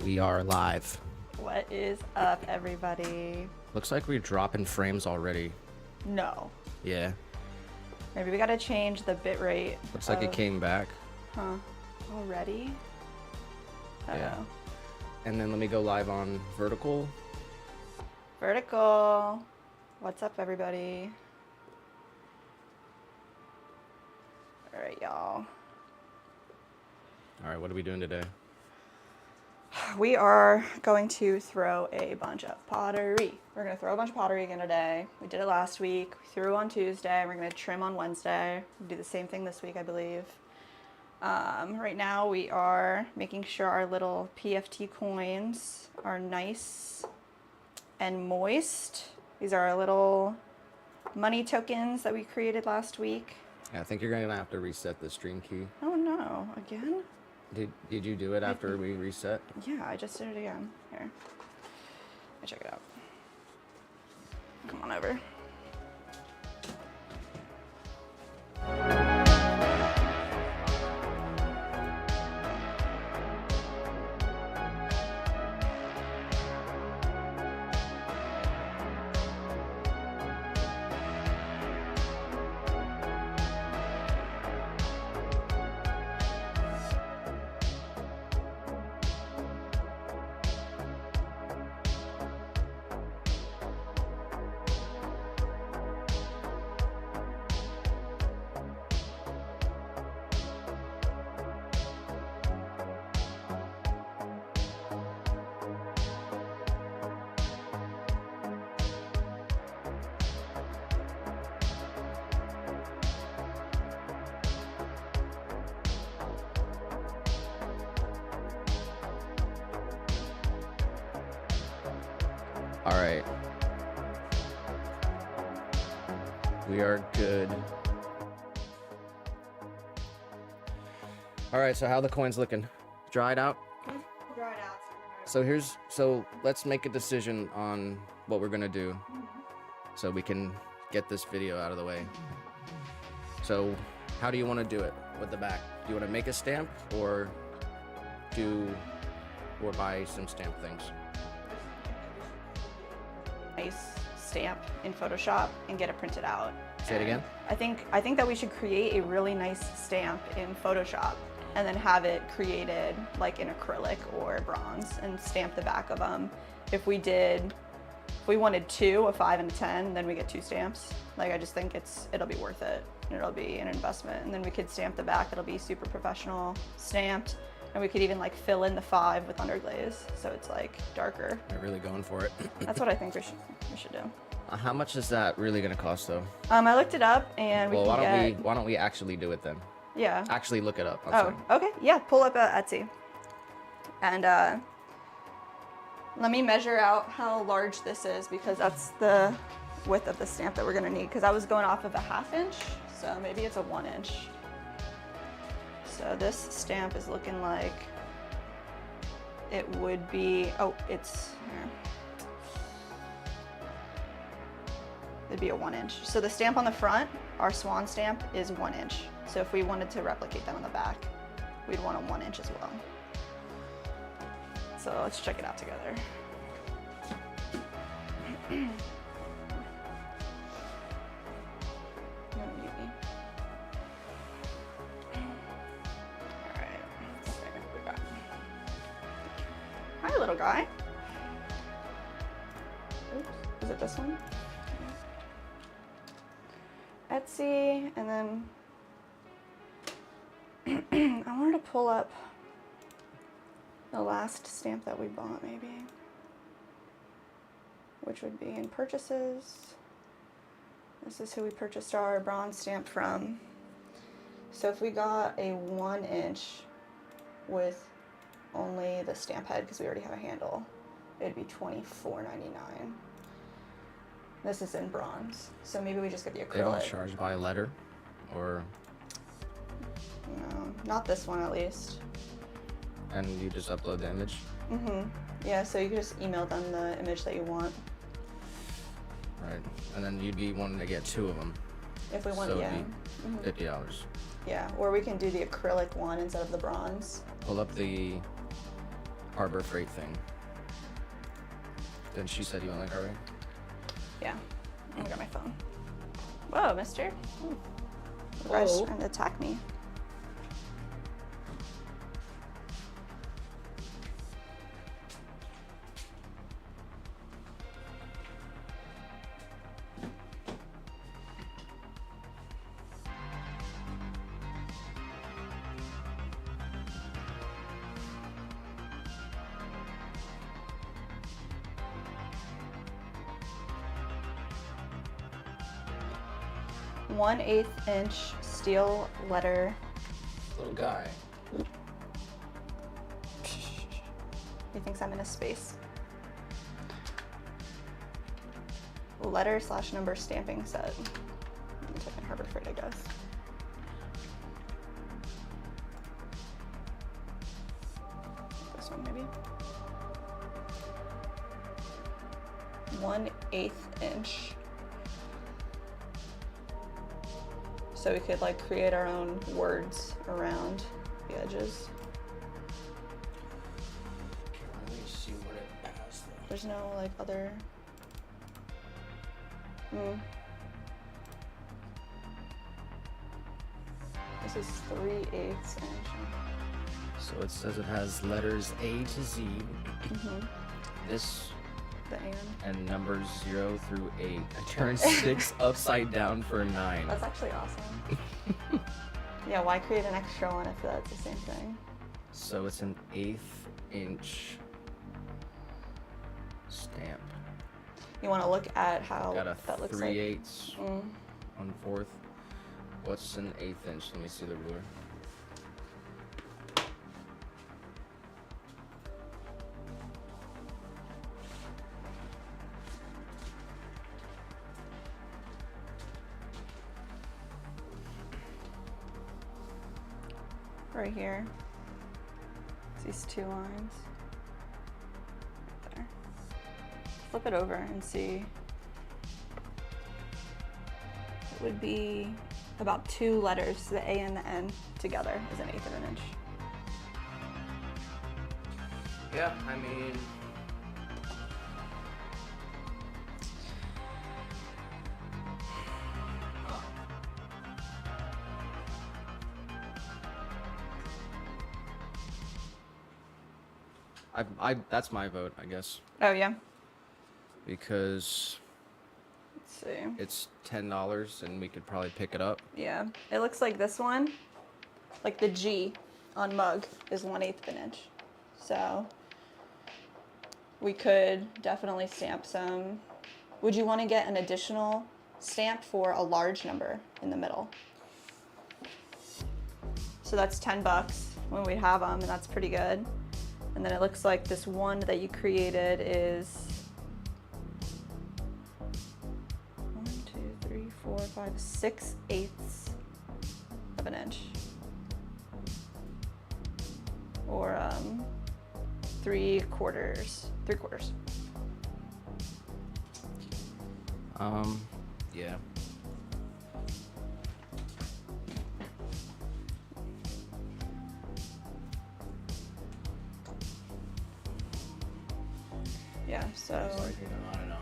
We are live. What is up, everybody? Looks like we're dropping frames already. No. Yeah. Maybe we gotta change the bitrate. Looks like it came back. Huh. Already? Yeah. And then let me go live on vertical. Vertical. What's up, everybody? All right, y'all. All right, what are we doing today? We are going to throw a bunch of pottery. We're going to throw a bunch of pottery again today. We did it last week. We threw on Tuesday. We're going to trim on Wednesday. We'll do the same thing this week, I believe. Right now we are making sure our little PFT coins are nice and moist. These are our little money tokens that we created last week. Yeah, I think you're going to have to reset the stream key. Oh no, again? Did you do it after we reset? Yeah, I just did it again. Here, let me check it out. Come on over. All right. We are good. All right, so how are the coins looking? Dried out? Dried out. So let's make a decision on what we're gonna do so we can get this video out of the way. So how do you want to do it with the back? Do you want to make a stamp or buy some stamp things? Nice stamp in Photoshop and get it printed out. Say it again? I think that we should create a really nice stamp in Photoshop and then have it created like in acrylic or bronze and stamp the back of them. If we wanted two, a 5 and a 10, then we get 2 stamps. Like, I just think it'll be worth it. It'll be an investment, and then we could stamp the back. It'll be super professional stamped, and we could even like fill in the 5 with underglaze, so it's like darker. They're really going for it. That's what I think we should do. How much is that really gonna cost though? I looked it up, and why don't we actually do it then? Yeah. Actually look it up. Okay. Yeah, pull up Etsy. And let me measure out how large this is, because that's the width of the stamp that we're gonna need, because I was going off of a 1/2 inch, so maybe it's a 1 inch. So this stamp is looking like it would be, it'd be a 1 inch. So the stamp on the front, our Swan stamp, is 1 inch. So if we wanted to replicate that on the back, we'd want a 1 inch as well. So let's check it out together. Hi, little guy. Oops, is it this one? Etsy, and then I wanted to pull up the last stamp that we bought, maybe, which would be in purchases. This is who we purchased our bronze stamp from. So if we got a 1 inch with only the stamp head, because we already have a handle, it'd be $24.99. This is in bronze, so maybe we just get the acrylic. They don't charge by letter, or? No, not this one at least. And you just upload the image? Mm-hmm. Yeah, so you can just email them the image that you want. Right, and then you'd be wanting to get 2 of them. If we want, so yeah. It'd be $50. Yeah, or we can do the acrylic one instead of the bronze. Pull up the Harbor Freight thing. Then she said you went like Harbor. Yeah. I'm gonna grab my phone. Whoa, mister. Ooh. The guy's trying to attack me. One-eighth inch steel letter. Little guy. He thinks I'm in a space. Letter/number stamping set. Let me type in Harbor Freight, I guess. This one maybe. 1/8 inch. So we could like create our own words around the edges. Let me see what it has. There's no like other. This is 3/8 inch. So it says it has letters A to Z. This The and numbers 0 through 8. I turned 6 upside down for a 9. That's actually awesome. Yeah, why create an extra one if that's the same thing? So it's an 1/8 inch stamp. You want to look at how Got a that looks 3/8, like. 1/4. What's an 1/8 inch? Let me see the ruler. Right here. It's these two lines. Right there. Flip it over and see. It would be about 2 letters, the A and the N together is 1/8 of an inch. Yeah, I mean, that's my vote, I guess, Oh yeah. because Let's see. it's $10 and we could probably pick it up. Yeah. It looks like this one, like the G on mug is 1/8 of an inch. So we could definitely stamp some. Would you want to get an additional stamp for a large number in the middle? So that's $10 when we have them, and that's pretty good. And then it looks like this one that you created is 1, 2, 3, 4, 5, 6/8 of an inch. Or 3/4. 3/4. Yeah. Yeah, so I don't know.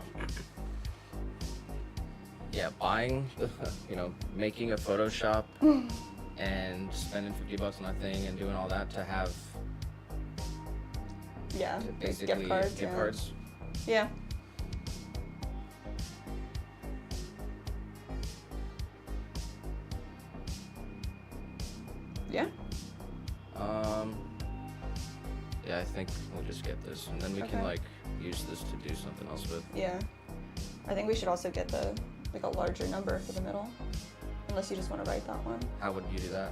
Yeah, buying, making a Photoshop and spending $50 on a thing and doing all that to have yeah, basically gift cards. gift cards. Yeah. Yeah. Yeah, I think we'll just get this, and then we can Okay. use this to do something else with. Yeah. I think we should also get a larger number for the middle, unless you just want to write that one. How would you do that?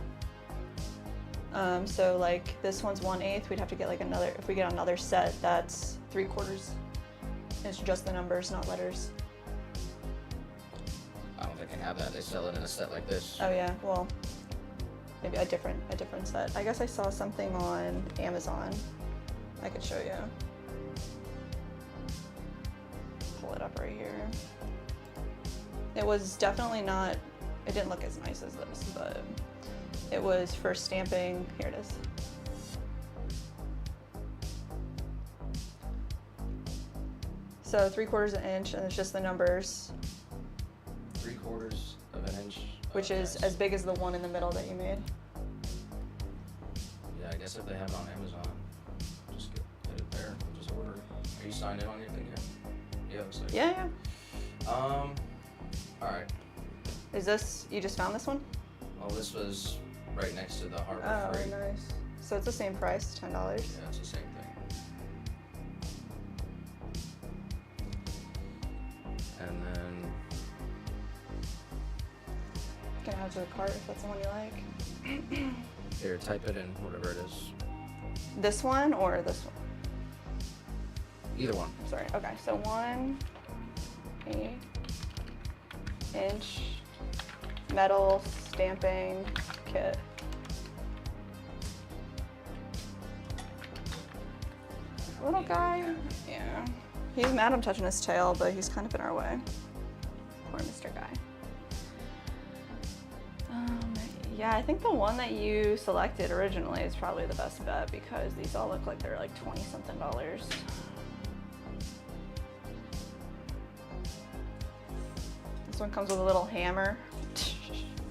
So like this one's 1/8. We'd have to get another. If we get another set, that's 3/4. It's just the numbers, not letters. I don't think they have that. They sell it in a set like this. Oh yeah. Well, maybe a different set. I guess I saw something on Amazon. I could show you. Pull it up right here. It was definitely not. It didn't look as nice as this, but it was for stamping. Here it is. So 3/4 of an inch, and it's just the numbers, 3/4 of an inch. which is as big as the one in the middle that you made. Yeah, I guess if they have it on Amazon, just get it there. Just order. Are you signed in on anything yet? Yeah, looks like. Yeah, yeah. All right. Is this, you just found this one? Well, this was right next to the Harbor Oh, Freight. nice. So it's the same price, $10. Yeah, it's the same thing. And then You can add it to the cart if that's the one you like. here, type it in, whatever it is. This one or this one? Either one. Sorry. Okay, so 1 inch metal stamping kit. Little guy. Yeah. He's mad I'm touching his tail, but he's kind of in our way. Poor Mr. Guy. Yeah, I think the one that you selected originally is probably the best bet because these all look like they're like $20-something. This one comes with a little hammer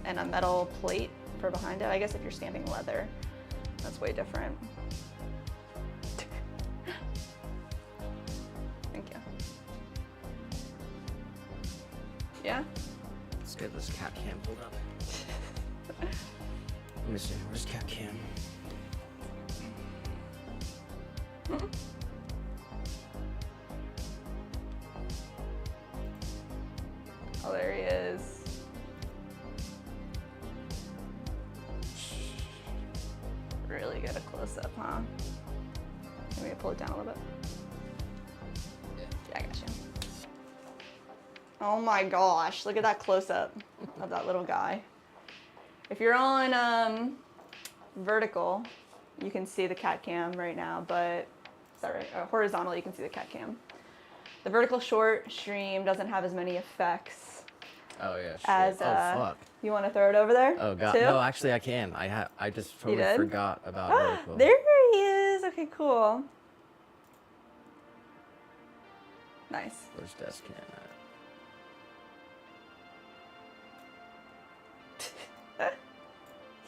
and a metal plate for behind it. I guess if you're stamping leather, that's way different. Thank you. Yeah? Let's get this cat cam pulled up. Let me see. Where's cat cam? Oh, there he is. Really get a close-up, huh? Let me pull it down a little bit. Yeah, I got you. Oh my gosh, look at that close-up of that little guy. If you're on vertical, you can see the cat cam right now, but is that right? Horizontal, you can see the cat cam. The vertical short stream doesn't have as many effects. Oh yeah. Shit. As fuck. you want to throw it over there? Oh god. too? No, actually I can. I just totally forgot about vertical. There he is. Okay, cool. Nice. Where's desk cam at?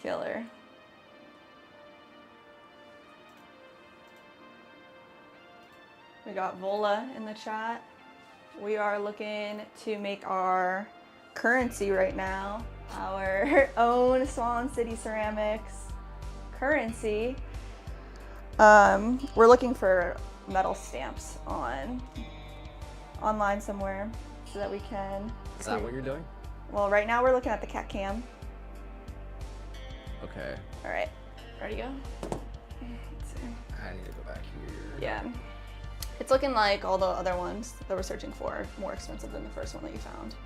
Killer. We got Vola in the chat. We are looking to make our currency right now, our own Swan City Ceramics currency. We're looking for metal stamps online somewhere so that we can. Is that what you're doing? Well, right now we're looking at the cat cam. Okay. All right, ready to go? Let's see. I need to go back here. Yeah. It's looking like all the other ones that we're searching for are more expensive than the first one that you found,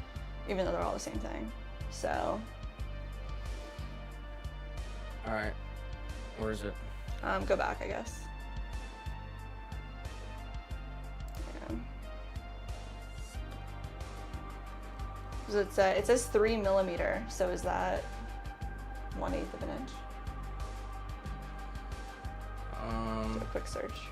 even though they're all the same thing. So. All right. Where is it? Go back, I guess. Yeah. 'Cause it says 3 millimeter, so is that 1/8 of an inch? Do a quick search.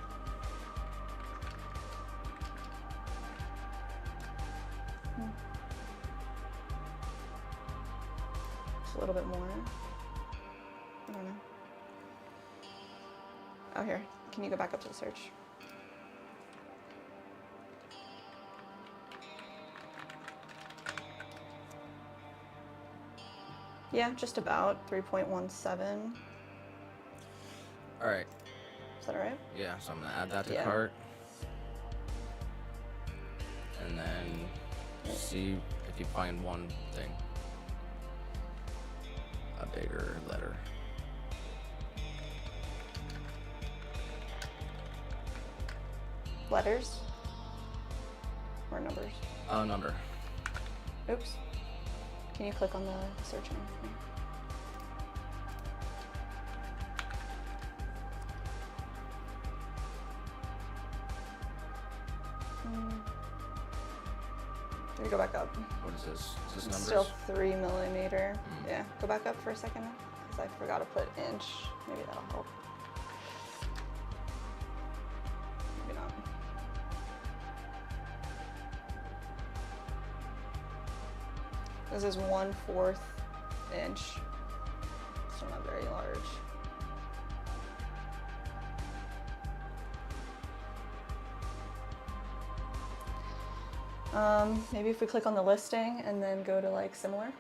Just a little bit more. I don't know. Oh, here. Can you go back up to the search? Yeah, just about 3.17. All right. Is that all right? Yeah, so I'm gonna add that to Yeah. cart. And then see if you find one thing. A bigger letter. Letters? Or numbers? Number. Oops. Can you click on the search one? Can you go back up? What is this? Is this It's numbers? still 3 millimeter. Yeah, go back up for a second because I forgot to put inch. Maybe that'll help. Maybe not. This is 1/4 inch. Still not very large. Maybe if we click on the listing and then go to like similar. I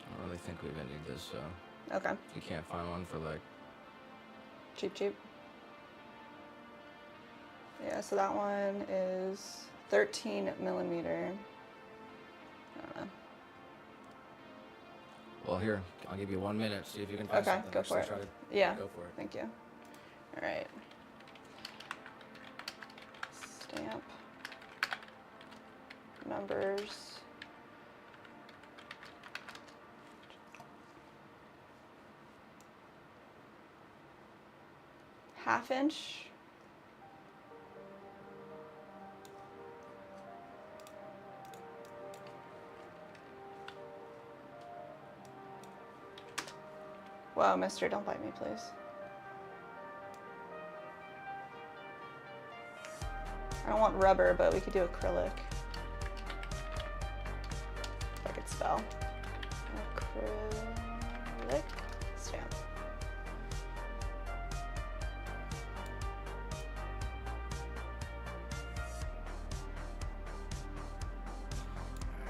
don't really think we even need this, so. Okay. You can't find one for like. Cheap. Yeah, so that one is 13 millimeter. I don't know. Well, here, I'll give you 1 minute, see if you can find Okay, something. go for Actually it. try Yeah. Go for it. Thank you. All right. Stamp. Numbers. Half inch. Whoa, mister, don't bite me, please. I don't want rubber, but we could do acrylic. If I could spell. Acrylic stamp.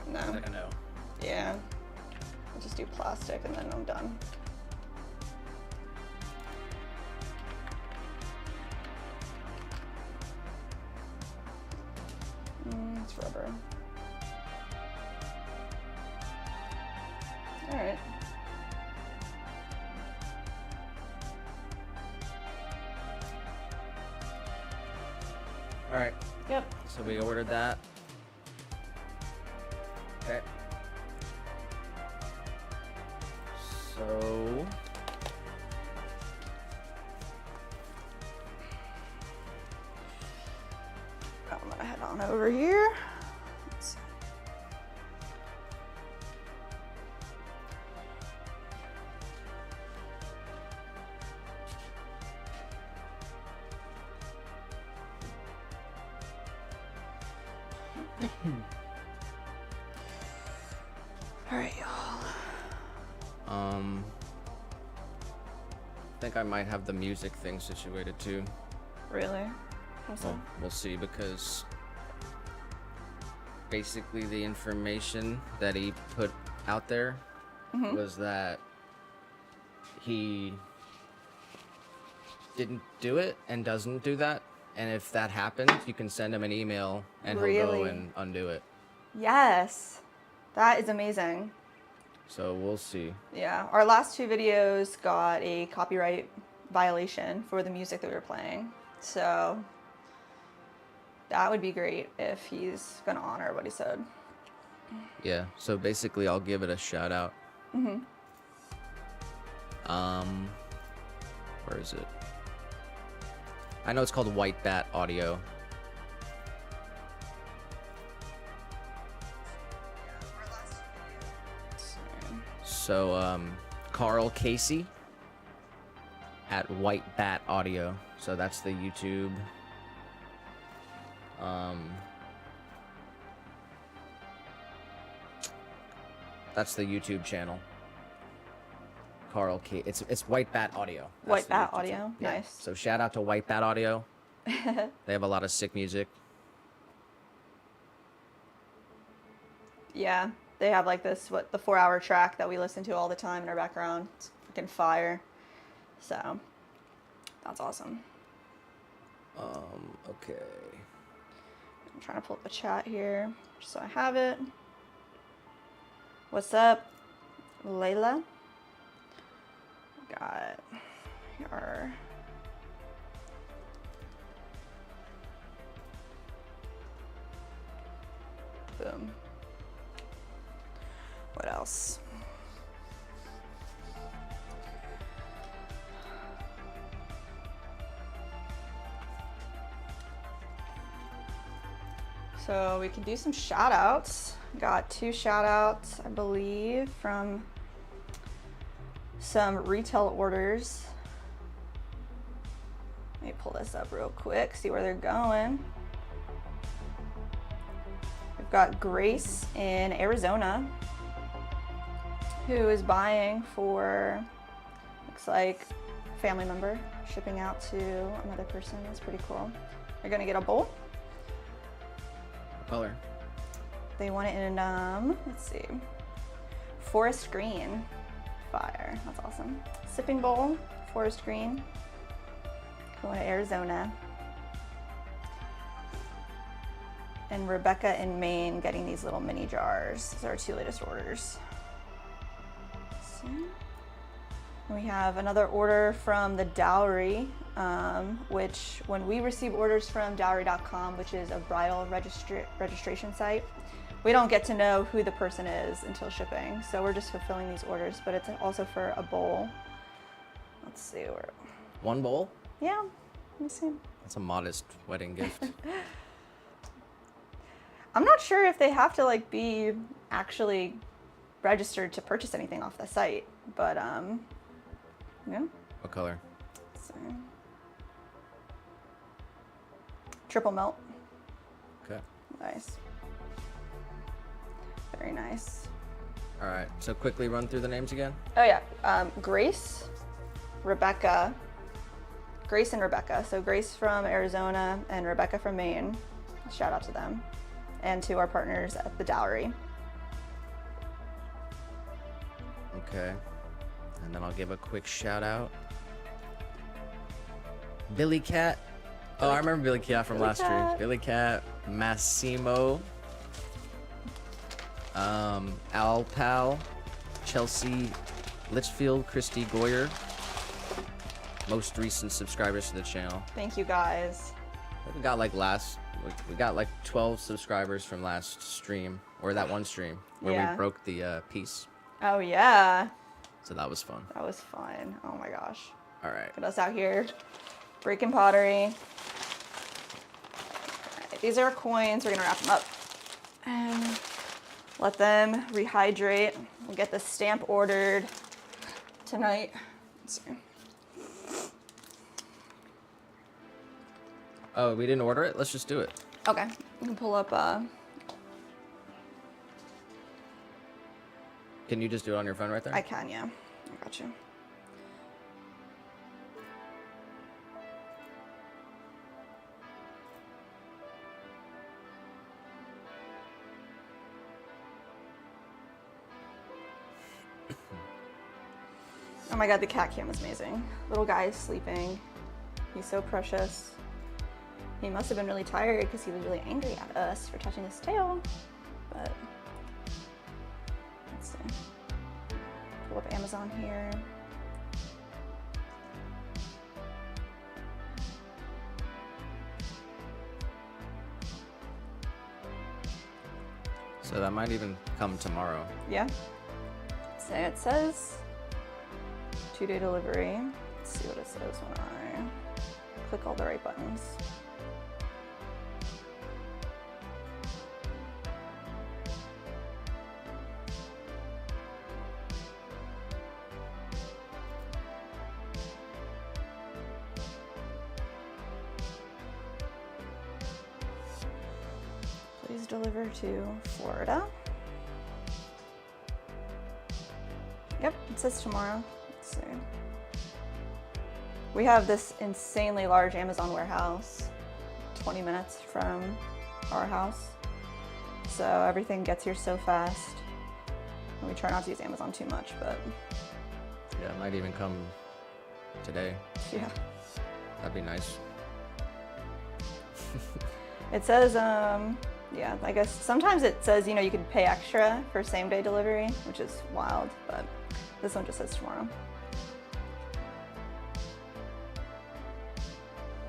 No. I think I know. Yeah. I'll just do plastic and then I'm done. It's rubber. All right. All right. Yep. So we ordered that. Okay. So. I'm gonna head on over here. Let's see. All right, y'all. I think I might have the music thing situated too. Really? How's Well, we'll see, because basically the information that he put out there was that he didn't do it and doesn't do that. And if that happens, you can send him an email and he'll go Really? and undo it. Yes. That is amazing. So we'll see. Yeah, our last two videos got a copyright violation for the music that we were playing. So that would be great if he's gonna honor what he said. Yeah, so basically I'll give it a shout out. Where is it? I know it's called White Bat Audio. So, Carl Casey at White Bat Audio. So that's the YouTube. That's the YouTube channel. Carl K. It's White Bat Audio. That's White the Bat YouTube Audio, channel. Yeah. nice. So shout out to White Bat Audio. They have a lot of sick music. Yeah, they have like this, the 4-hour track that we listen to all the time in our background. It's freaking fire. So, that's awesome. Okay. I'm trying to pull up the chat here, just so I have it. What's up, Layla? Got your... Boom. What else? So we can do some shout outs. Got 2 shout outs, I believe, from some retail orders. Let me pull this up real quick, see where they're going. We've got Grace in Arizona who is buying for, looks like, a family member, shipping out to another person. That's pretty cool. They're gonna get a bowl. What color? They want it in, let's see, forest green. Fire, that's awesome. Sipping bowl, forest green. Going to Arizona. And Rebecca in Maine getting these little mini jars. These are our 2 latest orders. So, we have another order from the Dowry, which when we receive orders from dowry.com, which is a bridal registration site, we don't get to know who the person is until shipping. So we're just fulfilling these orders, but it's also for a bowl. Let's see where. 1 bowl? Yeah, let me see. That's a modest wedding gift. I'm not sure if they have to like be actually registered to purchase anything off the site, but yeah. What color? So, triple melt. Okay. Nice. Very nice. All right, so quickly run through the names again. Oh yeah, Grace, Rebecca, Grace and Rebecca. So Grace from Arizona and Rebecca from Maine. Shout out to them. And to our partners at the Dowry. Okay, and then I'll give a quick shout out. Billy Cat. Oh, I remember Billy Cat from last stream. Billy Cat, Massimo, Al Pal, Chelsea Litchfield, Christy Goyer. Most recent subscribers to the channel. Thank you guys. We got like 12 subscribers from last stream, or that one stream where Yeah. we broke the piece. Oh yeah, So that was fun. that was fun. Oh my gosh. All right. Get us out here, breaking pottery. All right, these are our coins. We're gonna wrap them up and let them rehydrate. We'll get the stamp ordered tonight. Let's see. Oh, we didn't order it? Let's just do it. Okay, you can pull up. Can you just do it on your phone right there? I can, yeah. I got you. Oh my god, the cat cam is amazing. Little guy is sleeping. He's so precious. He must have been really tired because he was really angry at us for touching his tail. But let's see. Pull up Amazon here. So that might even come tomorrow. Yeah. So it says 2-day delivery. Let's see what it says when I click all the right buttons. Please deliver to Florida. Yep, it says tomorrow. Let's see. We have this insanely large Amazon warehouse, 20 minutes from our house. So everything gets here so fast. And we try not to use Amazon too much, but Yeah, it might even come today. yeah. That'd be nice. It says, yeah, I guess sometimes it says, you know, you can pay extra for same day delivery, which is wild, but this one just says tomorrow.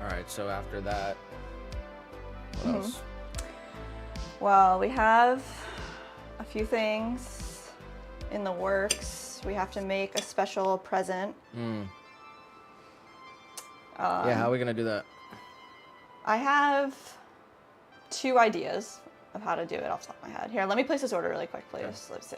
All right, so after that, what else? Well, we have a few things in the works. We have to make a special present. Yeah, how are we gonna do that? I have 2 ideas of how to do it off the top of my head. Here, let me place this order really quick, please. Okay. Let's see.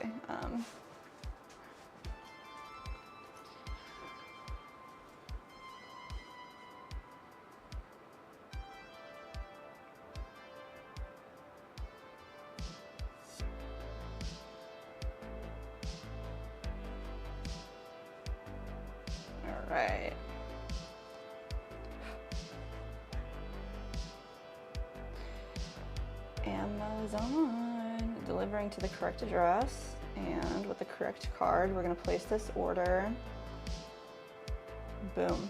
Amazon, delivering to the correct address, and with the correct card, we're gonna place this order. Boom.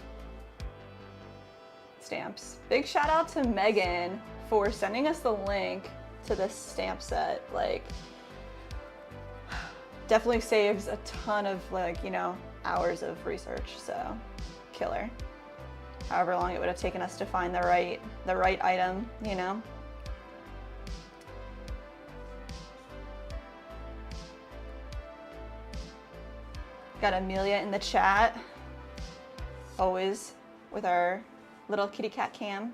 Stamps. Big shout out to Megan for sending us the link to this stamp set. Like, definitely saves a ton of, like, you know, hours of research, so killer. However long it would have taken us to find the right item, you know. Got Amelia in the chat, always with our little kitty cat cam.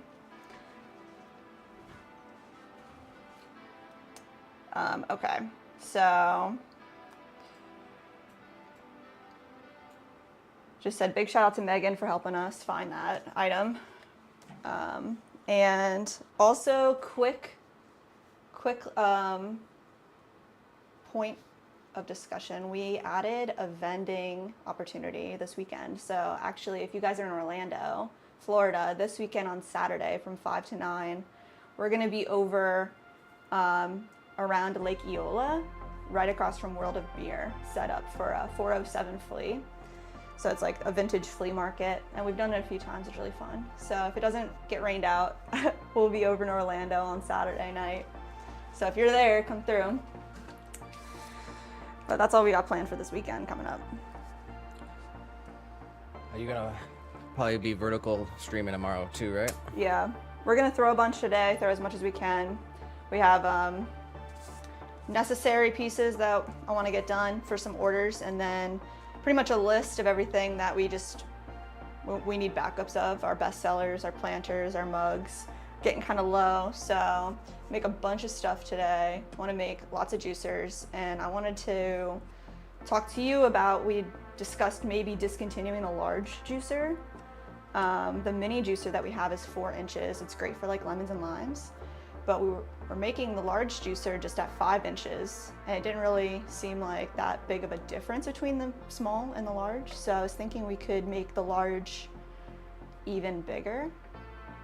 Okay, so just said big shout out to Megan for helping us find that item. And also quick point of discussion. We added a vending opportunity this weekend. So actually, if you guys are in Orlando, Florida, this weekend on Saturday from 5 to 9, we're gonna be over around Lake Eola, right across from World of Beer, set up for a 407 flea. So it's like a vintage flea market, and we've done it a few times. It's really fun. So if it doesn't get rained out, we'll be over in Orlando on Saturday night. So if you're there, come through. But that's all we got planned for this weekend coming up. Are you gonna probably be vertical streaming tomorrow too, right? Yeah, we're gonna throw a bunch today, throw as much as we can. We have necessary pieces that I wanna get done for some orders, and then pretty much a list of everything that we need backups of, our best sellers, our planters, our mugs, getting kind of low. So make a bunch of stuff today. I want to make lots of juicers, and I wanted to talk to you about, we discussed maybe discontinuing the large juicer. The mini juicer that we have is 4 inches. It's great for like lemons and limes, but we're making the large juicer just at 5 inches, and it didn't really seem like that big of a difference between the small and the large. So I was thinking we could make the large even bigger.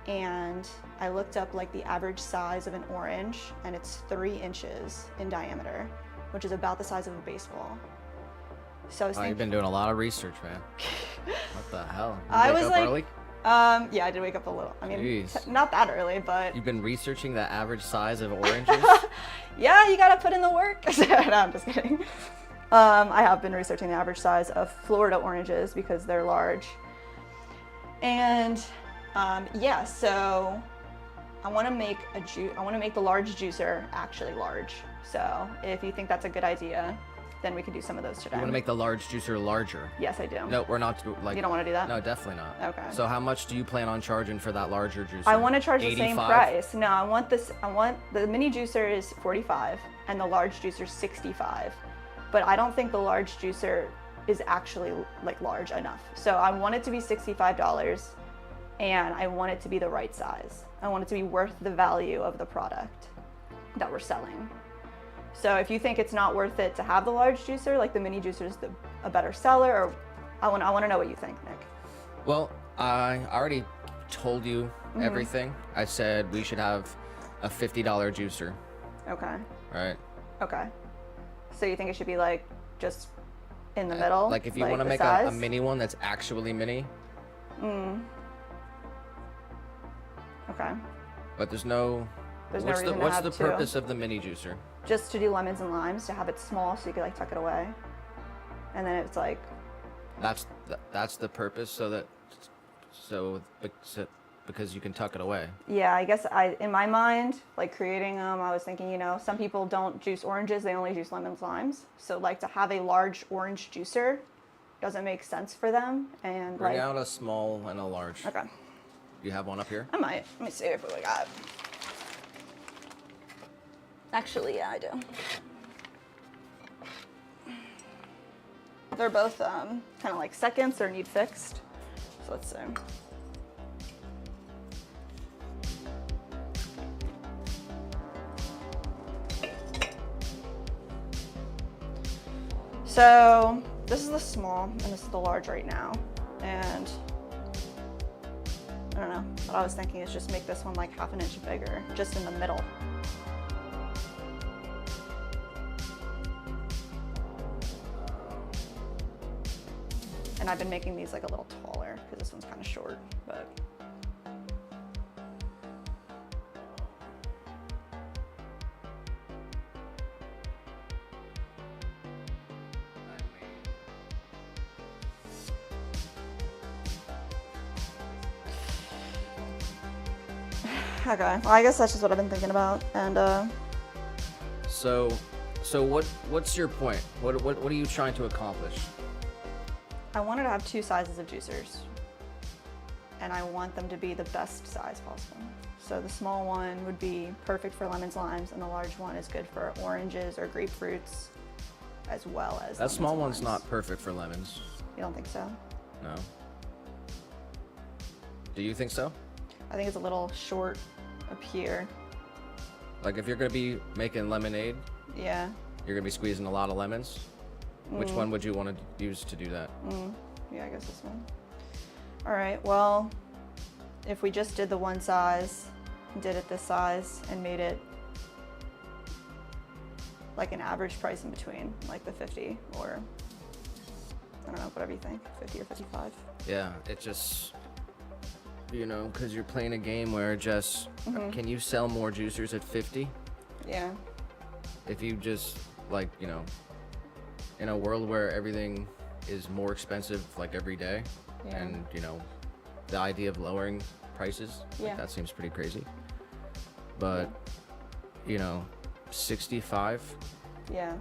And I looked up like the average size of an orange, and it's 3 inches in diameter, which is about the size of a baseball. So I was thinking, you've been doing a lot of research, man. What the hell? I was like, early? Yeah, I did wake up a little. I mean, Jeez. Not that early, but You've been researching the average size of oranges? yeah, you gotta put in the work. No, I'm just kidding. I have been researching the average size of Florida oranges because they're large. And yeah, so I want to make the large juicer actually large. So if you think that's a good idea, then we can do some of those today. You want to make the large juicer larger? Yes, I do. No, we're not. Like, you don't want to do that? No, definitely not. Okay. So how much do you plan on charging for that larger juicer? I want to charge the same 85? price. No, I want the mini juicer is 45 and the large juicer is 65. But I don't think the large juicer is actually like large enough. So I want it to be $65, and I want it to be the right size. I want it to be worth the value of the product that we're selling. So if you think it's not worth it to have the large juicer, like the mini juicer is a better seller, or I want to know what you think, Nick. Well, I already told you everything. I said we should have a $50 juicer. Okay. Right. Okay. So you think it should be like just in the middle? Like if you want to make a mini one that's actually mini. Okay. But there's no reason to what's have the two. purpose of the mini juicer? Just to do lemons and limes, to have it small so you could like tuck it away. And then it's like, That's the purpose, because you can tuck it away. yeah, I guess in my mind, like creating them, I was thinking, you know, some people don't juice oranges, they only juice lemons, limes. So like to have a large orange juicer doesn't make sense for them. And Bring like, out a small and a large. okay. You have one up here? I might. Let me see if we got. Actually, yeah, I do. They're both kind of like seconds or need fixed. So let's see. So this is the small and this is the large right now. And I don't know, what I was thinking is just make this one like half an inch bigger, just in the middle. And I've been making these like a little taller because this one's kind of short, but. Okay, well, I guess that's just what I've been thinking about, and So what's your point? What are you trying to accomplish? I wanted to have 2 sizes of juicers, and I want them to be the best size possible. So the small one would be perfect for lemons, limes, and the large one is good for oranges or grapefruits, as well as That small lemons one's and not limes. perfect for lemons. You don't think so? No. Do you think so? I think it's a little short up here. Like if you're gonna be making lemonade, Yeah. you're gonna be squeezing a lot of lemons. Which one would you want to use to do that? Yeah, I guess this one. All right, well, if we just did the one size, did it this size, and made it like an average price in between, like the 50 or, I don't know, whatever you think, 50 or 55. Yeah, it just, you know, because you're playing a game where just, can you sell more juicers at 50? Yeah. If you just, like, you know, in a world where everything is more expensive, like, every day, Yeah. and, you know, the idea of lowering prices, Yeah. like, that seems pretty crazy. But, you know, 65, Yeah.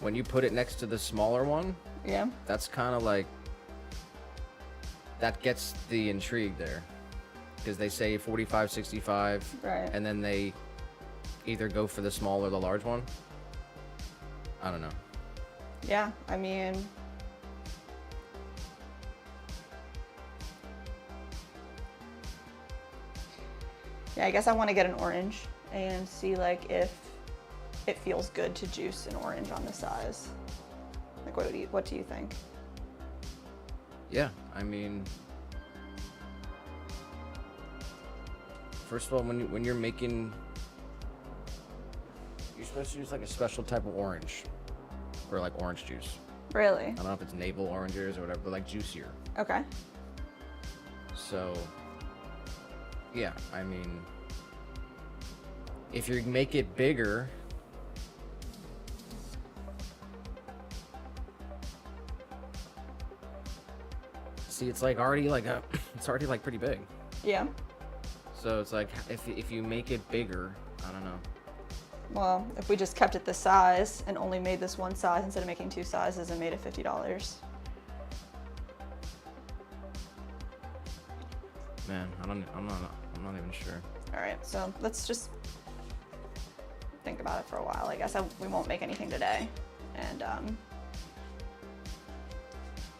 when you put it next to the smaller one, Yeah. that's kind of like, that gets the intrigue there. Because they say 45, 65, Right. and then they either go for the small or the large one. I don't know. Yeah, I mean, yeah, I guess I want to get an orange and see like if it feels good to juice an orange on the size. Like, what do you think? Yeah, I mean, first of all, when you're making, you're supposed to use like a special type of orange for like orange juice. Really? I don't know if it's navel oranges or whatever, but like juicier. Okay. So, yeah, I mean, if you make it bigger, see, it's like already like it's already like pretty big. Yeah. So it's like if you make it bigger, I don't know. Well, if we just kept it this size and only made this one size instead of making 2 sizes and made it $50. Man, I'm not even sure. All right, so let's just think about it for a while. I guess we won't make anything today, and we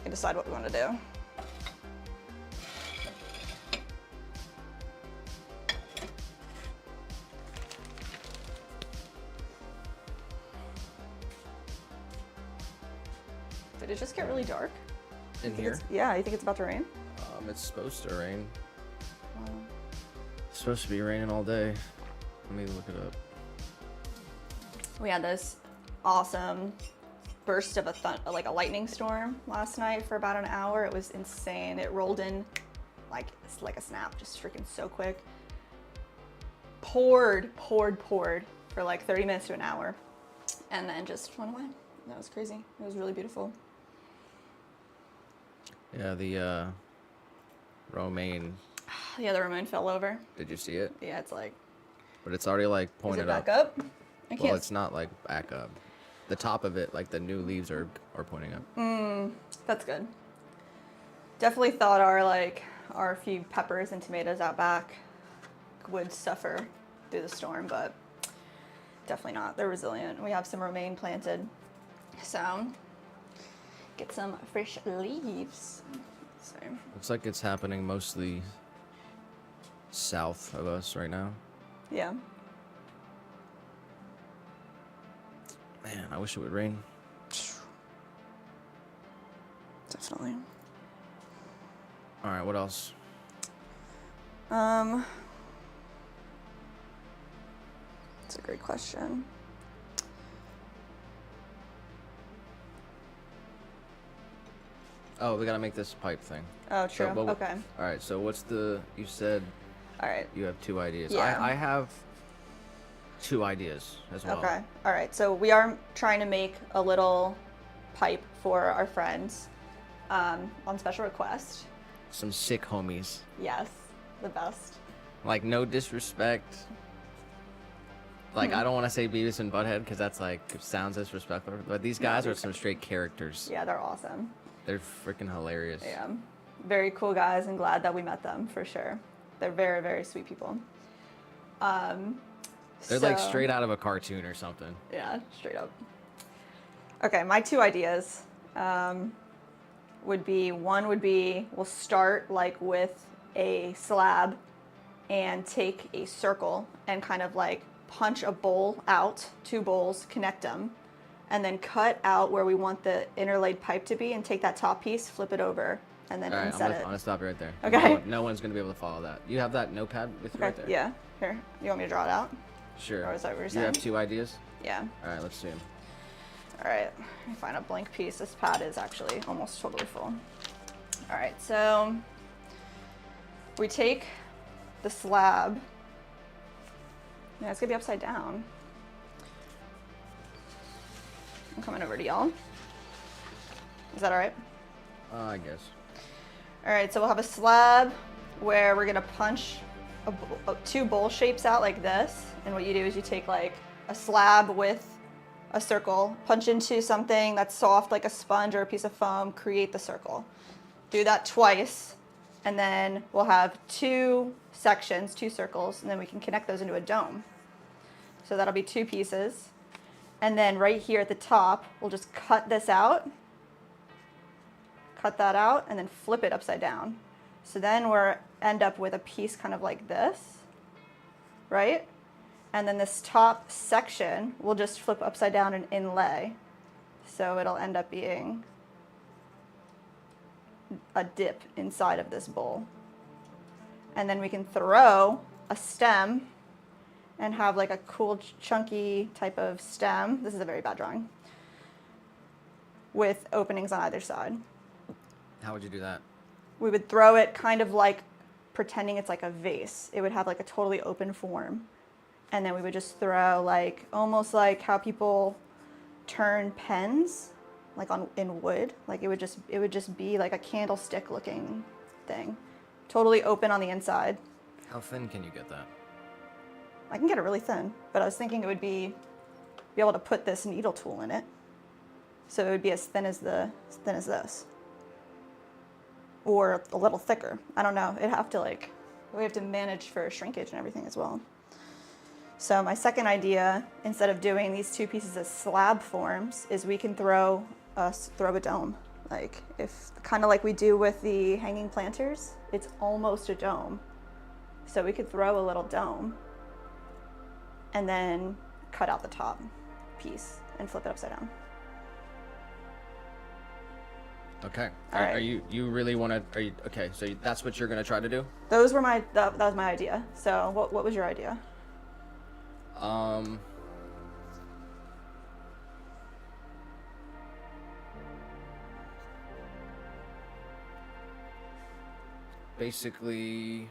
can decide what we want to do. Did it just get really dark? In here, Yeah, you think it's about to rain? it's supposed to rain. Wow. It's supposed to be raining all day. Let me look it up. We had this awesome burst of like a lightning storm last night for about an hour. It was insane. It rolled in like a snap, just freaking so quick. Poured for like 30 minutes to an hour, and then just went away. That was crazy. It was really beautiful. Yeah, the romaine. Yeah, the Ramon fell over. Did you see it? Yeah, it's like, But it's already like is pointed it back up? I Well, can't. it's not like back up. The top of it, like the new leaves are pointing up. That's good. Definitely thought our few peppers and tomatoes out back would suffer through the storm, but definitely not. They're resilient. We have some romaine planted, so get some fresh leaves. So Looks like it's happening mostly south of us right now. yeah, Man, I wish it would rain. definitely. All right, what else? It's a great question. Oh, we gotta make this pipe thing. Oh, true. So, well, Okay. All right. So what's the? You said All right. you have 2 ideas. Yeah. I have 2 ideas as well. Okay. All right. So we are trying to make a little pipe for our friends on special request. Some sick homies. Yes, the best. Like, no disrespect. Like, I don't want to say Beavis and Butthead because that's like, it sounds disrespectful. But these guys are some straight characters. Yeah, they're awesome. They're freaking hilarious. Yeah. Very cool guys, and glad that we met them for sure. They're very, very sweet people. They're like straight out of a cartoon or something. Yeah, straight up. Okay, my 2 ideas would be, one would be we'll start like with a slab and take a circle and kind of like punch a bowl out, 2 bowls, connect them, and then cut out where we want the interlaid pipe to be and take that top piece, flip it over, and then All right, inset it. I'm gonna stop you right there. Okay. No one's gonna be able to follow that. You have that notepad with you right there? Yeah. Here, you want me to draw it out? Sure. Or is that what you're You saying? have 2 ideas? Yeah. All right, let's see 'em. All right, let me find a blank piece. This pad is actually almost totally full. All right, so we take the slab. Yeah, it's gonna be upside down. I'm coming over to y'all. Is that all right? I guess. All right, so we'll have a slab where we're gonna punch 2 bowl shapes out like this. And what you do is you take like a slab with a circle, punch into something that's soft like a sponge or a piece of foam, create the circle. Do that twice, and then we'll have 2 sections, 2 circles, and then we can connect those into a dome. So that'll be 2 pieces. And then right here at the top, we'll just cut this out, cut that out, and then flip it upside down. So then we'll end up with a piece kind of like this, right? And then this top section we'll just flip upside down and inlay. So it'll end up being a dip inside of this bowl. And then we can throw a stem and have like a cool chunky type of stem. This is a very bad drawing. With openings on either side. How would you do that? We would throw it kind of like pretending it's like a vase. It would have like a totally open form. And then we would just throw like, almost like how people turn pens, like in wood. Like it would just be like a candlestick looking thing. Totally open on the inside. How thin can you get that? I can get it really thin, but I was thinking it would be able to put this needle tool in it. So it would be as thin as this. Or a little thicker. I don't know. It'd have to we have to manage for shrinkage and everything as well. So my second idea, instead of doing these 2 pieces as slab forms, is we can throw a dome. Like if kind of like we do with the hanging planters, it's almost a dome. So we could throw a little dome and then cut out the top piece and flip it upside down. Okay. All right. Are you really want to? Are you okay? So that's what you're gonna try to do? Those were that was my idea. So what was your idea? Basically,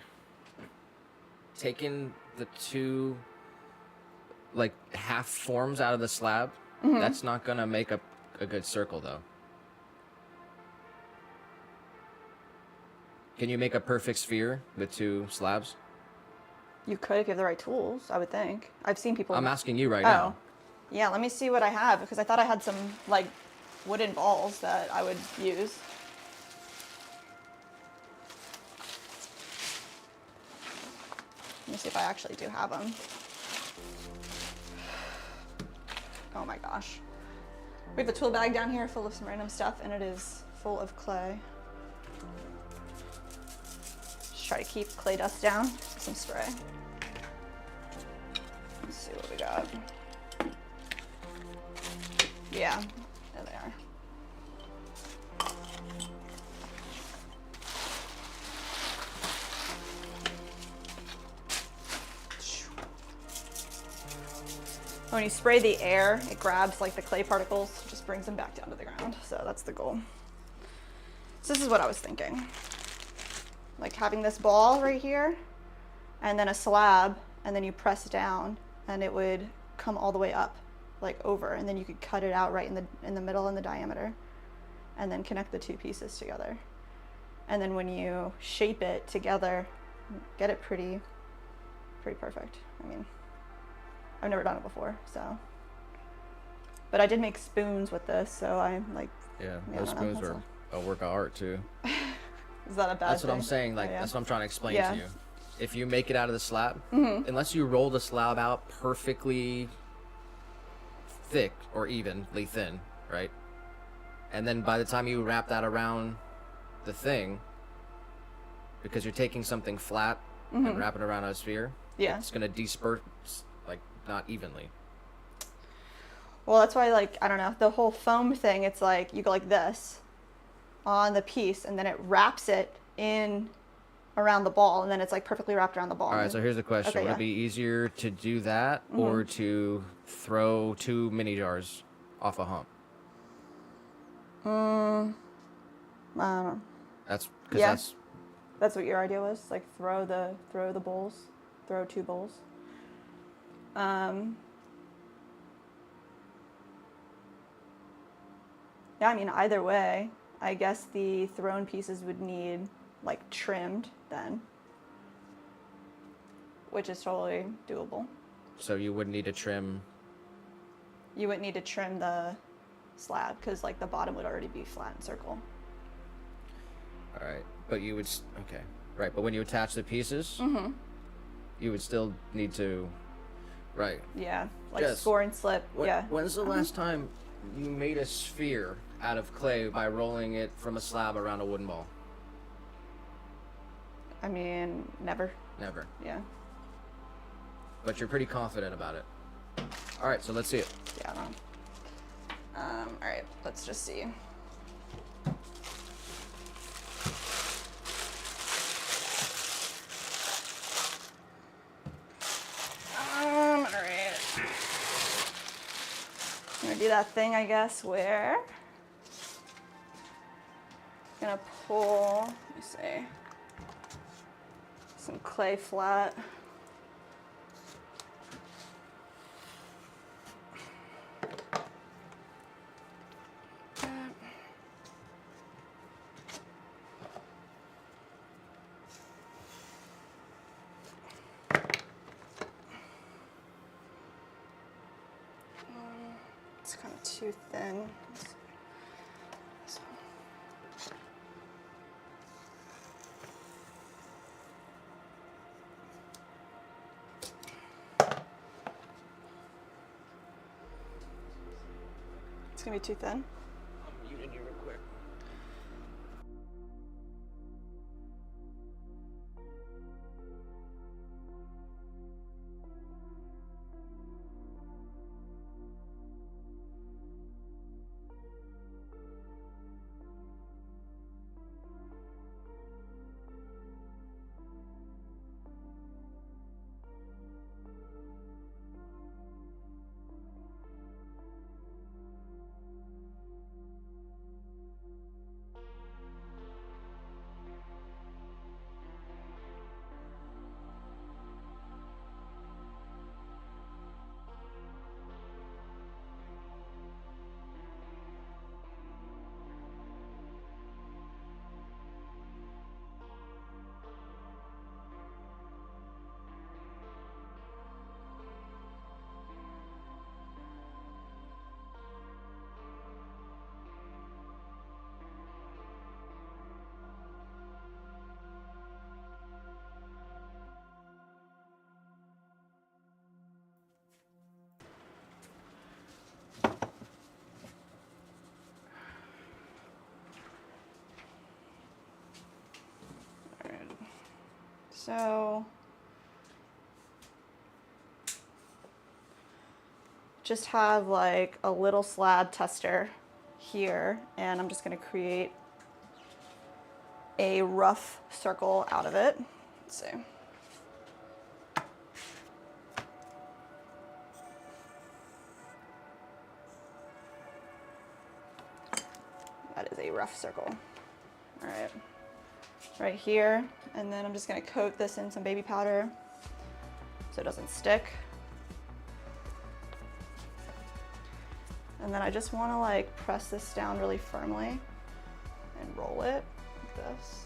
taking the 2 like half forms out of the slab. Mm-hmm. That's not gonna make a good circle though. Can you make a perfect sphere with 2 slabs? You could if you have the right tools, I would think. I've seen people. I'm asking you right Oh. now. Yeah, let me see what I have, because I thought I had some like wooden balls that I would use. Let me see if I actually do have them. Oh my gosh. We have a tool bag down here full of some random stuff, and it is full of clay. Just try to keep clay dust down with some spray. Let's see what we got. Yeah, there they are. When you spray the air, it grabs like the clay particles, just brings them back down to the ground. So that's the goal. So this is what I was thinking. Like having this ball right here and then a slab, and then you press down and it would come all the way up, like over, and then you could cut it out right in the middle in the diameter and then connect the two pieces together. And then when you shape it together, get it pretty perfect. I mean, I've never done it before, so. But I did make spoons with this, so I'm like. Yeah, those spoons are a work of art too. Is that a bad That's what thing? I'm saying. Like, Oh, yeah. that's what I'm trying to explain Yeah. to you. If you make it out of the slab, unless you roll the slab out perfectly thick or evenly thin, right? And then by the time you wrap that around the thing, because you're taking something flat and wrapping it around a sphere, Yeah. it's gonna disperse like not evenly. Well, that's why, like, I don't know, the whole foam thing, it's like you go like this on the piece and then it wraps it in around the ball, and then it's like perfectly wrapped around the ball. All right, so here's the question. Okay, Would yeah. it be easier to do that or to throw 2 mini jars off a hump? I don't know. That's because Yeah. That's what your idea was? Like throw the bowls, throw 2 bowls. Yeah, I mean, either way, I guess the thrown pieces would need like trimmed then, which is totally doable. So you would need to trim. You wouldn't need to trim the slab because like the bottom would already be flat and circle. All right, but you would okay, right? But when you attach the pieces, you would still need to, right? Yeah, like Yes. score and slip. Yeah. When's the last time you made a sphere out of clay by rolling it from a slab around a wooden ball? I mean, never. Never. Yeah. But you're pretty confident about it. All right, so let's see it. Yeah. I don't know. All right, let's just see. All right. I'm gonna do that thing, I guess, where I'm gonna pull, let me see, some clay flat. It's kind of too thin. This one. It's gonna be too thin. I'm muting you real quick. So just have like a little slab tester here, and I'm just going to create a rough circle out of it. Let's see. That is a rough circle. All right here. And then I'm just gonna coat this in some baby powder so it doesn't stick. And then I just wanna like press this down really firmly and roll it like this.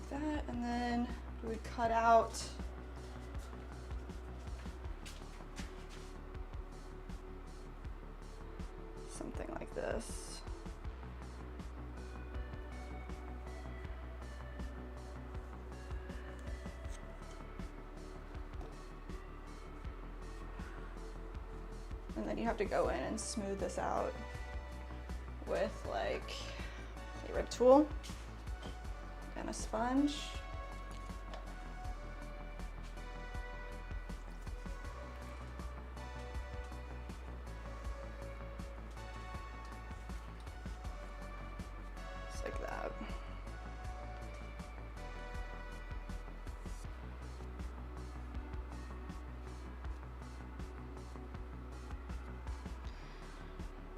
That, and then we would cut out something like this. And then you have to go in and smooth this out with like a rib tool and a sponge. Just like that.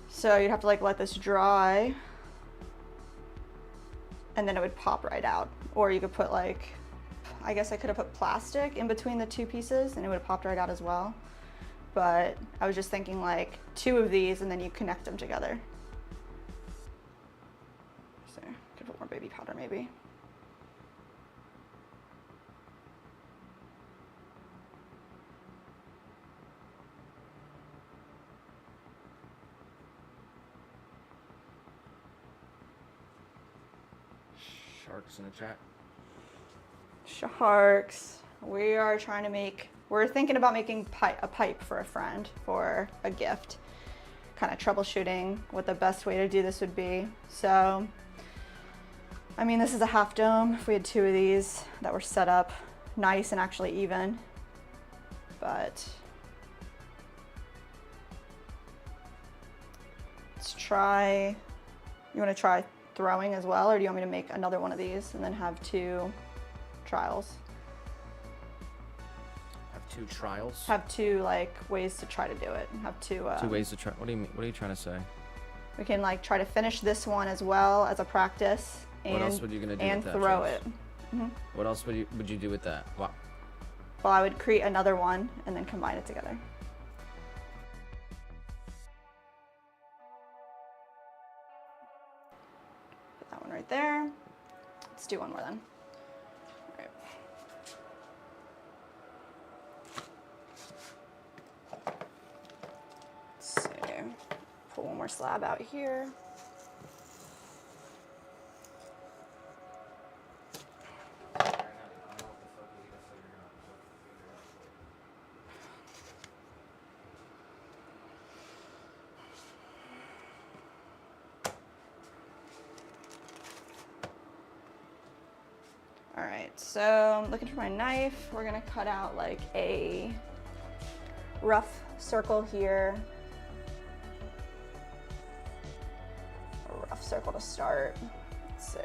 So you'd have to like let this dry, and then it would pop right out. Or you could put like, I guess I could have put plastic in between the two pieces and it would have popped right out as well. But I was just thinking like 2 of these and then you connect them together. So could put more baby powder maybe. Sharks in the chat. Sharks. We are trying to make, we're thinking about making a pipe for a friend for a gift. Kind of troubleshooting what the best way to do this would be. So, I mean, this is a half dome. If we had 2 of these that were set up nice and actually even, but let's try, you want to try throwing as well, or do you want me to make another one of these and then have 2 trials? Have 2 trials? Have 2 like ways to try to do it. Have 2 2 ways to try. What do you mean? What are you trying to say? We can like try to finish this one as well as a practice and, what else would you gonna do and with that, throw Josh? it. Mm-hmm. What else would you do with that? Wow. Well, I would create another one and then combine it together. Put that one right there. Let's do one more then. All right. Let's see. Pull one more slab out here. All right, so I'm looking for my knife. We're gonna cut out like a rough circle here. A rough circle to start. Let's see.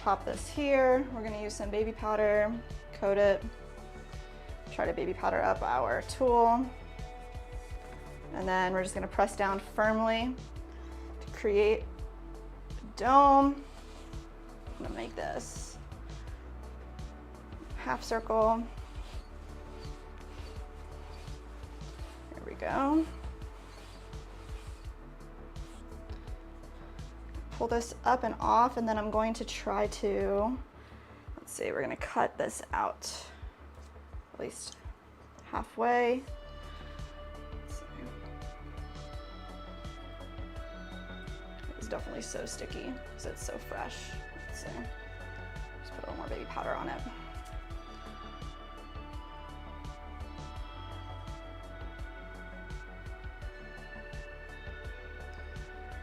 Pop this here. We're gonna use some baby powder, coat it. Try to baby powder up our tool. And then we're just gonna press down firmly to create a dome. I'm gonna make this half circle. There we go. Pull this up and off, and then I'm going to try to, let's see, we're gonna cut this out at least halfway. It's definitely so sticky because it's so fresh. Let's see. Just put a little more baby powder on it.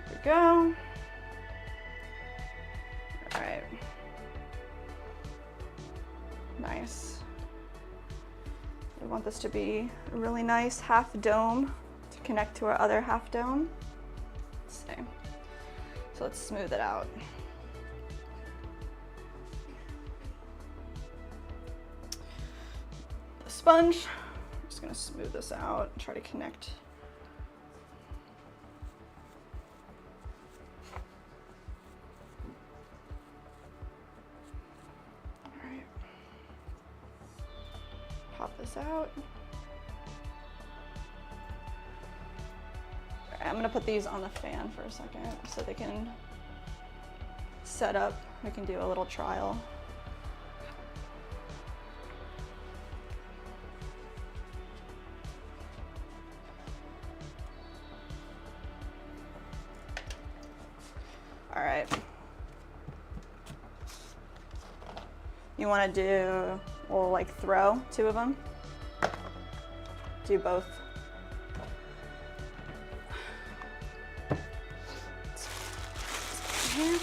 There we go. All right. Nice. We want this to be a really nice half dome to connect to our other half dome. Let's see. So let's smooth it out. sponge. I'm just gonna smooth this out and try to connect. All right. Pop this out. All right, I'm gonna put these on the fan for a second so they can set up. We can do a little trial. All right. You want to do, we'll like throw 2 of them. Do both. Here.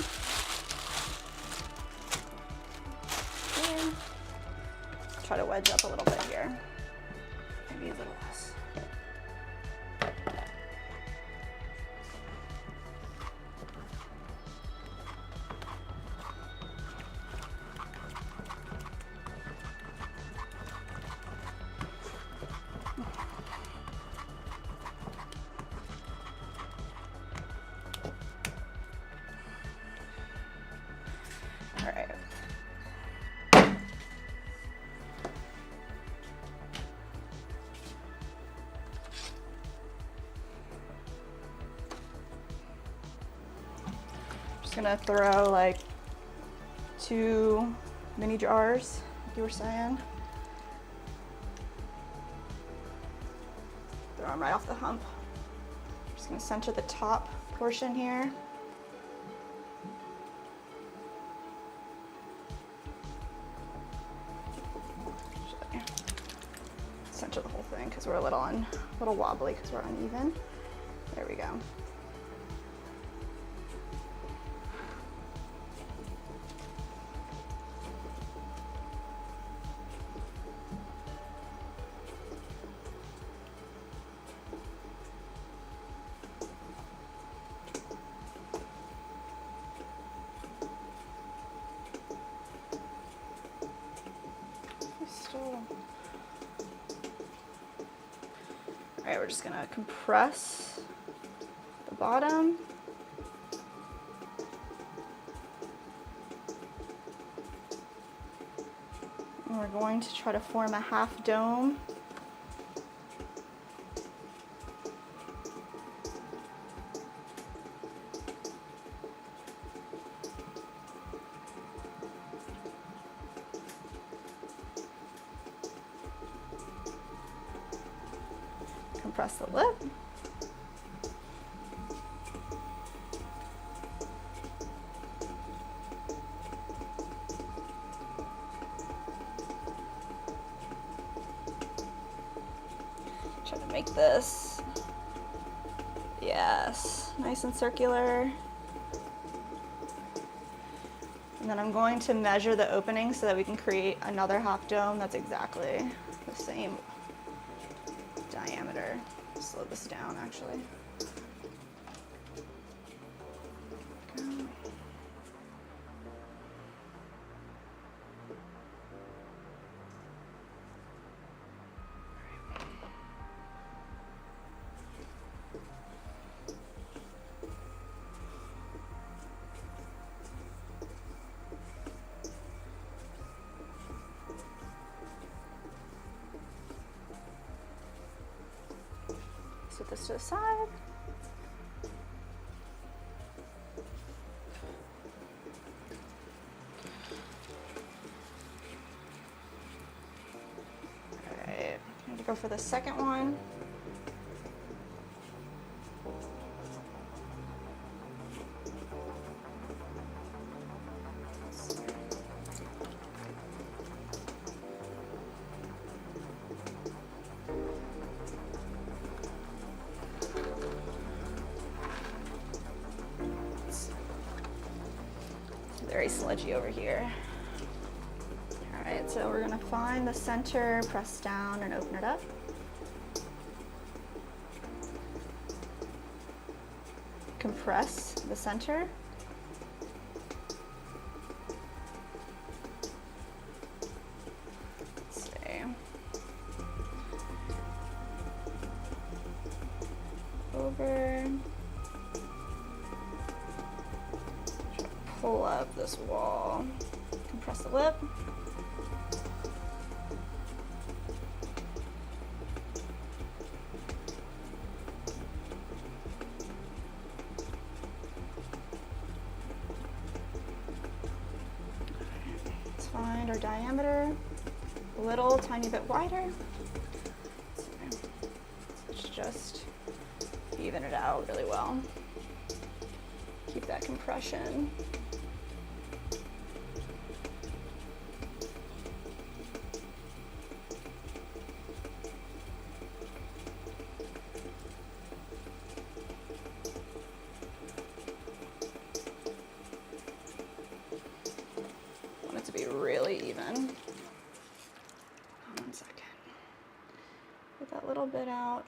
Here. Try to wedge up a little bit here. Maybe a little less. All right. Just gonna throw like 2 mini jars, like you were saying. Throw them right off the hump. Just gonna center the top portion here. Center the whole thing because we're a little wobbly because we're uneven. There we go. All right, we're just gonna compress the bottom. And we're going to try to form a half dome. Compress the lip. Try to make this, yes, nice and circular. And then I'm going to measure the opening so that we can create another half dome that's exactly the same diameter. Slow this down actually. Set this to the side. All right, I'm going to go for the second one. Very sludgy over here. All right, so we're gonna find the center, press down and open it up. Compress the center. Let's see. over. Try to pull up this wall. Compress the lip. Let's find our diameter a little tiny bit wider. Let's just even it out really well. Keep that compression. Want it to be really even. One second. Get that little bit out.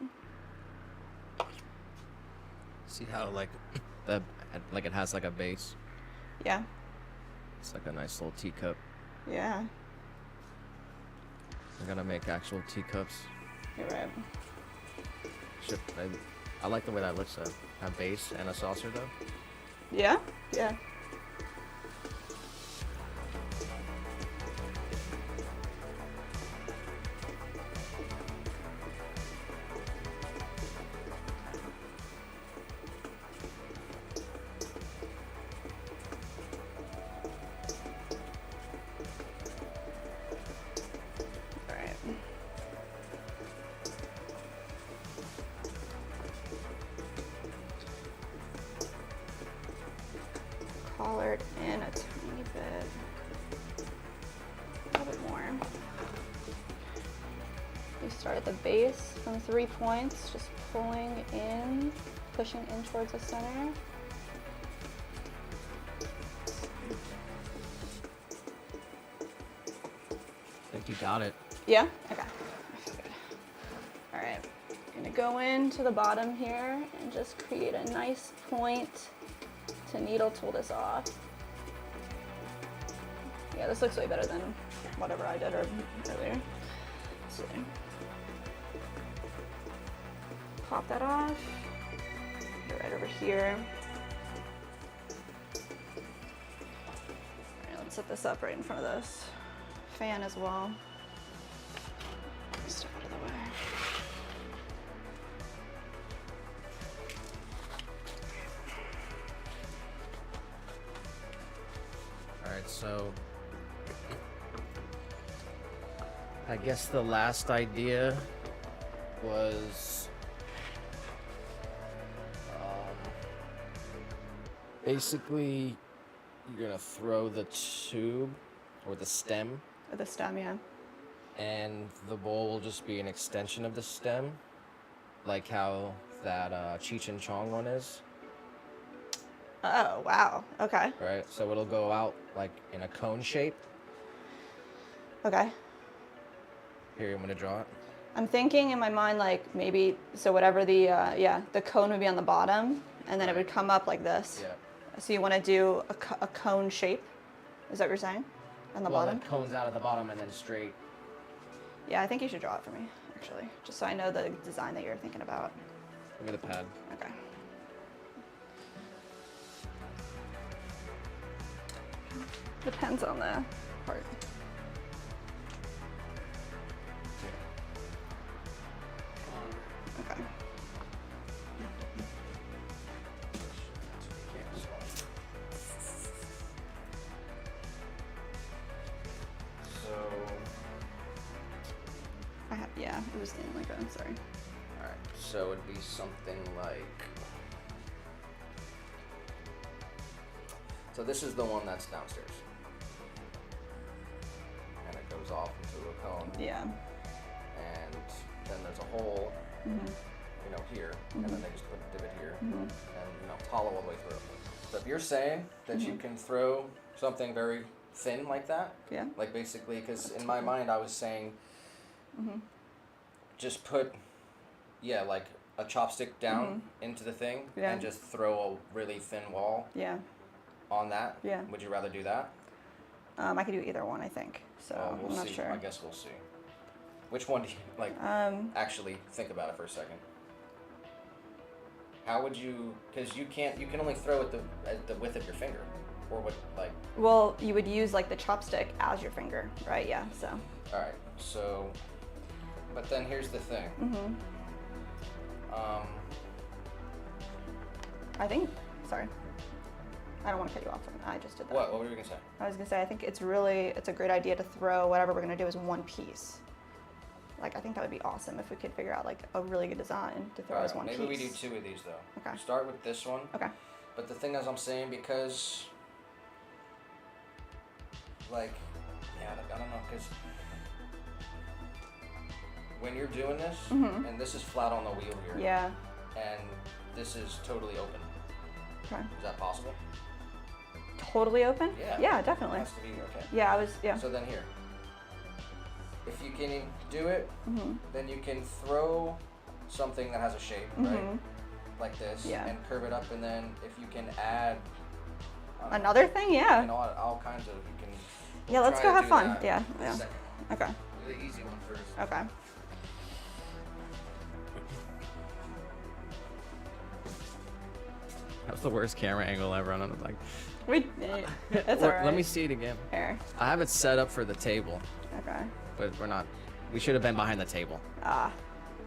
See how like it has like a base? Yeah. It's like a nice little teacup. Yeah. I'm gonna make actual teacups. You're right. I like the way that looks though. A base and a saucer though. Yeah? Yeah. Collared in a tiny bit, a little bit more. We start at the base from 3 points, just pulling in, pushing in towards the center. I think you got it. Yeah? Okay. I feel good. All right. I'm gonna go into the bottom here and just create a nice point to needle tool this off. Yeah, this looks way better than whatever I did earlier. Let's see. Pop that off. Get right over here. All right, let's set this up right in front of this fan as well. Step out of the way. Alright, so I guess the last idea was basically you're gonna throw the tube or the stem, Or the stem, yeah. and the bowl will just be an extension of the stem, like how that Cheech and Chong one is. Oh, wow. Okay. Right, so it'll go out like in a cone shape. Okay. Here, you want me to draw it? I'm thinking in my mind, like maybe, so whatever the, the cone would be on the bottom, and then it would come up like this. Yeah. So you want to do a cone shape? Is that what you're saying? On the bottom? It cones out at the bottom and then straight. Yeah, I think you should draw it for me, actually, just so I know the design that you're thinking about. Give me the pad. Okay. Depends on the part. Okay. Yeah, it was in like that, sorry. Alright, so it'd be something like... So this is the one that's downstairs. And it goes off into a cone. Yeah. And then there's a hole, here, and then they just put a divot here, and, hollow all the way through. So if you're saying that you can throw something very thin like that, Yeah. like basically, because in my mind I was saying, just put, like a chopstick down into the thing and just throw a really thin wall on that. Yeah. Would you rather do that? I could do either one, I think. So We'll I'm not see. sure. I guess we'll see. Which one do you actually think about it for a second? how would you? Because you can only throw at the width of your finger, or what like. Well, you would use like the chopstick as your finger, right? Yeah. So. All right. So, but then here's the thing. I think. Sorry. I don't want to cut you off. I just did that. What were you gonna say? I was gonna say I think it's a great idea to throw whatever we're gonna do as one piece. Like I think that would be awesome if we could figure out like a really good design to throw as one piece. Maybe we do 2 of these though. Okay. Start with this one. Okay. But the thing is, I'm saying because, like, yeah, I don't know, because when you're doing this, and this is flat on the wheel here. Yeah. And this is totally open. Okay. Is that possible? Totally open? Yeah. Yeah, definitely. It has to be okay. Yeah, yeah. So then here, if you can do it, then you can throw something that has a shape, right? Like this, and curve it up, and then if you can add another thing, yeah. You know, all kinds of, you can. Yeah, let's go have fun. Yeah. Okay. Do the easy one first. Okay. That was the worst camera angle ever. I don't know, like. That's alright. Let me see it again. Here. I have it set up for the table. Okay. But we're not. We should have been behind the table. Ah.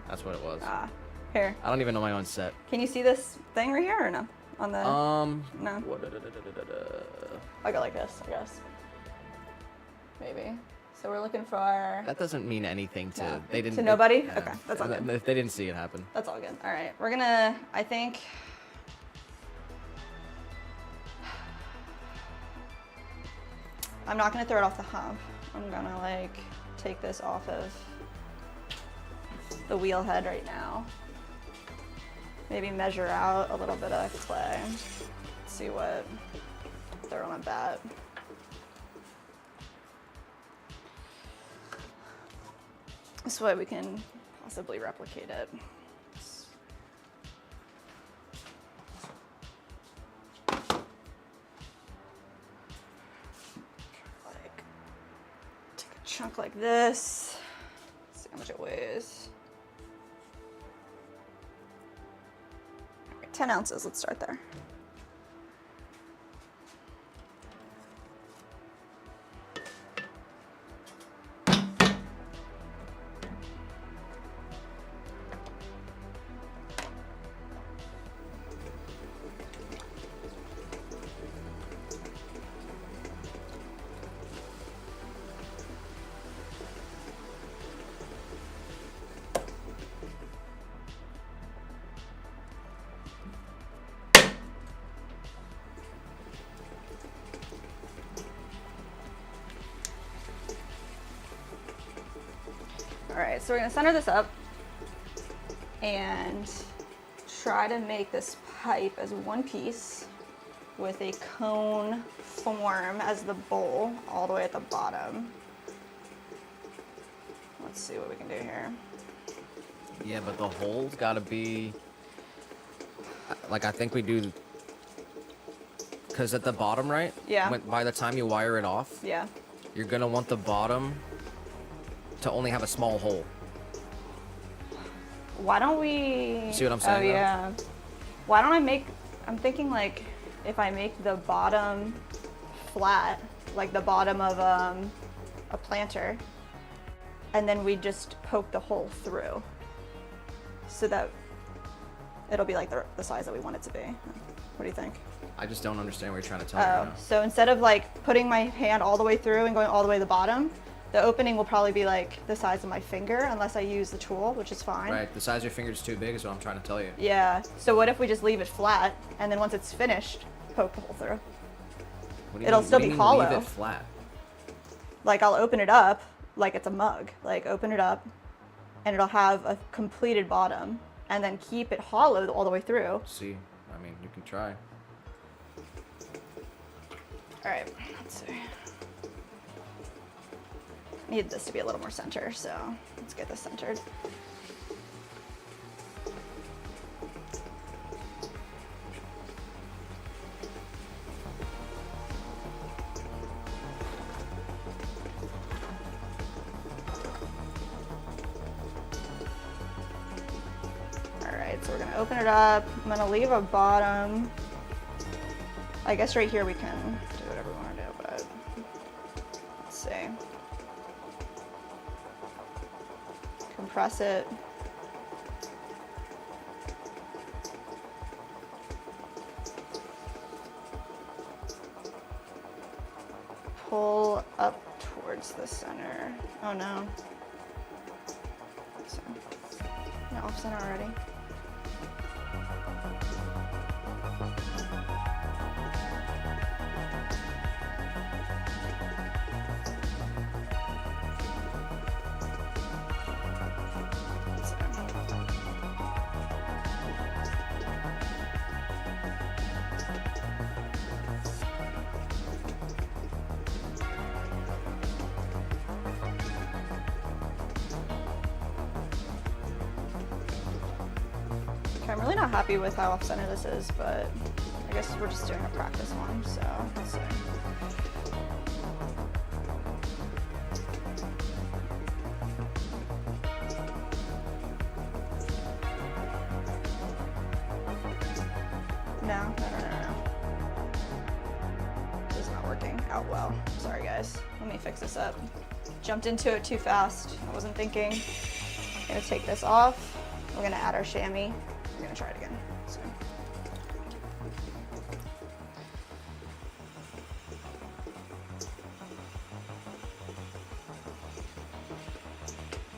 That's what it was. Ah. Here. I don't even know my own set. Can you see this thing right here or no? On the. No. I go like this, I guess. Maybe. So we're looking for. That doesn't mean anything to. No. They didn't. To nobody? Yeah. Okay, that's all good. If they didn't see it happen. That's all good. All right, we're gonna. I think. I'm not gonna throw it off the hub. I'm gonna like take this off of the wheel head right now. Maybe measure out a little bit of clay. See what they're on a bat. This way we can possibly replicate it. Like, take a chunk like this. See how much it weighs. 10 ounces, let's start there. All right, so we're gonna center this up and try to make this pipe as one piece with a cone form as the bowl all the way at the bottom. Let's see what we can do here. Yeah, but the hole's gotta be, like, I think we do, because at the bottom, right? Yeah. By the time you wire it off, Yeah. you're gonna want the bottom to only have a small hole. Why don't we... See what I'm saying? Oh, yeah. Why don't I make... I'm thinking, like, if I make the bottom flat, like the bottom of a planter, and then we just poke the hole through so that it'll be like the size that we want it to be. What do you think? I just don't understand what you're trying to tell me right now. So instead of like putting my hand all the way through and going all the way to the bottom, the opening will probably be like the size of my finger unless I use the tool, which is fine. Right, the size of your finger is too big is what I'm trying to tell you. Yeah, so what if we just leave it flat and then once it's finished, poke the hole through? It'll still be hollow. Leave it flat? Like I'll open it up like it's a mug. Like open it up and it'll have a completed bottom and then keep it hollow all the way through. See, I mean, you can try. All right, let's see. Need this to be a little more center, so let's get this centered. So we're gonna open it up. I'm gonna leave a bottom. I guess right here we can do whatever we want to do, but let's see. Compress it. Pull up towards the center. Oh no. So, yeah, off center already. Okay, I'm really not happy with how off-center this is, but I guess we're just doing a practice one, so let's see. No. This is not working out well. Sorry guys, let me fix this up. Jumped into it too fast. I wasn't thinking. I'm gonna take this off. We're gonna add our chamois. We're gonna try it again. So.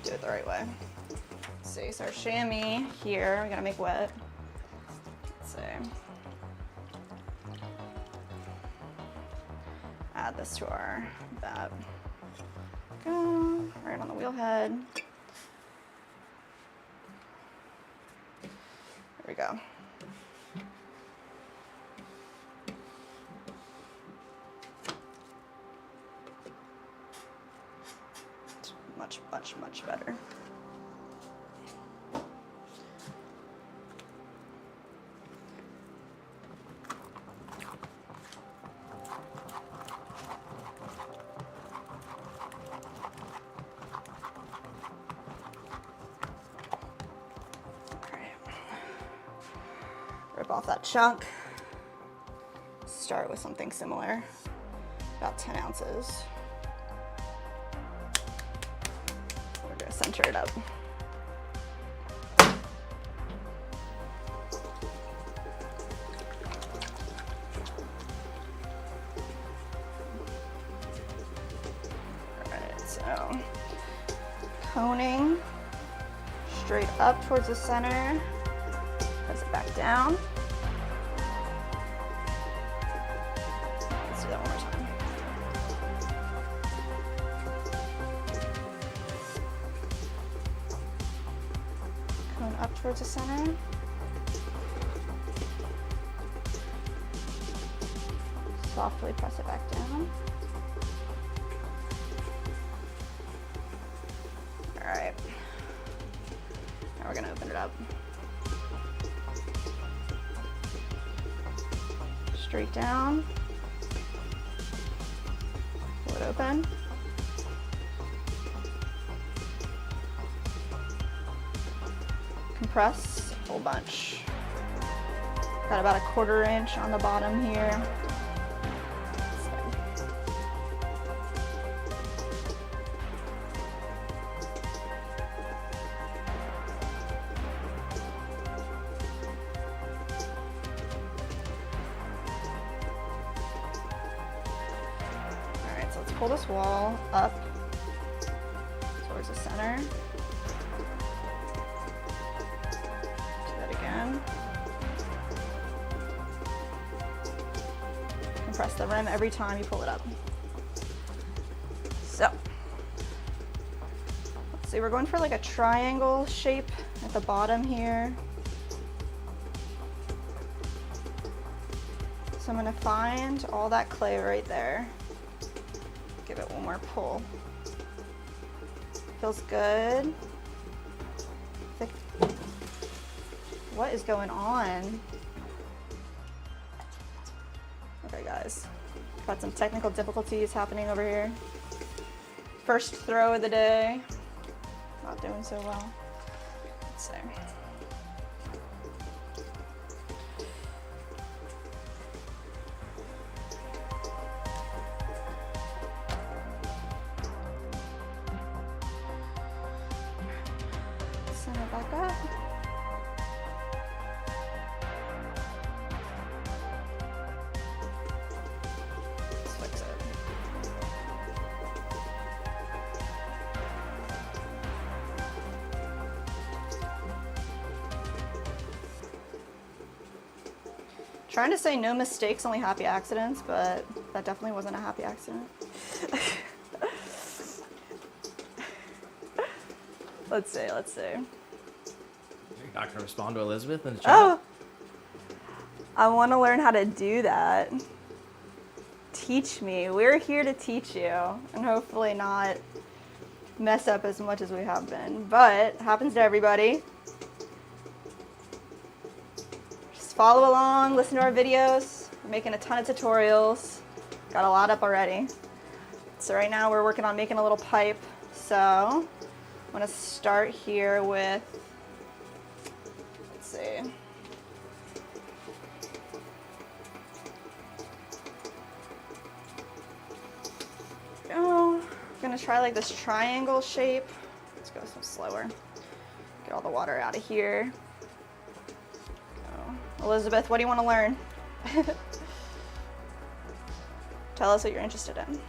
Do it the right way. Let's see, so our chamois here, we gotta make wet. Let's see. Add this to our bat. Go right on the wheel head. There we go. It's much better. Rip off that chunk. Start with something similar, about 10 ounces. We're gonna center it up. All right, so coning straight up towards the center. Press it back down. Let's do that one more time. Cone up towards the center. Softly press it back down. All right. Now we're gonna open it up. Straight down, pull it open. Compress a whole bunch. Got about a 1/4 inch on the bottom here. Pull this wall up towards the center. Do that again. Compress the rim every time you pull it up. So, let's see, we're going for like a triangle shape at the bottom here. So I'm gonna find all that clay right there. Give it one more pull. Feels good. What is going on? Okay guys, got some technical difficulties happening over here. First throw of the day. Not doing so well. Let's see. Center it back up. Let's fix it. Trying to say no mistakes, only happy accidents, but that definitely wasn't a happy accident. Let's see. You're not gonna respond to Elizabeth in the chat? Oh! I want to learn how to do that. Teach me. We're here to teach you, and hopefully not mess up as much as we have been, but it happens to everybody. Just follow along, listen to our videos. We're making a ton of tutorials. Got a lot up already. So right now we're working on making a little pipe. So I'm going to start here with, let's see. Oh, I'm going to try like this triangle shape. Let's go some slower. Get all the water out of here. Go. Elizabeth, what do you want to learn? Tell us what you're interested in.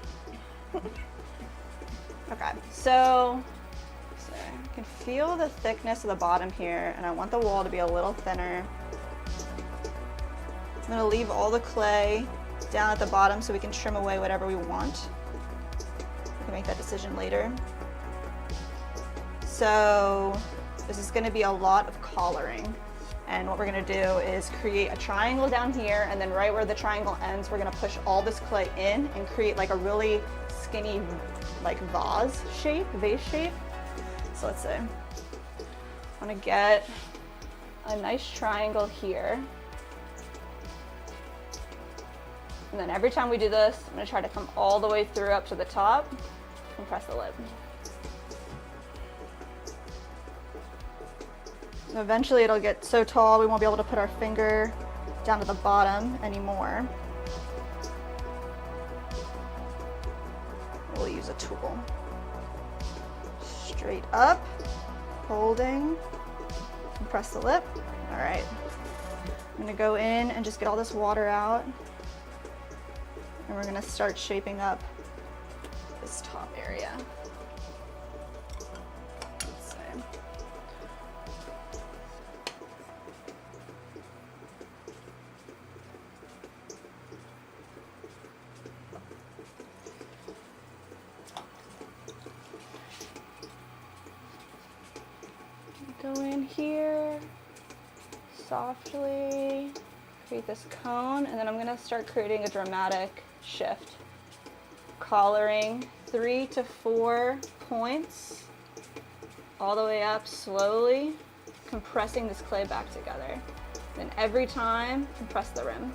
Okay, so I can feel the thickness of the bottom here, and I want the wall to be a little thinner. I'm gonna leave all the clay down at the bottom so we can trim away whatever we want. We can make that decision later. So this is gonna be a lot of collaring. And what we're gonna do is create a triangle down here, and then right where the triangle ends, we're gonna push all this clay in and create like a really skinny, like vase shape. So let's see. I'm gonna get a nice triangle here. And then every time we do this, I'm gonna try to come all the way through up to the top and press the lid. Eventually it'll get so tall we won't be able to put our finger down to the bottom anymore. We'll use a tool. Straight up, holding, and press the lip. All right, I'm gonna go in and just get all this water out. And we're gonna start shaping up this top area. Let's see. Go in here, softly create this cone, and then I'm gonna start creating a dramatic shift. Collaring 3 to 4 points all the way up slowly, compressing this clay back together. Then every time, compress the rim.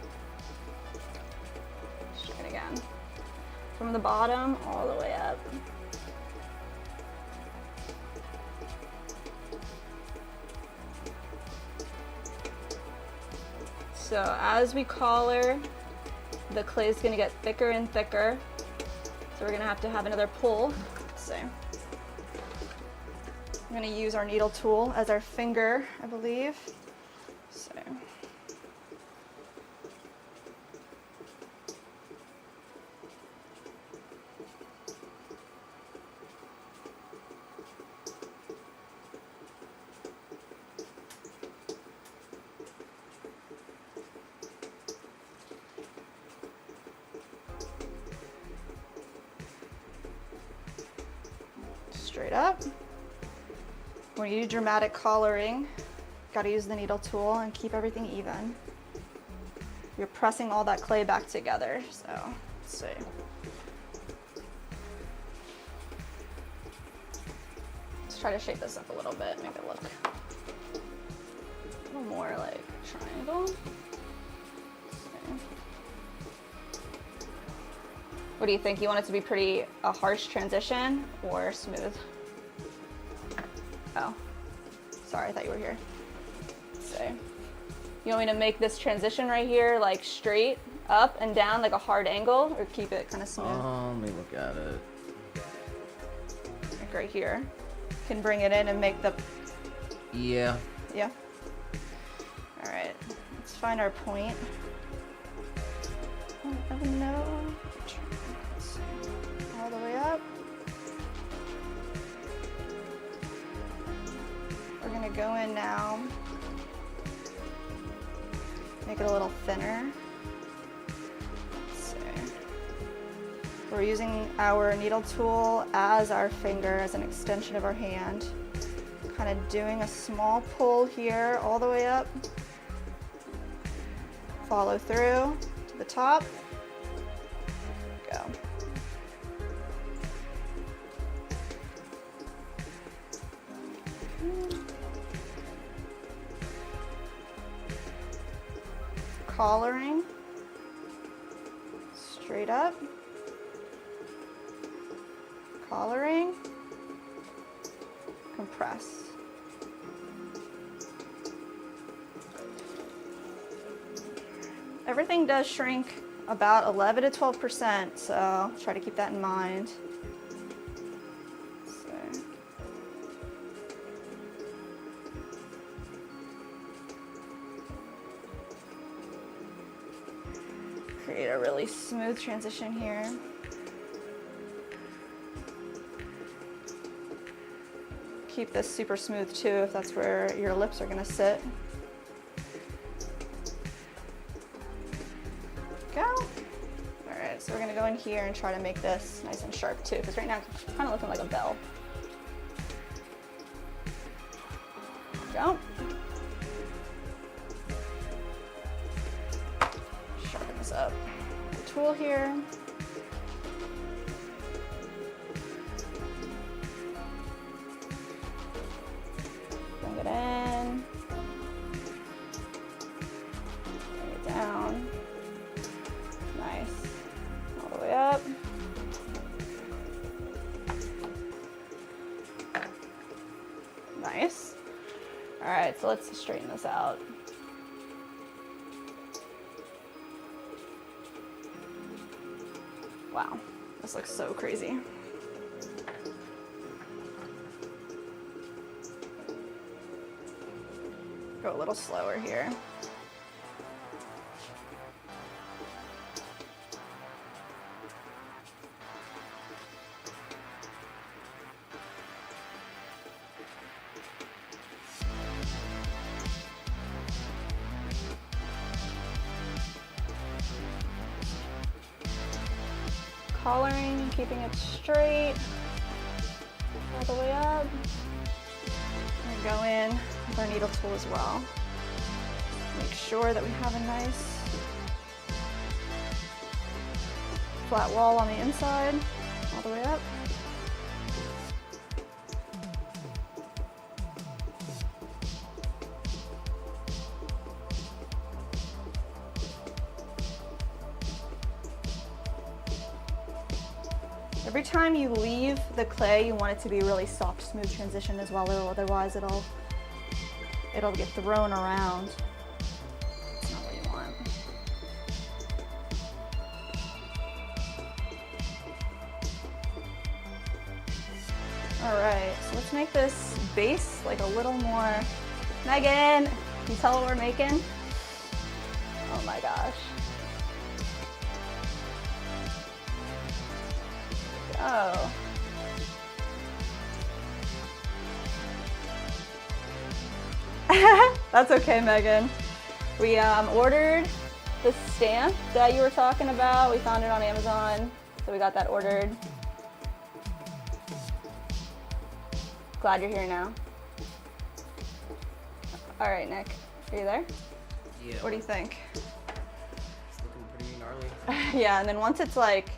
Straight again. From the bottom all the way up. So as we collar, the clay is going to get thicker and thicker. So we're going to have another pull. Let's see. I'm going to use our needle tool as our finger, I believe. So. Straight up. When you do dramatic collaring, gotta use the needle tool and keep everything even. You're pressing all that clay back together, so let's see. Let's try to shape this up a little bit, make it look a little more like a triangle. Let's see. What do you think? You want it to be pretty a harsh transition or smooth? Oh, sorry, I thought you were here. So, you want me to make this transition right here like straight up and down like a hard angle, or keep it kind of smooth? Let me look at it. Like right here. You can bring it in and make the Yeah. Yeah. All right, let's find our point. Oh no. All the way up. We're gonna go in now. Make it a little thinner. Let's see. We're using our needle tool as our finger, as an extension of our hand. Kind of doing a small pull here all the way up. Follow through to the top. Go. Collaring. Straight up. Collaring. Compress. Everything does shrink about 11 to 12%, so try to keep that in mind. So. Create a really smooth transition here. Keep this super smooth too if that's where your lips are going to sit. Go. All right, so we're going to go in here and try to make this nice and sharp too, because right now it's kind of looking like a bell. Go. Sharpen this up. Tool here. Bring it in. Bring it down. Nice. All the way up. Nice. All right, so let's straighten this out. Wow, this looks so crazy. Go a little slower here. Collaring, keeping it straight all the way up. And go in with our needle tool as well. Make sure that we have a nice flat wall on the inside, all the way up. Every time you leave the clay, you want it to be a really soft, smooth transition as well, or otherwise it'll get thrown around. That's not what you want. All right, so let's make this base like a little more. Megan, can you tell what we're making? Oh my gosh. Oh. That's okay, Megan. We ordered the stamp that you were talking about. We found it on Amazon, so we got that ordered. Glad you're here now. All right, Nick, are you there? Yeah. What do you think? It's looking pretty gnarly. Yeah, and then once it's like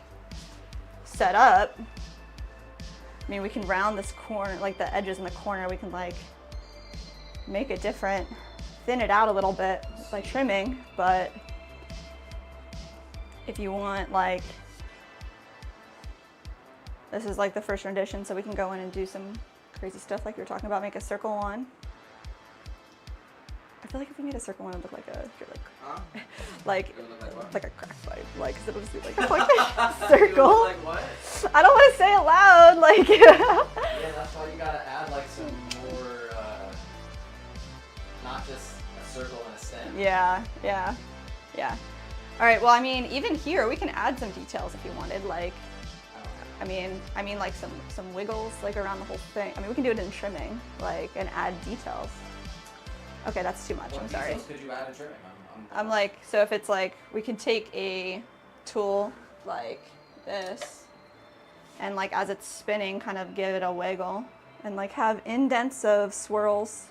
set up, I mean, we can round this corner, like the edges in the corner, we can like make it different, thin it out a little bit by trimming, but if you want, like, this is like the first rendition, so we can go in and do some crazy stuff like you were talking about, make a circle one. I feel like if we made a circle one, it would look like a, Huh? like, what? like a crack pipe, like, cause it'll just be like a circle. Like what? I don't want to say it loud, like. Yeah, that's why you gotta add like some more Yeah, yeah, yeah. All right, well, I mean, even here, we can add some details if you wanted, like, I mean like some wiggles, like, around the whole thing. I mean, we can do it in trimming, like, and add details. Okay, that's too much, I'm sorry. What details could you add in trimming? I'm like, so if it's like, we can take a tool like this, and like as it's spinning, kind of give it a wiggle, and like have indents of swirls.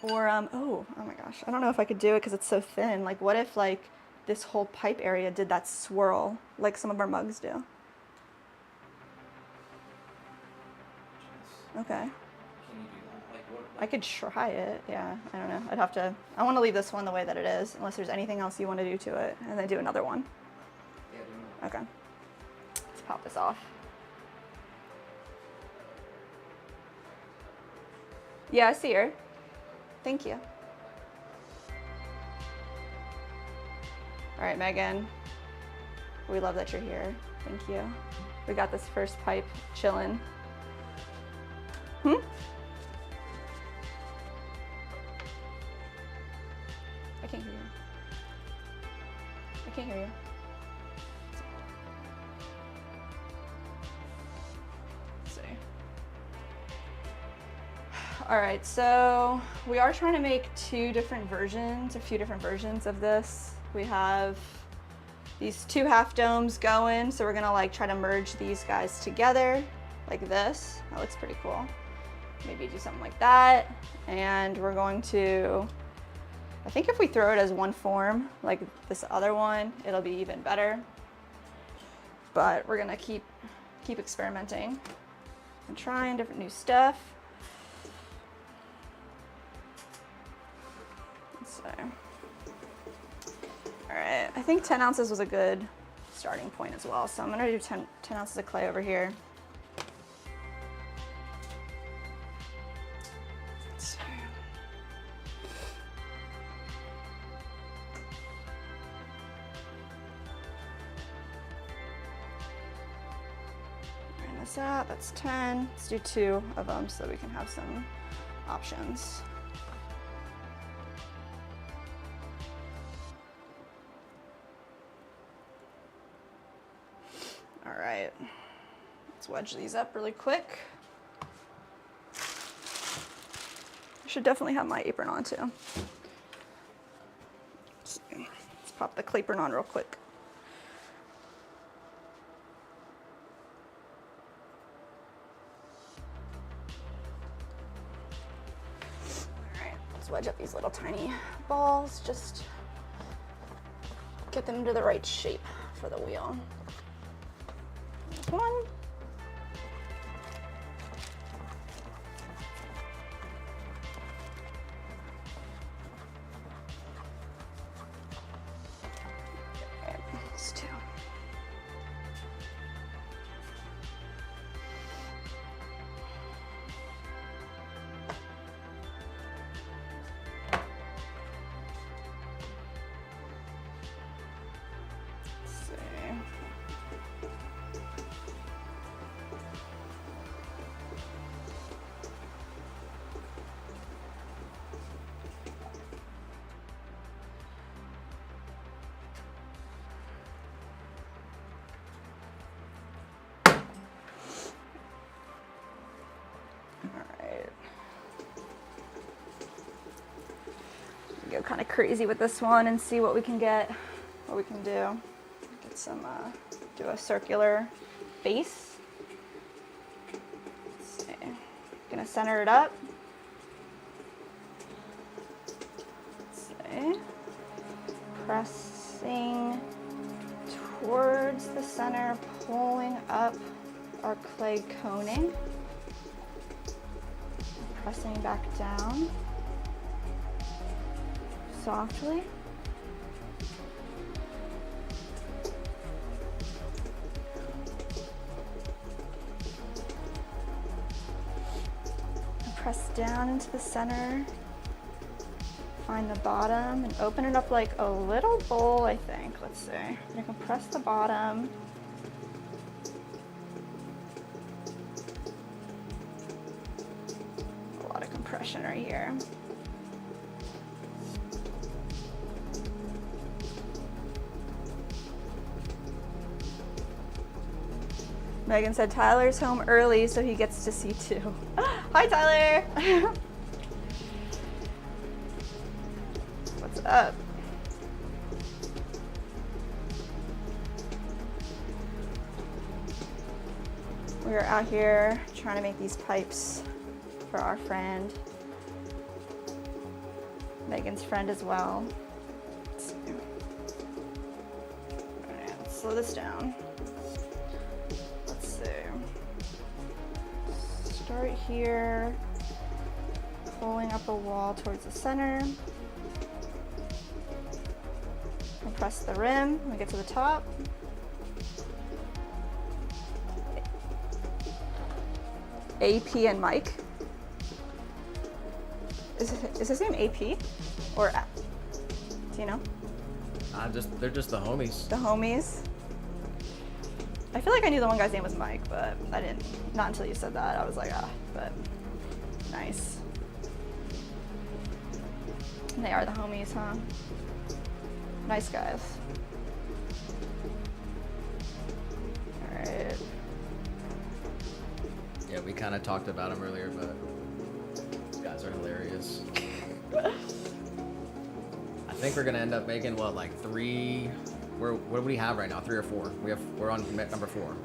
Or, oh my gosh, I don't know if I could do it because it's so thin. Like, what if like this whole pipe area did that swirl, like some of our mugs do? Okay. Can you do that? Like what? I could try it, yeah. I don't know. I'd have to, I want to leave this one the way that it is, unless there's anything else you want to do to it, and then do another one. Yeah, do another. Okay. Let's pop this off. Yeah, I see her. Thank you. All right, Megan. We love that you're here. Thank you. We got this first pipe chilling. I can't hear you. I can't hear you. Let's see. All right, so we are trying to make a few different versions of this. We have these two half domes going, so we're gonna like try to merge these guys together like this. That looks pretty cool. Maybe do something like that. And we're going to, I think if we throw it as one form, like this other one, it'll be even better. But we're gonna keep experimenting and trying different new stuff. So, all right, I think 10 ounces was a good starting point as well. So I'm gonna do 10 ounces of clay over here. So, bring this out, that's 10. Let's do 2 of them so we can have some options. All right, let's wedge these up really quick. I should definitely have my apron on too. Let's pop the clapron on real quick. All right, let's wedge up these little tiny balls, just get them into the right shape for the wheel. One. Okay, let's do. Let's see. Go kind of crazy with this one and see what we can get, what we can do. Get some, do a circular base. Let's see. Gonna center it up. Let's see. Pressing towards the center, pulling up our clay coning. Pressing back down. Softly. Press down into the center. Find the bottom and open it up like a little bowl, I think. Let's see. I can press the bottom. A lot of compression right here. Megan said Tyler's home early, so he gets to see too. Hi, Tyler. What's up? We are out here trying to make these pipes for our friend. Megan's friend as well. Alright, let's slow this down. Let's see. Start here, pulling up a wall towards the center. Compress the rim when we get to the top. AP and Mike. Is his name AP or A? Do you know? They're just the homies. The homies. I feel like I knew the one guy's name was Mike, but I didn't. Not until you said that. I was like, but nice. And they are the homies, huh? Nice guys. All right. Yeah, we kind of talked about them earlier, but these guys are hilarious. I think we're gonna end up making what, like 3? What do we have right now? 3 or 4? We're on number 4.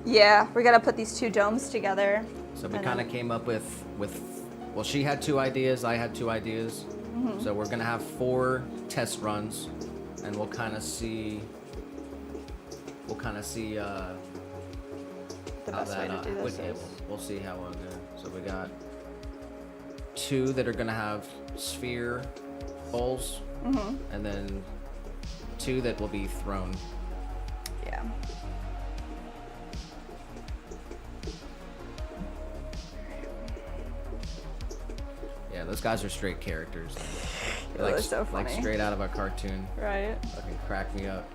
Yeah, we gotta put these 2 domes together. So we kind of came up with well, she had 2 ideas, I had 2 ideas. Mm-hmm. So we're gonna have 4 test runs, and we'll kind of see. The best way to do this is. We'll see how we'll do. So we got 2 that are gonna have sphere bowls, and then 2 that will be thrown. Yeah. Yeah, those guys are straight characters. They're They're so funny. Like straight out of a cartoon. Right. Fucking crack me up.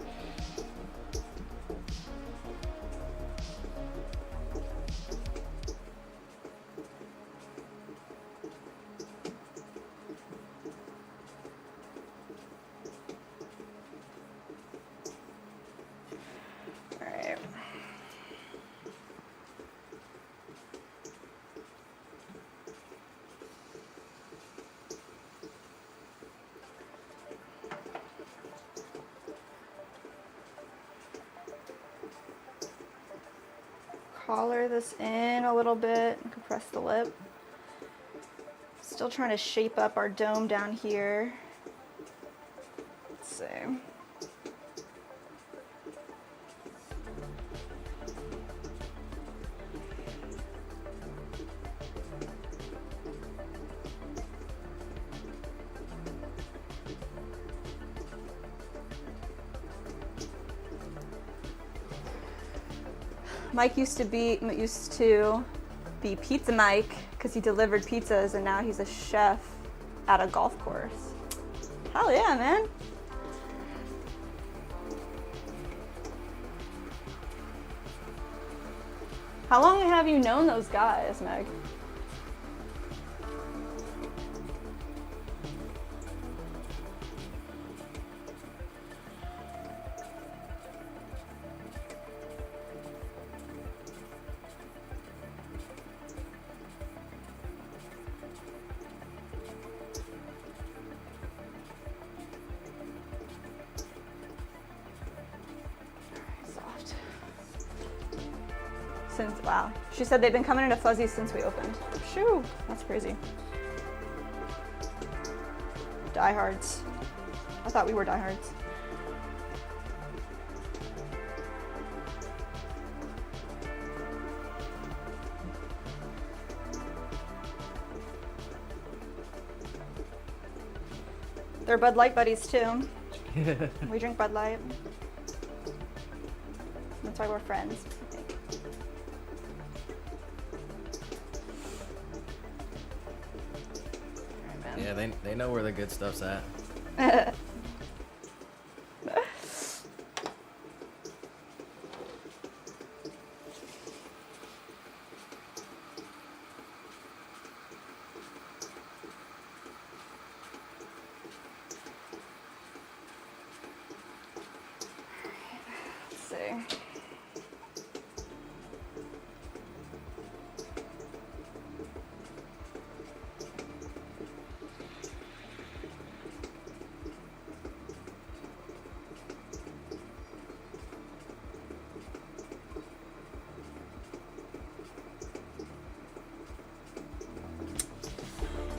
Collar this in a little bit and compress the lip. Still trying to shape up our dome down here. Let's see. Mike used to be Pizza Mike because he delivered pizzas, and now he's a chef at a golf course. Hell yeah, man. How long have you known those guys, Meg? Wow. She said they've been coming into fuzzy since we opened. Shoo, that's crazy. Diehards. I thought we were diehards. They're Bud Light buddies too. We drink Bud Light. That's why we're friends, I think. Yeah, they know where the good stuff's at.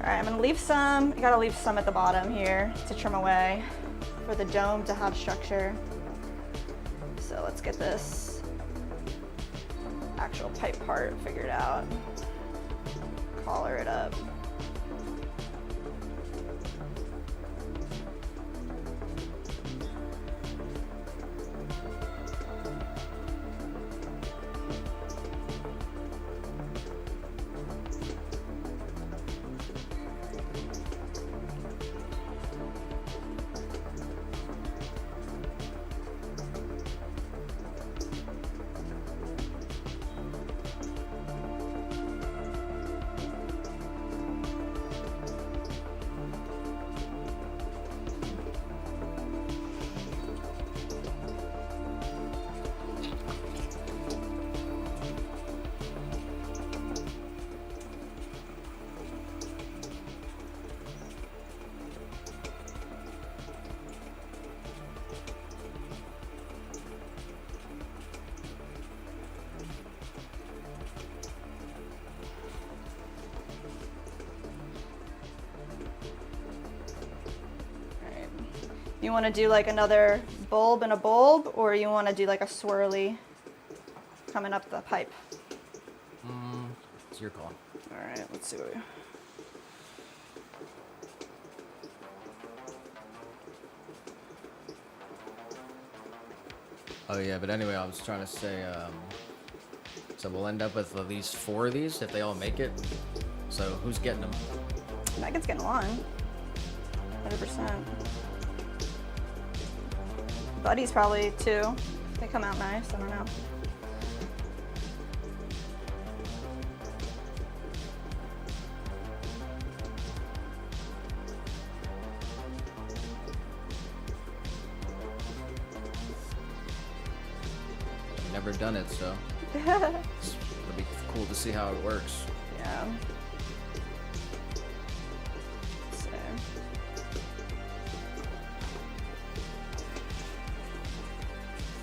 All right, I'm gonna leave some, you gotta leave some at the bottom here to trim away for the dome to have structure. So let's get this actual pipe part figured out. Collar it up. You want to do like another bulb and a bulb, or you want to do like a swirly coming up the pipe? It's your call. All right, let's see what we... Oh yeah, but anyway, I was trying to say, so we'll end up with at least 4 of these if they all make it. So who's getting them? Megan's getting one. 100%. Buddy's probably 2. They come out nice, I don't know. I've never done it, so it'll be cool to see how it works. Yeah. Let's see.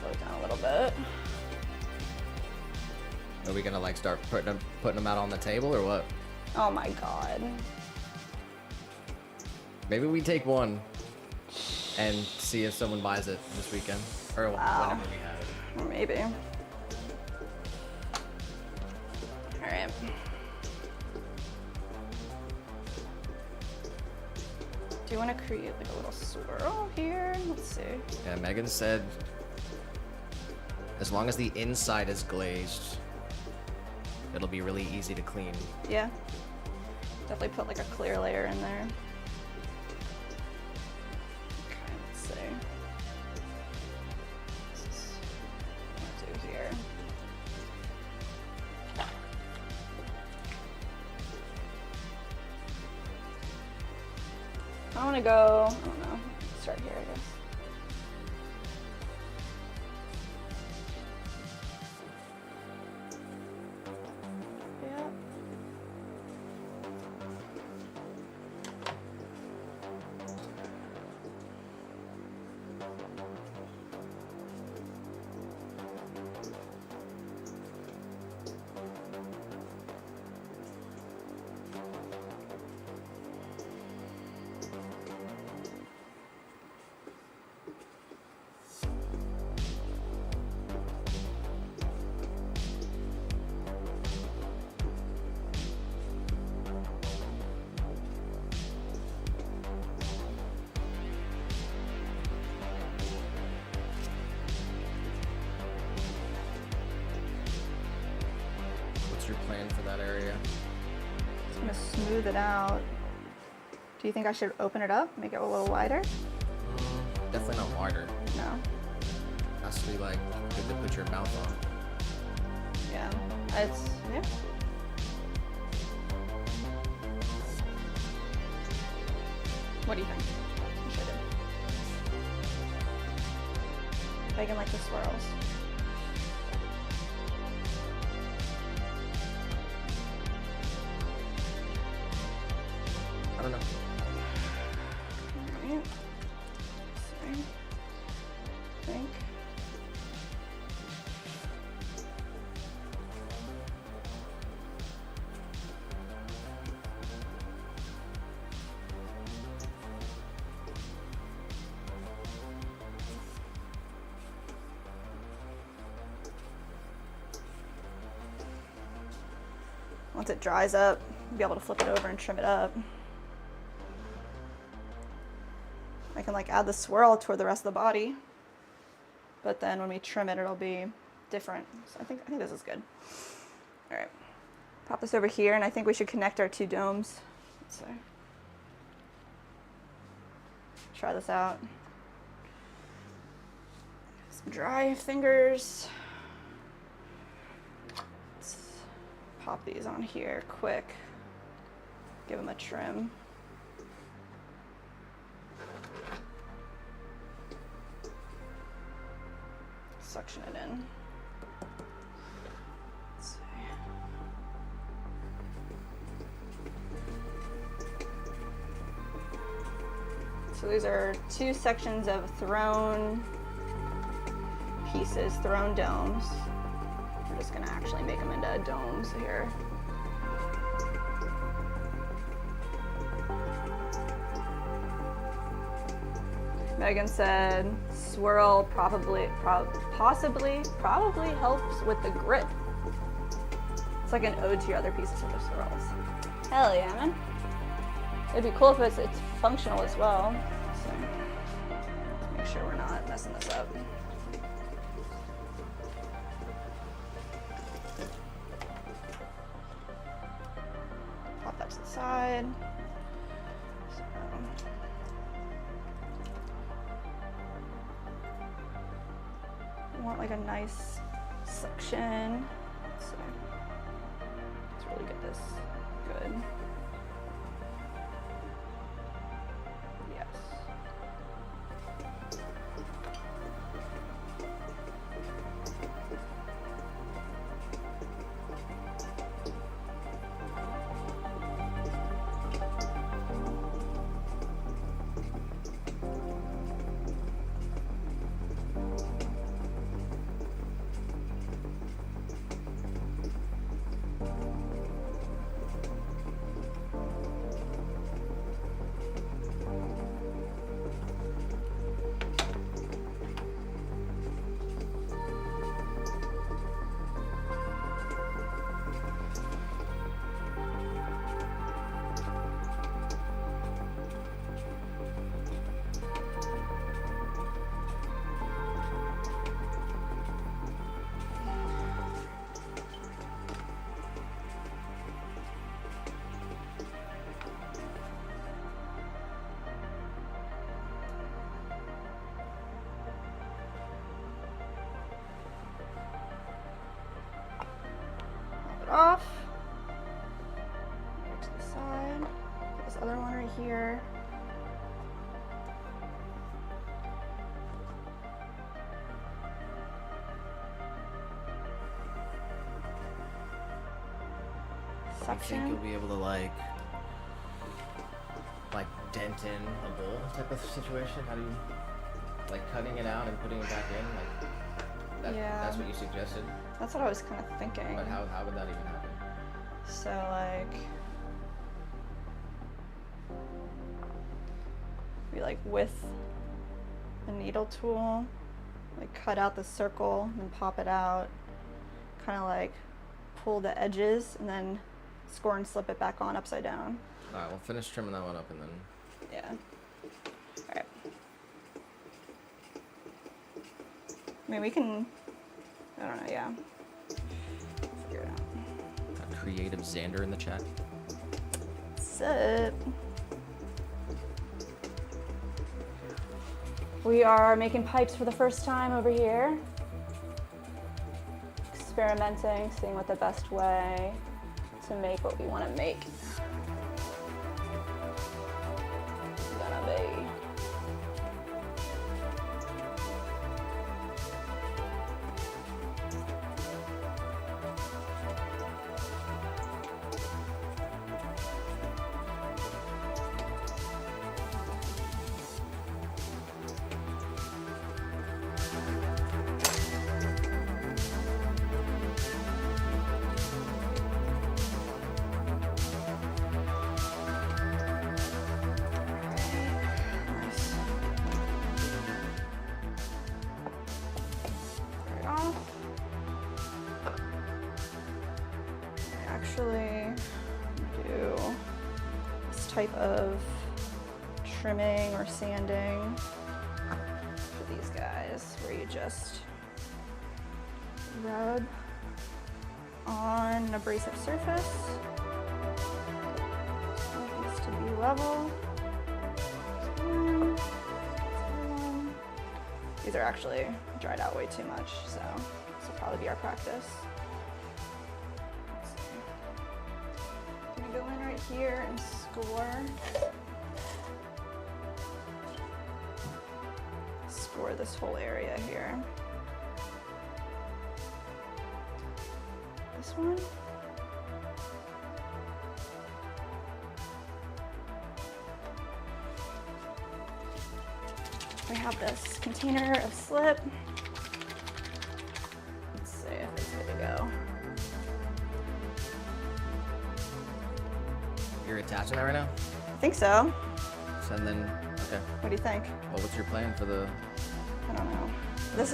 Slow it down a little bit. Are we gonna like start putting them out on the table or what? Oh my god. Maybe we take one and see if someone buys it this weekend or Wow. whenever we have it. Or maybe. Alright. Do you want to create like a little swirl here? Let's see. Yeah, Megan said as long as the inside is glazed, it'll be really easy to clean. Yeah. Definitely put like a clear layer in there. Okay, let's see. This is what I'll do here. I want to go, I don't know, start here, I guess. Yeah. What's your plan for that area? Just gonna smooth it out. Do you think I should open it up, make it a little wider? Definitely not wider. No. Has to be like good to put your mouth on. Yeah. It's, yeah. What do you think? What should I do? Megan like the swirls. I don't know. Alright. Sorry. I think. Once it dries up, you'll be able to flip it over and trim it up. I can like add the swirl toward the rest of the body, but then when we trim it, it'll be different. So I think this is good. All right, pop this over here, and I think we should connect our 2 domes. So try this out. Some dry fingers. Let's pop these on here quick. Give them a trim. Suction it in. Let's see. So these are 2 sections of thrown pieces, thrown domes. We're just gonna actually make them into domes here. Megan said swirl probably helps with the grip. It's like an ode to your other pieces of the swirls. Hell yeah, man. It'd be cool if it's functional as well. So make sure we're not messing this up. Pop that to the side. Want like a nice suction, so let's really get this good. Yes. Off. Over to the side. Put this other one right here. I think you'll be able to like dent in a bowl type of situation. How do you like cutting it out and putting it back in? Like that, Yeah. That's what you suggested. That's what I was kind of thinking. But how would that even happen? So like, be like with a needle tool, like cut out the circle and pop it out, kind of like pull the edges and then score and slip it back on upside down. All right, we'll finish trimming that one up and then. Yeah. All right. I mean, we can, I don't know, yeah. Figure it out. Got creative Xander in the chat. What's up? We are making pipes for the first time over here. Experimenting, seeing what the best way to make what we want to make is gonna be. Actually, do this type of trimming or sanding for these guys, where you just rub on an abrasive surface. Just want these to be level. These are actually dried out way too much, so this will probably be our practice. I'm gonna go in right here and score this whole area here. This one. We have this container of slip. Let's see if it's good to go. You're attaching that right now? I think so. So and then, okay. What do you think? Well, what's your plan for the? I don't know. This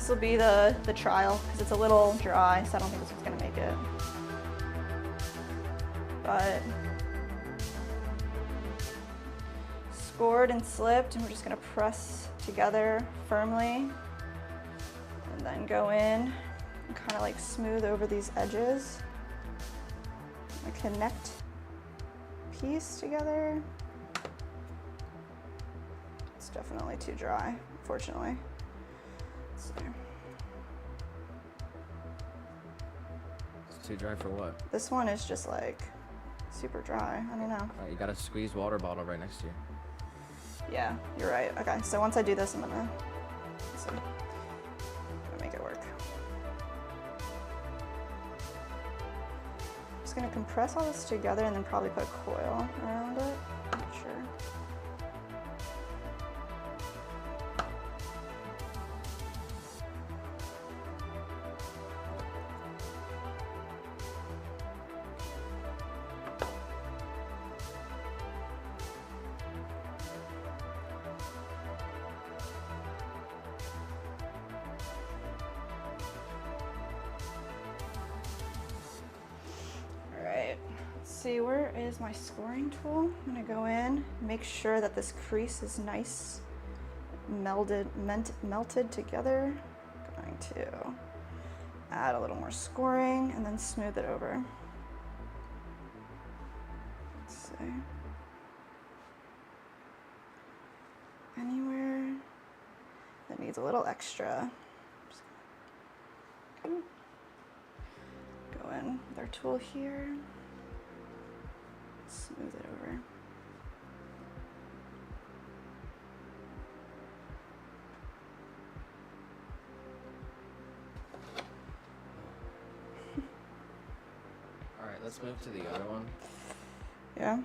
will be the trial because it's a little dry, so I don't think this is gonna make it. But scored and slipped, and we're just gonna press together firmly, and then go in and kind of like smooth over these edges. And connect piece together. It's definitely too dry, unfortunately. Let's see. It's too dry for what? This one is just like super dry. I don't know. All right, you got a squeeze water bottle right next to you. Yeah, you're right. Okay, so once I do this, I'm gonna make it work. I'm just gonna compress all this together and then probably put a coil around it. I'm not sure. See, where is my scoring tool? I'm gonna go in, make sure that this crease is nice, melted together. I'm going to add a little more scoring and then smooth it over. Let's see. Anywhere that needs a little extra. Just gonna go in with our tool here. Smooth it over. All right, let's move to the other one. Yeah,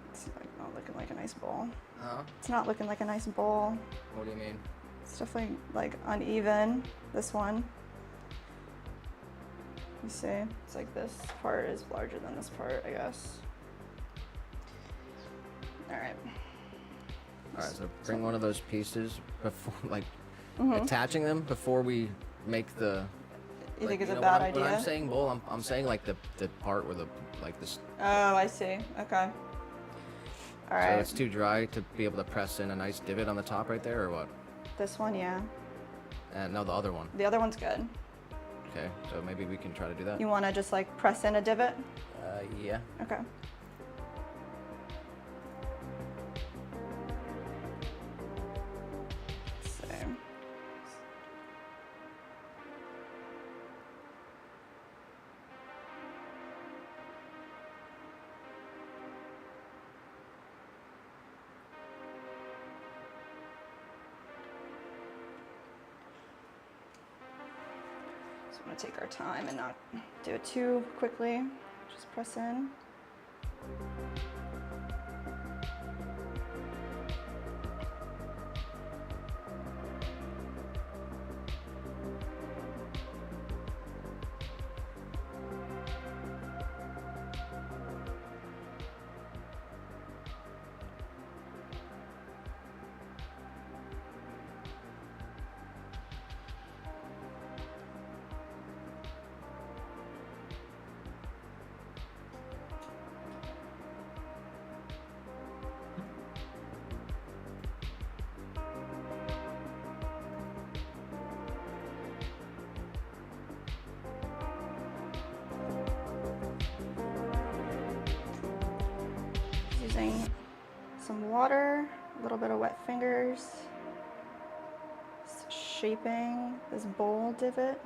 it's like not looking like a nice bowl. Huh? It's not looking like a nice bowl. What do you mean? It's definitely like uneven, this one. You see, it's like this part is larger than this part, I guess. All right. All right, so bring one of those pieces before, like, attaching them before we make the. You think it's a know, bad when idea? When I'm saying bowl, I'm saying like the part where the like this. Oh, I see. Okay. All right. So it's too dry to be able to press in a nice divot on the top right there, or what? This one, yeah. And no, the other one. The other one's good. Okay, so maybe we can try to do that. You want to just like press in a divot? Yeah. Okay. So I'm going to take our time and not do it too quickly. Just press in. using some water, a little bit of wet fingers, just shaping this bowl divot.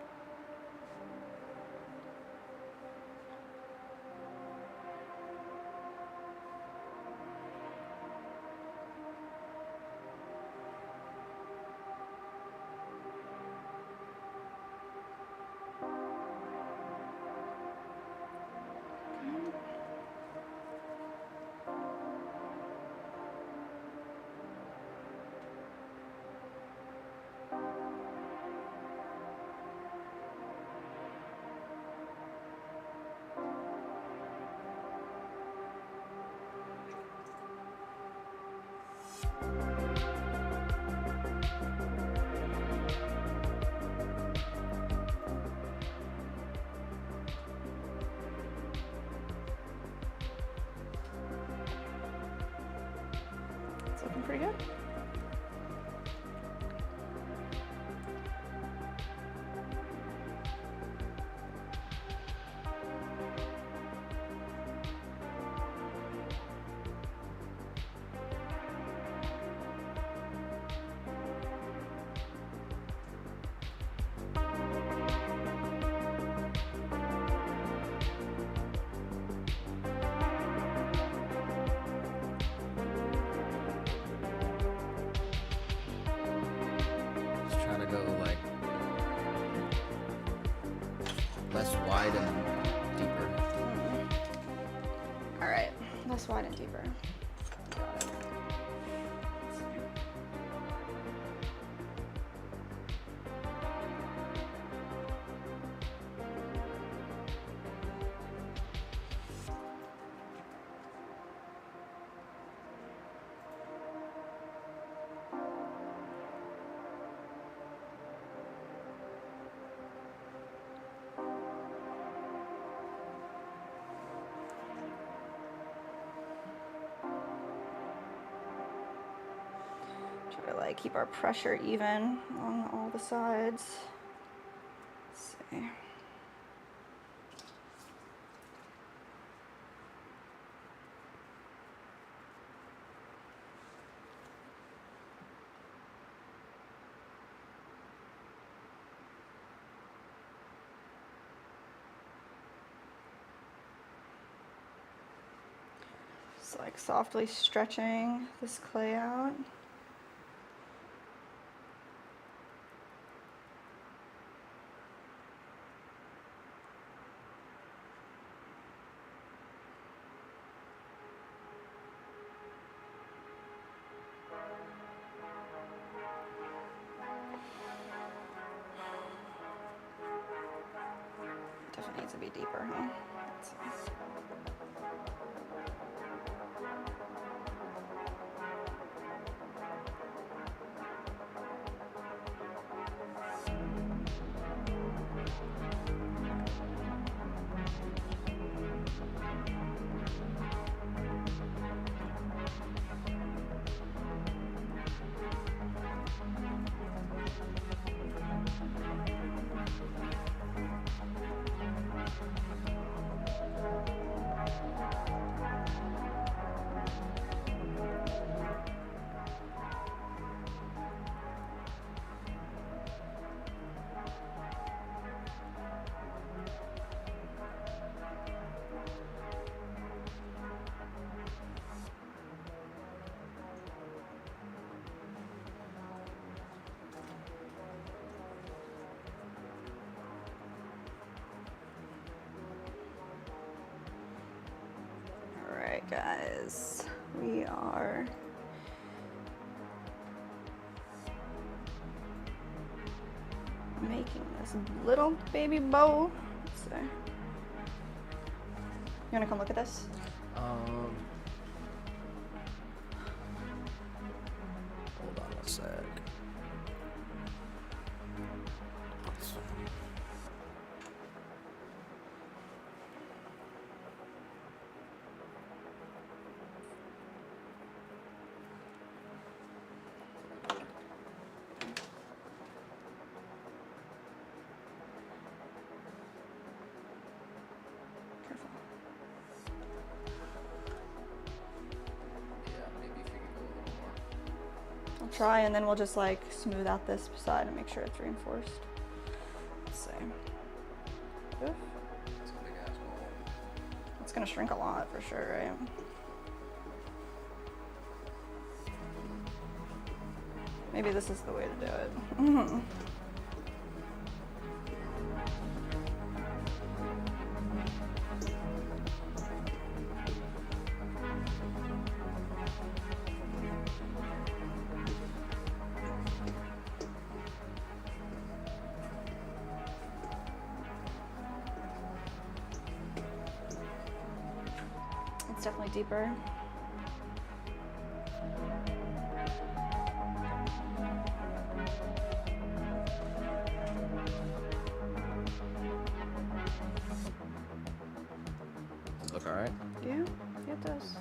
It's looking pretty good. Just try to go like less wide and deeper. All right, less wide and deeper. Got it. Try to like keep our pressure even on all the sides. Let's see. Just like softly stretching this clay out. Definitely needs to be deeper, huh? Let's see. Alright guys, we are making this little baby bowl. Let's see. You wanna come look at this? Hold on a sec. Careful. try, and then we'll just like smooth out this side and make sure it's reinforced. Let's see. Oof. It's a big ass wall. It's gonna shrink a lot for sure, right? Maybe this is the way to do it. It's definitely deeper. Look all right? Yeah, yeah, it does.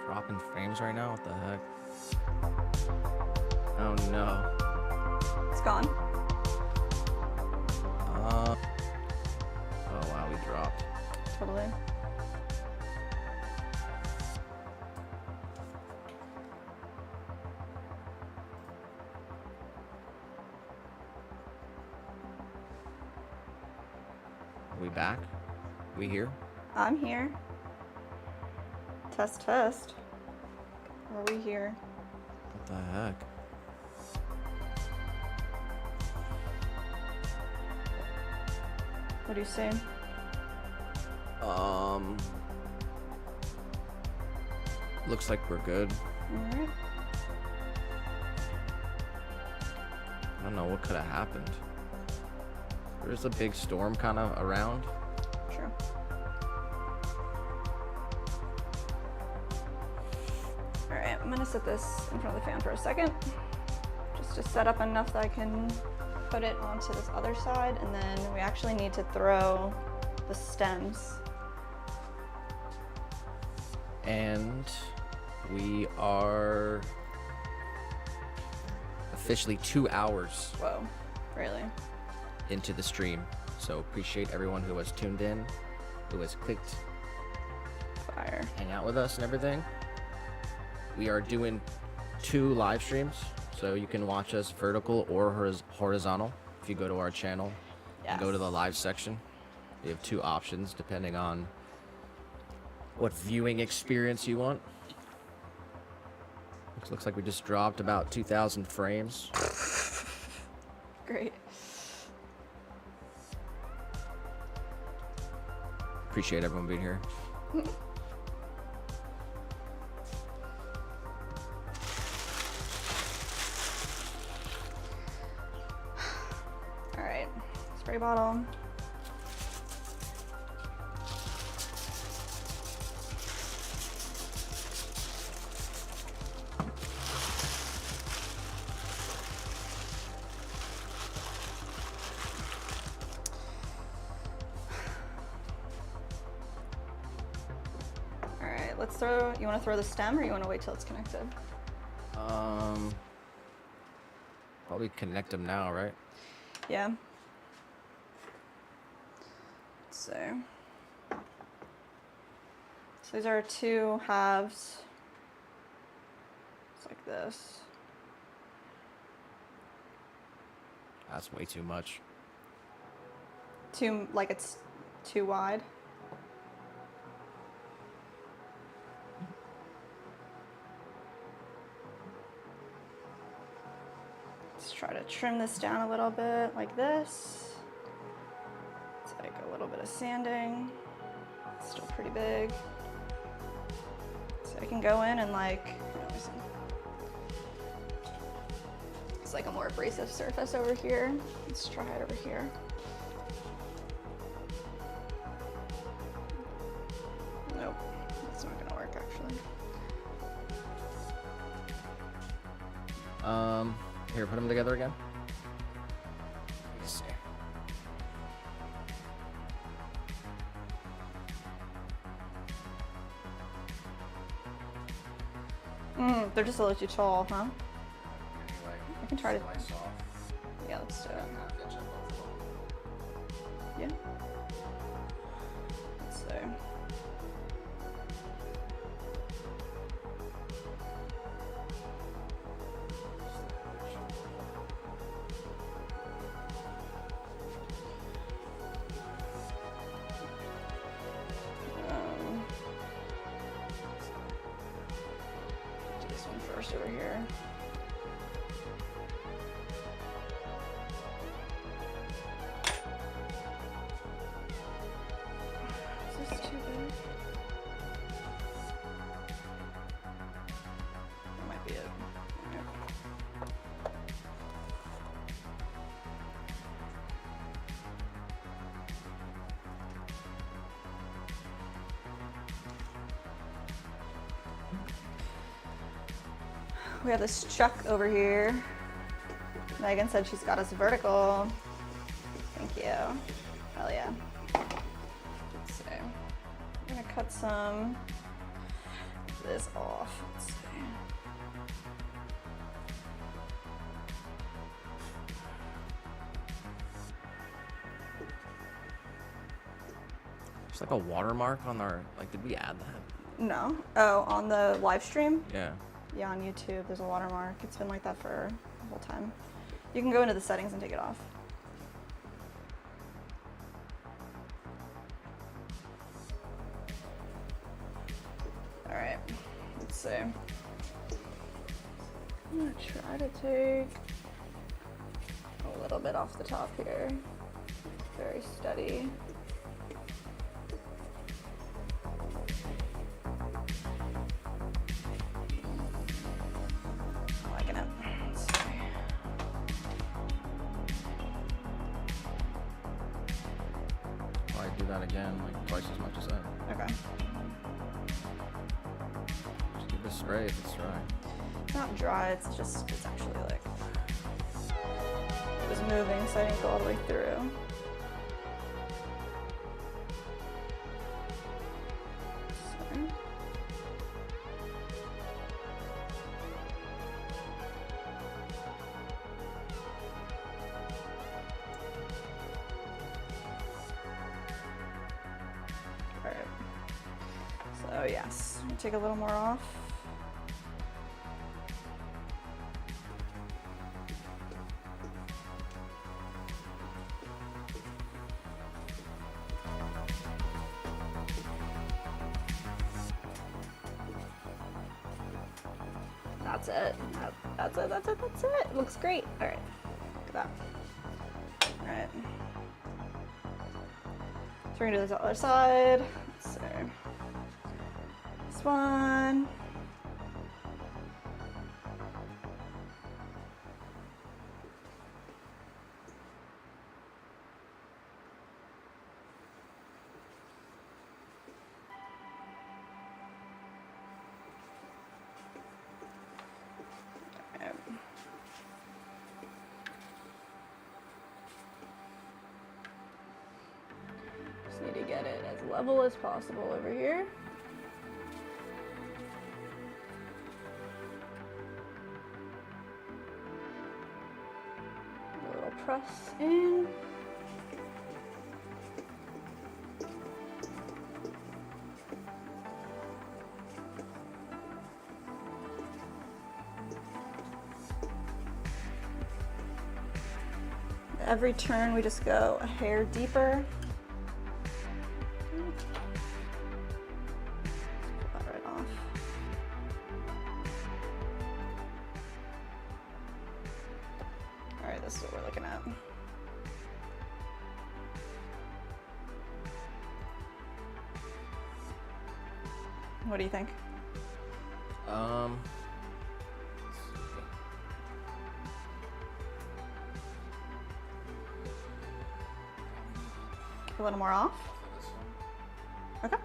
Dropping frames right now? What the heck? Oh no. It's gone. Oh wow, we dropped. Totally. Are we back? We here? I'm here. Test, test. Are we here? What the heck? What do you say? Looks like we're good. Alright. I don't know what could have happened. There's a big storm kind of around. Sure. Alright, I'm gonna set this in front of the fan for a second. Just to set up enough that I can put it onto this other side, and then we actually need to throw the stems. And we are officially 2 hours Whoa, really? into the stream. So appreciate everyone who has tuned in, who has clicked Fire. hang out with us and everything. We are doing 2 live streams, so you can watch us vertical or horizontal. If you go to our channel and go to the live section, we have 2 options depending on what viewing experience you want. Which looks like we just dropped about 2,000 frames. Great. Appreciate everyone being here. All right, spray bottle. All right, let's throw, you want to throw the stem or you want to wait till it's connected? Probably connect them now, right? Yeah. So these are 2 halves. It's like this. That's way too much. Like it's too wide. Let's try to trim this down a little bit like this. It's like a little bit of sanding. It's still pretty big. So I can go in and like, let me see. It's like a more abrasive surface over here. Let's try it over here. Nope. Here, put them together again. Let me see. They're just a little too tall, huh? Anyway, I can try to. slice off. Yeah, let's do it. And half inch of both of them. Yeah. Let's see. Do this one first over here. Is this too big? That might be it. Alright. We have this chuck over here. Megan said she's got us vertical. Thank you. Hell yeah. So, I'm gonna cut some of this off. Let's see. There's like a watermark on our, like, did we add that? No. Oh, on the live stream? Yeah. Yeah, on YouTube, there's a watermark. It's been like that for the whole time. You can go into the settings and take it off. All right, let's see. I'm gonna try to take a little bit off the top here. Very steady. Liking it. Let's see. Probably do that again, like twice as much as that. Okay. Just give it a spray if it's dry. It's not dry, it's actually like, it was moving, so I didn't go all the way through. So. All right. So yes, take a little more off. That's it. That's it. That's it. That's it. It looks great. All right. Look at that. All right. So we're gonna do this other side. Let's see. This one. Just need to get it as level as possible over here. A little press in. Every turn we just go a hair deeper. Pull that right off. All right, this is what we're looking at. What do you think? A little more off. Okay.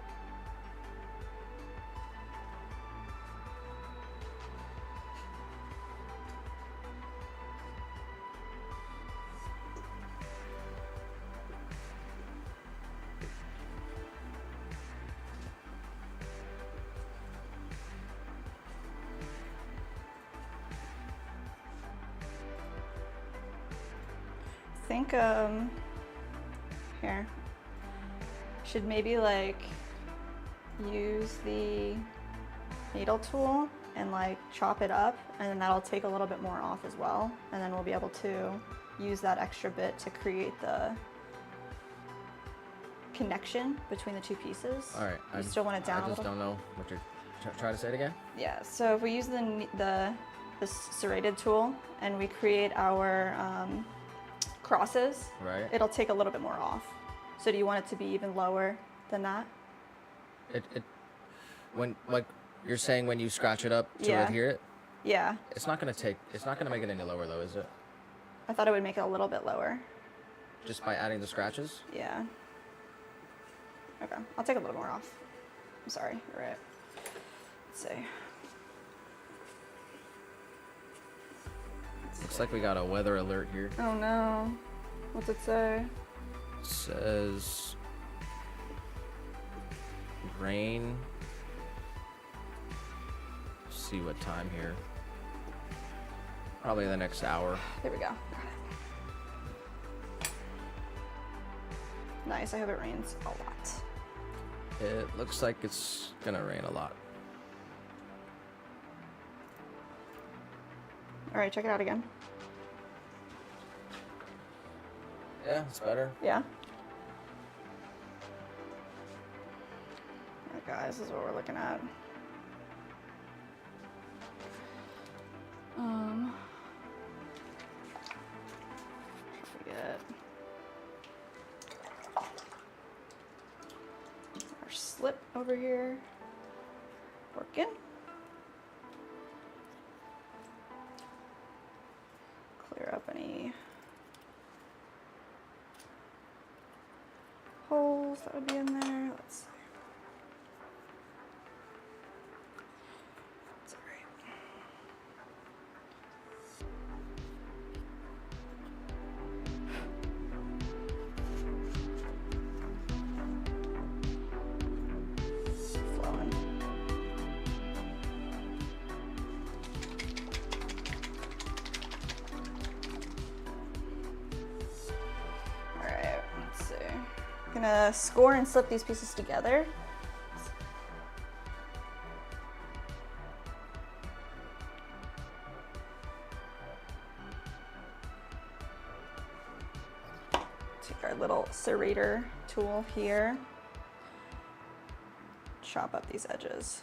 think here, should maybe like use the needle tool and like chop it up, and then that'll take a little bit more off as well, and then we'll be able to use that extra bit to create the connection between the two pieces. All right. You still want it down a I just little? don't know what you're try to say it again. Yeah. So if we use the serrated tool and we create our crosses, Right. it'll take a little bit more off. So do you want it to be even lower than that? When like you're saying when you scratch it up to Yeah. adhere it, Yeah. it's not gonna make it any lower though, is it? I thought it would make it a little bit lower. Just by adding the scratches? Yeah. Okay. I'll take a little more off. I'm sorry. You're right. Let's see. Looks like we got a weather alert here. Oh no. What's it say? It says rain. Let's see what time here. Probably the next hour. There we go. Got it. Nice. I hope it rains a lot. It looks like it's gonna rain a lot. All right, check it out again. Yeah, it's better. Yeah. All right, guys, this is what we're looking at. Forget our slip over here. Working. Clear up any holes that would be in there. Let's see. That's all right. Flowing. All right, let's see. I'm gonna score and slip these pieces together. Take our little serrator tool here. Chop up these edges.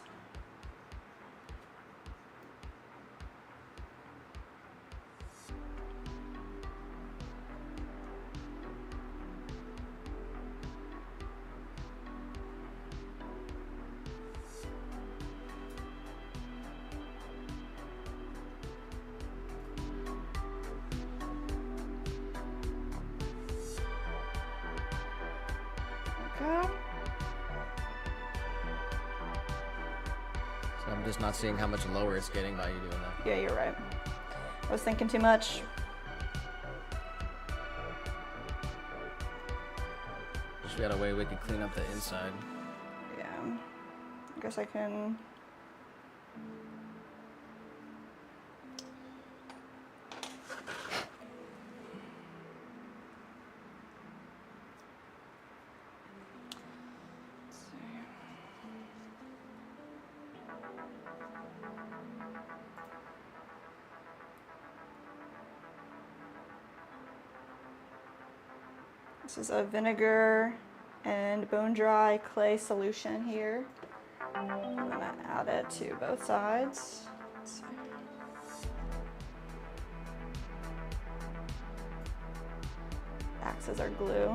Okay. So I'm just not seeing how much lower it's getting by you doing that. Yeah, you're right. I was thinking too much. Wish we had a way we could clean up the inside. Yeah. I guess I can. Let's see. This is a vinegar and bone dry clay solution here. I'm gonna add it to both sides. Let's see. Acts as our glue.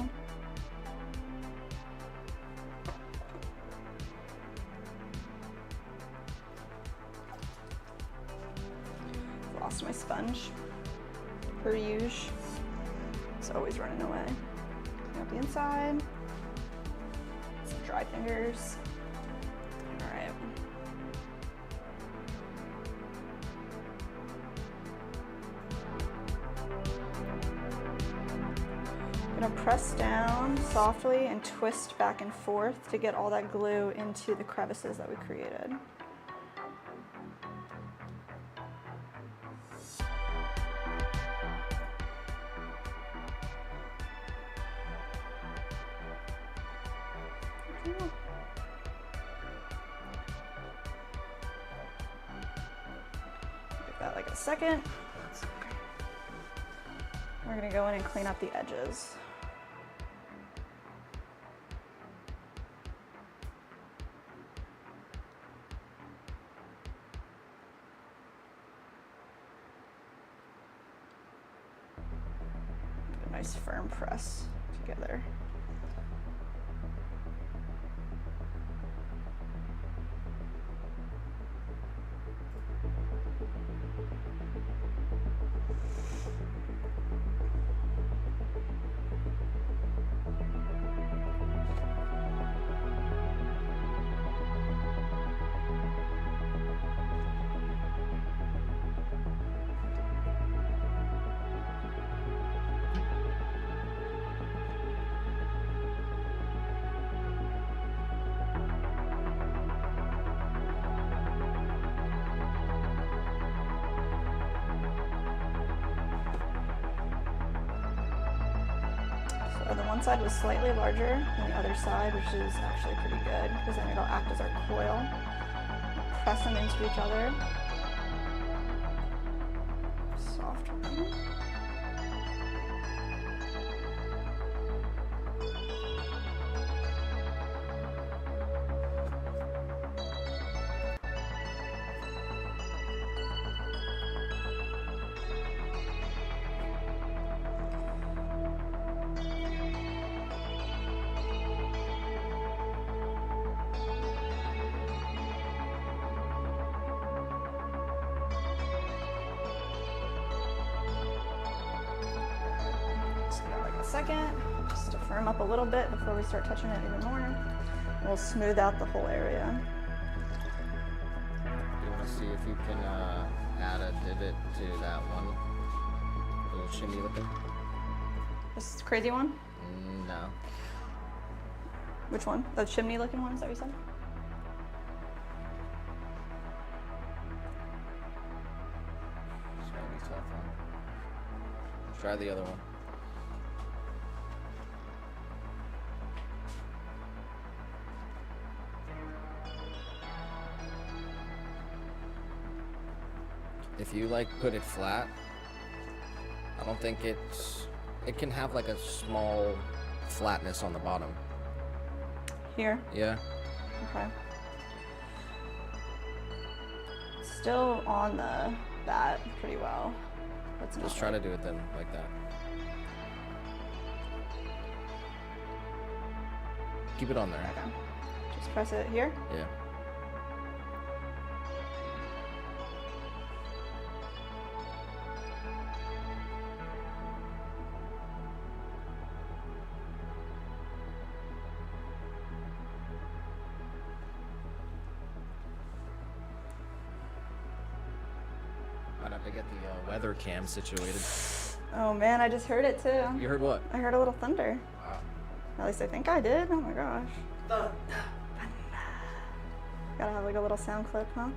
Lost my sponge, per usual. It's always running away. Clean up the inside. Some dry fingers. All right. I'm gonna press down softly and twist back and forth to get all that glue into the crevices that we created. Give that like a second. We're gonna go in and clean up the edges. Get a nice firm press together. The one side was slightly larger than the other side, which is actually pretty good because then it'll act as our coil. Press them into each other. Soft one. Second, just to firm up a little bit before we start touching it even more. And we'll smooth out the whole area. You want to see if you can add a divot to that one little shimmy looking? This crazy one? No. Which one? The chimney looking one, is that what you said? It's gonna be tough, huh? Try the other one. If you like put it flat, I don't think it can have like a small flatness on the bottom. Here? Yeah. Okay. Still on the bat pretty well. Let's Just try to do it then, like that. Keep it on there. Okay. Just press it here? Yeah. I'd have to get the weather cam situated. Oh man, I just heard it too. You heard what? I heard a little thunder. Wow. At least I think I did. Oh my gosh. Gotta have like a little sound clip, huh?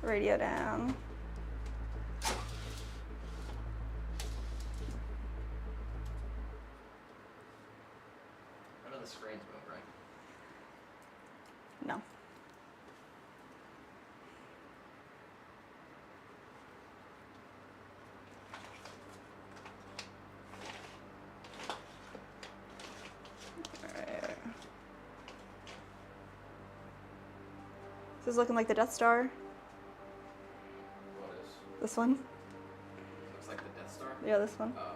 Radio down. None of the screens move, right? No. Alright. This is looking like the Death Star. What is? This one? Looks like the Death Star? Yeah, this one. Oh.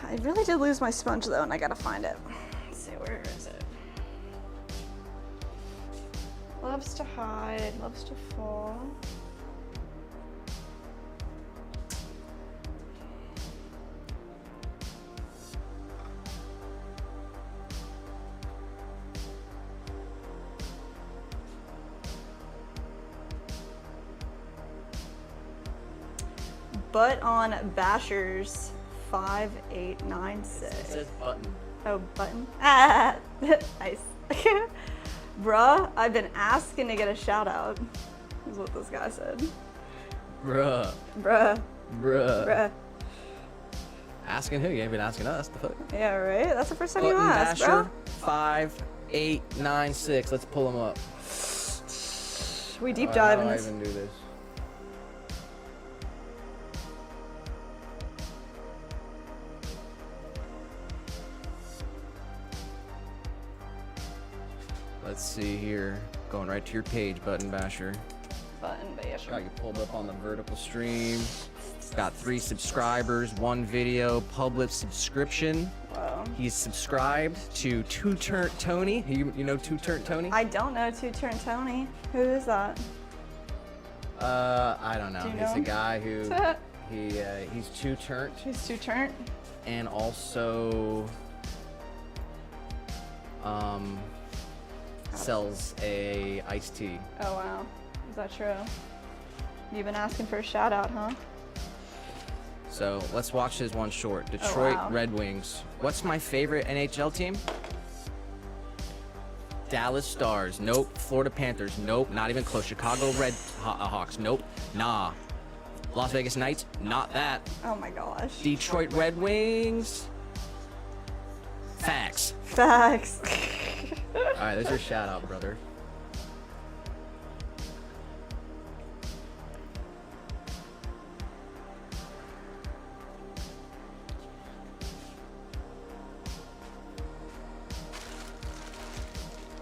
I really did lose my sponge though, and I gotta find it. Let's see, where is it? loves to hide, loves to fall. Butt on Bashers 5896. It says button. Oh, button. Ah, nice. Bruh, I've been asking to get a shout out, is what this guy said. Bruh. Bruh. Bruh. Bruh. Asking who? You ain't been asking us. The fuck? Yeah, right? That's the first time Button you asked, bro. Basher 5896. Let's pull him up. We deep dive in How do I this. even do this? Let's see here. Going right to your page, Button Basher. Button Basher. Got you pulled up on the vertical stream. Got 3 subscribers, 1 video, public subscription. Whoa. He's subscribed to Two Turnt Tony. You know Two Turnt Tony? I don't know Two Turn Tony. Who is that? I don't know. Do you He's know a him? guy who he's Two Turnt She's Two Turn. and also sells a iced tea. Oh wow. Is that true? You've been asking for a shout out, huh? So let's watch his one short. Detroit wow. Red Wings. What's my favorite NHL team? Dallas Stars. Nope. Florida Panthers. Nope. Not even close. Chicago Red Hawks. Nope. Nah. Las Vegas Knights. Not that. Oh my gosh. Detroit Red Wings. Facts. Facts. All right, there's your shout out, brother.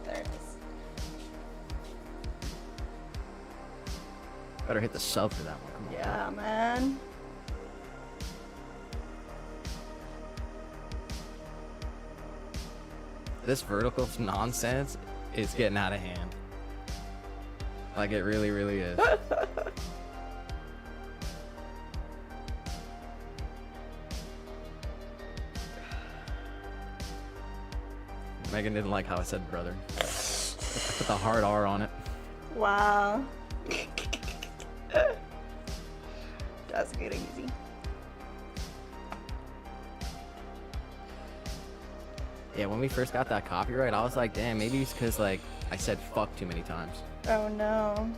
There it is. Better hit the sub for that one. Come on. Yeah, man. This vertical nonsense is getting out of hand. Like it really, really is. Megan didn't like how I said brother. I put the hard R on it. Wow. That's getting easy. Yeah, when we first got that copyright, I was like, damn, maybe it's because like I said fuck too many times. Oh no.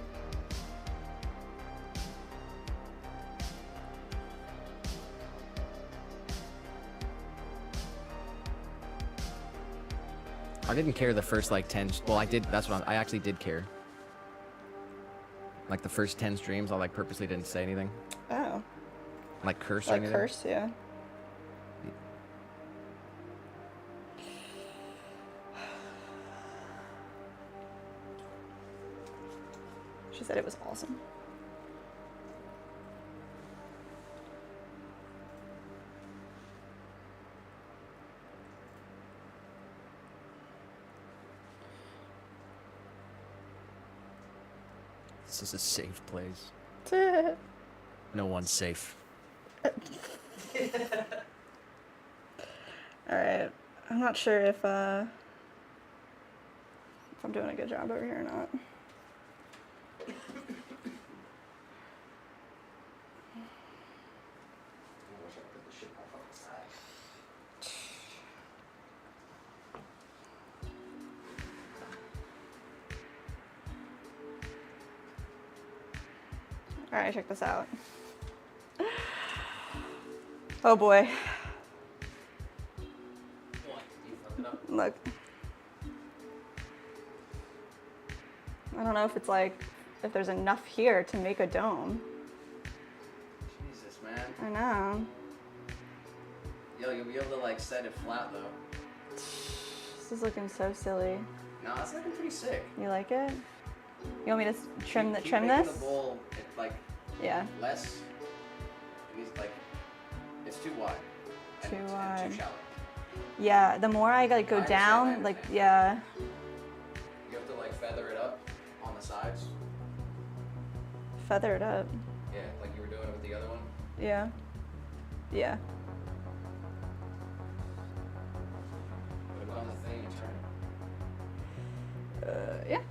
I didn't care the first like 10. Well, I did. That's what I actually did care. Like the first 10 streams, I like purposely didn't say anything, Oh. like curse or Like anything. curse, yeah. She said it was awesome. This is a safe place. No one's safe. Alright. I'm not sure if I'm doing a good job over here or not. Alright, check this out. Oh boy. Look. I don't know if it's like, if there's enough here to make a dome. Jesus, man. I know. Yo, you'll be able to like set it flat though. This is looking so silly. No, it's looking pretty sick. You like it? You want me to trim Keep trim making this? the bowl like Yeah. less. It needs like it's too wide. And Too and wide. too shallow. Yeah. The more I like go I understand, down, I like understand. yeah. You have to like feather it up on sides. Feather it up. Yeah, like you were doing it with the other one. Yeah. Yeah. Put it on the thing and turn it. Yeah.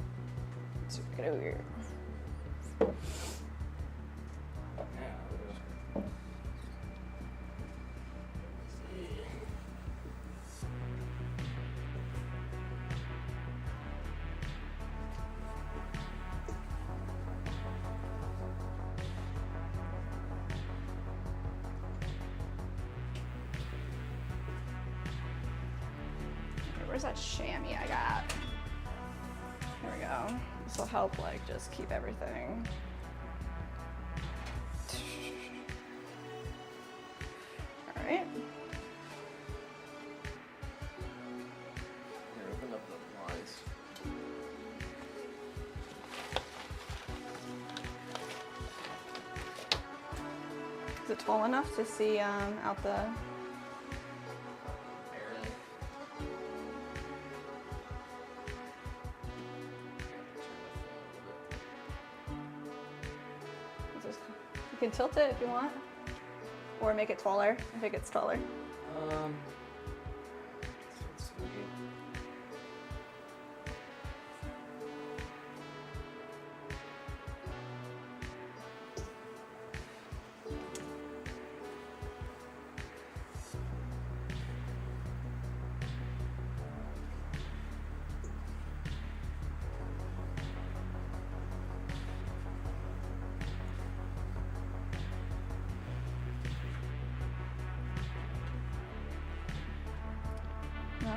Let's get over here. Where's that chamois I got? There we go. This will help, like, just keep everything. All right. Here, open up the blinds. Is it tall enough to see out the? Barely. You can tilt it if you want, or make it taller if it gets taller. Let's see. No?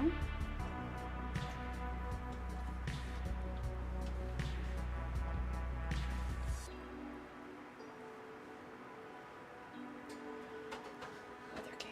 Other can.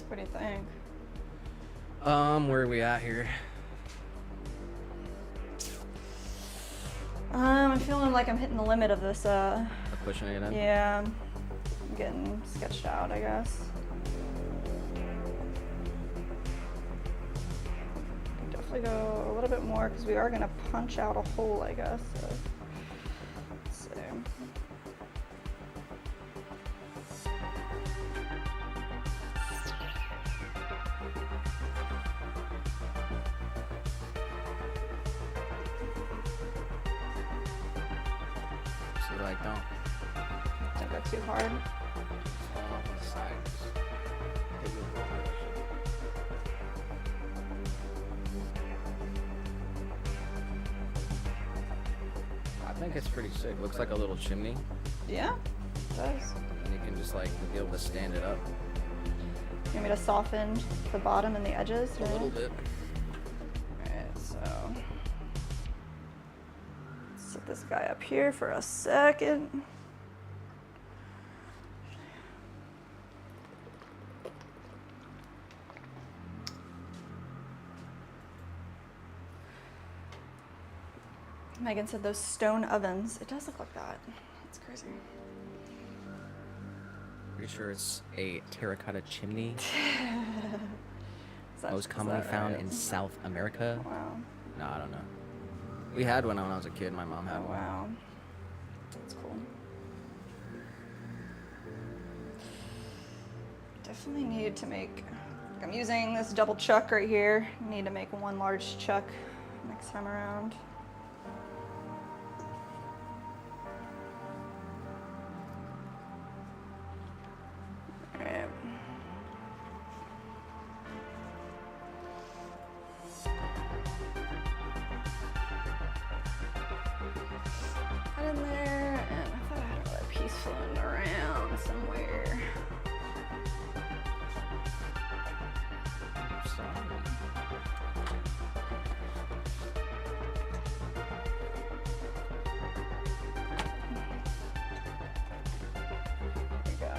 What do you think? Where are we at here? I'm feeling like I'm hitting the limit of this. Pushing it in? Yeah, I'm getting sketched out, I guess. Definitely go a little bit more because we are gonna punch out a hole, I guess. So. Let's see. So like, don't Don't go too hard. fall off on the side. Just hit you a little bit. I think it's pretty sick. Looks like a little chimney. Yeah, it does. And you can just like be able to stand it up You want me to soften the bottom and the edges? a little bit. Alright, so set this guy up here for a second. Megan said those stone ovens. It does look like that. It's crazy. Pretty sure it's a terracotta chimney. Is that- Most is commonly that found right? in South America. Wow. No, I don't know. We had one when I was a kid. My mom had Oh, one. wow. That's cool. Definitely need to make, I'm using this double chuck right here. Need to make one large chuck next time around. Alright. Got in there, and I thought I had another piece floating around somewhere. There you go.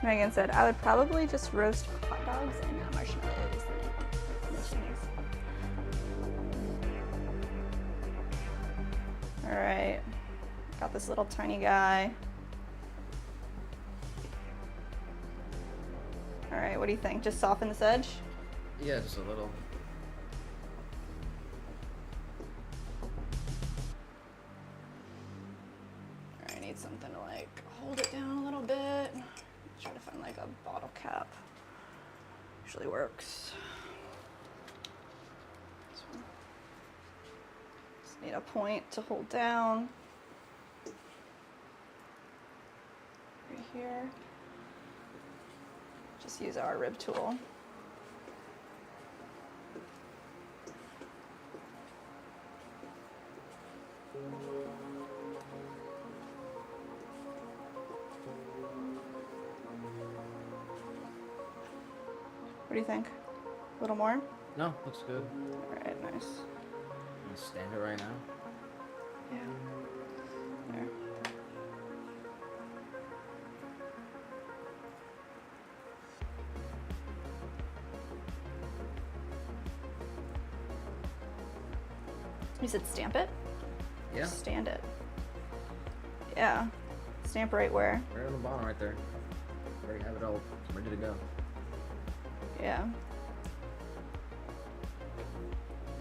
Megan said, I would probably just roast hot dogs and marshmallows. All right, got this little tiny guy. All right, what do you think? Just soften this edge? Yeah, just a little. All right, I need something to like hold it down a little bit. Try to find like a bottle cap. Usually works. This one. Just need a point to hold down. Right here. Just use our rib tool. What do you think? A little more? No, looks good. All right, nice. I'm gonna stand it right now. Yeah. There. You said stamp it? Yeah, Stand it. Yeah. Stamp right where? right on the bottom right there. Already have it all ready to go. Yeah.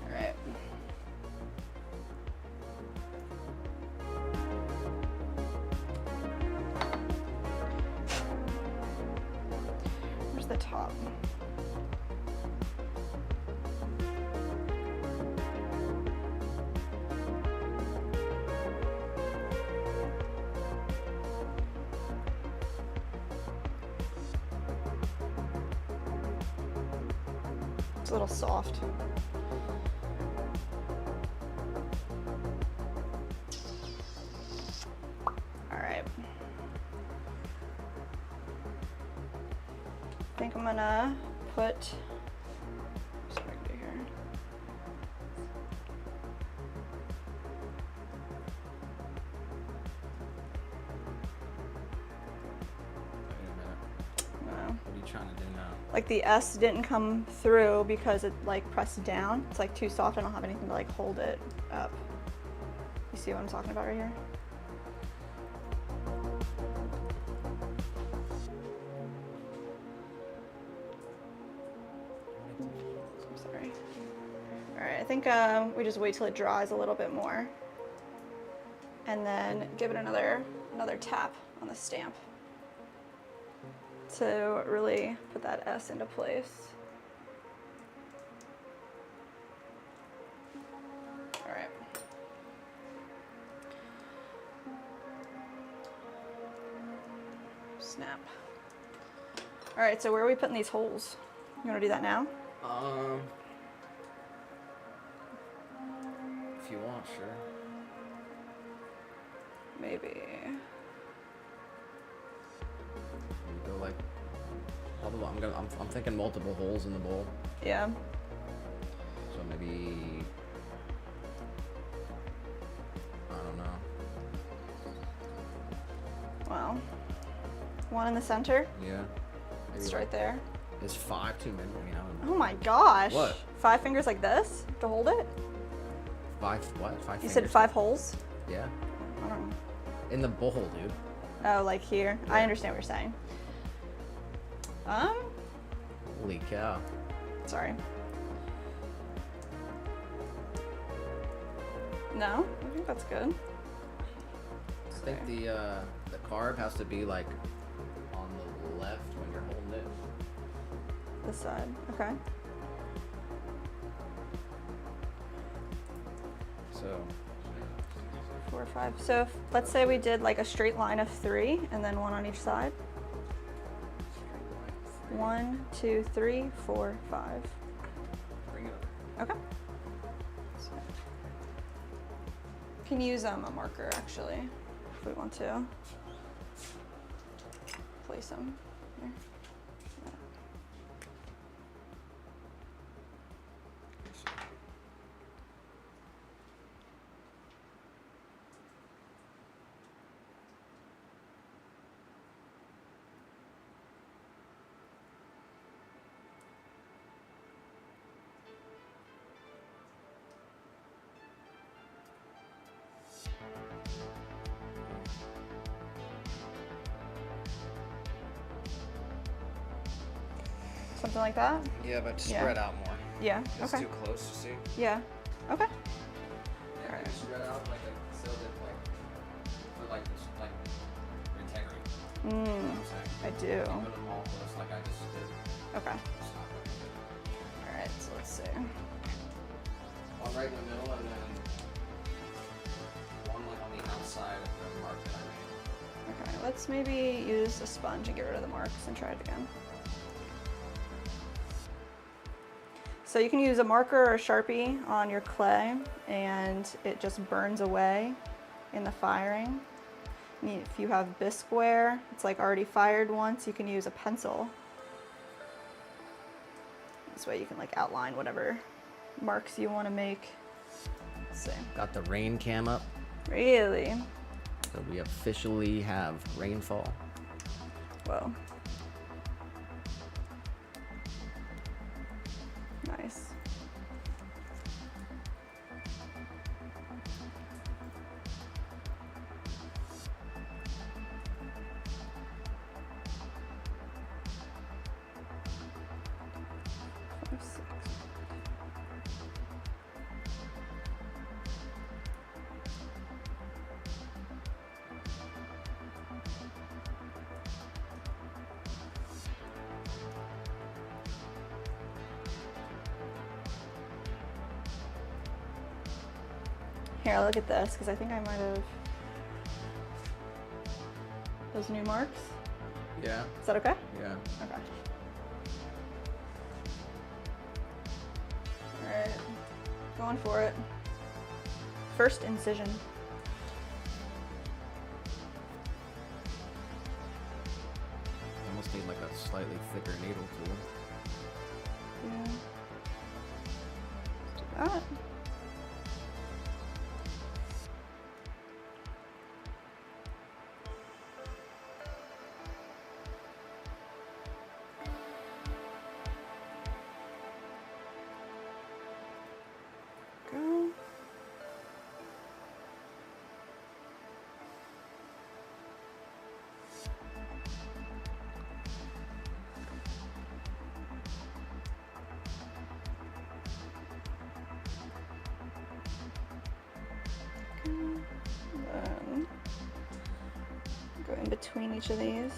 All right. Where's the top? It's a little soft. All right. I think I'm gonna put, what's what I can do here? Wait a minute. No. What are you trying to do now? Like the S didn't come through because it like pressed down. It's like too soft. I don't have anything to like hold it up. You see what I'm talking about right here? I'm sorry. All right, I think we just wait till it dries a little bit more, and then give it another tap on the stamp to really put that S into place. All right. Snap. All right, so where are we putting these holes? You wanna do that now? If you want, sure. Maybe. Go like, probably, I'm thinking multiple holes in the bowl. Yeah. So maybe, I don't know. Well, One in the center. Yeah. Maybe It's like, right there. Is 5 too many? You know. Oh my gosh. What? 5 fingers like this to hold it? 5 what? 5 You fingers? said 5 holes? Yeah. I don't know. In the bowl, dude. Oh, like here? Yeah. I understand what you're saying. Holy cow. Sorry. No? I think that's good. I think the carb has to be like on the left when you're holding it. This side. Okay. So 4, 5. So if, let's say we did like a straight line of 3 and then 1 on each side. 1, 2, 3, 4, 5. bring it up. Okay. So, can use a marker actually, if we want to. Place them here. Something like that? Yeah, but Yeah. spread out more. Yeah. It's Okay. too close to see. Yeah. Okay. Yeah, Alright. spread out like a so that like for like this like integrity. Mm, You know what I'm saying? I do. Keeping them all close like I just did. Okay. It's not gonna be good. All right. So let's see. One right in the middle and then one like on the outside of the mark that I made. Okay. Let's maybe use a sponge and get rid of the marks and try it again. So you can use a marker or a Sharpie on your clay and it just burns away in the firing. If you have bisqueware, it's like already fired once, you can use a pencil. This way you can like outline whatever marks you want to make. Let's see. Got the rain cam up, Really? so we officially have rainfall. Whoa. Nice. Five, six. Here, I'll look at this because I think I might have those new marks. Yeah. Is that okay? Yeah. Okay. All right, going for it. First incision. Almost need like a slightly thicker needle tool. Yeah. Do that. Go. Then go in between each of these.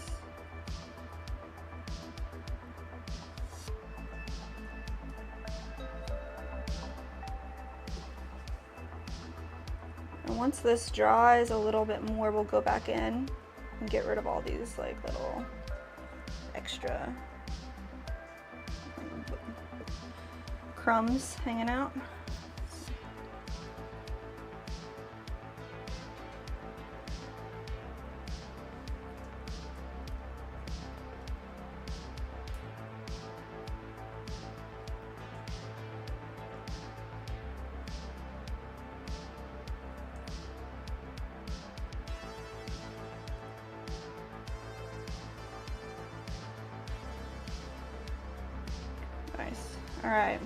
And once this dries a little bit more, we'll go back in and get rid of all these like little extra crumbs hanging out. All right.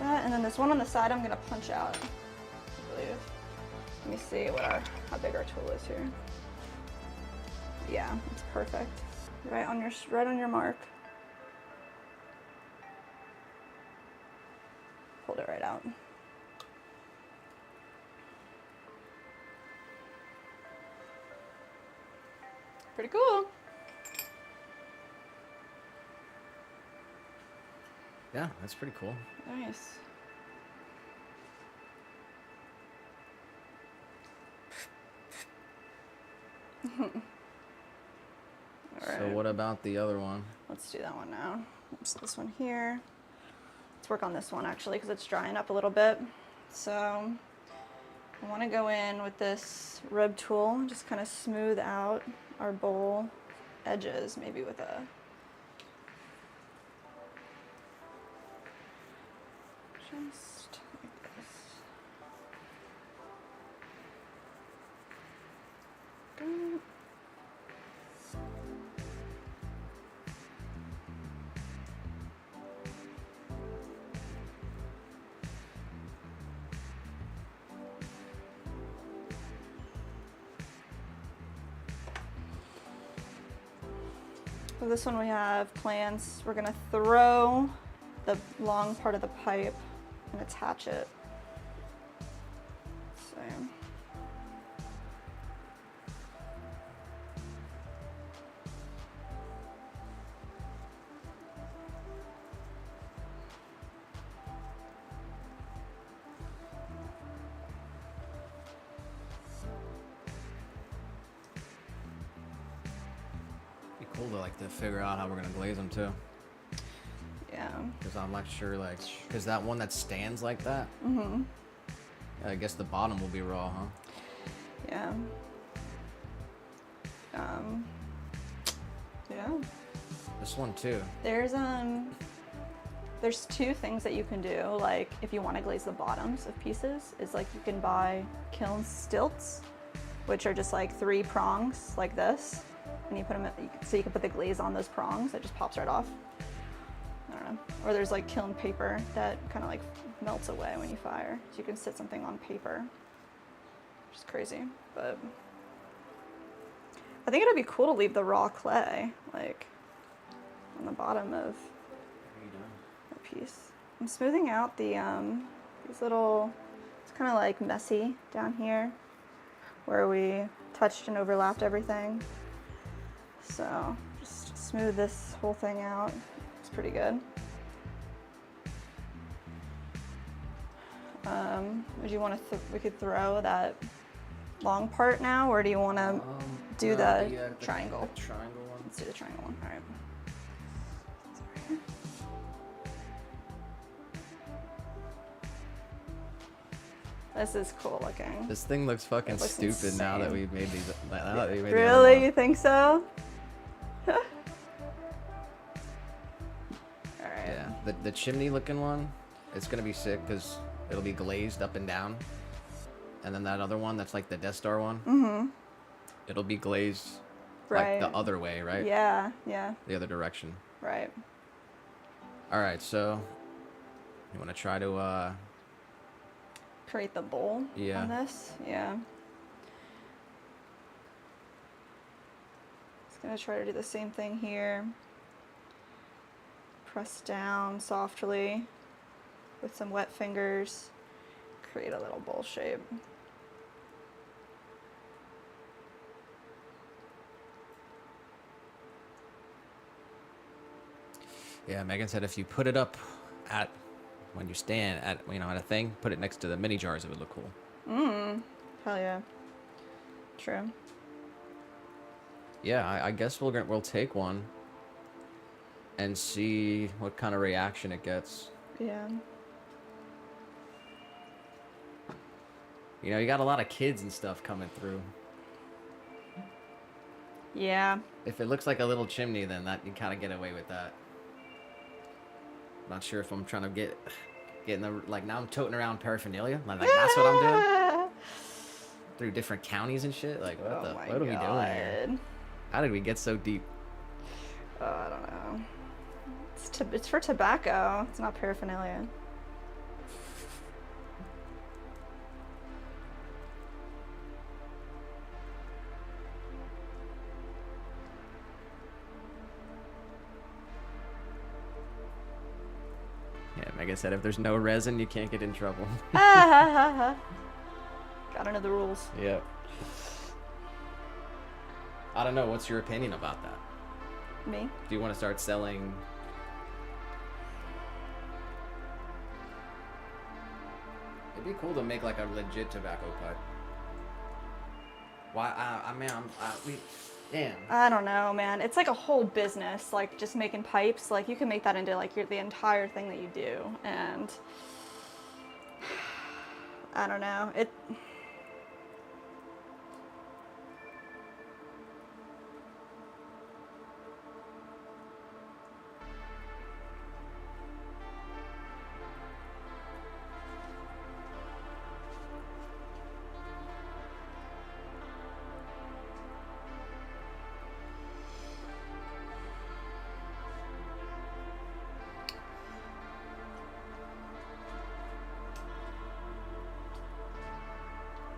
That, and then this one on the side I'm gonna punch out, I believe. Let me see how big our tool is here. Yeah, it's perfect. Right on your mark. Hold it right out. Pretty cool. Yeah, that's pretty cool. Nice. So what about the other one? Let's do that one now. Oops, this one here. Let's work on this one actually because it's drying up a little bit. So I want to go in with this rib tool and just kind of smooth out our bowl edges, maybe with a just like this. Good. So this one we have plans. We're gonna throw the long part of the pipe and attach it. So. Be cool to figure out how we're gonna glaze them too. Yeah. Because I'm not sure, because that one that stands like that. Mm-hmm. I guess the bottom will be raw, huh? Yeah. Yeah. This one too. There's two things that you can do. Like if you want to glaze the bottoms of pieces, is like you can buy kiln stilts, which are just like 3 prongs like this, and you put them so you can put the glaze on those prongs. It just pops right off. I don't know. Or there's like kiln paper that kind of like melts away when you fire, so you can sit something on paper. Which is crazy, but I think it'd be cool to leave the raw clay like on the bottom of the piece. I'm smoothing out the these little. It's kind of like messy down here where we touched and overlapped everything. So just smooth this whole thing out. It's pretty good. Would you want to? We could throw that long part now, or do you want to do the triangle? The triangle one. Let's do the triangle one. All right. This is cool looking. This thing looks fucking stupid insane. now that we've made these. Really? You think so? All right. Yeah. The chimney looking one, it's gonna be sick because it'll be glazed up and down. And then that other one that's like the Death Star one. Mm-hmm. It'll be glazed Right. like the other way, right? Yeah, yeah. The other direction. Right. All right, so you want to try to Create the bowl Yeah. on this. Yeah. Just gonna try to do the same thing here. Press down softly with some wet fingers. Create a little bowl shape. Yeah, Megan said if you put it up at when you stand at at a thing, put it next to the mini jars, it would look cool. Hell yeah. True. Yeah, I guess we'll take one and see what kind of reaction it gets. Yeah. You got a lot of kids and stuff coming through. Yeah. If it looks like a little chimney, then that you kind of get away with that. Not sure if I'm trying to get in the now I'm toting around paraphernalia. Like that's what I'm doing. Through different counties and shit. Like what are we doing here? How did we get so deep? Oh, I don't know. It's it's for tobacco. It's not paraphernalia. Yeah, Megan said if there's no resin, you can't get in trouble. Gotta know the rules. Yep. I don't know. What's your opinion about that? Me? Do you want to start selling? It'd be cool to make like a legit tobacco pipe. Why? Damn. I don't know, man. It's like a whole business, like just making pipes. Like you can make that into like the entire thing that you do, and I don't know.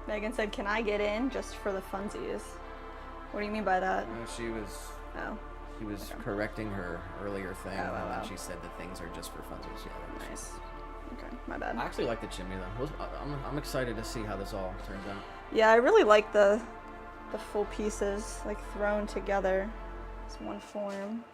Megan said, "Can I get in just for the funsies?" What do you mean by that? No, Oh, he was okay. correcting her earlier thing, Oh. and she said that things are just for funsies. Yeah. Nice. Okay, my bad. I actually like the chimney though. I'm excited to see how this all turns out. Yeah, I really like the full pieces like thrown together as one form.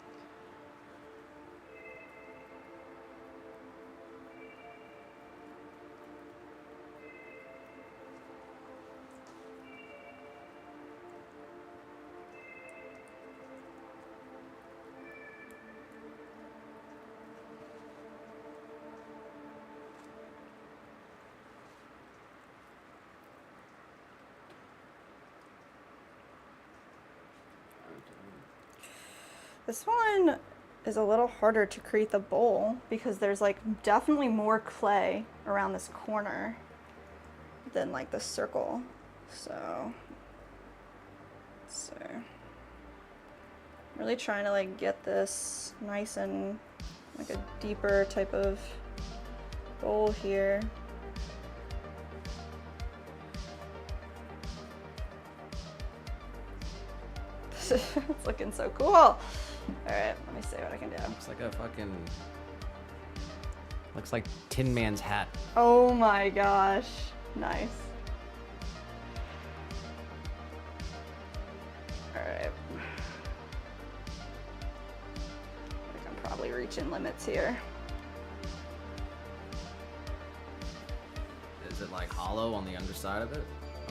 This one is a little harder to create the bowl because there's like definitely more clay around this corner than like the circle. So, really trying to like get this nice and like a deeper type of bowl here. It's looking so cool. All right, let me see what I can do. Looks like a fucking. Looks like Tin Man's hat. Oh my gosh, nice. All right. I think I'm probably reaching limits here. Is it like hollow on the underside of it?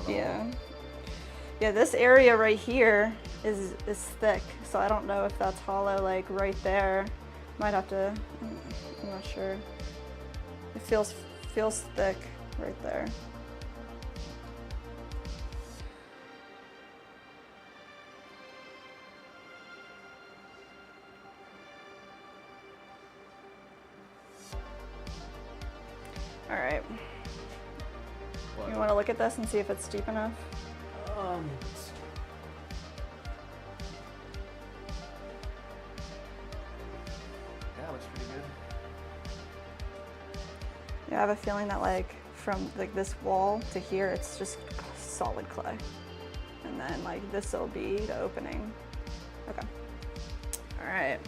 Yeah. Yeah, this area right here is thick, so I don't know if that's hollow like right there. Might have to, I'm not sure. It feels thick right there. All right. What? You want to look at this and see if it's deep enough? Yeah, looks pretty good. Yeah, I have a feeling that like from like this wall to here, it's just solid clay. And then like this will be the opening. Okay. All right.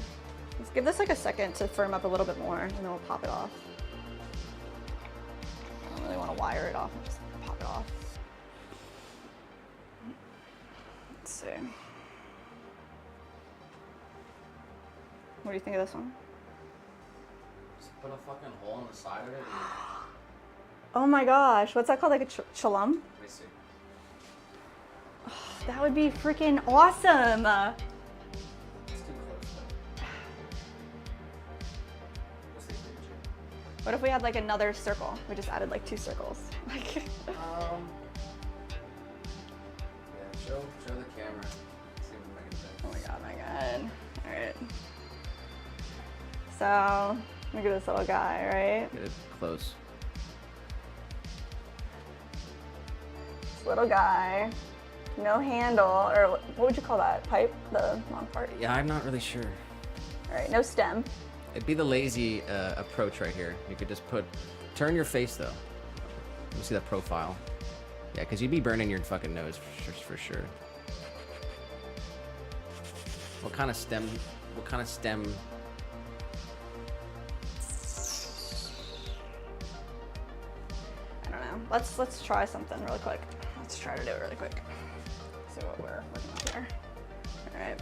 Let's give this like a second to firm up a little bit more and then we'll pop it off. I don't really want to wire it off, I'll just pop it off. Let's see. What do you think of this one? Just put a fucking hole in the side of it. Oh my gosh, what's that called? Like a chalum? Let me see. That would be freaking awesome. It's too close though. We'll see. What if we had like another circle? We just added like 2 circles. Like, Yeah, show the camera. See what I can say. oh my god, All right. So, look at this little guy, right? Get it close. This little guy, no handle, or what would you call that? Pipe? The long part? Yeah, I'm not really sure. All right, no stem. It'd be the lazy approach right here. You could just turn your face though. Let me see that profile. Yeah, because you'd be burning your fucking nose for sure. What kind of stem? I don't know. Let's try something really quick. Let's try to do it really quick. See what we're looking at here. All right.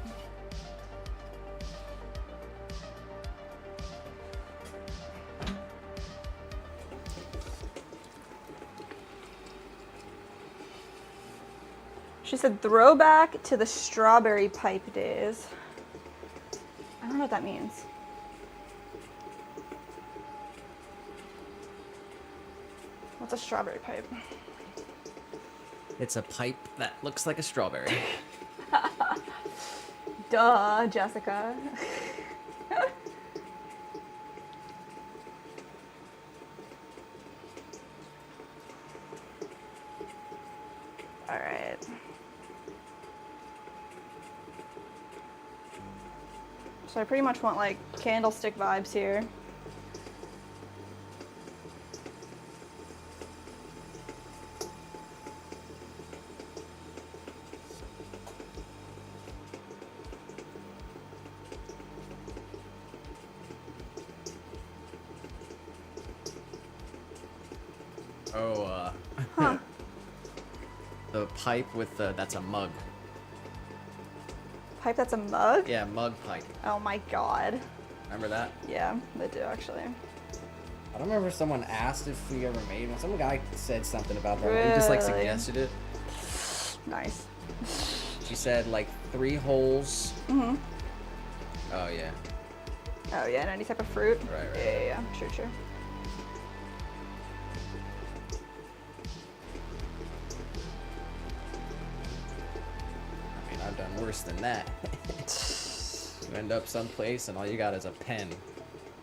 She said throwback to the strawberry pipe days. I don't know what that means. What's a strawberry pipe? It's a pipe that looks like a strawberry. Duh, Jessica. All right. So I pretty much want like candlestick vibes here. Oh, Huh. the pipe with that's a mug. Pipe that's a mug? Yeah, mug pipe. Oh my god. Remember that? Yeah, they do actually. I don't remember if someone asked if we ever made one. Some guy said something about that. He just like Really? suggested it. Nice. She said like 3 holes. Mm-hmm. Oh yeah. Oh yeah, and any type of fruit? Right. Yeah. Sure. I mean, I've done worse than that. You end up someplace and all you got is a pen.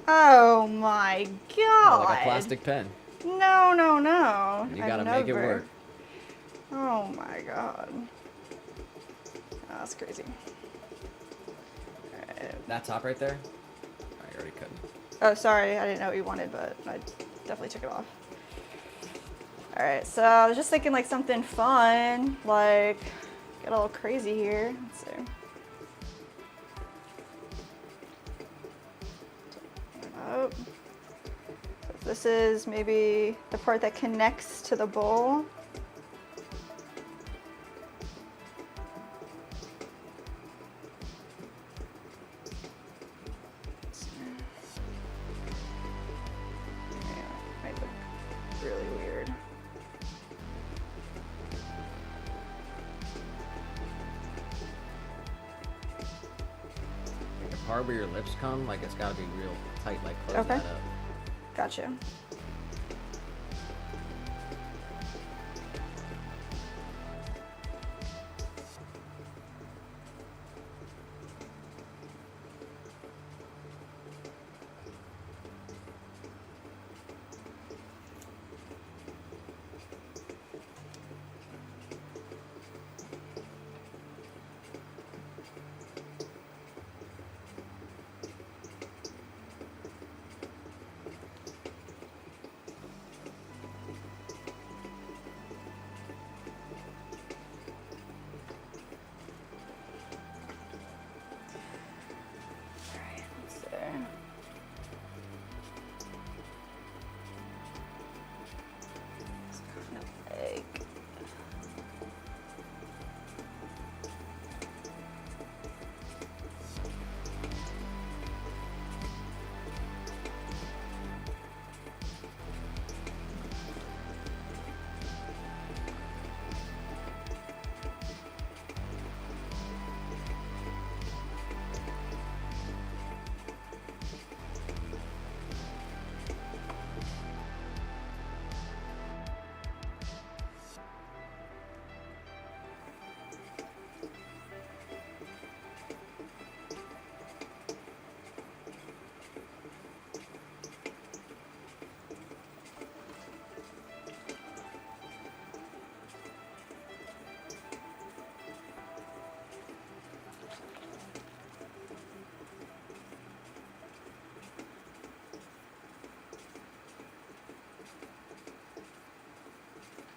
Oh my god. Oh, like a plastic pen. No. You gotta make it work. Oh my god. Oh, that's crazy. Alright. That top right there? Oh, you already couldn't. Oh, sorry. I didn't know what you wanted, but I definitely took it off. Alright, so I was just thinking like something fun, like get a little crazy here. Let's see. Oh. So this is maybe the part that connects to the bowl. Yeah, might look really weird. Like the part where your lips come, like it's gotta be real tight, like close Okay. that up. Gotcha.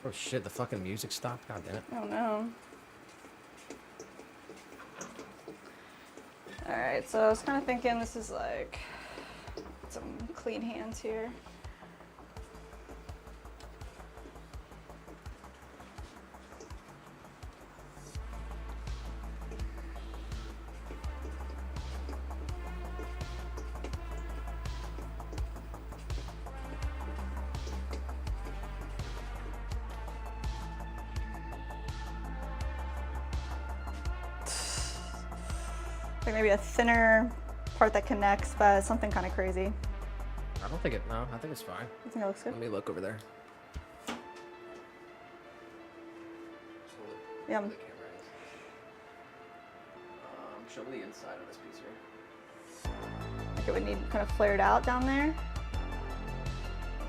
Oh shit, the fucking music stopped? God damn it. Oh no. Alright, so I was kind of thinking this is like some clean hands here. Like maybe a thinner part that connects, but something kind of crazy. I don't think it, no, I think it's fine. I think it looks good. Let me look over there. Yeah. The camera is. Show me the inside of this piece here. Like it would need kind of flared out down there.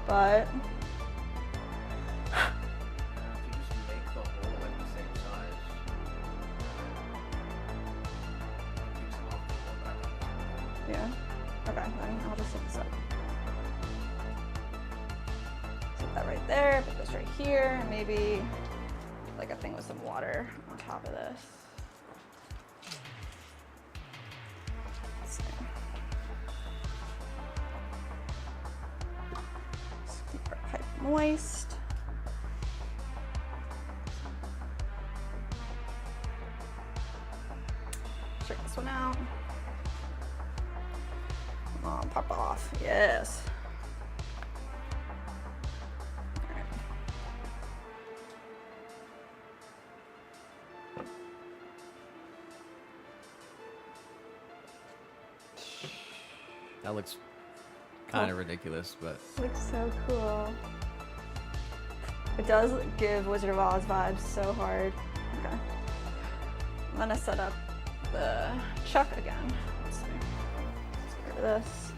But If you just make the hole like the same size, it keeps it off the hole back. yeah. Okay, then I'll just set this up. Set that right there, put this right here, and maybe like a thing with some water on top of this. Let's see. Just keep our pipe moist. Check this one out. Come on, pop off. Yes. All right. That looks kind of ridiculous, but Looks so cool. It does give Wizard of Oz vibes so hard. Okay. I'm gonna set up the chuck again. Let's see. Let's get rid of this.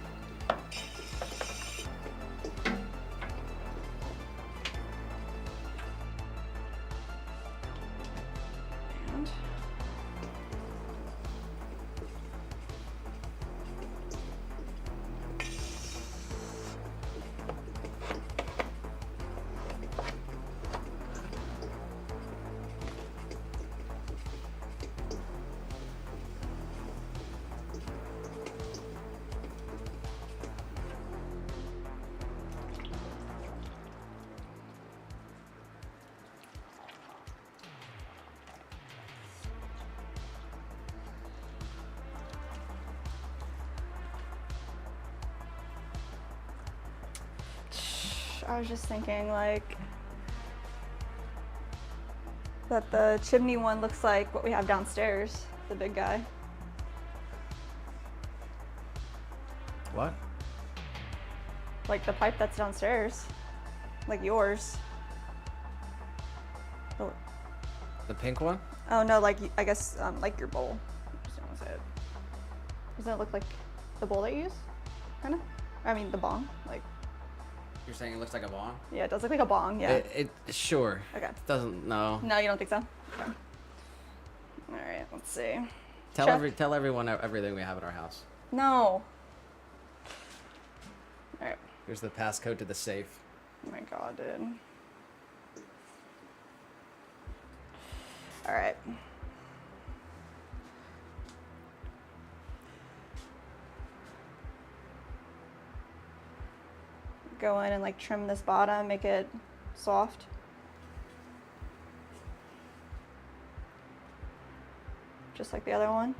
And I was just thinking like that the chimney one looks like what we have downstairs, the big guy. what? Like the pipe that's downstairs, like yours. Oh, The pink one? oh no, like I guess like your bowl. Just don't wanna say it. Doesn't it look like the bowl that you use? Kind of. I mean the bong. Like You're saying it looks like a bong? yeah, it does look like a bong. Yeah. It sure. Okay. It doesn't, no. No, you don't think so? Okay. All right. Let's see. Tell Check. tell everyone everything we have at our house. No. All right. Here's the passcode to the safe. Oh my god, dude. All right. Go in and like trim this bottom, make it soft. Just like the other one.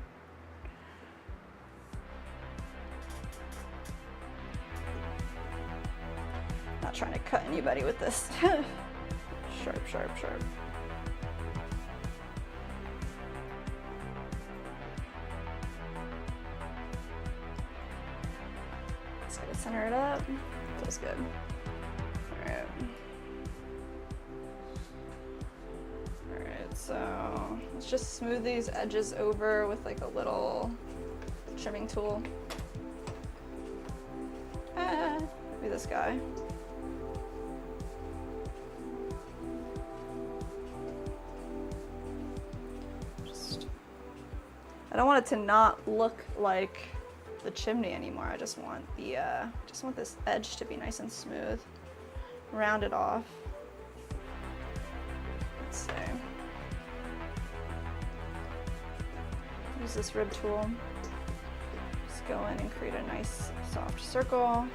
Not trying to cut anybody with this. Sharp, sharp, sharp. Just gotta center it up. Feels good. Alright. Alright, so let's just smooth these edges over with like a little trimming tool. Maybe this guy. I don't want it to not look like the chimney anymore. I just want the just want this edge to be nice and smooth. Round it off. Let's see. Use this rib tool. Just go in and create a nice soft circle.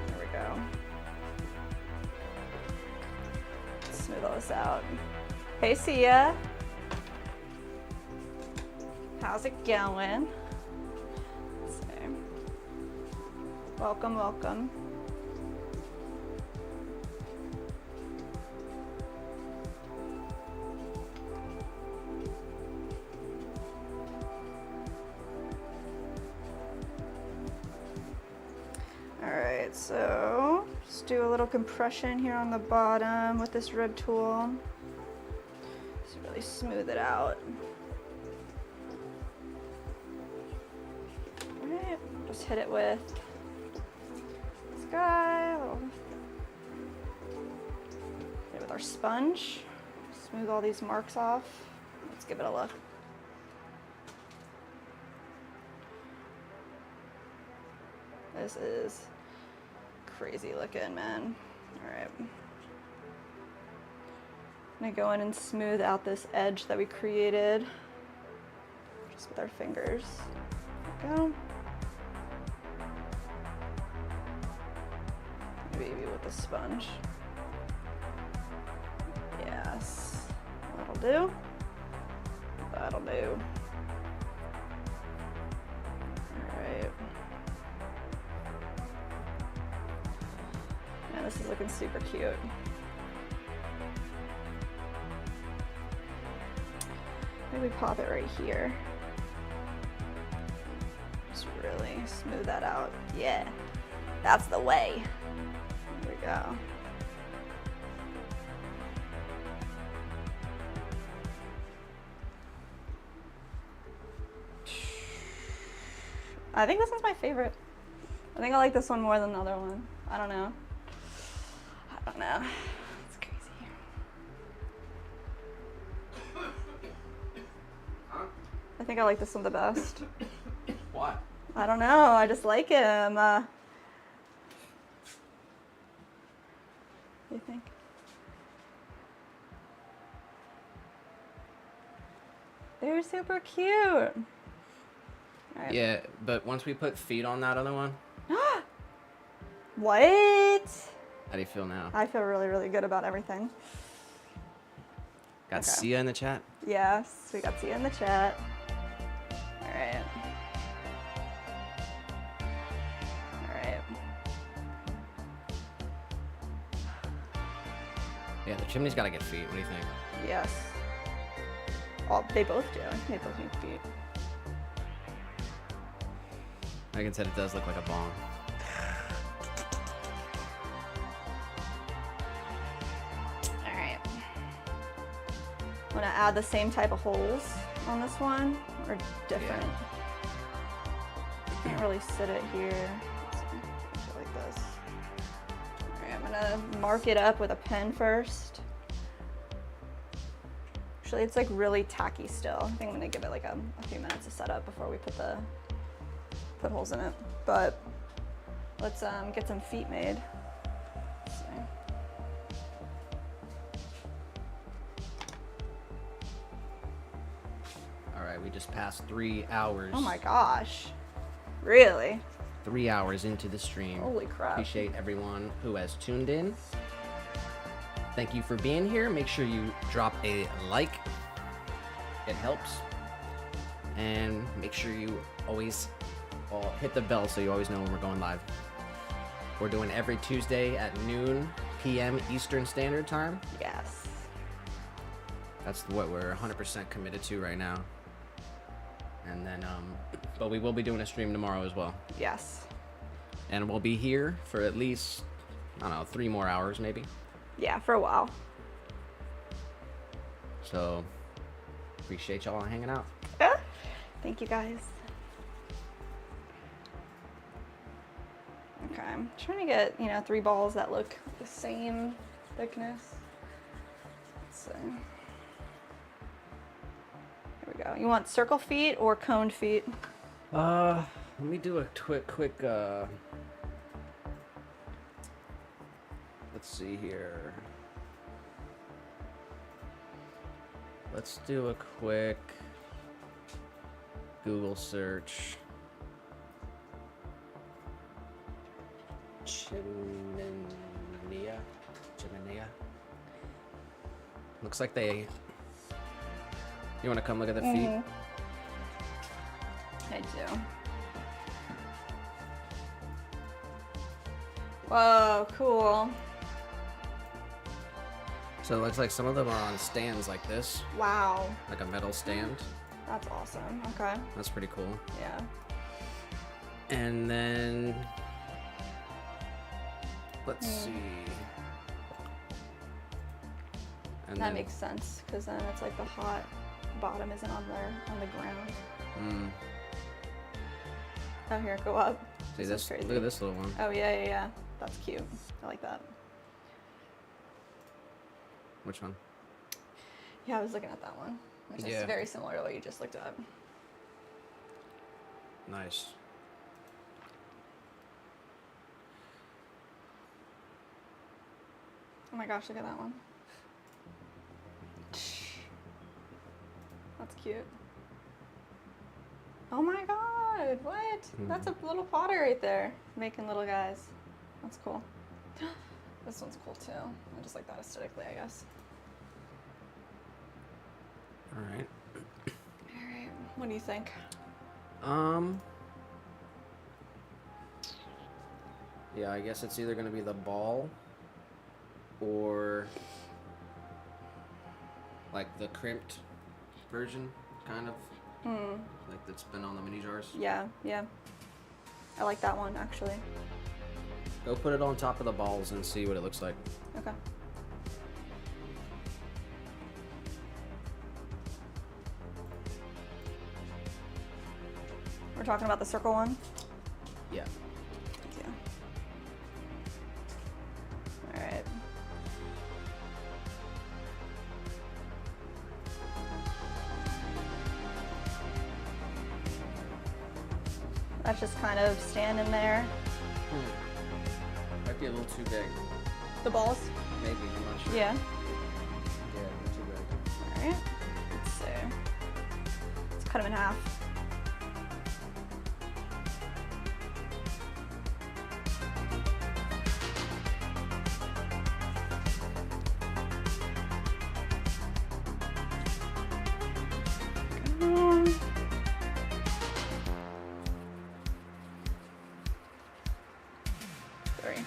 There we go. Smooth all this out. Hey, Sia. How's it going? Let's see. Welcome, welcome. Alright, so just do a little compression here on the bottom with this rib tool. Just really smooth it out. Alright, just hit it with this guy. Hit it with our sponge. Smooth all these marks off. Let's give it a look. This is crazy looking, man. All right. I'm gonna go in and smooth out this edge that we created just with our fingers. There we go. Maybe with the sponge. Yes, that'll do. That'll do. All right. Man, this is looking super cute. Maybe we pop it right here. Just really smooth that out. Yeah, that's the way. There we go. I think this one's my favorite. I think I like this one more than the other one. I don't know. I don't know. It's crazy. Huh? I think I like this one the best. Why? I don't know. I just like him. What do you think? They're super cute. All right. Yeah, but once we put feet on that other one, What? how do you feel now? I feel really, really good about everything. Got Okay. Sia in the chat? Yes, we got Sia in the chat. All right. All right. Yeah, the chimney's gotta get feet. What do you think? Yes. Oh, they both do. I think they both need feet. Megan said it does look like a bong. All right. I'm gonna add the same type of holes on this one, or different. Can't really sit it here. So, like this. All right, I'm gonna mark it up with a pen first. Actually, it's like really tacky still. I think I'm gonna give it like a few minutes to set up before we put holes in it. But let's get some feet made. Let's see. All right, we just passed 3 hours. Oh my gosh. Really? 3 hours into the stream. Holy crap. Appreciate everyone who has tuned in. Thank you for being here. Make sure you drop a like. It helps. And make sure you always hit the bell so you always know when we're going live. We're doing every Tuesday at noon p.m. Eastern Standard Time. Yes. That's what we're 100% committed to right now. And then, but we will be doing a stream tomorrow as well. Yes. And we'll be here for at least, I don't know, 3 more hours maybe. Yeah, for a while. So, appreciate y'all hanging out. Thank you guys. Okay, I'm trying to get, 3 balls that look the same thickness. Let's see. There we go. You want circle feet or coned feet? Let me do a quick, let's see here. Let's do a quick Google search. Chimenea. Looks like they. You want to come look at the feet? I do. Whoa, cool. So it looks like some of them are on stands like this, Wow. like a metal stand. That's awesome. Okay. That's pretty cool. Yeah. And then let's see. And That then, makes sense, because then it's like the hot bottom isn't on the ground. Oh, here, go up. See This this? is crazy. Look at this little one. Oh, yeah, yeah, yeah. That's cute. I like that. Which one? Yeah, I was looking at that one, which is Yeah. very similar to what you just looked at. Nice. Oh my gosh, look at that one. That's cute. Oh my god, what? That's a little potter right there, making little guys. That's cool. This one's cool too. I just like that aesthetically, I guess. All right. Alright, what do you think? Yeah, I guess it's either gonna be the ball or like the crimped version, kind of. Like that's been on the mini jars. Yeah, yeah. I like that one, actually. Go put it on top of the balls and see what it looks like. Okay. We're talking about the circle one? Yeah. Thank you. Alright. That's just kind of standing there. Might be a little too big. The balls? Maybe, I'm not sure. Yeah. Yeah, they're too big. Alright. Let's see. Let's cut them in half. Three.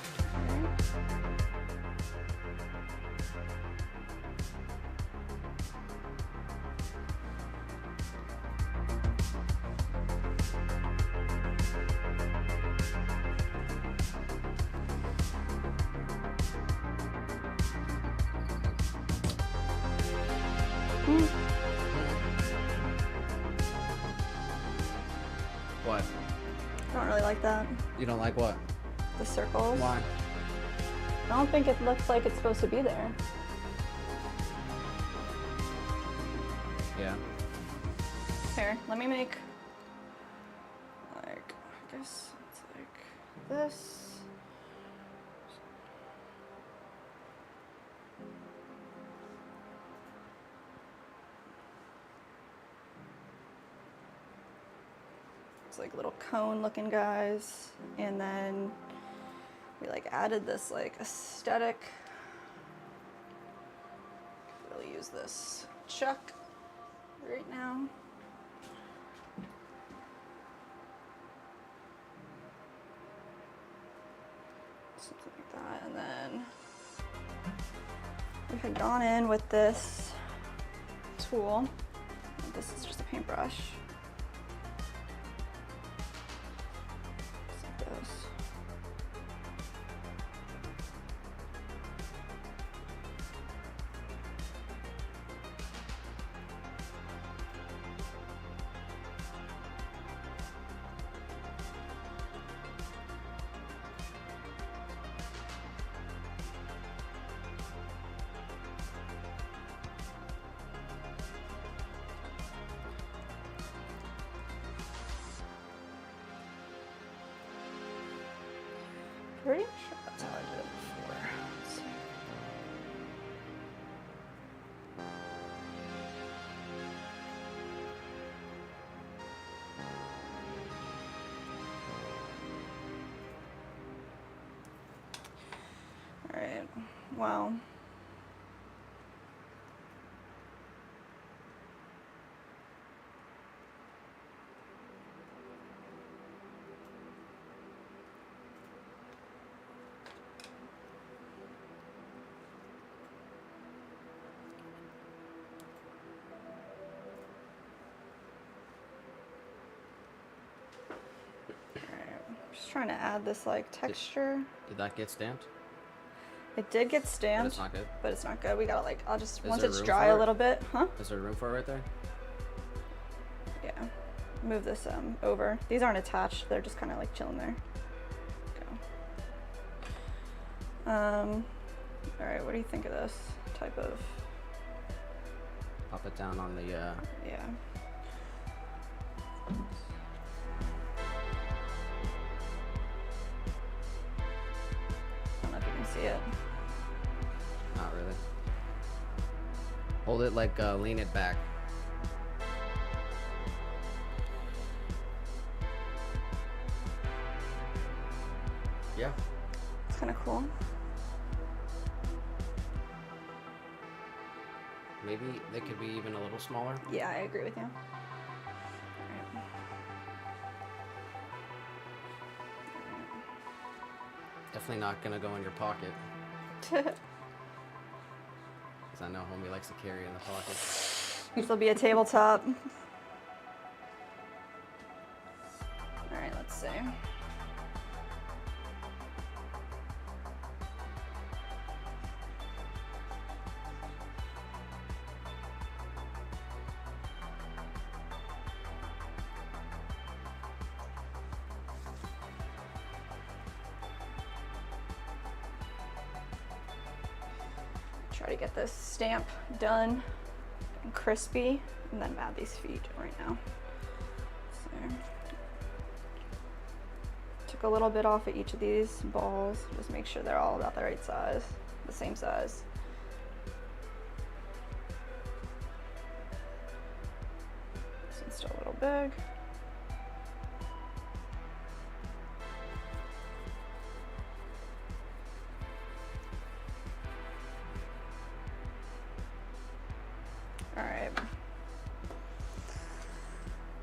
What? I don't really like that. You don't like what? The circles. Why? I don't think it looks like it's supposed to be there. Yeah. Here, let me make, like, I guess it's like this. It's like little cone looking guys. And then we like added this like aesthetic. Really use this chuck right now. Something like that. And then we had gone in with this tool. This is just a paintbrush. Just like this. Pretty sure that's how I did it before. Let's see. right. Well. Just trying to add this like texture. Did that get stamped? It did get stamped. But it's not good. But it's not good. We gotta like, I'll just, once there it's room dry for a it? little bit, huh? Is there room for it right there? Yeah. Move this over. These aren't attached. They're just kind of like chilling there. Go. All right. What do you think of this type of? Pop it down on the. Yeah. I don't know if you can see it. Not really. Hold it like lean it back. Yeah. It's kind of cool. Maybe they could be even a little smaller. Yeah, I agree with you. Definitely not gonna go in your pocket. Because I know homie likes to carry in the pocket. This will be a tabletop. All right, let's see. Try to get this stamp done and crispy, and then add these feet right now. So, took a little bit off of each of these balls, just make sure they're all about the right size, the same size. This one's still a little big. All right.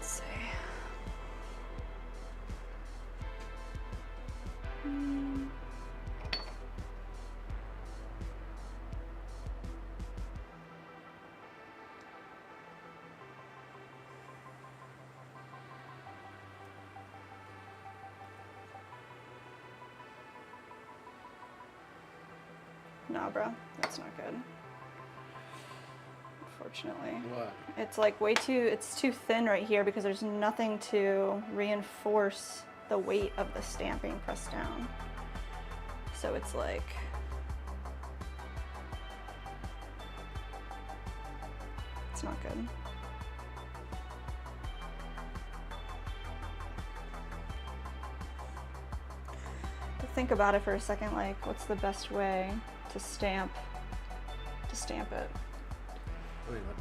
Let's see. Nah, bro, that's not good. Unfortunately. What? It's like it's too thin right here because there's nothing to reinforce the weight of the stamping pressed down. So it's like, it's not good. But think about it for a second, like what's the best way to stamp it? Wait, what?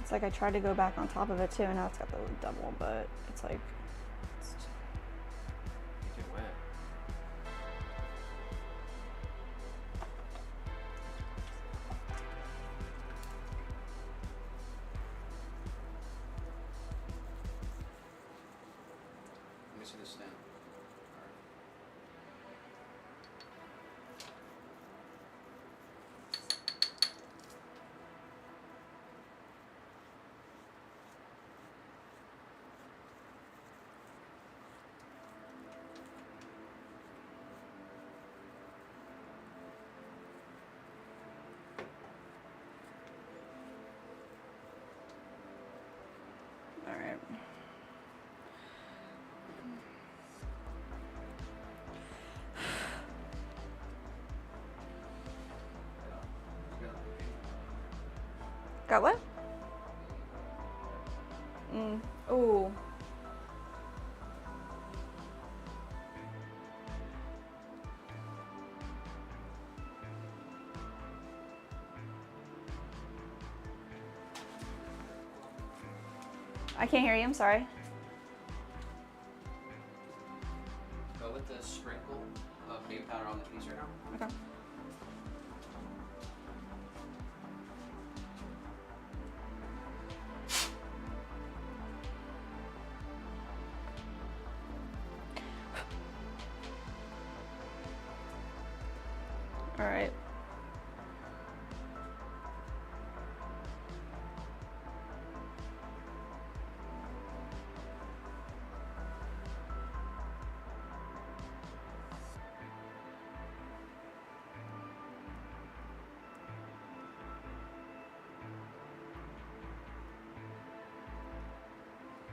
It's like I tried to go back on top of it too, and now it's got the double, but it's like, Make it wet. Let me see the stamp. all right. Got what? Ooh. I can't hear you, I'm sorry. Go with the a sprinkle of baby powder on the piece right now. Okay. All right.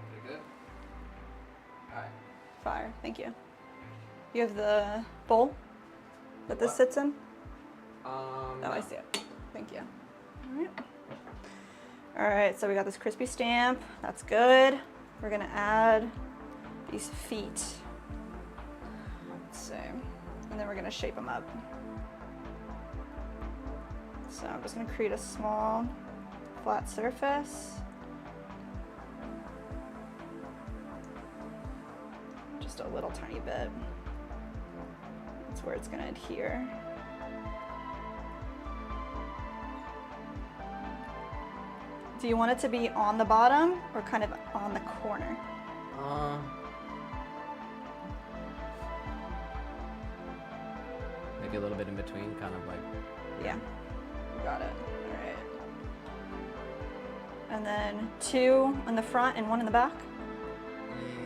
Pretty good. All right. Fire. Thank you. You have the bowl that this What? sits in? Oh, I see it. Thank you. All right. All right, so we got this crispy stamp. That's good. We're gonna add these feet. Let's see. And then we're gonna shape them up. So I'm just gonna create a small flat surface. Just a little tiny bit. That's where it's gonna adhere. Do you want it to be on the bottom or kind of on the corner? Maybe a little bit in between, kind of like. Yeah, got it. All right. And then 2 in the front and 1 in the back.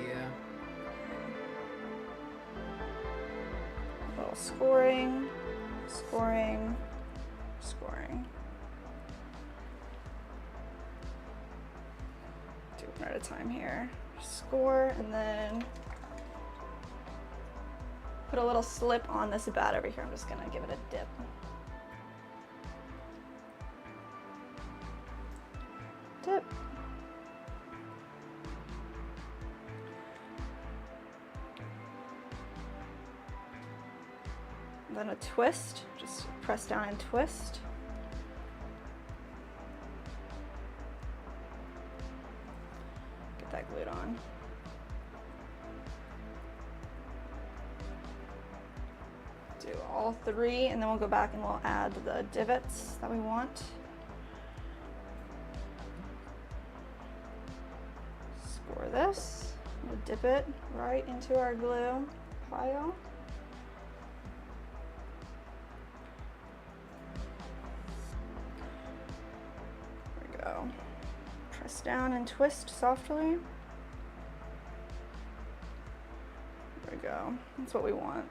Yeah. A little scoring, scoring, scoring. 2 at a time here. Score, and then put a little slip on this bat over here. I'm just gonna give it a dip. Dip. Then a twist, just press down and twist. Get that glued on. Do all 3, and then we'll go back and we'll add the divots that we want. Score this. We'll dip it right into our glue pile. There we go. Press down and twist softly. There we go. That's what we want.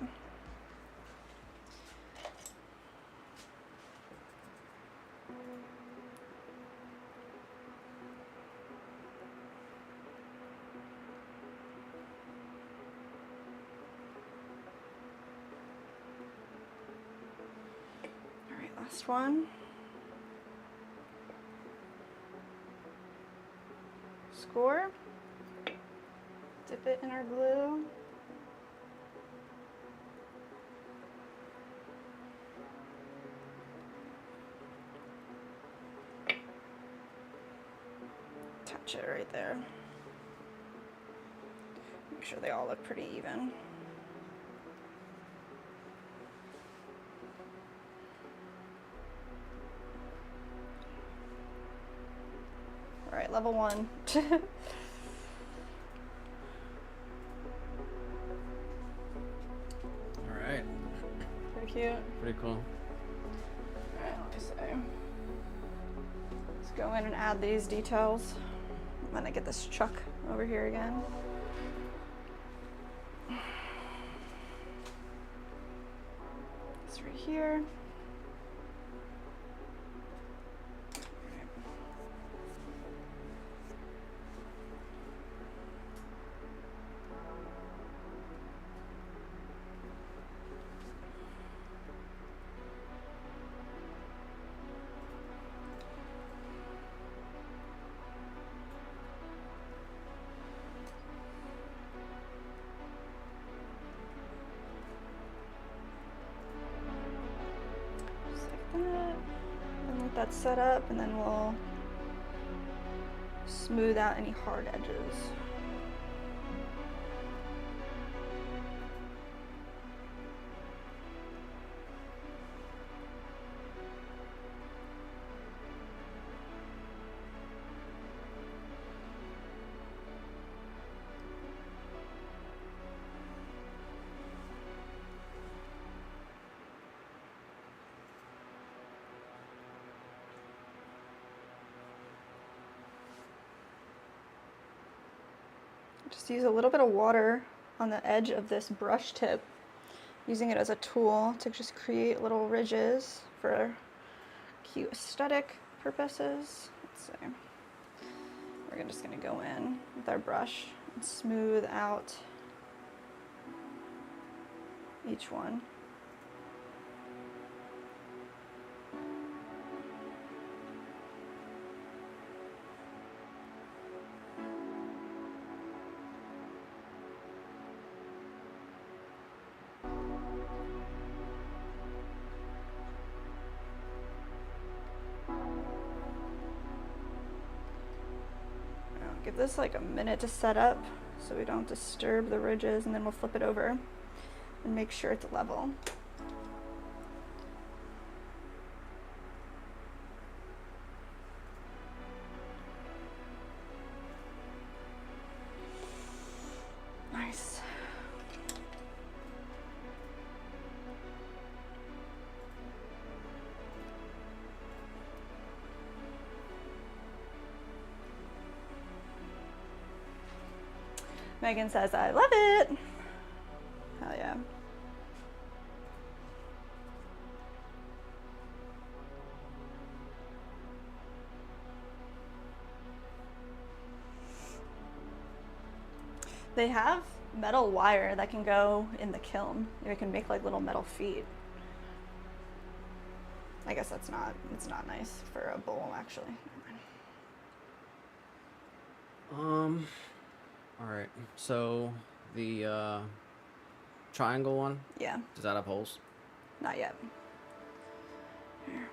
All right, last one. Score. Dip it in our glue. Touch it right there. Make sure they all look pretty even. All right, level 1. All right. Pretty cute. Pretty cool. All right, let me see. Let's go in and add these details. I'm gonna get this chuck over here again. This right here. And let that set up, and then we'll smooth out any hard edges. Just use a little bit of water on the edge of this brush tip, using it as a tool to just create little ridges for cute aesthetic purposes. Let's see. We're just gonna go in with our brush and smooth out each one. Give this like a minute to set up so we don't disturb the ridges, and then we'll flip it over and make sure it's level. Nice. Megan says, I love it. Hell yeah. They have metal wire that can go in the kiln. It can make like little metal feet. I guess it's not nice for a bowl actually. All right, so the triangle one, Yeah, does that have holes? not yet. Here.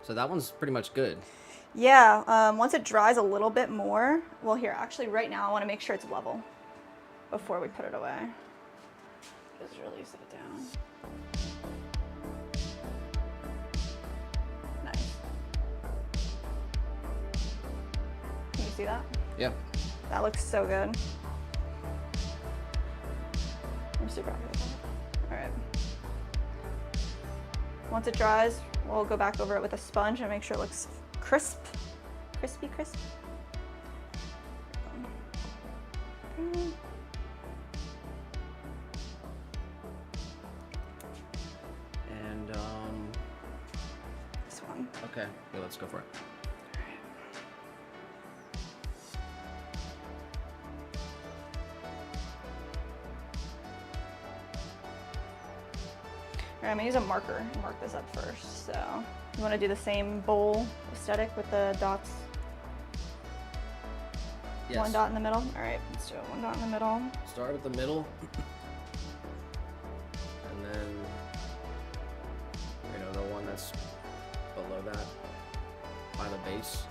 So that one's pretty much good. Yeah, once it dries a little bit more, well here, actually right now I want to make sure it's level before we put it away. Just release it down. Nice. Can you see that? Yeah. That looks so good. I'm super happy with that. All right. Once it dries, we'll go back over it with a sponge and make sure it looks crisp. Crispy. And This one. okay, yeah, let's go for it. All right, I'm gonna use a marker and mark this up first. So you want to do the same bowl aesthetic with the dots. Yes. One dot in the middle. All right, let's do it. One dot in the middle. Start with the middle, and then the one that's below that by the base.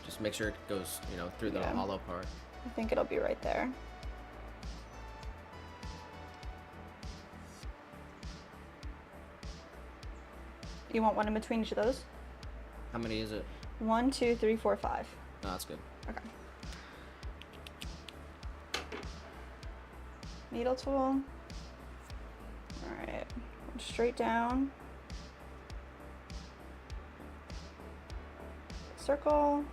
Just make sure it goes, through the Yeah. hollow part. I think it'll be right there. You want one in between each of those? How many is it? 1, 2, 3, 4, 5. No, that's good. Okay. Needle tool. All right, straight down. Circle.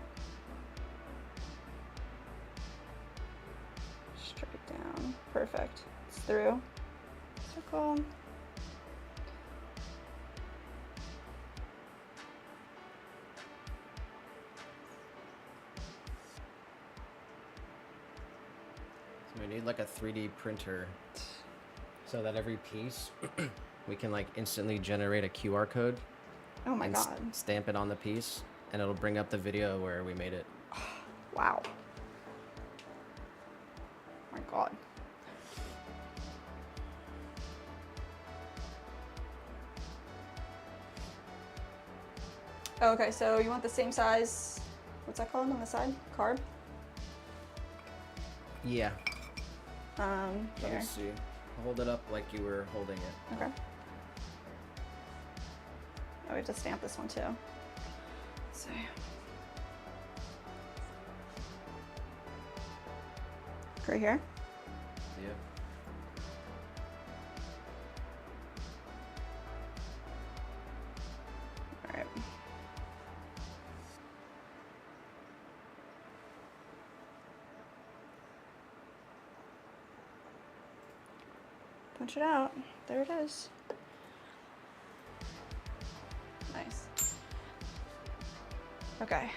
Straight down. Perfect. It's through. Circle. We need like a 3D printer so that every piece we can like instantly generate a QR code. Oh my and god. Stamp it on the piece, and it'll bring up the video where we made it. Wow. My god. Oh, okay, so you want the same size, what's that called on the side? Card? Yeah. Let Here. me see. Hold it up like you were holding it. Okay. Oh, we have to stamp this one too. Let's see. Right here? Yeah. punch it out. There it is. Nice. Okay.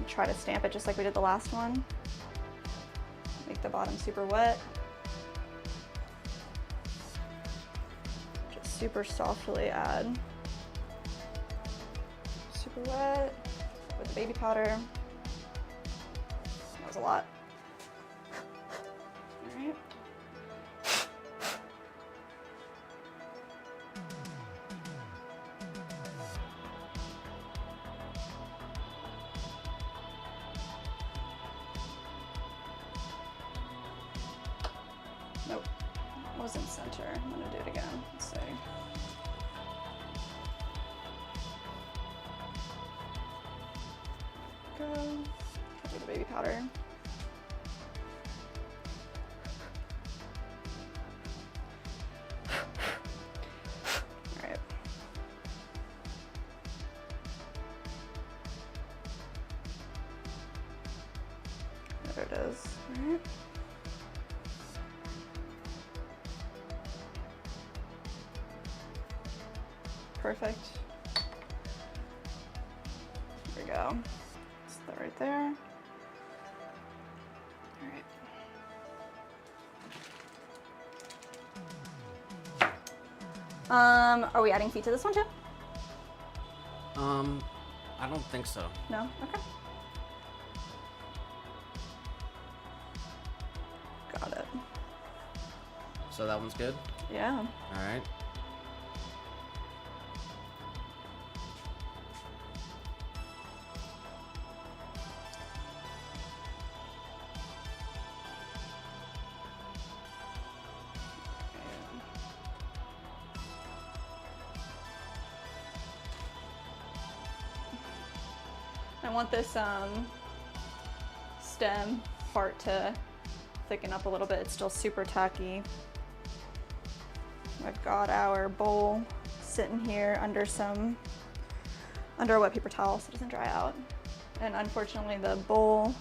Try to stamp it just like we did the last one. Make the bottom super wet. Just super softly add. Super wet with the baby powder. That was a lot. All right. Nope, wasn't center. I'm gonna do it again. Let's see. Go. Cover the baby powder. All right. There it is. All right. Perfect. There we go. Just that right there. All right. Are we adding feet to this one too? I don't think so. No? Okay. Got it. So that one's good? Yeah. All right. I want this stem part to thicken up a little bit. It's still super tacky. I've got our bowl sitting here under a wet paper towel so it doesn't dry out. And unfortunately the bowl,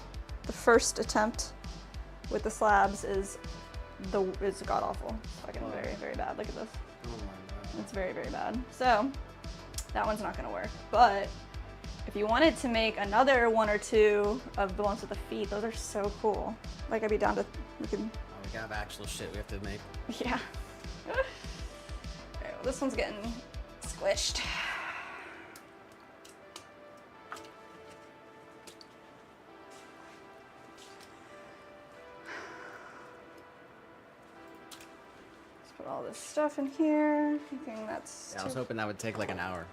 the first attempt with the slabs is god awful. It's fucking very, very bad. Look at this. Oh my God. It's very, very bad. So that one's not gonna work. But if you wanted to make another one or two of the ones with the feet, those are so cool. Like I'd be down to, we could. Oh, we got actual shit we have to make. Yeah. Alright, well, this one's getting squished. Let's put all this stuff in here. Anything that's. Yeah, I was hoping that would take like an hour.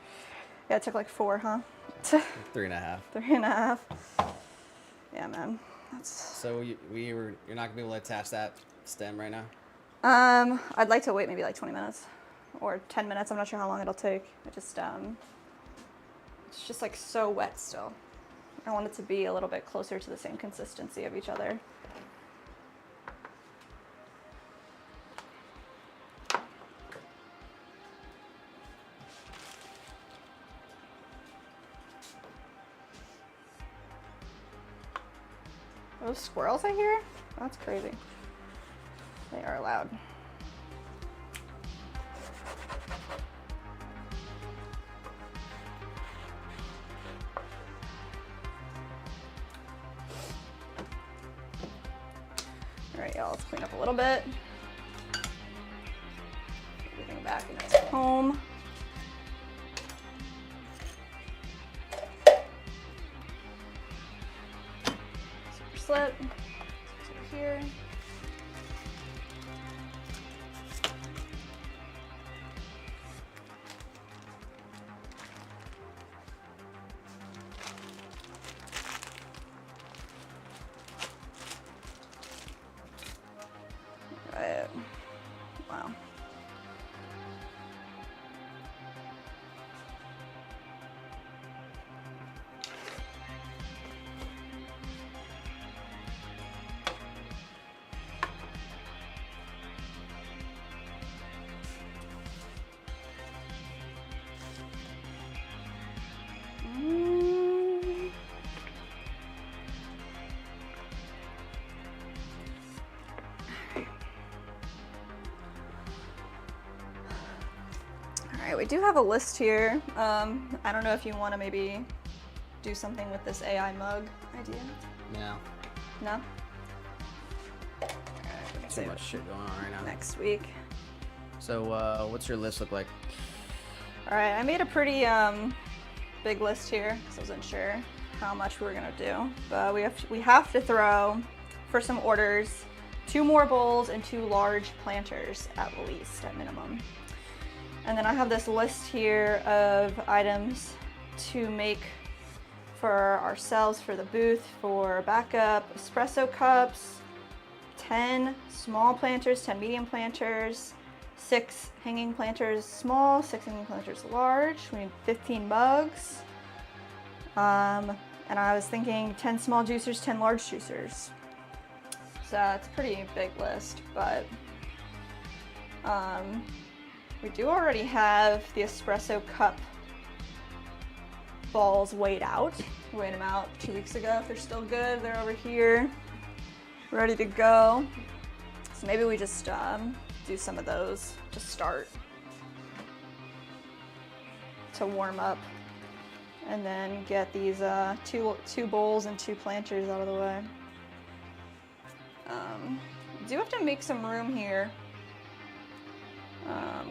Yeah, it took like 4, huh? 3.5. 3.5. Yeah, man. That's. So you're not gonna be able to attach that stem right now? I'd like to wait maybe like 20 minutes or 10 minutes. I'm not sure how long it'll take. It just, it's just like so wet still. I want it to be a little bit closer to the same consistency of each other. Those squirrels I hear? That's crazy. They are loud. All right, y'all, let's clean up a little bit. Everything back in its home. Super slit. Over here. Right. Wow. All right, we do have a list here. I don't know if you want to maybe do something with this AI mug idea. No. No? All right, Too much shit going on right now. Next week. So, what's your list look like? All right, I made a pretty big list here because I wasn't sure how much we were gonna do, but we have to throw, for some orders, 2 more bowls and 2 large planters at least, at minimum. And then I have this list here of items to make for ourselves, for the booth, for backup: espresso cups, 10 small planters, 10 medium planters, 6 hanging planters small, 6 hanging planters large. We need 15 mugs. And I was thinking 10 small juicers, 10 large juicers. So it's a pretty big list, but we do already have the espresso cup balls weighed out. We weighed them out 2 weeks ago. If they're still good, they're over here, ready to go. So maybe we just do some of those to start, to warm up, and then get these two bowls and 2 planters out of the way. Do have to make some room here.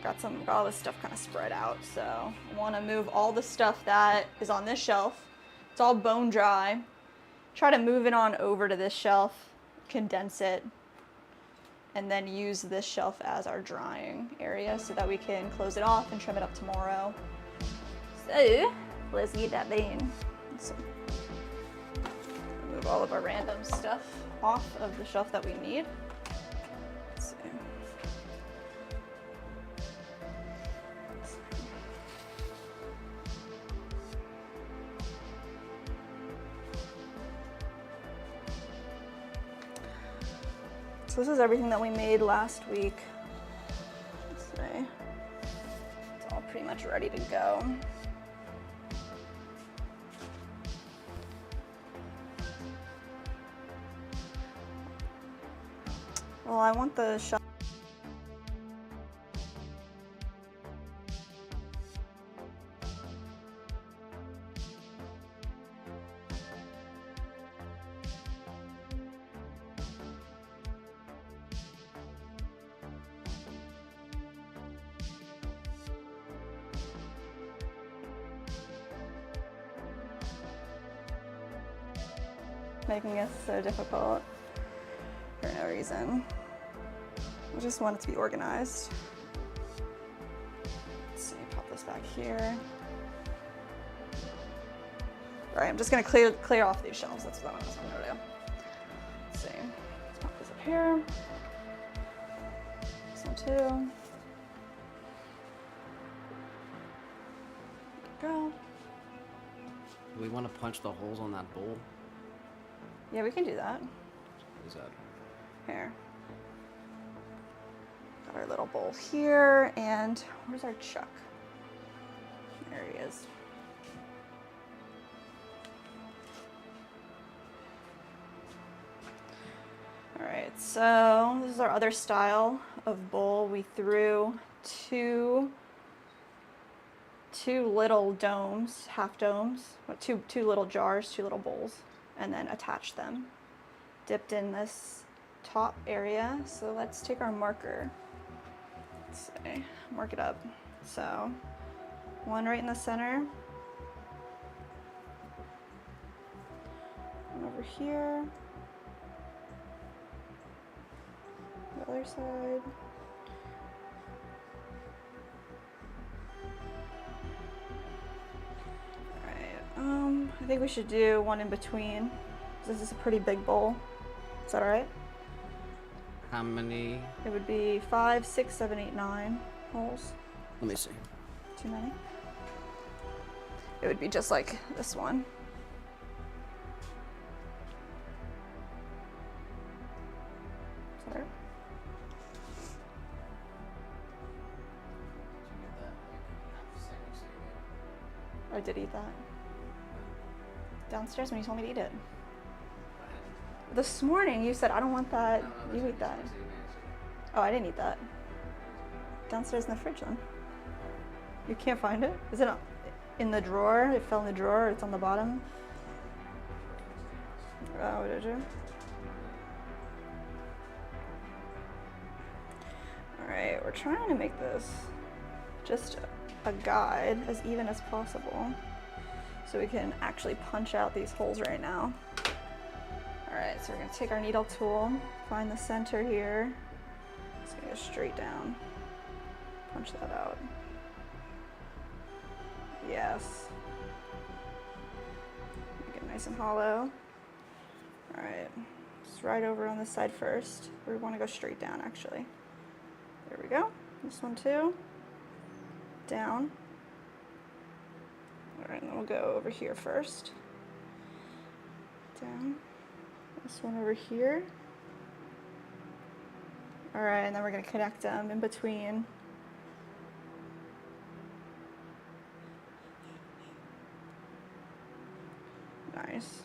Got all this stuff kind of spread out, so I want to move all the stuff that is on this shelf. It's all bone dry. Try to move it on over to this shelf, condense it, and then use this shelf as our drying area so that we can close it off and trim it up tomorrow. So let's get that done. So, move all of our random stuff off of the shelf that we need. Let's see. So this is everything that we made last week. Let's see. It's all pretty much ready to go. Well, I want the shop. Making this so difficult for no reason. I just want it to be organized. Let's see, pop this back here. All right, I'm just gonna clear off these shelves. That's what I'm gonna do. Let's see, let's pop this up here. This one too. There we go. Do we want to punch the holes on that bowl? Yeah, we can do that. What is that? Here. Got our little bowl here, and where's our chuck? There he is. All right, so this is our other style of bowl. We threw two little domes, half domes, two little jars, 2 little bowls, and then attach them. Dipped in this top area. So let's take our marker. Let's see, mark it up. So 1 right in the center. 1 over here. The other side. I think we should do 1 in between. This is a pretty big bowl. Is that all right? How many? It would be 5, 6, 7, 8, 9 holes. Let me see. Too many? It would be just like this one. Is that right? I did eat that. Downstairs when you told me to eat it. This morning you said, I don't want that. You eat that. Oh, I didn't eat that. Downstairs in the fridge then. You can't find it? Is it in the drawer? It fell in the drawer, it's on the bottom? Oh, did you? Alright, we're trying to make this just a guide as even as possible so we can actually punch out these holes right now. Alright, so we're going to take our needle tool, find the center here. It's going to go straight down. Punch that out. Yes. Make it nice and hollow. Alright, just right over on this side first. We want to go straight down actually. There we go. This one too. Down. Alright, and then we'll go over here first. Down. This one over here. Alright, and then we're going to connect them in between. Nice.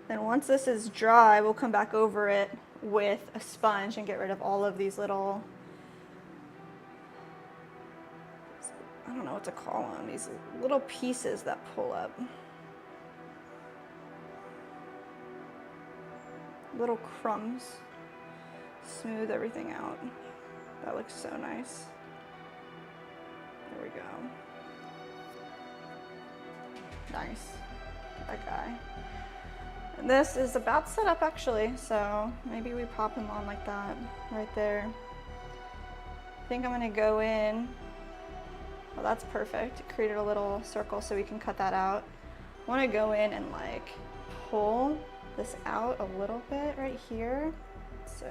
Then once this is dry, we'll come back over it with a sponge and get rid of all of these little, I don't know what to call them, these little pieces that pull up. Little crumbs. Smooth everything out. That looks so nice. There we go. Nice. That guy. And this is about set up actually, so maybe we pop him on like that right there. I think I'm gonna go in. Well, that's perfect. It created a little circle so we can cut that out. I wanna go in and like pull this out a little bit right here. So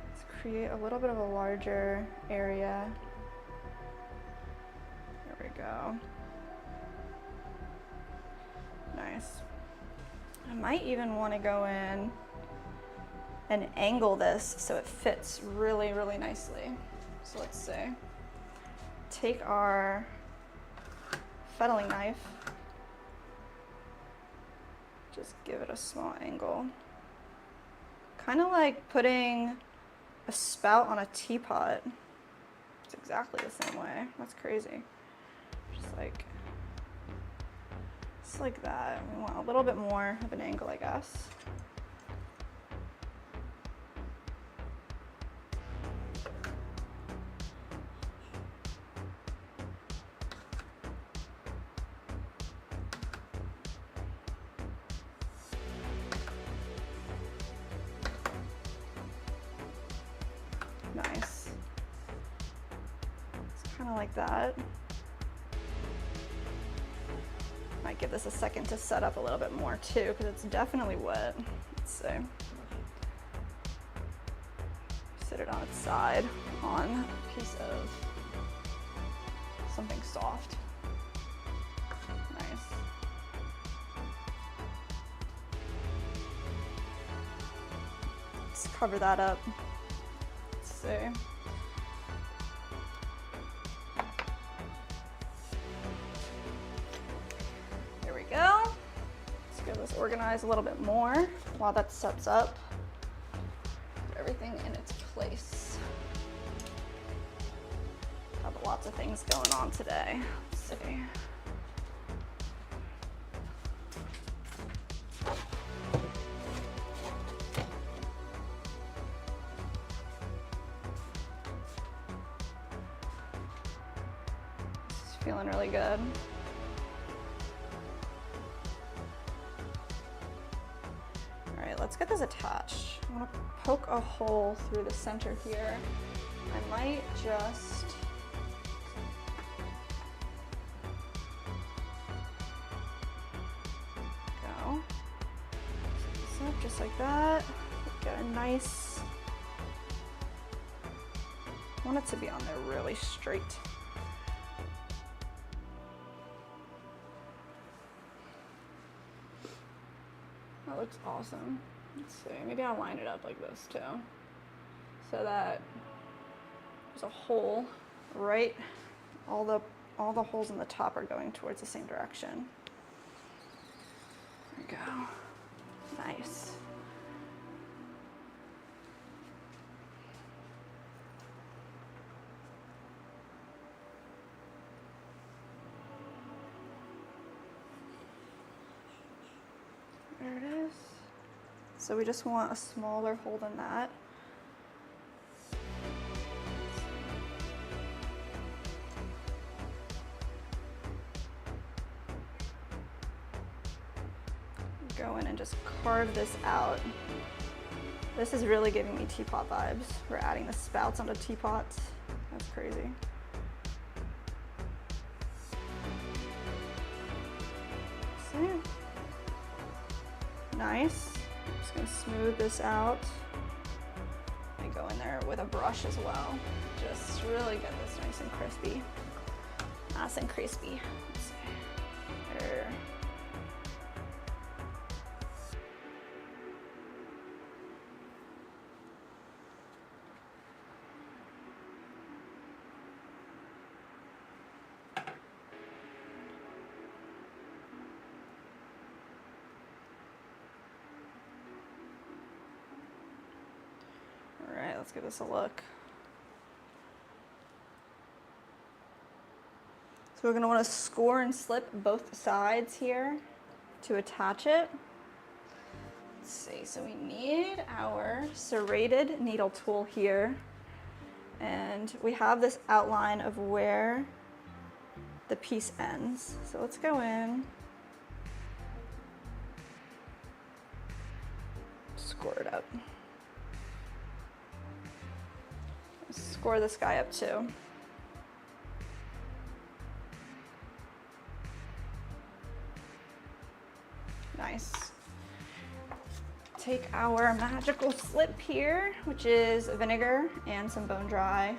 let's create a little bit of a larger area. There we go. Nice. I might even want to go in and angle this so it fits really, really nicely. So let's see. Take our fettling knife. Just give it a small angle. Kind of like putting a spout on a teapot. It's exactly the same way. That's crazy. Just like that. We want a little bit more of an angle, I guess. Nice. It's kind of like that. Might give this a second to set up a little bit more too, because it's definitely wet. Let's see. Sit it on its side on a piece of something soft. Nice. Let's cover that up. Let's see. Organize a little bit more while that sets up. Put everything in its place. Have lots of things going on today. Let's see. This is feeling really good. Let's get this attached. I'm gonna poke a hole through the center here. I might just go. Set this up just like that. Get a nice, I want it to be on there really straight. That looks awesome. Let's see, maybe I'll line it up like this too, so that there's a hole right, all the holes in the top are going towards the same direction. There we go. Nice. There it is. So we just want a smaller hole than that. Go in and just carve this out. This is really giving me teapot vibes. We're adding the spouts onto teapots. That's crazy. See? Nice. I'm just gonna smooth this out. And go in there with a brush as well. Just really get this nice and crispy. Nice and crispy. Let's see. There. All right, let's give this a look. So we're gonna wanna score and slip both sides here to attach it. Let's see, so we need our serrated needle tool here. And we have this outline of where the piece ends. So let's go in, score it up. Score this guy up too. Nice. Take our magical slip here, which is vinegar and some bone dry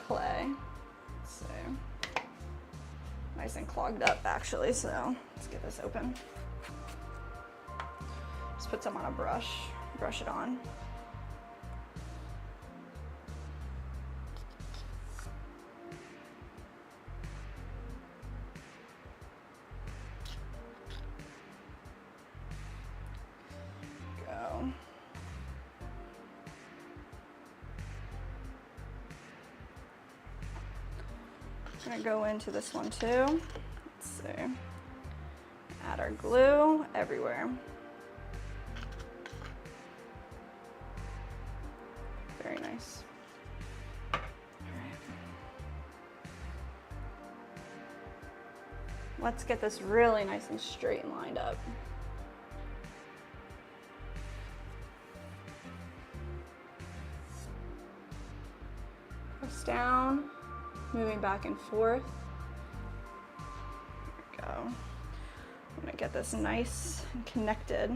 clay. So nice and clogged up actually, so let's get this open. Just put some on a brush it on. I'm gonna go into this one too. Let's see. Add our glue everywhere. Very nice. All right. Let's get this really nice and straight and lined up. Press down. Moving back and forth. There we go. I'm gonna get this nice and connected.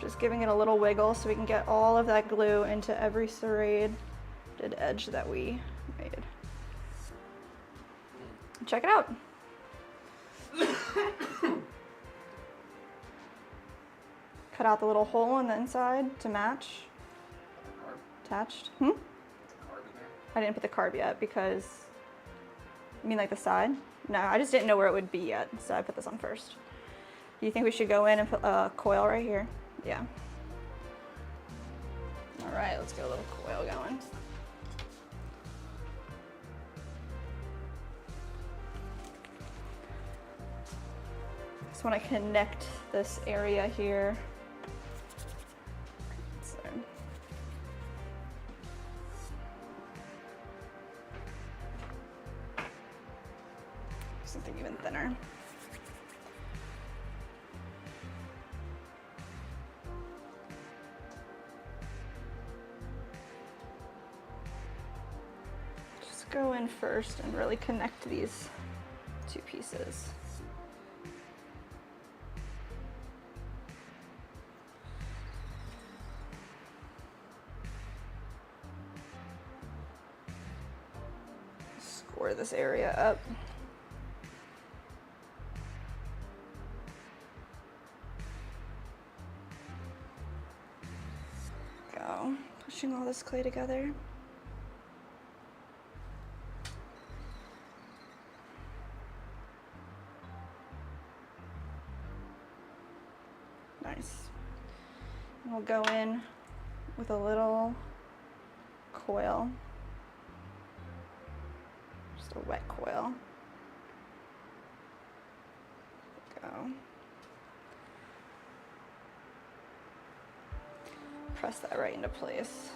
Just giving it a little wiggle so we can get all of that glue into every serrated edge that we made. Check it out. Cut out the little hole on the inside to match. Attached. I didn't put the carb yet because, you mean like the side? No, I just didn't know where it would be yet, so I put this on first. Do you think we should go in and put a coil right here? Yeah. All right, let's get a little coil going. Just want to connect this area here. Something even thinner. Just go in first and really connect these two pieces. Score this area up. Pushing all this clay together. Nice. And we'll go in with a little coil, just a wet coil. press that right into place.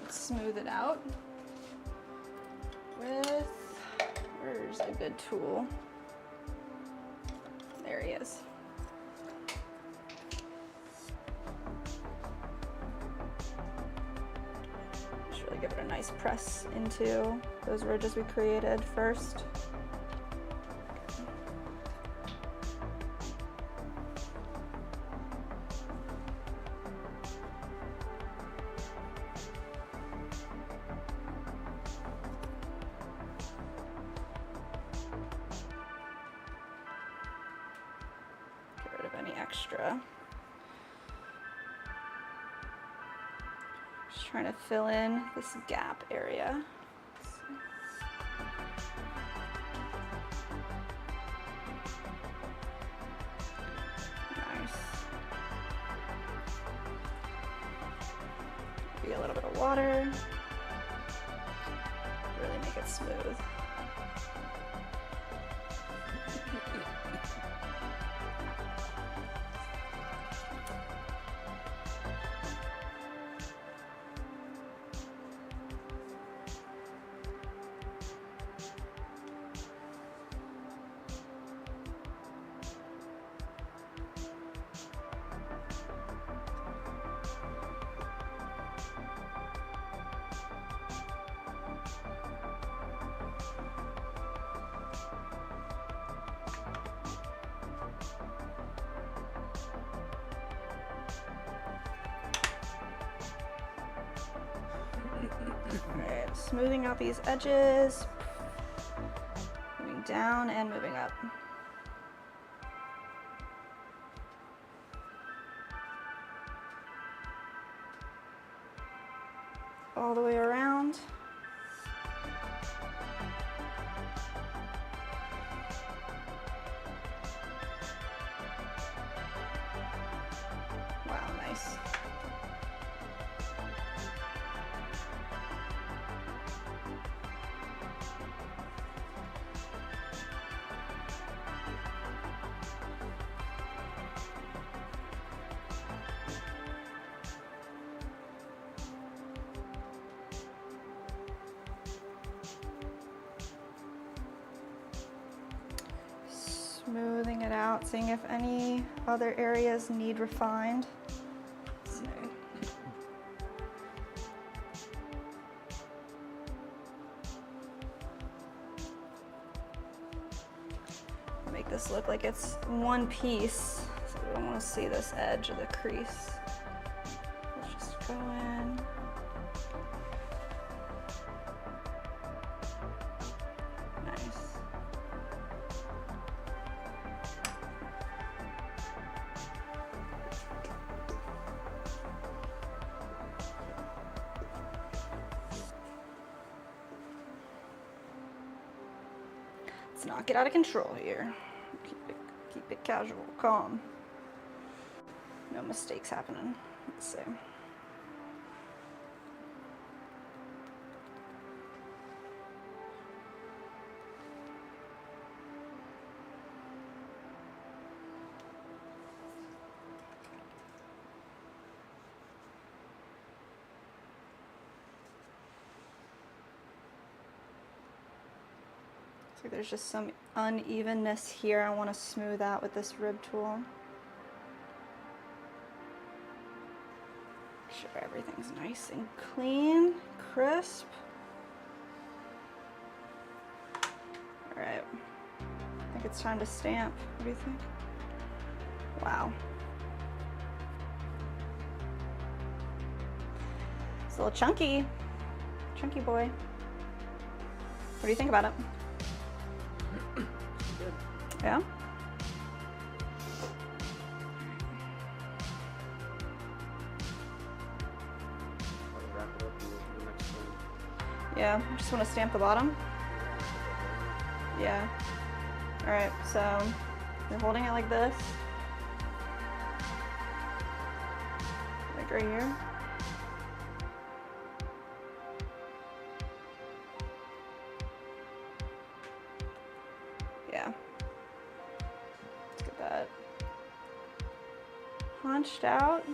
Let's smooth it out with, where's a good tool? There he is. Just really give it a nice press into those ridges we created first. Extra. Just trying to fill in this gap area. Nice. Maybe a little bit of water. Really make it smooth. Alright, smoothing out these edges, moving down and moving up. All the way around. Wow, nice. Smoothing it out, seeing if any other areas need refined. Let's see. Make this look like it's one piece, so we don't want to see this edge of the crease. Let's just go in. Nice. Let's not get out of control here. Keep it casual, calm. No mistakes happening. Let's see. So there's just some unevenness here I want to smooth out with this rib tool. Make sure everything's nice and clean, crisp. All right, I think it's time to stamp. What do you think? Wow. It's a little chunky. Chunky boy. What do you think about it? Good. Yeah? I'll wrap it up and we'll do the next one. Yeah, I just want to stamp the bottom. Yeah. All right, so you're holding it like this. Like right here. punched out.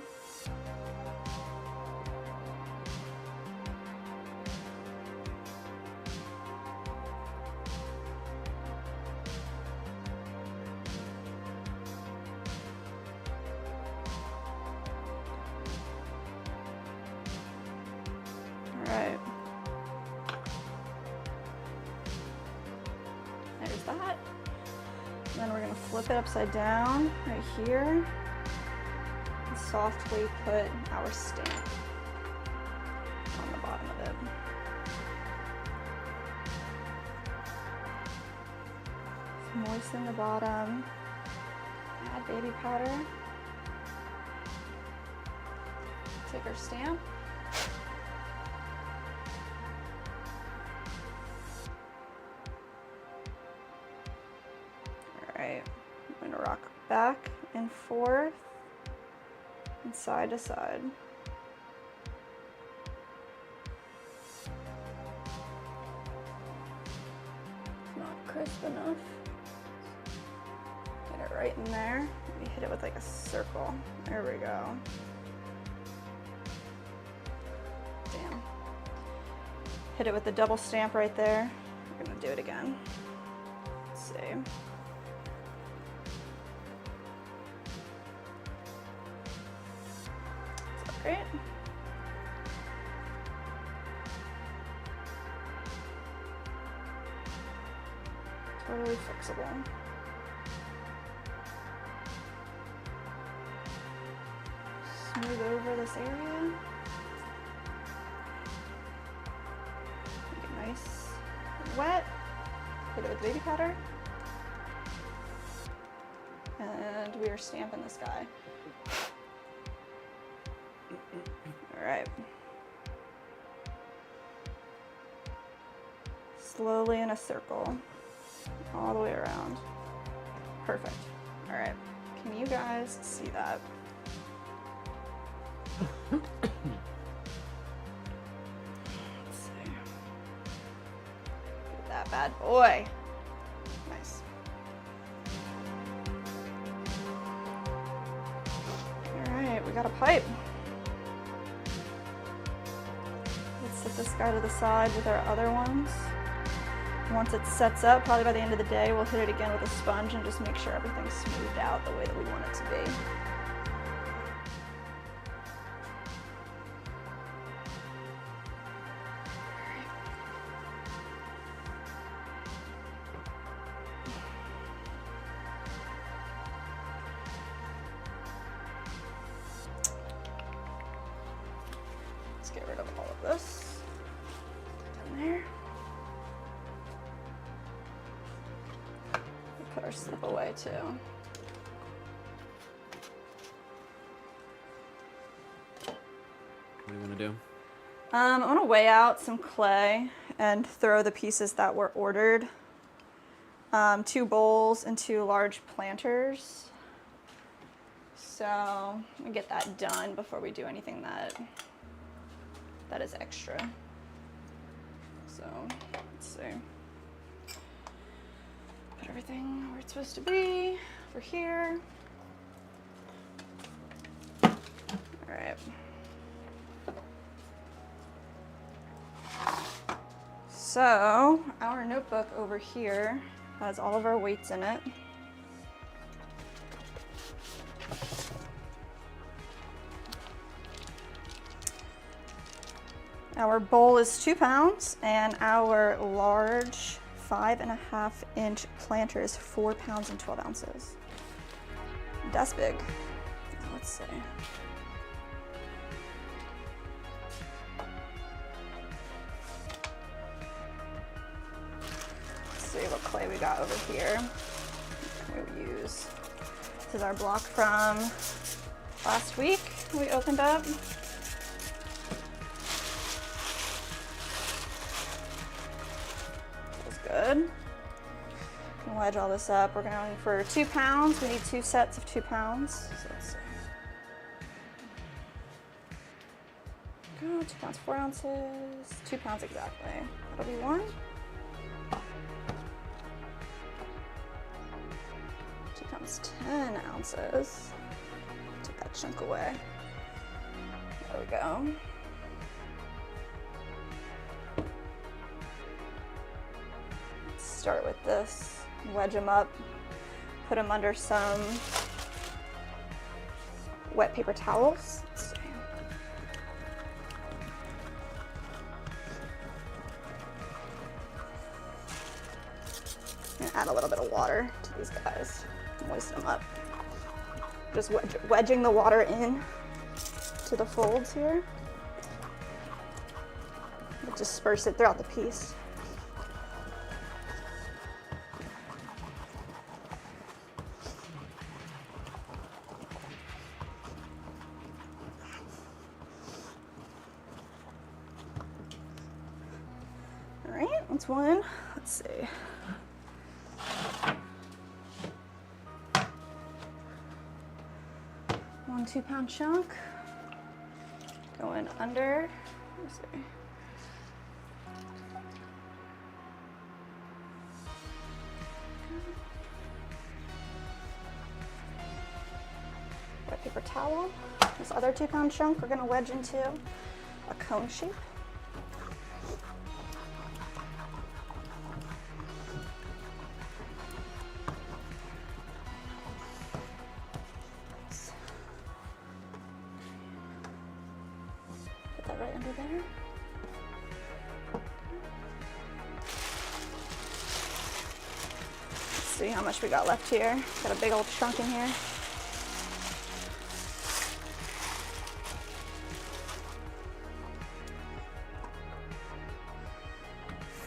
All right. There's that. Then we're gonna flip it upside down right here and softly put our stamp on the bottom of it. Moisten the bottom, add baby powder, take our stamp. Alright, I'm gonna rock back and forth and side to side. Not crisp enough. Get it right in there. We hit it with like a circle. There we go. Damn. Hit it with the double stamp right there. We're gonna do it again. Let's see. Is that great? Totally fixable. Smooth over this area. Make it nice and wet. Hit it with baby powder. And we are stamping this guy. All right. Slowly in a circle, all the way around. Perfect. All right. Can you guys see that? Let's see. Get that bad boy. Nice. All right, we got a pipe. Let's set this guy to the side with our other ones. Once it sets up, probably by the end of the day, we'll hit it again with a sponge and just make sure everything's smoothed out the way that we want it to be. Let's get rid of all of this. Down there. Put our slip away too. What do you want to do? I want to weigh out some clay and throw the pieces that were ordered. 2 bowls and 2 large planters. So I'm gonna get that done before we do anything that is extra. So let's see. Put everything where it's supposed to be over here. All right. So our notebook over here has all of our weights in it. Our bowl is 2 pounds and our large 5.5 inch planter is 4 pounds and 12 ounces. That's big. Let's see. Let's see what clay we got over here. What can we use? This is our block from last week we opened up. Good. Can wedge all this up. We're going for 2 pounds. We need 2 sets of 2 pounds. So let's see. Go, 2 pounds, 4 ounces. 2 pounds exactly. That'll be 1. 2 pounds, 10 ounces. 2 that chunk away. There we go. Let's start with this, wedge them up, put them under some wet paper towels. Let's see. And add a little bit of water to these guys, moisten them up. Just wedging the water in to the folds here. Disperse it throughout the piece. All right, that's one. Let's see. One 2-pound chunk going under. Let's see. Wet paper towel. This other 2-pound chunk we're going to wedge into a cone shape. Put that right under there. Let's see how much we got left here. Got a big old chunk in here.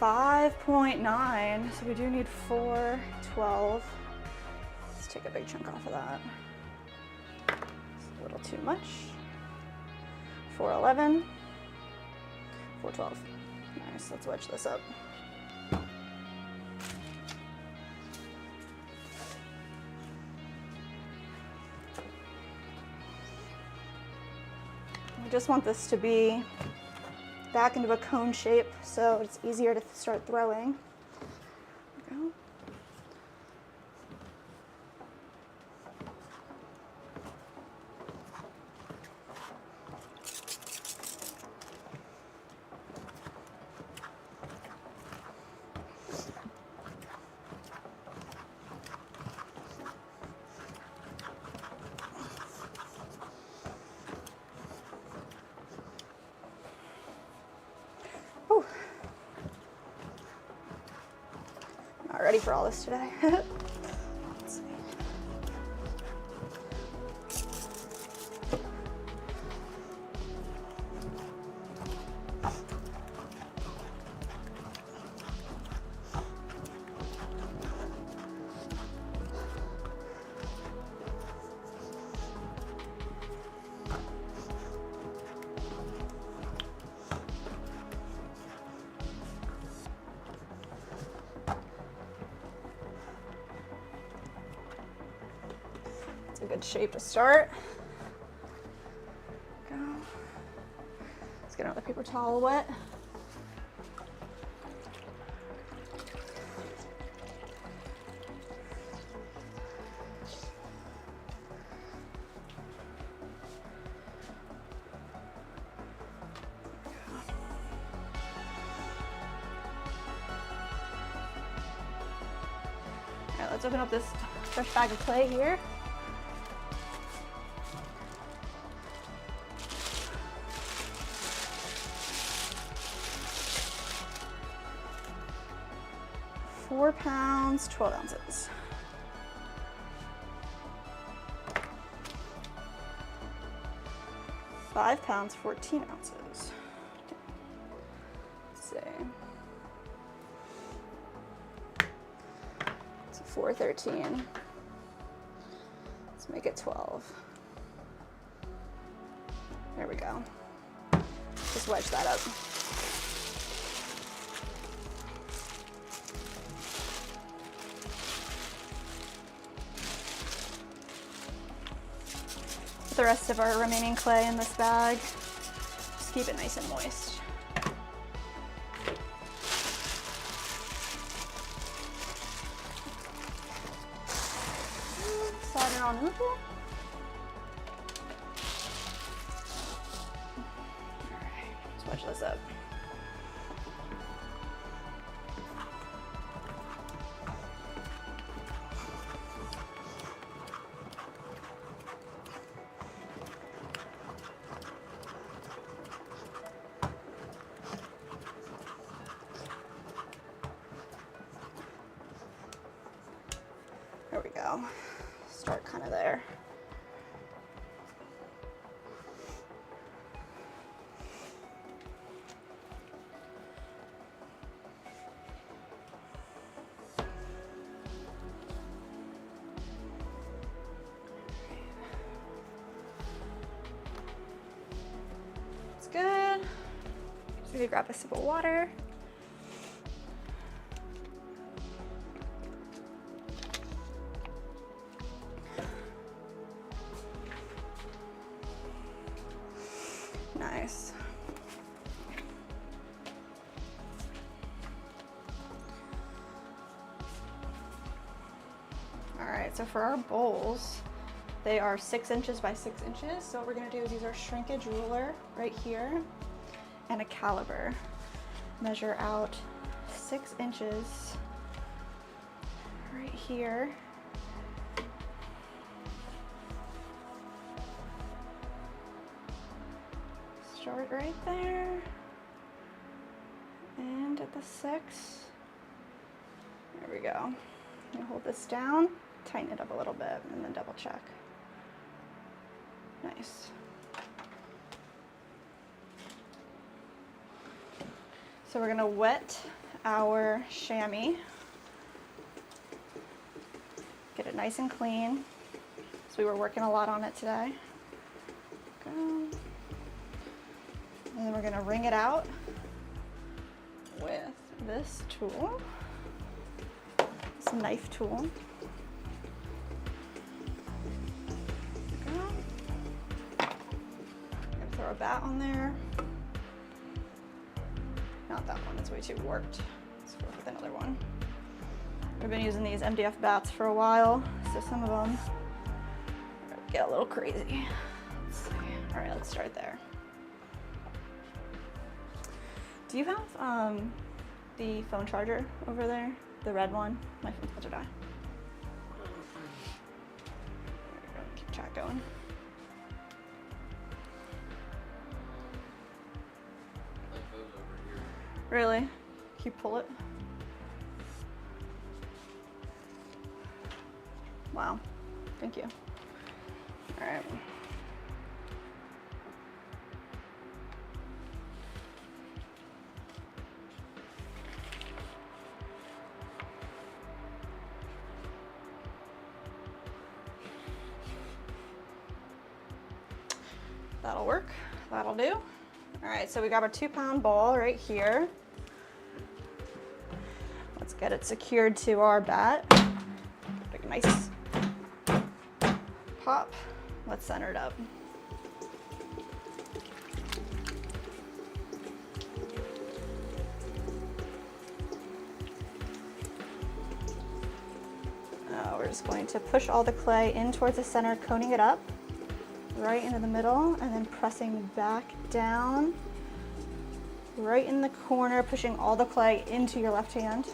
5.9, so we do need 412. Let's take a big chunk off of that. It's a little too much. 411, 412. Nice, let's wedge this up. We just want this to be back into a cone shape so it's easier to start throwing. There we go. Whew. Not ready for all this today. Let's see. It's a good shape to start. Go. Let's get another paper towel wet. All right, let's open up this fresh bag of clay here. £4, 12 ounces. £5, 14 ounces. Let's see. It's 413. Let's make it 12. There we go. Just wedge that up. Put the rest of our remaining clay in this bag. Just keep it nice and moist. Slide it on over. There we go. Start kind of there. It's good. So we grab a sip of water. Nice. All right, so for our bowls, they are 6 inches by 6 inches. So what we're gonna do is use our shrinkage ruler right here and a caliber. Measure out 6 inches right here. Start right there, and at the 6. There we go. You hold this down, tighten it up a little bit, and then double check. Nice. So we're gonna wet our chamois. Get it nice and clean. So we were working a lot on it today. Go. And then we're gonna wring it out with this tool, this knife tool. There we go. I'm gonna throw a bat on there. Not that one, it's way too warped. Let's work with another one. We've been using these MDF bats for a while, so some of them get a little crazy. Let's see. All right, let's start there. Do you have the phone charger over there? The red one? My phone's about to die. There we go. Keep chat going. Really? Can you pull it? Wow. Thank you. All right. That'll work. That'll do. All right, so we got our 2-pound ball right here. Let's get it secured to our bat. Take a nice pop. Let's center it up. We're just going to push all the clay in towards the center, coning it up right into the middle, and then pressing back down right in the corner, pushing all the clay into your left hand.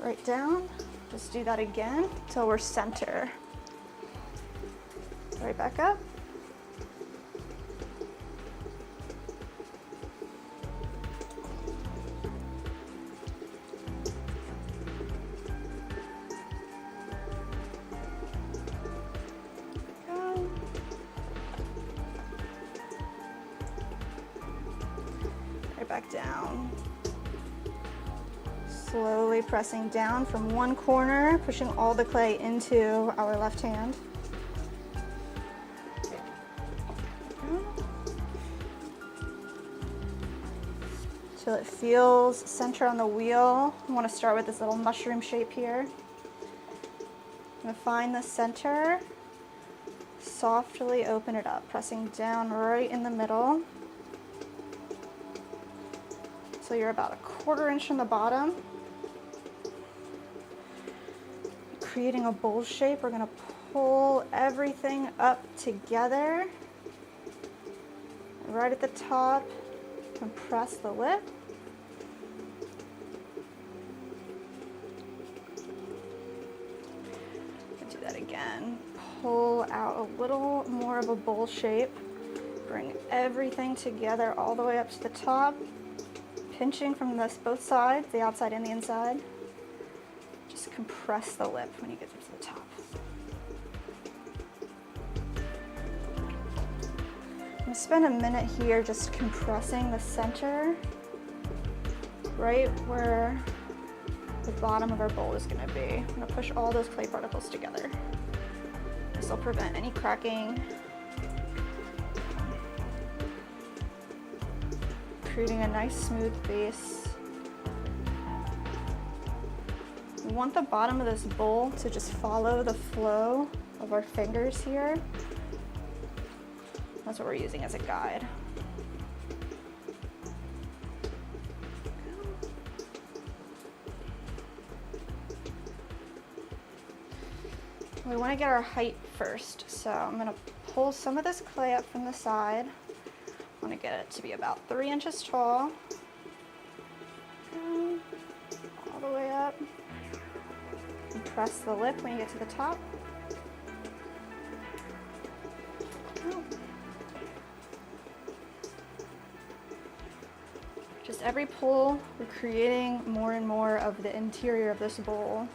Right down. Just do that again till we're center. Right back up. Back down. Slowly pressing down from one corner, pushing all the clay into our left hand. Till it feels center on the wheel. I want to start with this little mushroom shape here. I'm going to find the center, softly open it up, pressing down right in the middle. So you're about 1/4 inch from the bottom. Creating a bowl shape, we're gonna pull everything up together right at the top, compress the lip. Do that again. Pull out a little more of a bowl shape. Bring everything together all the way up to the top, pinching from both sides, the outside and the inside. Just compress the lip when you get to the top. I'm gonna spend a minute here just compressing the center, right where the bottom of our bowl is gonna be. I'm gonna push all those clay particles together. This will prevent any cracking, creating a nice smooth base. We want the bottom of this bowl to just follow the flow of our fingers here. That's what we're using as a guide. We want to get our height first, so I'm going to pull some of this clay up from the side. I want to get it to be about 3 inches tall. All the way up. And press the lip when you get to the top. Just every pull, we're creating more and more of the interior of this bowl.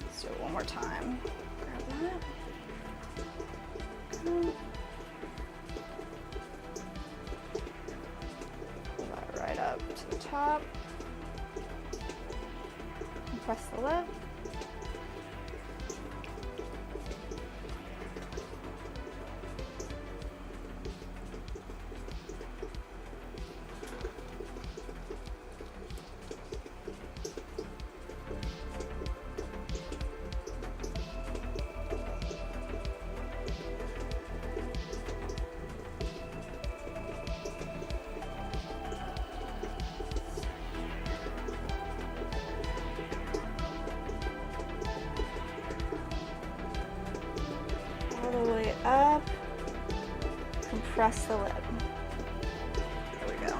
Let's do it one more time. Grab that. Pull that right up to the top. And press the lip. All the way up, compress the lip. There we go.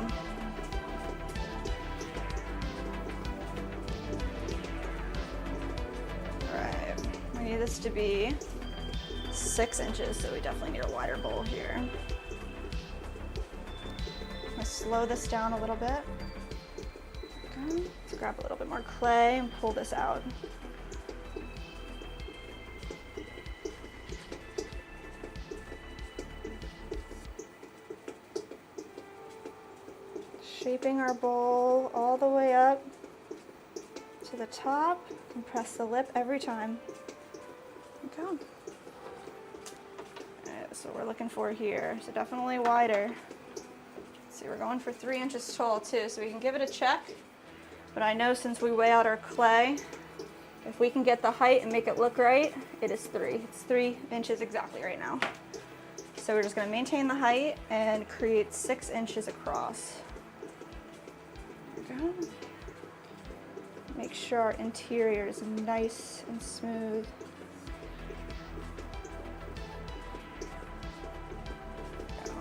All right, we need this to be 6 inches, so we definitely need a wider bowl here. I'm gonna slow this down a little bit. Okay. Let's grab a little bit more clay and pull this out. Shaping our bowl all the way up to the top, and press the lip every time. Okay. All right, that's what we're looking for here. So definitely wider. See, we're going for 3 inches tall too, so we can give it a check. But I know since we weigh out our clay, if we can get the height and make it look right, it is 3. It's 3 inches exactly right now. So we're just gonna maintain the height and create 6 inches across. Go. Make sure our interior is nice and smooth. Go.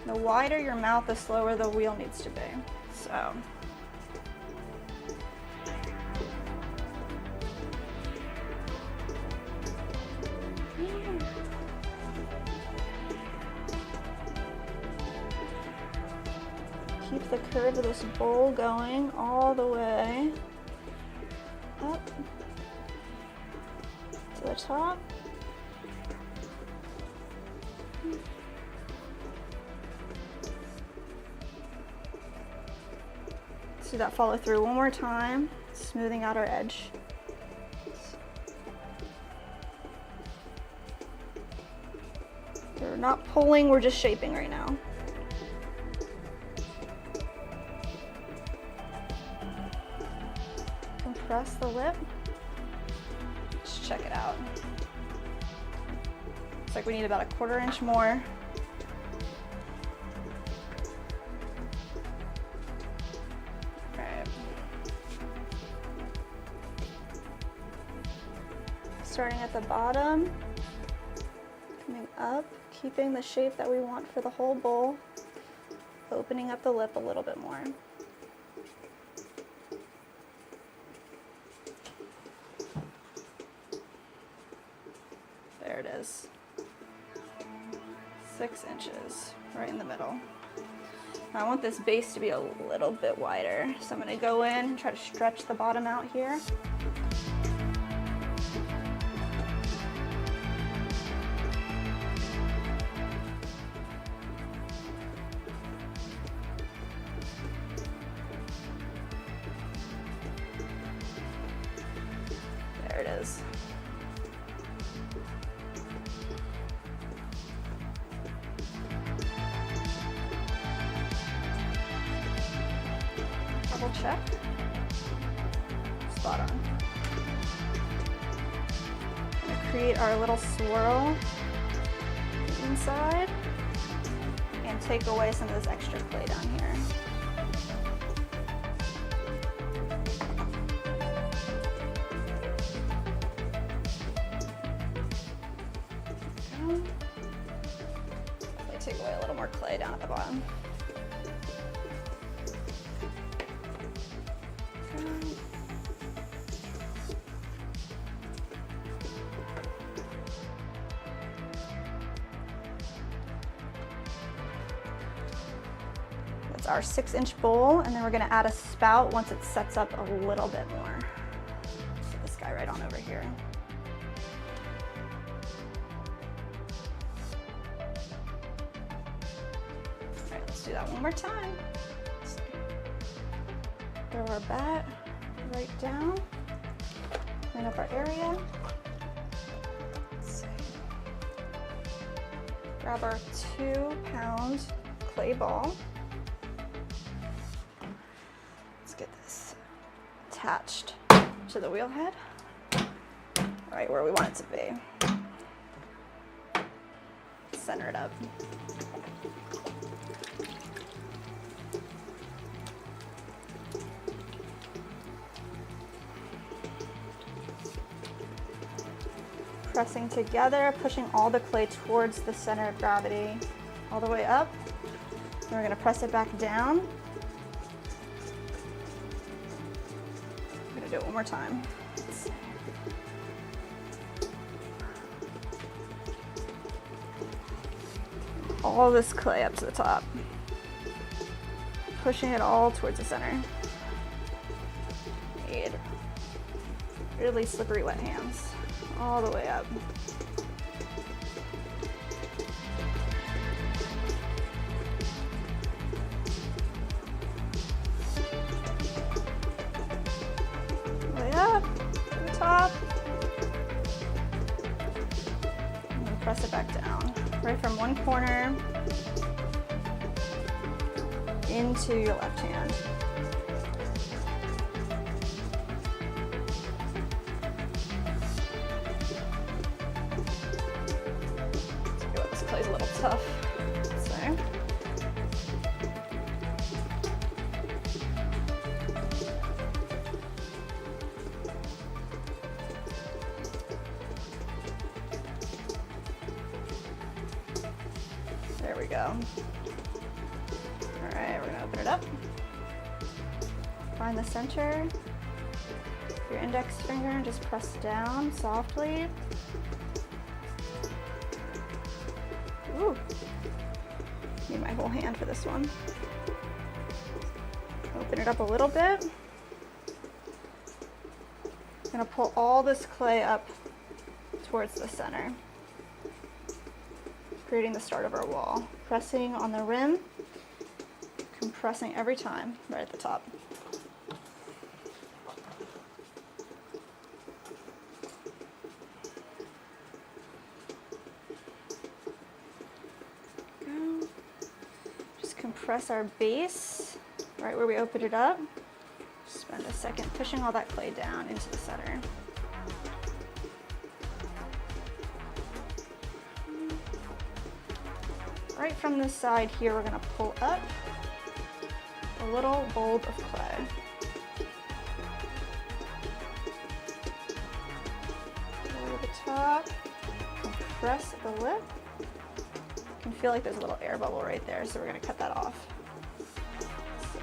The wider your mouth, the slower the wheel needs to be. So. Keep the curve of this bowl going all the way up to the top. Let's do that follow through one more time, smoothing out our edge. We're not pulling, we're just shaping right now. Press the lip. Let's check it out. Looks like we need about a 1/4 inch more. Okay. starting at the bottom, coming up, keeping the shape that we want for the whole bowl, opening up the lip a little bit more. There it is. 6 inches, right in the middle. I want this base to be a little bit wider, so I'm going to go in and try to stretch the bottom out here. There it is. Double check. Spot on. We'll create our little swirl inside and take away some of this extra clay down here. Take away a little more clay down at the bottom. That's our 6-inch bowl, and then we're going to add a spout once it sets up a little bit more. Put this guy right on over here. All right, let's do that one more time. Throw our bat right down, clean up our area. Let's see. Grab our 2-pound clay ball. Let's get this attached to the wheel head, right where we want it to be. Center it up. Pressing together, pushing all the clay towards the center of gravity, all the way up. Then we're going to press it back down. I'm going to do it one more time. All this clay up to the top. Pushing it all towards the center. Need really slippery wet hands. All the way up. Way up to the top. And then press it back down. Right from one corner into your left hand. Clay's a little tough, so there we go. All right, we're gonna open it up. Find the center. Your index finger and just press down softly. Ooh, need my whole hand for this one. Open it up a little bit. I'm gonna pull all this clay up towards the center, creating the start of our wall. Pressing on the rim, compressing every time, right at the top. Press our base right where we opened it up. Spend a second pushing all that clay down into the center. Right from this side here, we're going to pull up a little bulb of clay. A little bit the top, compress the lip. You can feel like there's a little air bubble right there, so we're gonna cut that off. So.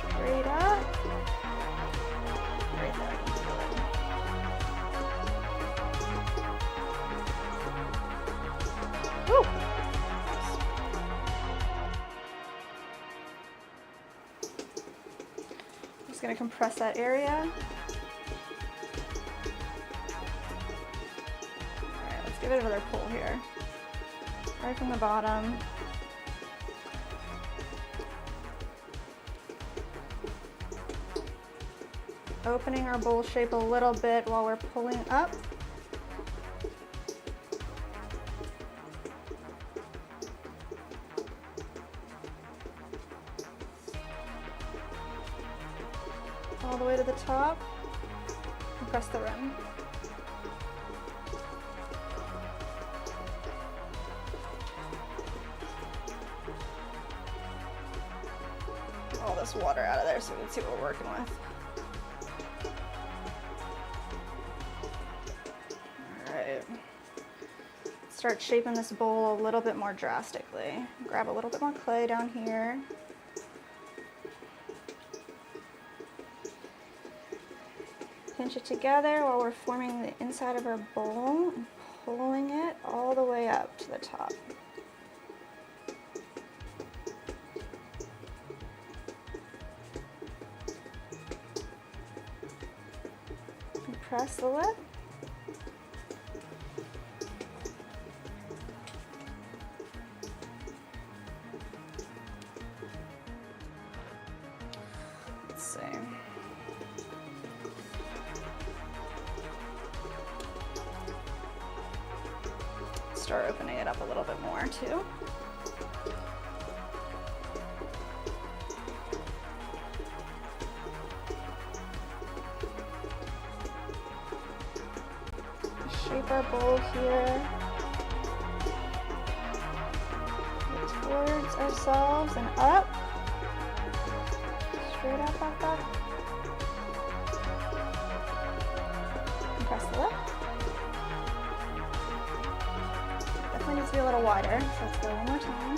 Straight up. Right there, I can feel it. Woo! Just gonna compress that area. Alright, let's give it another pull here. Right from the bottom. Opening our bowl shape a little bit while we're pulling up. All the way to the top, and press the rim. Get all this water out of there so we can see what we're working with. Alright. Start shaping this bowl a little bit more drastically. Grab a little bit more clay down here. Pinch it together while we're forming the inside of our bowl and pulling it all the way up to the top. Compress the lip. Let's see. Start opening it up a little bit more too. Shape our bowl here. Get towards ourselves and up. Straight up, up, up. Compress the lip. Definitely needs to be a little wider, so let's go one more time.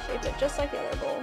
Shape it just like the other bowl.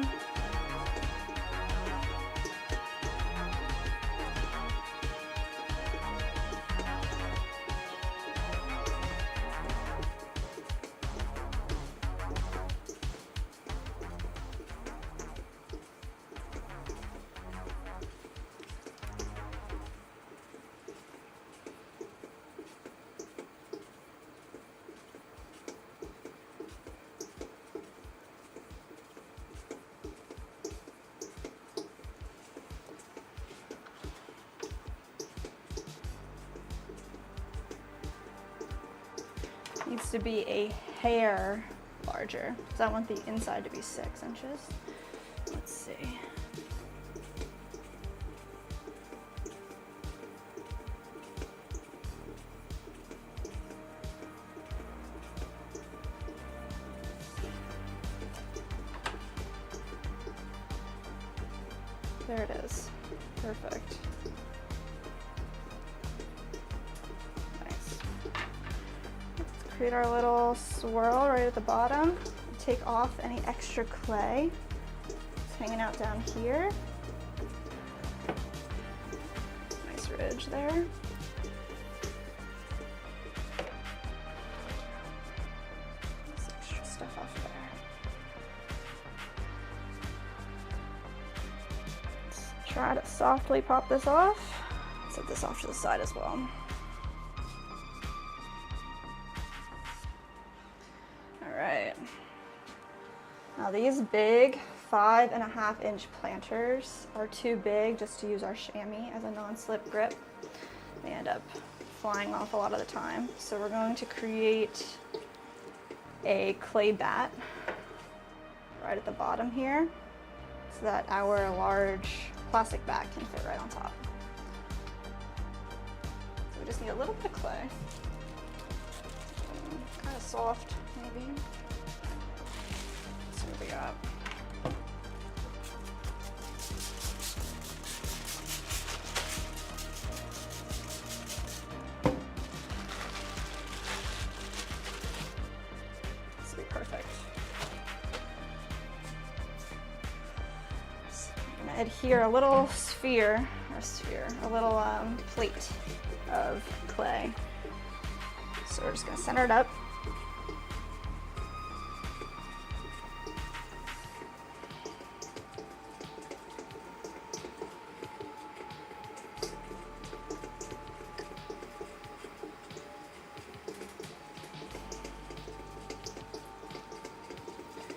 Needs to be a hair larger, because I want the inside to be 6 inches. Let's see. There it is. Perfect. Create our little swirl right at the bottom. Take off any extra clay. It's hanging out down here. Nice ridge there. This extra stuff off there. Let's try to softly pop this off. Set this off to the side as well. Now these big 5.5 inch planters are too big just to use our chamois as a non-slip grip. They end up flying off a lot of the time. So we're going to create a clay bat right at the bottom here so that our large plastic bat can fit right on top. So we just need a little bit of clay. Kind of soft, maybe. Let's see what we got. This will be perfect. So I'm gonna adhere a little a little plate of clay. So we're just gonna center it up.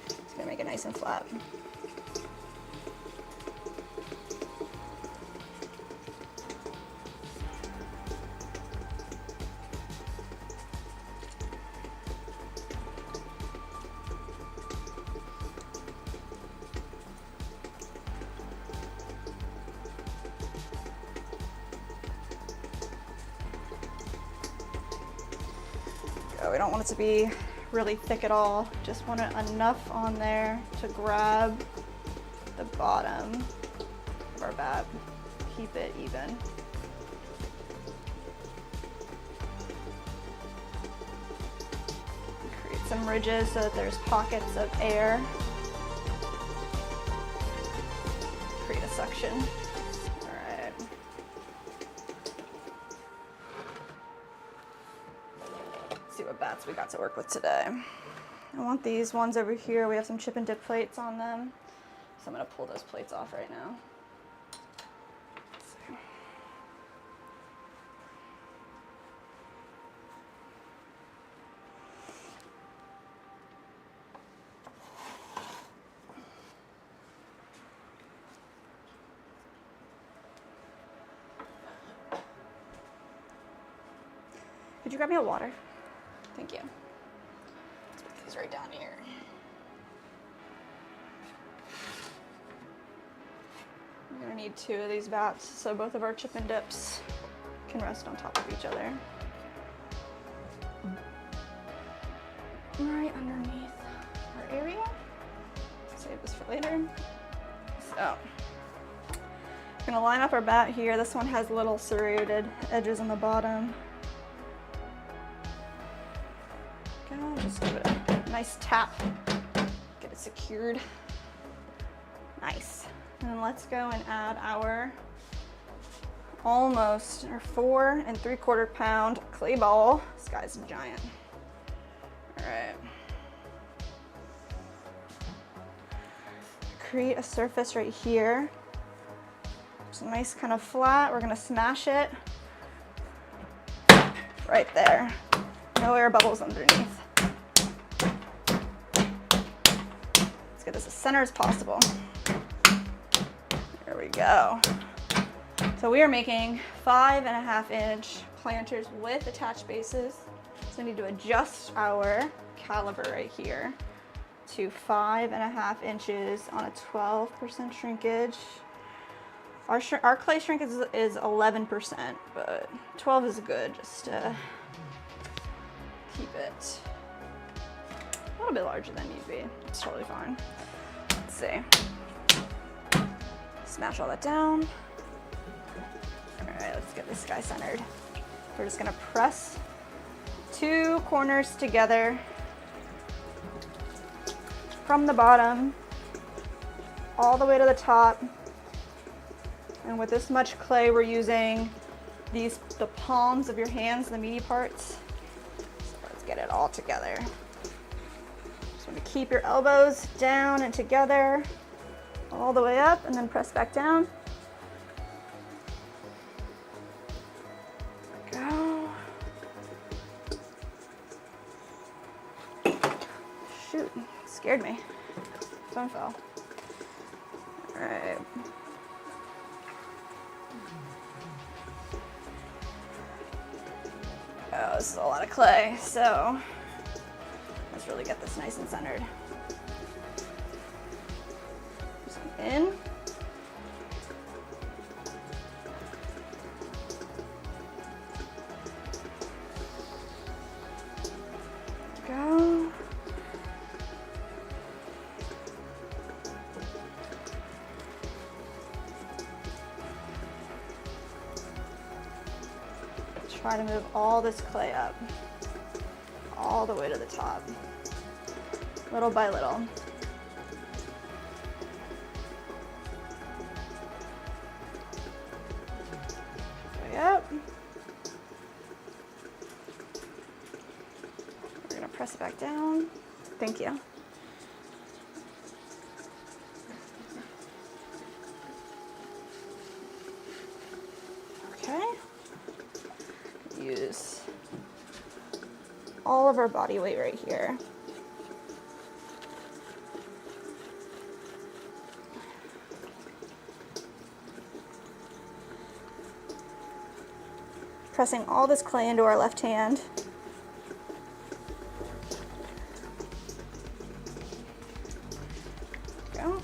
It's gonna make it nice and flat. We don't want it to be really thick at all. Just want it enough on there to grab the bottom of our bat. Keep it even. Create some ridges so that there's pockets of air. Create a suction. See what bats we got to work with today. I want these ones over here. We have some chip and dip plates on them. So I'm gonna pull those plates off right now. Could you grab me a water? Thank you. Let's put these right down here. We're gonna need 2 of these bats so both of our chip and dips can rest on top of each other. Right underneath our area. Save this for later. So, we're gonna line up our bat here. This one has little serrated edges on the bottom. Just give it a nice tap, get it secured. Nice. And then let's go and add our 4 3/4 pound clay ball. This guy's giant. All right. Create a surface right here. It's nice kind of flat. We're gonna smash it right there. No air bubbles underneath. Get this as center as possible. There we go. So we are making 5.5 inch planters with attached bases. So we need to adjust our caliber right here to 5.5 inches on a 12% shrinkage. Our clay shrinkage is 11%, but 12 is good just to keep it a little bit larger than need be. It's totally fine. Let's see. Smash all that down. All right, let's get this guy centered. We're just gonna press 2 corners together from the bottom all the way to the top. And with this much clay, we're using the palms of your hands, the meaty parts. So let's get it all together. Just want to keep your elbows down and together all the way up, and then press back down. There we go. Shoot, scared me. Phone fell. All right. Oh, this is a lot of clay, so let's really get this nice and centered. Just in. Go. try to move all this clay up, all the way to the top, little by little. Yep. We're gonna press it back down. Thank you. Okay. Use all of our body weight right here. Pressing all this clay into our left hand. There we go.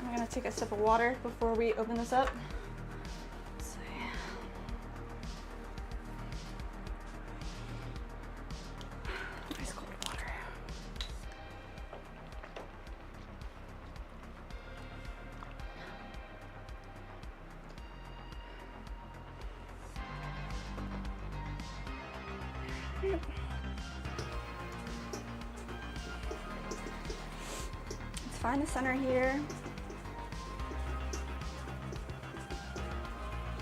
I'm gonna take a sip of water before we open this up. Let's find the center here.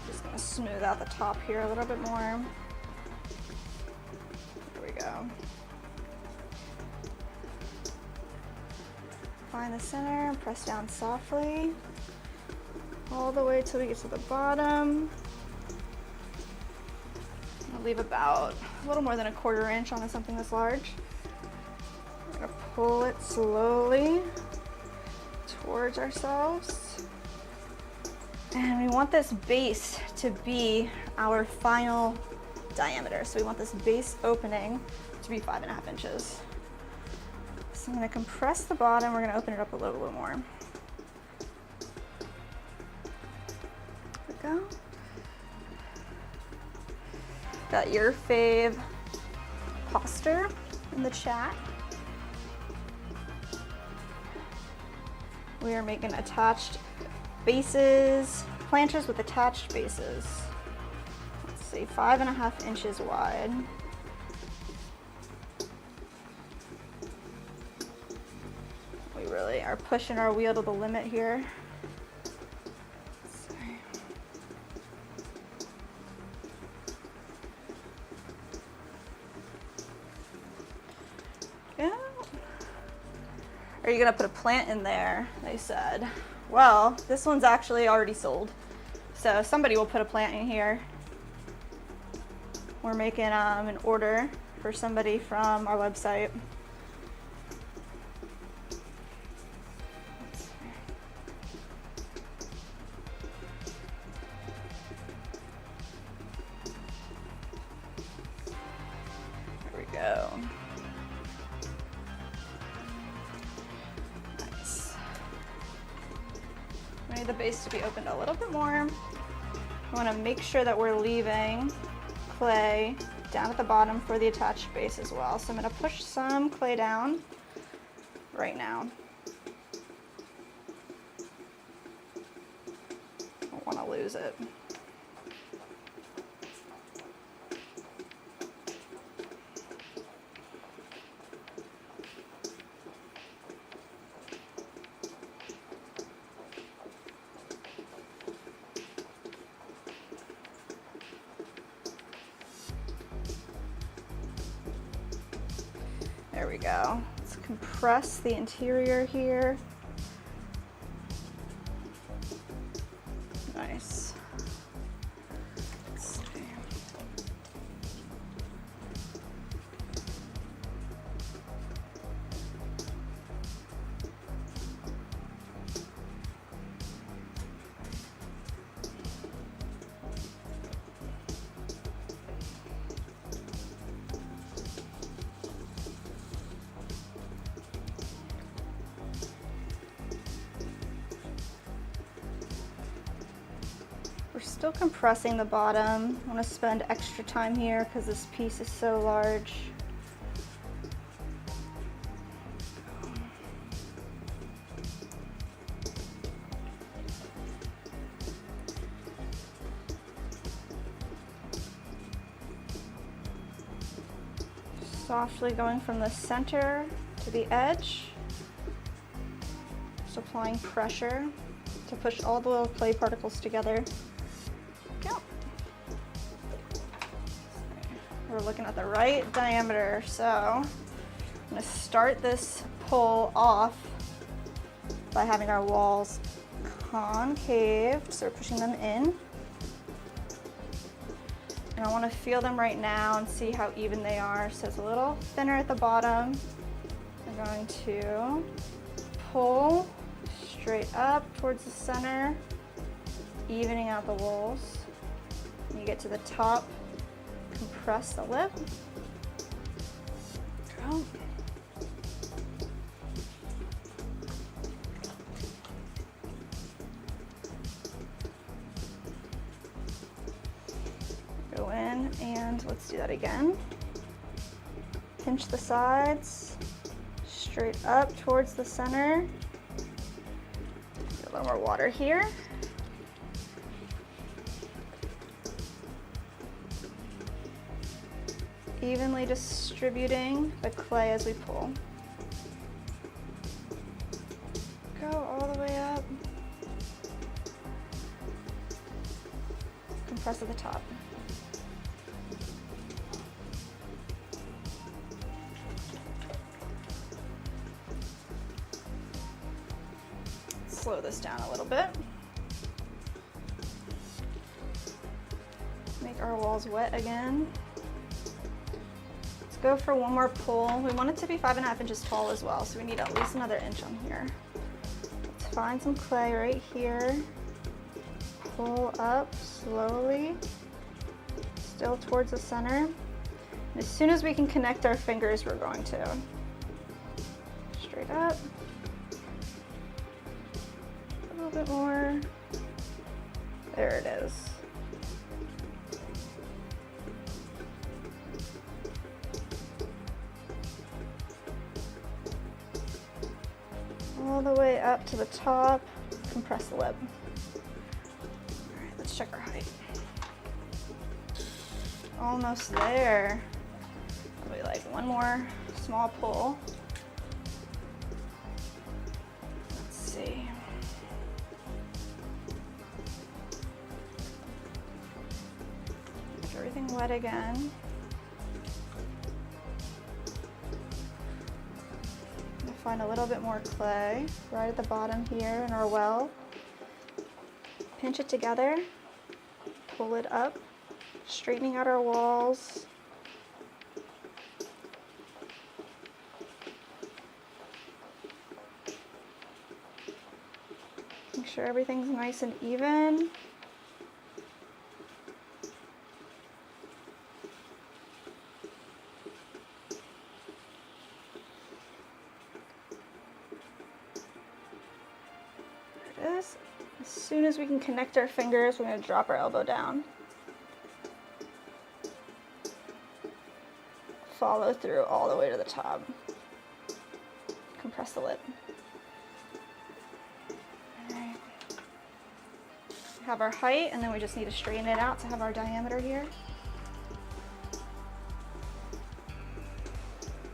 Just gonna smooth out the top here a little bit more. There we go. Find the center, press down softly, all the way till we get to the bottom. I'll leave about a little more than a 1/4 inch on something this large. We're gonna pull it slowly towards ourselves. And we want this base to be our final diameter. So we want this base opening to be 5.5 inches. So I'm gonna compress the bottom. We're gonna open it up a little bit more. There we go. Got your fave poster in the chat. We are making attached bases, planters with attached bases. Let's see, 5.5 inches wide. We really are pushing our wheel to the limit here. Are you gonna put a plant in there? They said. Well, this one's actually already sold. So somebody will put a plant in here. We're making an order for somebody from our website. There we go. We need the base to be opened a little bit more. We want to make sure that we're leaving clay down at the bottom for the attached base as well. So I'm going to push some clay down right now. Don't want to lose it. There we go. Let's compress the interior here. Nice. Let's see. Still compressing the bottom. I want to spend extra time here because this piece is so large. Softly going from the center to the edge. Just applying pressure to push all the little clay particles together. Yep. We're looking at the right diameter, so I'm going to start this pull off by having our walls concave, so we're pushing them in. And I want to feel them right now and see how even they are. So it's a little thinner at the bottom. I'm going to pull straight up towards the center, evening out the walls. When you get to the top, compress the lip. Go. Go in and let's do that again. Pinch the sides, straight up towards the center. A little more water here. Evenly distributing the clay as we pull. Go all the way up. Compress at the top. Slow this down a little bit. Make our walls wet again. Let's go for one more pull. We want it to be 5.5 inches tall as well, so we need at least another inch on here. Let's find some clay right here. Pull up slowly, still towards the center. And as soon as we can connect our fingers, we're going to. Straight up. A little bit more. There it is. All the way up to the top. Compress the lip. All right, let's check our height. Almost there. Probably like one more small pull. Let's see. Make everything wet again. Find a little bit more clay right at the bottom here in our well. Pinch it together, pull it up, straightening out our walls. Make sure everything's nice and even. As soon as we can connect our fingers, we're going to drop our elbow down. Follow through all the way to the top. Compress the lip. All right. Have our height, and then we just need to straighten it out to have our diameter here.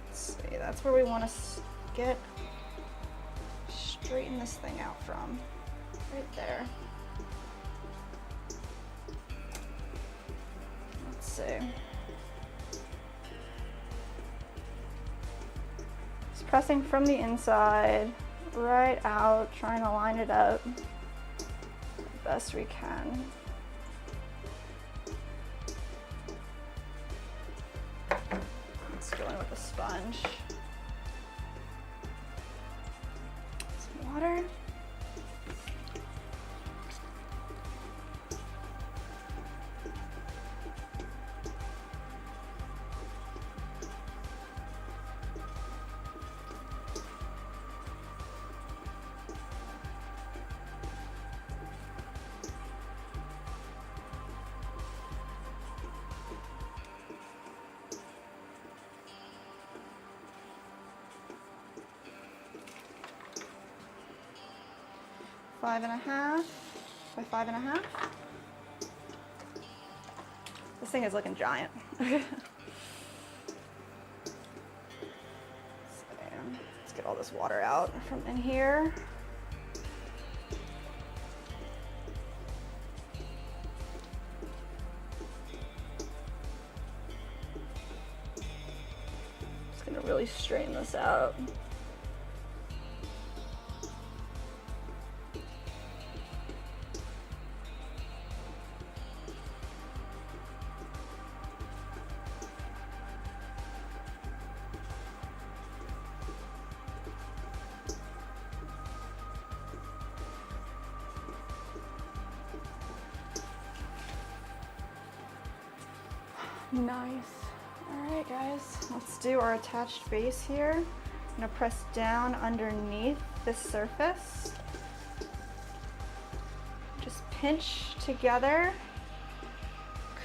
Let's see, that's where we want to get, straighten this thing out from. Right there. Let's see. Just pressing from the inside, right out, trying to line it up the best we can. Let's go in with a sponge. Some water. 5.5 by 5.5. This thing is looking giant. Let's get all this water out from in here. Just gonna really straighten this out. Nice. All right, guys, let's do our attached base here. I'm gonna press down underneath this surface. Just pinch together,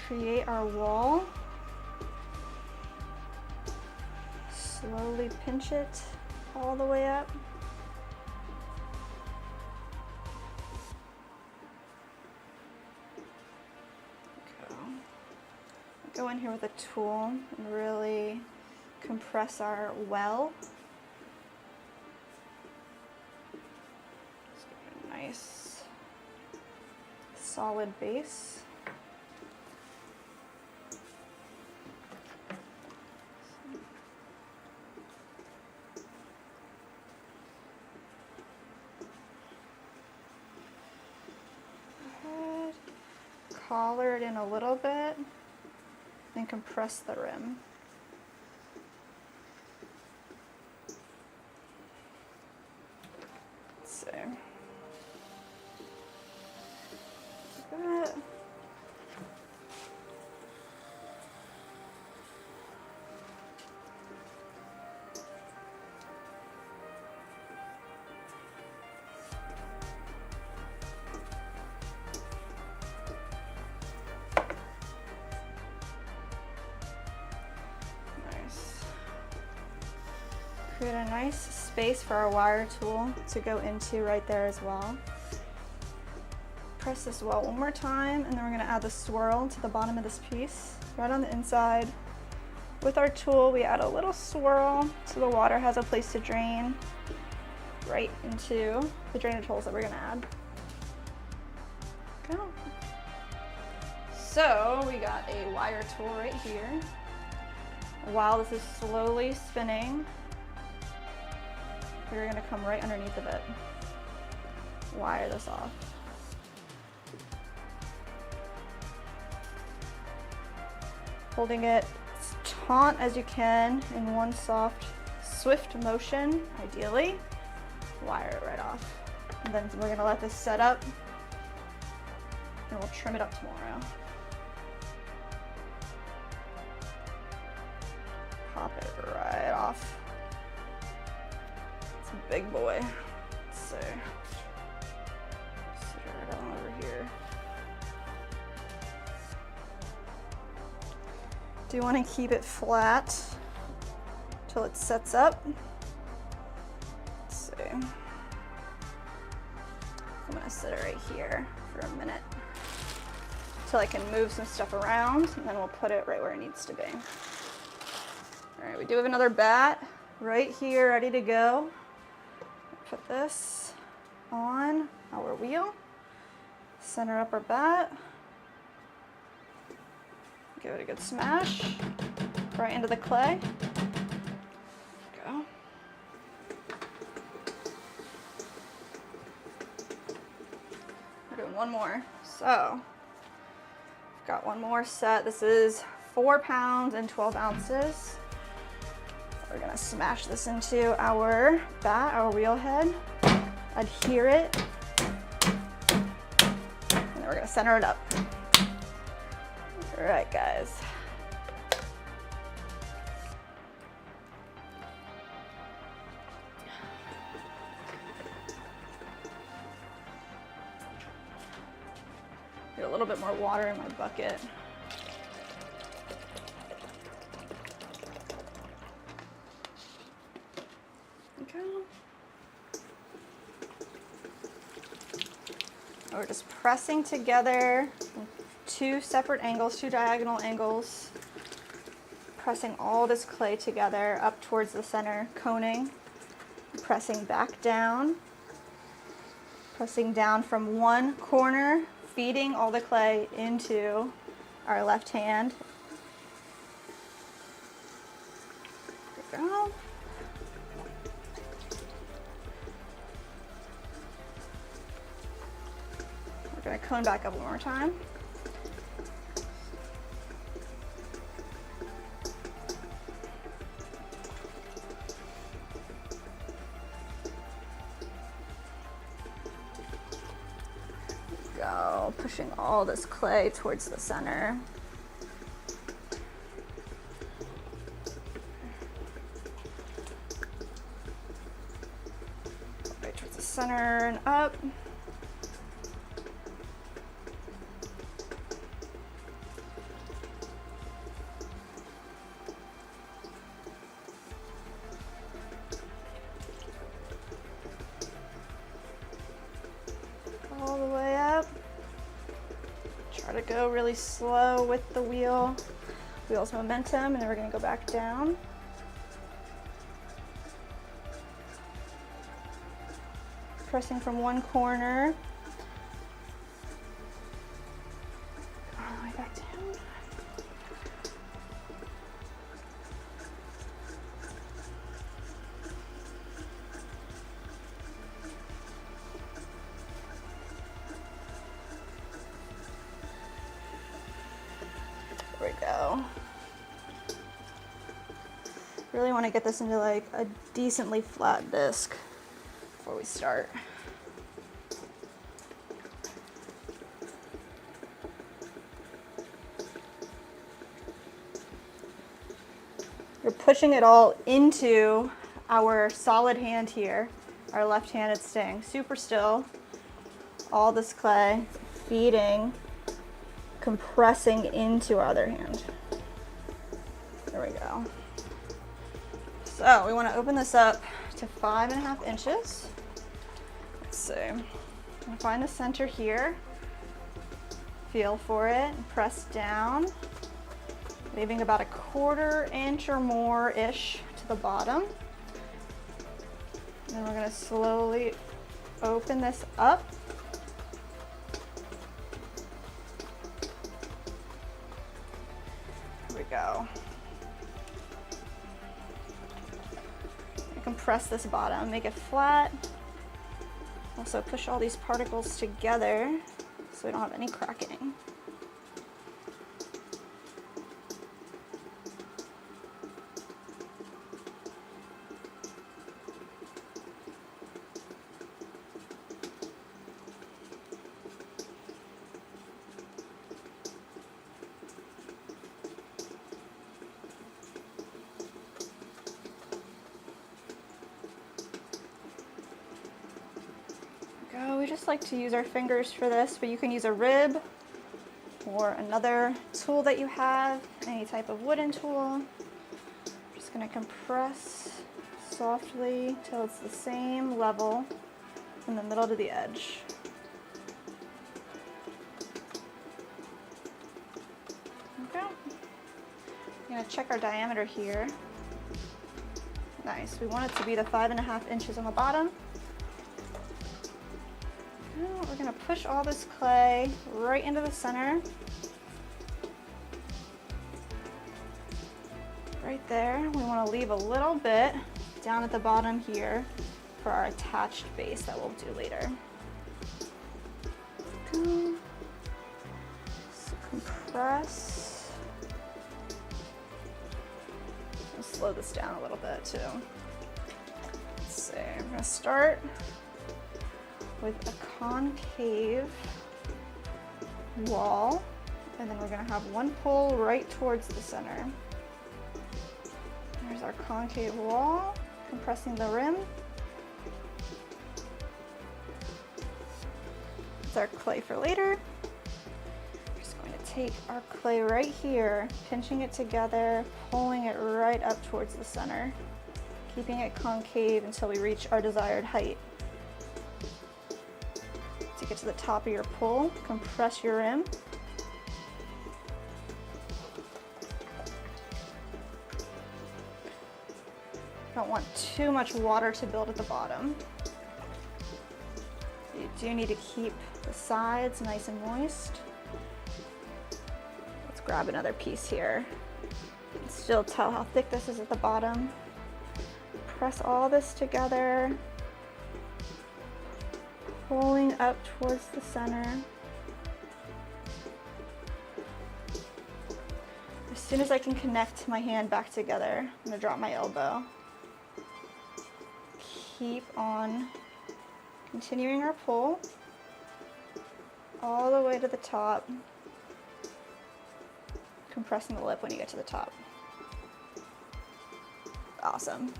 create our wall. Slowly pinch it all the way up. Go in here with a tool and really compress our well. Just get a nice solid base. Go ahead, collar it in a little bit. And compress the rim. Let's see. Like that. Create a nice space for our wire tool to go into right there as well. Press this well one more time, and then we're going to add the swirl to the bottom of this piece, right on the inside. With our tool, we add a little swirl so the water has a place to drain right into the drainage holes that we're going to add. Go. So we got a wire tool right here. While this is slowly spinning, we're going to come right underneath of it, wire this off. Holding it as taut as you can in one soft, swift motion, ideally, wire it right off. And then we're going to let this set up, and we'll trim it up tomorrow. Pop it right off. Big boy. Let's see. Sit it right on over here. Do you want to keep it flat till it sets up? Let's see. I'm gonna sit it right here for a minute till I can move some stuff around, and then we'll put it right where it needs to be. All right, we do have another bat right here ready to go. Put this on our wheel, center up our bat, give it a good smash right into the clay. Go. We're doing one more. So, got one more set. This is 4 pounds and 12 ounces. We're gonna smash this into our bat, our wheel head, adhere it, and then we're gonna center it up. All right, guys. Get a little bit more water in my bucket. We're just pressing together two separate angles, two diagonal angles, pressing all this clay together up towards the center, coning, pressing back down, pressing down from one corner, feeding all the clay into our left hand. There we go. We're going to cone back up one more time. Go, pushing all this clay towards the center. Right towards the center and up. All the way up. Try to go really slow with the wheel's momentum, and then we're going to go back down. Pressing from one corner. All the way back down. There we go. Really want to get this into like a decently flat disc before we start. You're pushing it all into our solid hand here, our left-handed staying super still. All this clay feeding, compressing into our other hand. There we go. So we want to open this up to 5.5 inches. Let's see. I'm going to find the center here. Feel for it and press down, leaving about 1/4 inch or more-ish to the bottom. And then we're going to slowly open this up. Here we go. Compress this bottom, make it flat. Also push all these particles together so we don't have any cracking. We just like to use our fingers for this, but you can use a rib or another tool that you have, any type of wooden tool. I'm just going to compress softly till it's the same level from the middle to the edge. Okay. I'm going to check our diameter here. Nice. We want it to be the 5.5 inches on the bottom. We're going to push all this clay right into the center. Right there. We want to leave a little bit down at the bottom here for our attached base that we'll do later. So compress. I'll slow this down a little bit too. Let's see. We're going to start with a concave wall, and then we're going to have one pull right towards the center. There's our concave wall, compressing the rim. It's our clay for later. We're just going to take our clay right here, pinching it together, pulling it right up towards the center, keeping it concave until we reach our desired height. To to get to the top of your pull, compress your rim. Don't want too much water to build at the bottom. You do need to keep the sides nice and moist. Let's grab another piece here. You can still tell how thick this is at the bottom. Press all this together, pulling up towards the center. As soon as I can connect my hand back together, I'm gonna drop my elbow. Keep on continuing our pull all the way to the top, compressing the lip when you get to the top. Awesome.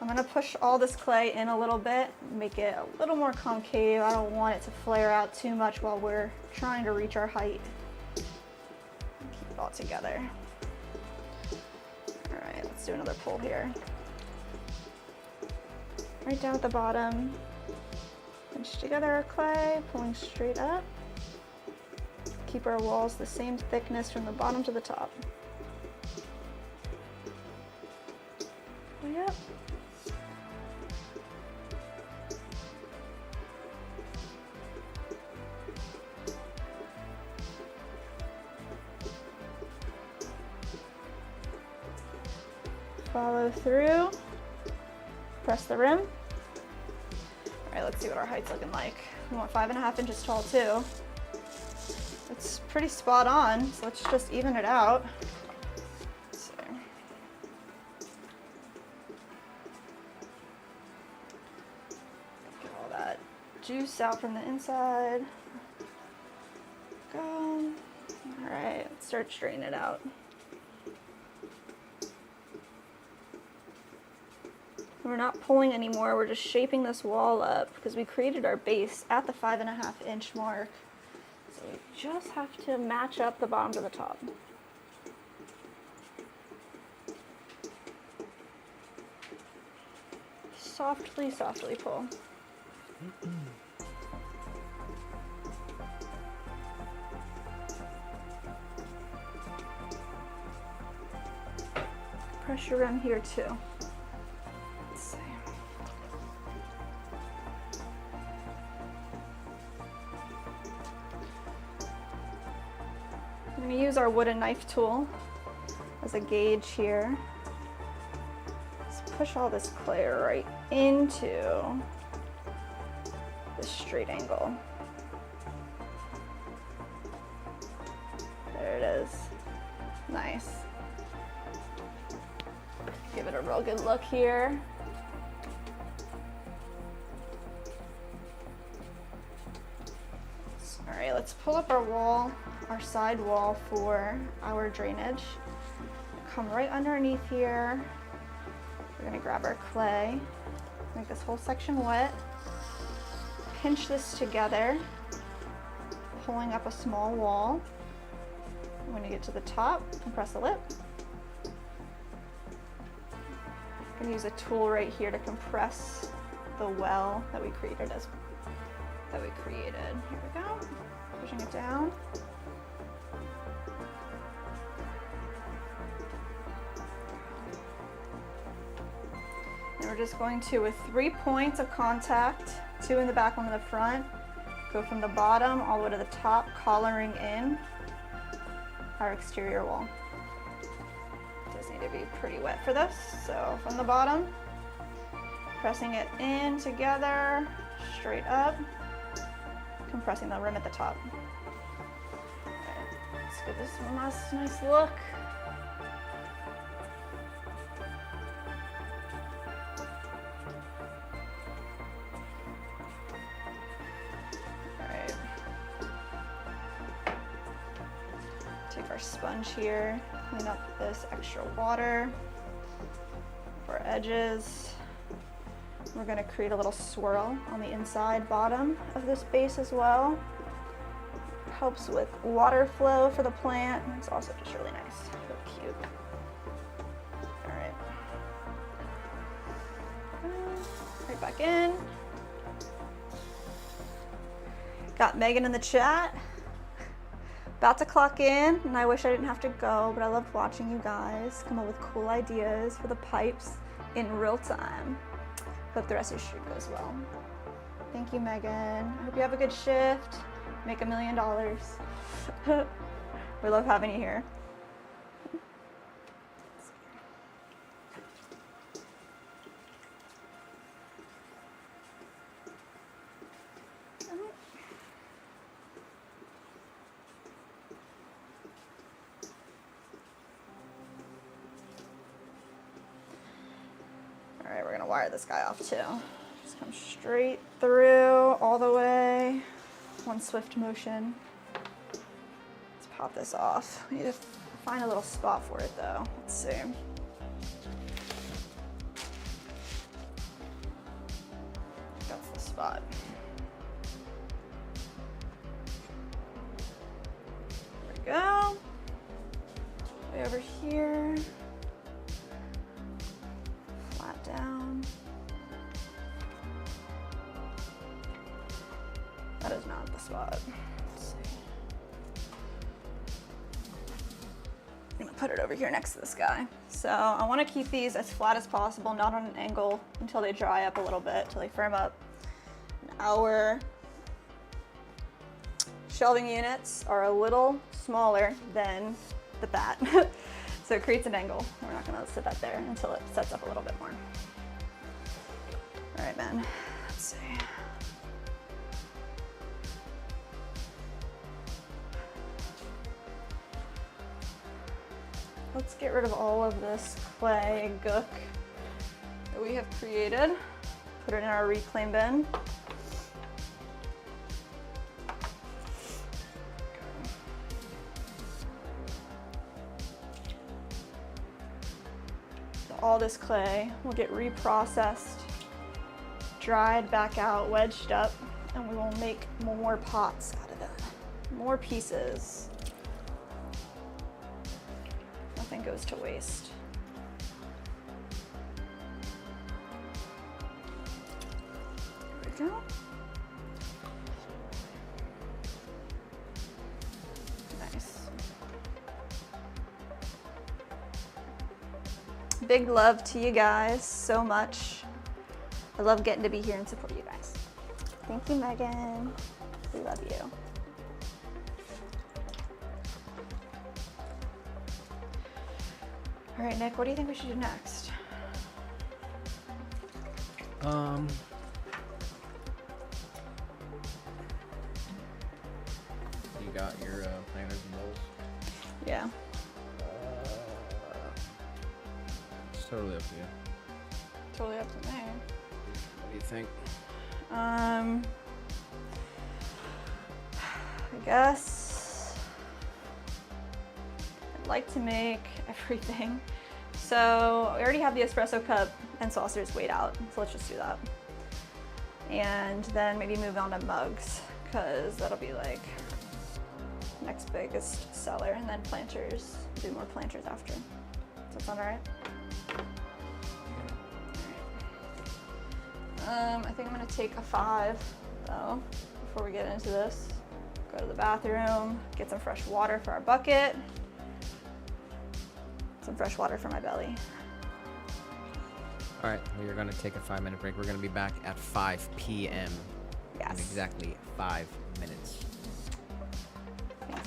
I'm gonna push all this clay in a little bit, make it a little more concave. I don't want it to flare out too much while we're trying to reach our height. Keep it all together. All right, let's do another pull here. Right down at the bottom. Pinch together our clay, pulling straight up. Keep our walls the same thickness from the bottom to the top. Pull up. Follow through, press the rim. All right, let's see what our height's looking like. We want 5.5 inches tall too. It's pretty spot on, so let's just even it out. Let's see. Get all that juice out from the inside. Go. All right, let's start straighten it out. We're not pulling anymore, we're just shaping this wall up because we created our base at the 5.5 inch mark. So we just have to match up the bottom to the top. Softly, softly pull. Pressure rim here too. I'm going to use our wooden knife tool as a gauge here. Let's push all this clay right into this straight angle. There it is. Nice. Give it a real good look here. All right, let's pull up our wall, our side wall for our drainage. Come right underneath here. We're gonna grab our clay, make this whole section wet, pinch this together, pulling up a small wall. When you get to the top, compress the lip. I'm gonna use a tool right here to compress the well that we created. Here we go. Pushing it down. And we're just going to, with 3 points of contact, 2 in the back, 1 in the front, go from the bottom all the way to the top, collaring in our exterior wall. It does need to be pretty wet for this. So from the bottom, pressing it in together, straight up, compressing the rim at the top. Right, let's give this one last nice look. All right. Take our sponge here, clean up this extra water for our edges. We're going to create a little swirl on the inside bottom of this base as well. Helps with water flow for the plant. It's also just really nice, really cute. All right. Right back in. Got Megan in the chat. About to clock in, and I wish I didn't have to go, but I loved watching you guys come up with cool ideas for the pipes in real time. Hope the rest of your stream goes well. Thank you, Megan. I hope you have a good shift. Make $1 million. We love having you here. All right, we're gonna wire this guy off too. Just come straight through, all the way. One swift motion. Let's pop this off. We need to find a little spot for it though. Let's see. That's the spot. There we go. Way over here. Flat down. That is not the spot. Let's see. I'm gonna put it over here next to this guy. So I want to keep these as flat as possible, not on an angle, until they dry up a little bit, until they firm up. And our shelving units are a little smaller than the bat. So it creates an angle. We're not gonna sit that there until it sets up a little bit more. All right, man, let's see. Let's get rid of all of this clay gook that we have created. Put it in our reclaim bin. So all this clay will get reprocessed, dried back out, wedged up, and we will make more pots out of it. More pieces. Nothing goes to waste. There we go. Nice. Big love to you guys so much. I love getting to be here and support you guys. Thank you, Megan. We love you. All right, Nick, what do you think we should do next? You got your planners and bowls? Yeah. It's totally up to you. Totally up to me. What do you think? I guess I'd like to make everything. So we already have the espresso cup and saucers weighed out, so let's just do that. And then maybe move on to mugs, because that'll be like next biggest seller, and then planters, do more planters after. Does that sound all right? I think I'm gonna take a 5 though, before we get into this. Go to the bathroom, get some fresh water for our bucket, some fresh water for my belly. All right, we are going to take a 5-minute break. We're going to be back at 5 p.m. Yes. in exactly 5 minutes. Yes.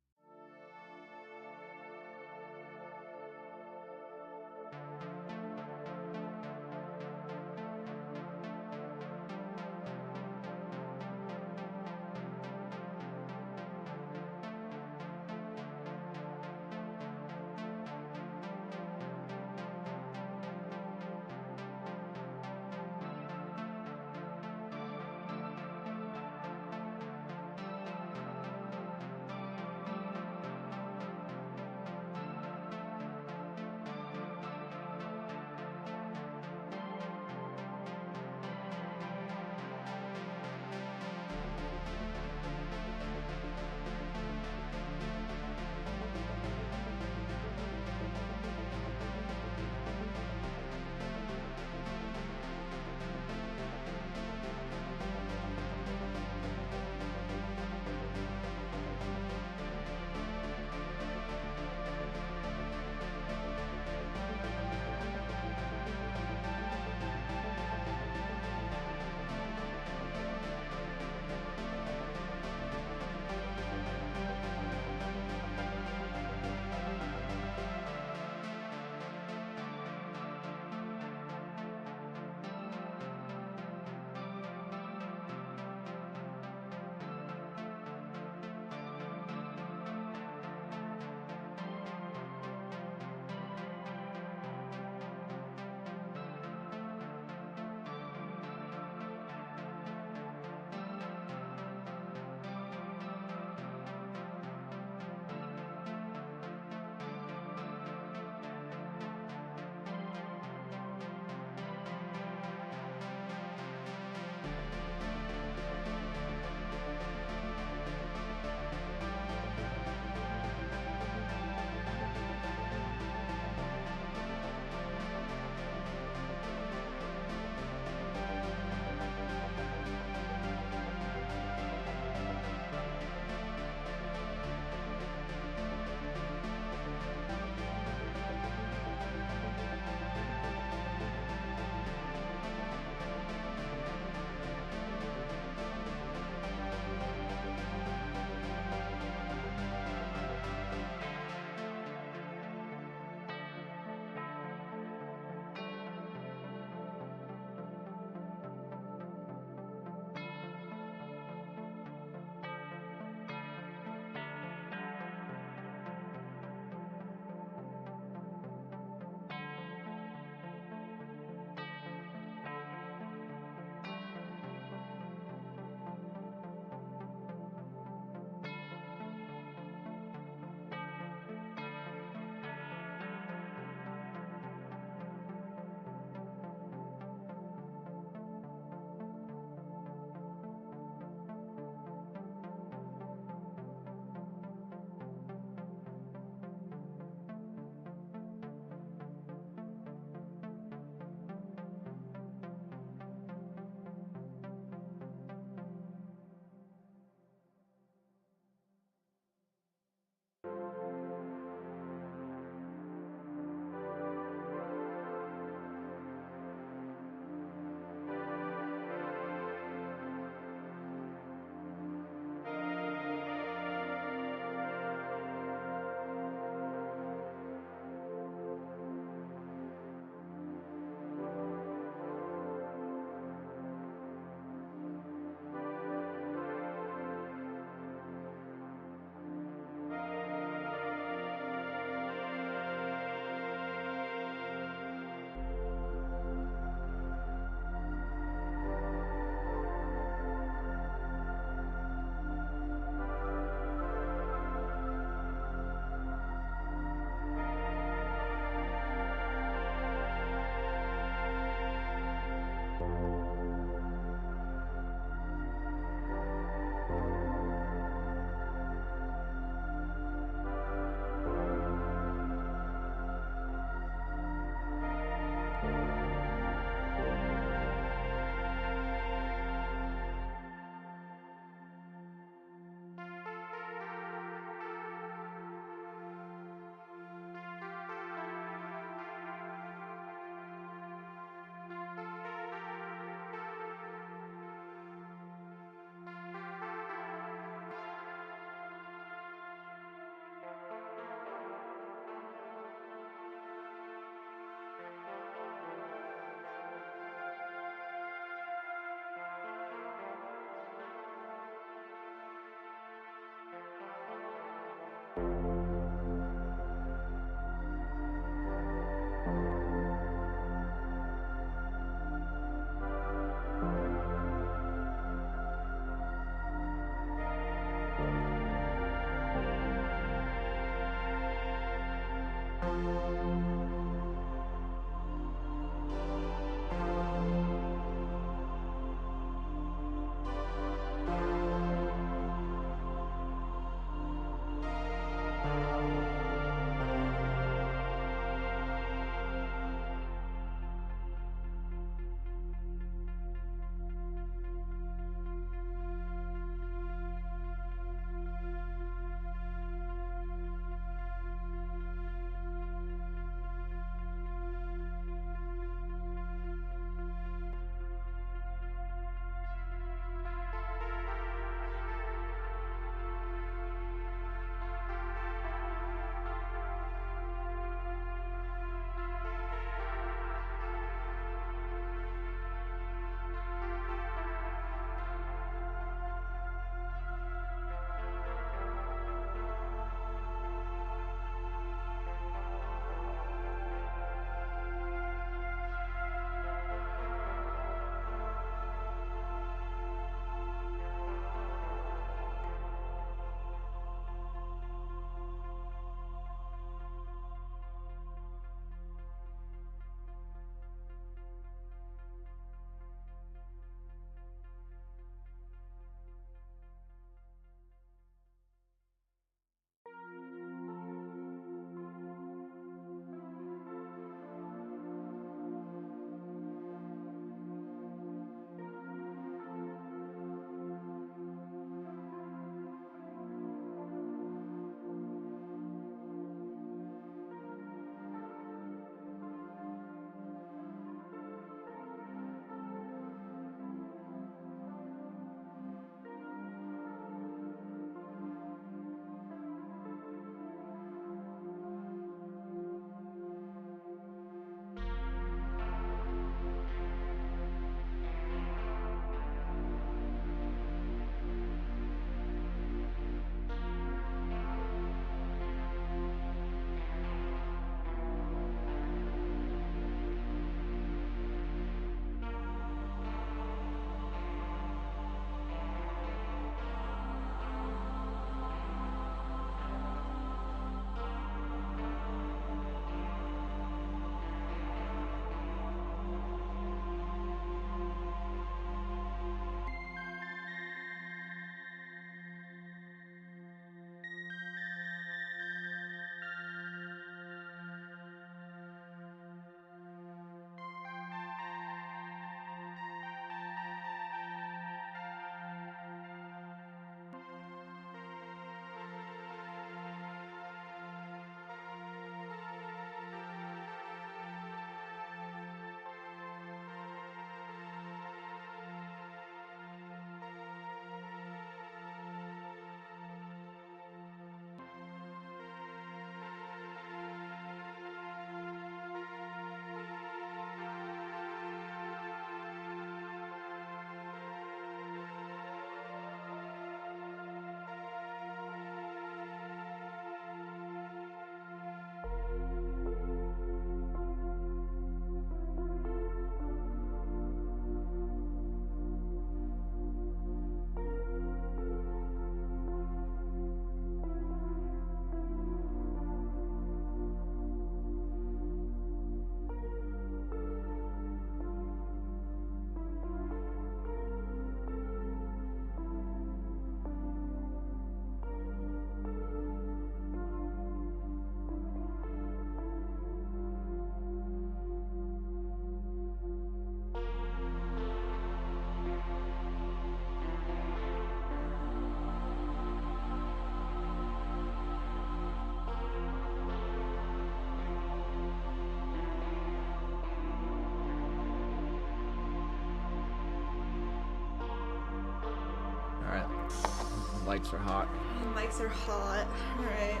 Lights are hot. The mics are hot. All right.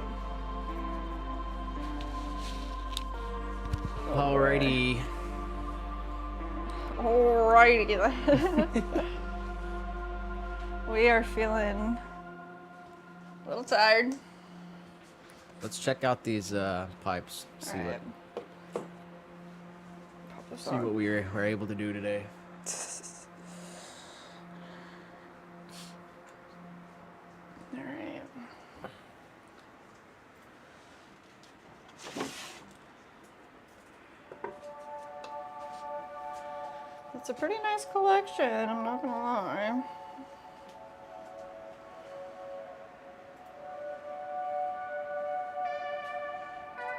Alrighty. Alrighty. We are feeling a little tired. Let's check out these pipes. See Alright. what we were able to do today. Alright. It's a pretty nice collection, I'm not gonna lie.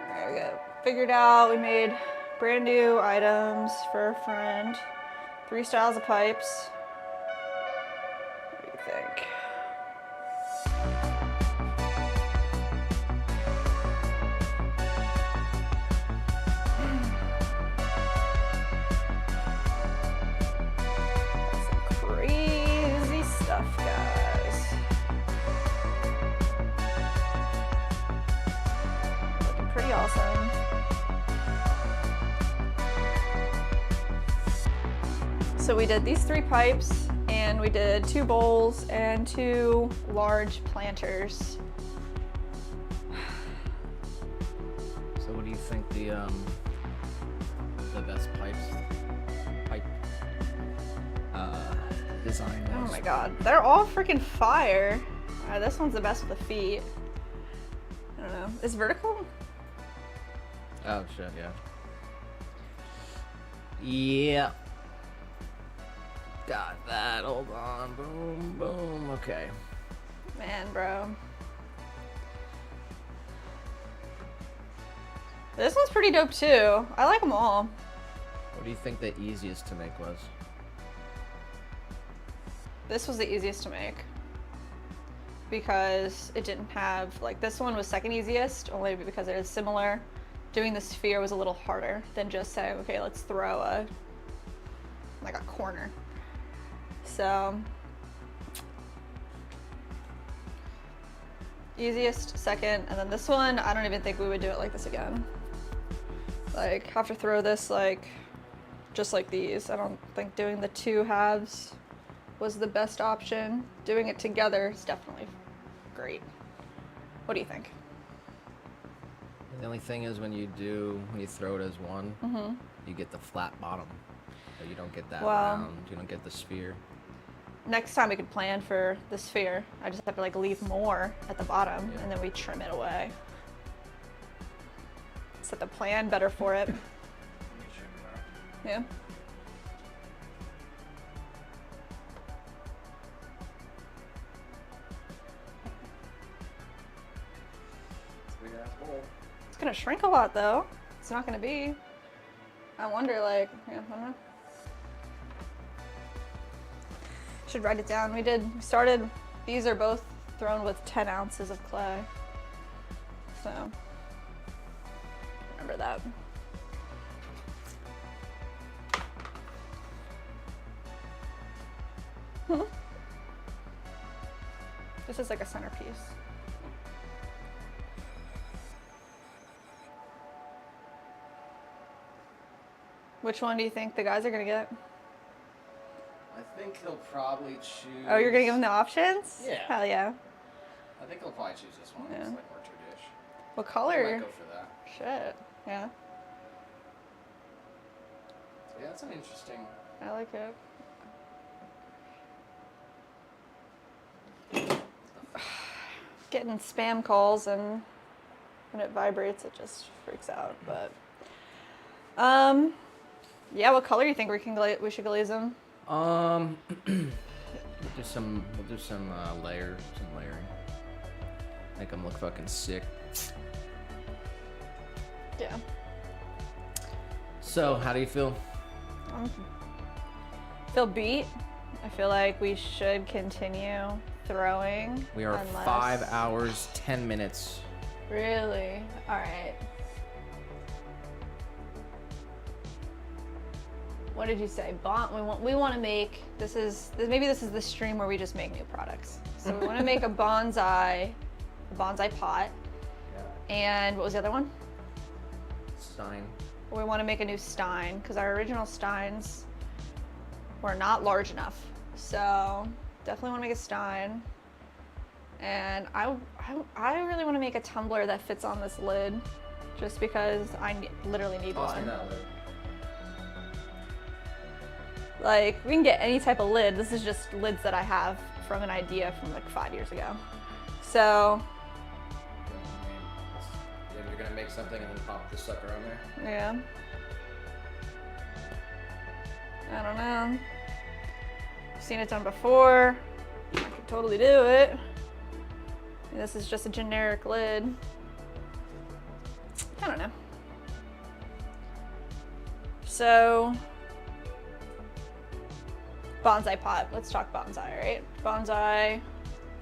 Alright, we got it figured out. We made brand new items for a friend. 3 styles of pipes. What do you think? Some crazy stuff, guys. Looking pretty awesome. So we did these 3 pipes, and we did 2 bowls and 2 large planters. So what do you think the best pipe design was? Oh my god, they're all freaking fire. This one's the best with the feet. I don't know. Is vertical? Oh shit, yeah. Yeah. Got that. Hold on. Boom, boom. Okay. Man, bro. This one's pretty dope too. I like them all. What do you think the easiest to make was? This was the easiest to make because it didn't have, like, this one was second easiest only because it is similar. Doing the sphere was a little harder than just saying, okay, let's throw a corner. So, easiest, second, and then this one, I don't even think we would do it like this again. Like, have to throw this, like, just like these. I don't think doing the 2 halves was the best option. Doing it together is definitely great. What do you think? The only thing is when you throw it as one, you get the flat bottom. So you don't get that round, you don't get the sphere. Next time we could plan for the sphere. I just have to, like, leave more at the bottom, and then we trim it away. Set the plan better for it. Yeah. It's gonna shrink a lot though. It's not gonna be. I wonder, like, yeah, I don't know. Should write it down. We started, these are both thrown with 10 ounces of clay. So, remember that. This is like a centerpiece. Which one do you think the guys are gonna get? I think he'll probably choose... Oh, you're gonna give them the options? Yeah. Hell yeah. I think he'll probably choose this one. Yeah. It's like more tradish. What I color? might go for that. Shit. Yeah. Yeah, that's an interesting... I like it. Getting spam calls, and when it vibrates, it just freaks out. But yeah, what color do you think we should glaze them? We'll do some layering. Make them look fucking sick. Yeah. So, how do you feel? Feel beat. I feel like we should continue throwing. We are 5 hours, 10 minutes. Really? All right. what did you say? We want to make, maybe this is the stream where we just make new products. So we want to make a bonsai pot. Yeah. And what was the other one? Stein. We want to make a new stein because our original steins were not large enough. So definitely want to make a stein. And I really want to make a tumbler that fits on this lid just because I literally need one. That lid. Like, we can get any type of lid. This is just lids that I have from an idea from like 5 years ago. So, You're gonna make something and then pop this sucker on there? yeah. I don't know. I've seen it done before. I could totally do it. And this is just a generic lid. I don't know. So, bonsai pot. Let's talk bonsai, right? Bonsai,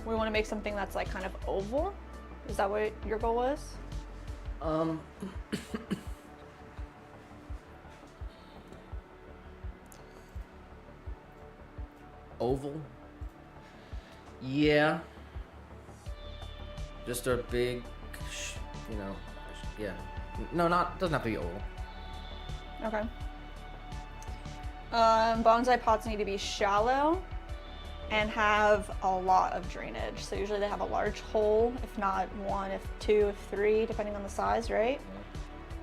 we want to make something that's like kind of oval. Is that what your goal was? Oval? Yeah. Just a big, yeah. No, doesn't have to be oval. Okay. Bonsai pots need to be shallow and have a lot of drainage. So usually they have a large hole, if not one, if two, if three, depending on the size, right?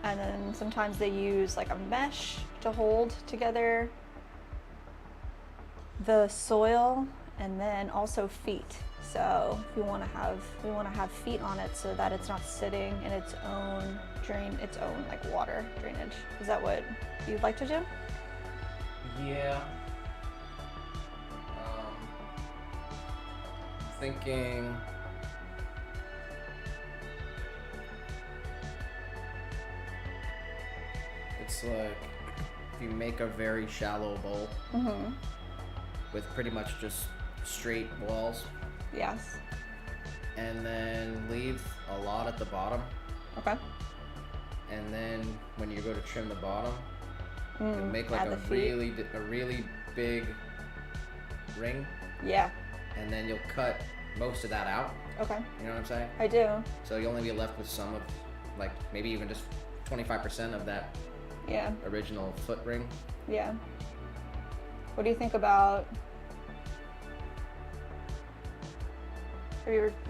And then sometimes they use like a mesh to hold together the soil, and then also feet. So we want to have feet on it so that it's not sitting in its own like water drainage. Is that what you'd like to do? Yeah. Thinking it's like if you make a very shallow bowl with pretty much just straight walls. Yes. And then leave a lot at the bottom. Okay. And then when you go to trim the bottom, you make like a really big ring. Yeah. And then you'll cut most of that out. Okay. You know what I'm saying? I do. So you'll only be left with some of, like maybe even just 25% of that original foot ring. Yeah. What do you think about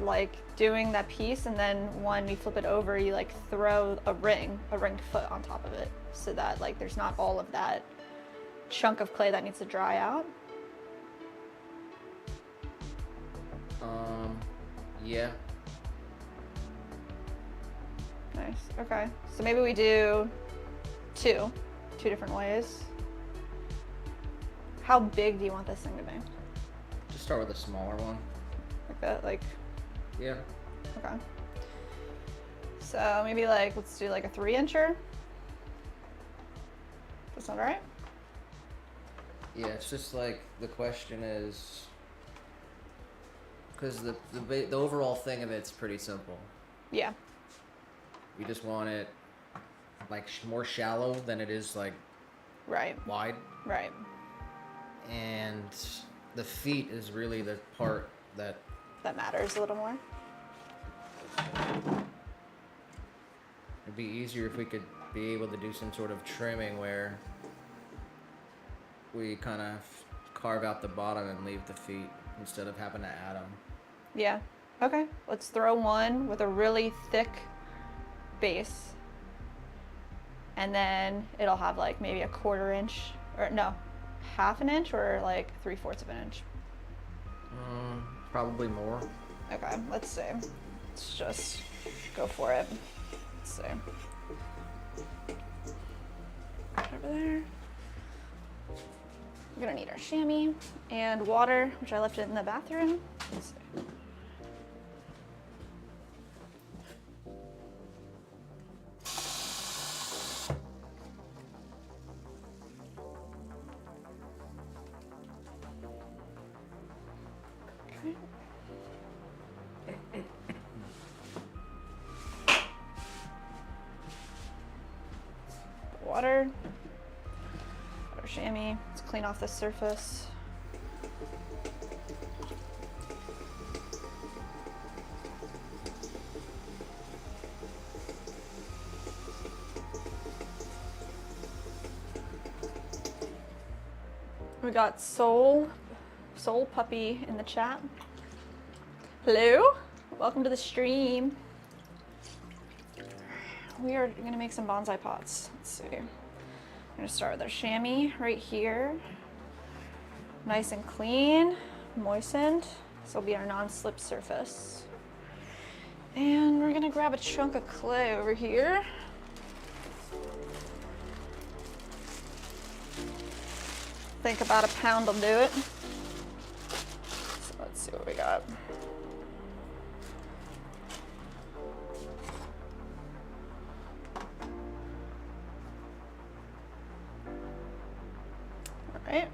like doing that piece, and then when you flip it over, you like throw a ringed foot on top of it, so that like there's not all of that chunk of clay that needs to dry out? Yeah. Nice. Okay. So maybe we do two different ways. How big do you want this thing to be? Just start with a smaller one. Like that, like. Yeah. Okay. So maybe like, let's do like a 3-incher. That sound alright? Yeah, it's just like the question is, because the overall thing of it's pretty simple. Yeah. We just want it like more shallow than it is like wide. Right. And the feet is really the part that matters a little more. It'd be easier if we could be able to do some sort of trimming where we kind of carve out the bottom and leave the feet instead of having to add them. Yeah. Okay. Let's throw one with a really thick base, and then it'll have like maybe a 1/4 inch, or no, 1/2 inch, or like 3/4 of an inch. Probably more. Okay, let's see. Let's just go for it. Let's see. Over there. We're gonna need our chamois and water, which I left it in the bathroom. Let's see. Water, our chamois. Let's clean off the surface. We got Soul Puppy in the chat. Hello, welcome to the stream. We are gonna make some bonsai pots. Let's see. We're gonna start with our chamois right here. Nice and clean, moistened. This will be our non-slip surface. And we're gonna grab a chunk of clay over here. I think about a pound will do it. So let's see what we got. All right.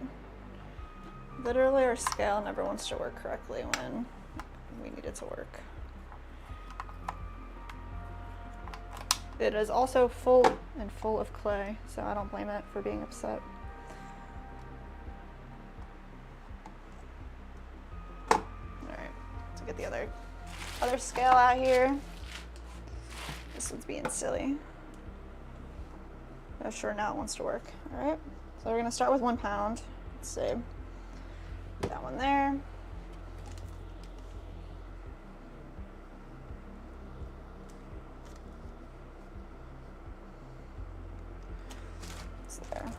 Literally our scale never wants to work correctly when we need it to work. It is also full of clay, so I don't blame it for being upset. Get the other scale out here. This one's being silly. I'm sure now it wants to work. All right, so we're gonna start with 1 pound. Let's see, that one there. It's there.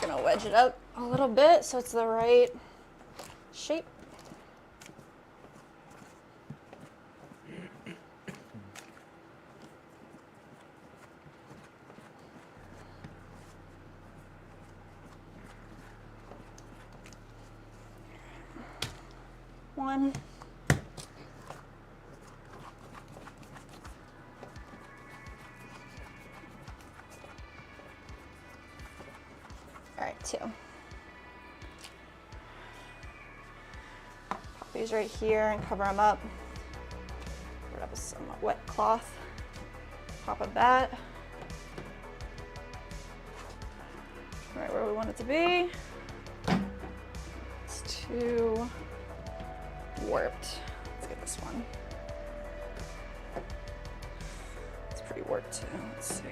Gonna wedge it up a little bit so it's the right shape. One. All right, 2. Pop these right here and cover them up. Cover it up with some wet cloth. Pop a bat. Right where we want it to be. It's too warped. Let's get this one. It's pretty warped too. Let's see.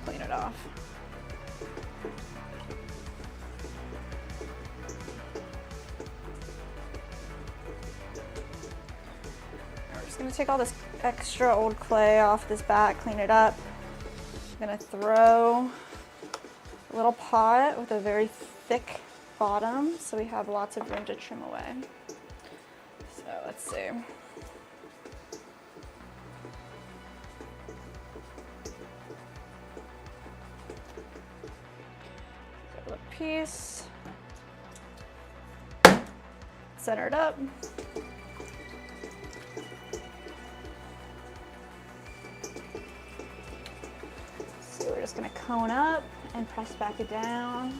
Clean it off. We're just going to take all this extra old clay off this bat, clean it up. I'm going to throw a little pot with a very thick bottom so we have lots of room to trim away. So let's see. Piece, centered up. So we're just going to cone up and press back it down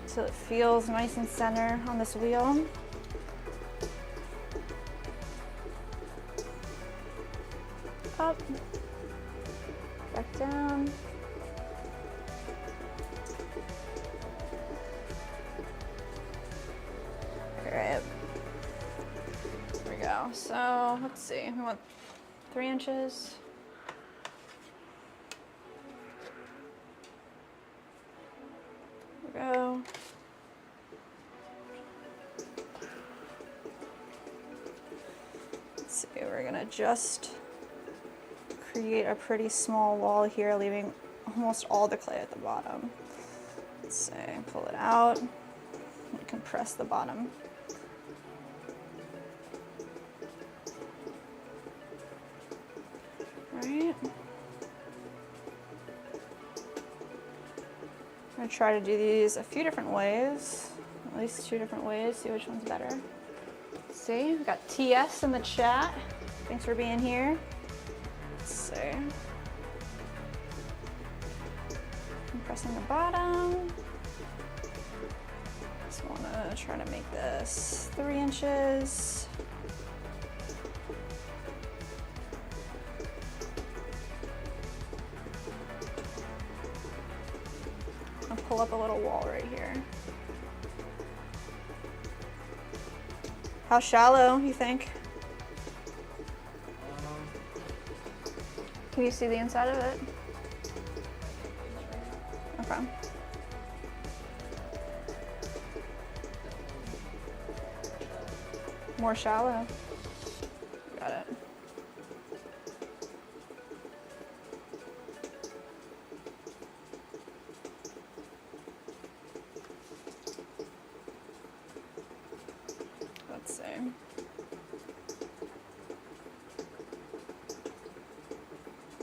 so it feels nice and center on this wheel. Up, back down. Alright, there we go. So let's see, we want 3 inches. There we go. Let's see, we're gonna just create a pretty small wall here, leaving almost all the clay at the bottom. Let's say, pull it out and compress the bottom. Right. I'm gonna try to do these a few different ways, at least 2 different ways, see which one's better. Let's see. We've got TS in the chat. Thanks for being here. Let's see. I'm pressing the bottom. Just want to try to make this 3 inches. I'll pull up a little wall right here. How shallow, you think? Can you see the inside of it? Okay. More shallow. Got it. Let's see.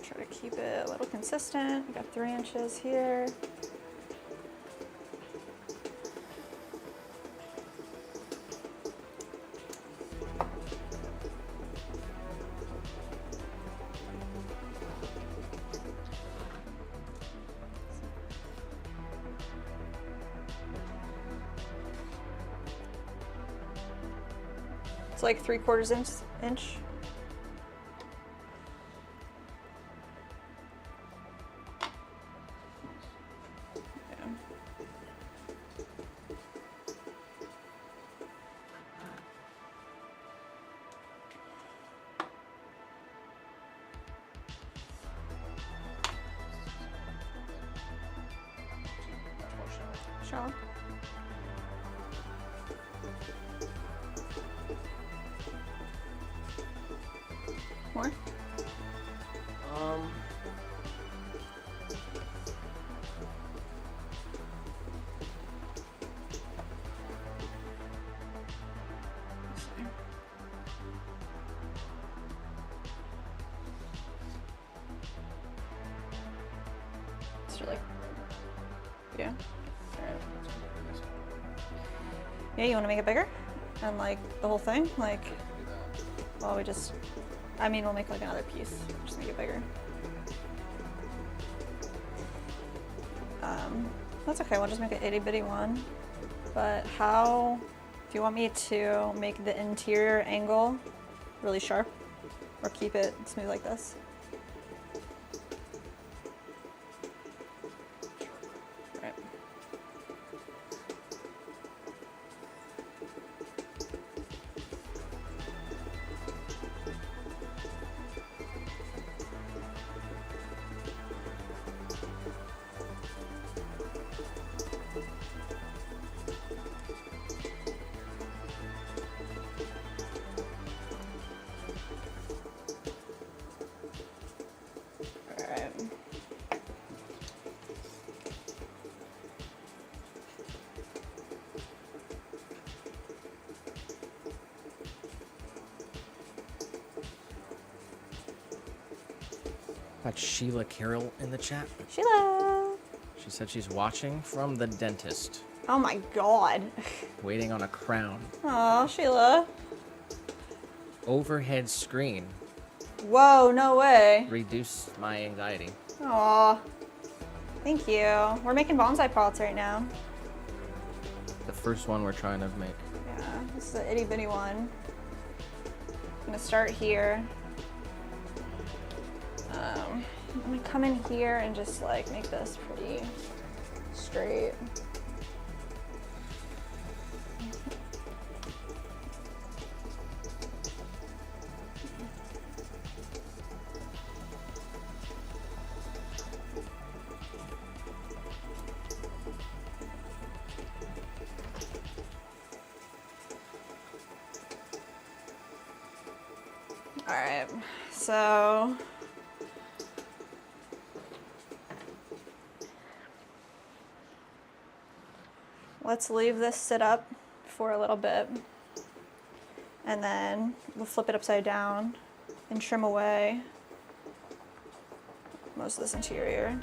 Try to keep it a little consistent. We got 3 inches here. It's like 3/4 inch. Yeah. Shallow. More? So like, yeah. Yeah, you want to make it bigger? And like the whole thing? Like, well, I mean, we'll make like another piece, just make it bigger. That's okay, we'll just make an itty bitty one. But how, do you want me to make the interior angle really sharp or keep it smooth like this? Right. Got Sheila Carroll in the chat. Sheila! She said she's watching from the dentist, Oh my god. waiting on a crown. Aw, Sheila. Overhead screen. Whoa, no way. Reduce my anxiety. Aw. Thank you. We're making bonsai pots right now. The first one we're trying to make. Yeah, this is an itty bitty one. I'm gonna start here. I'm gonna come in here and just like make this pretty straight. All right, so let's leave this sit up for a little bit, and then we'll flip it upside down and trim away most of this interior.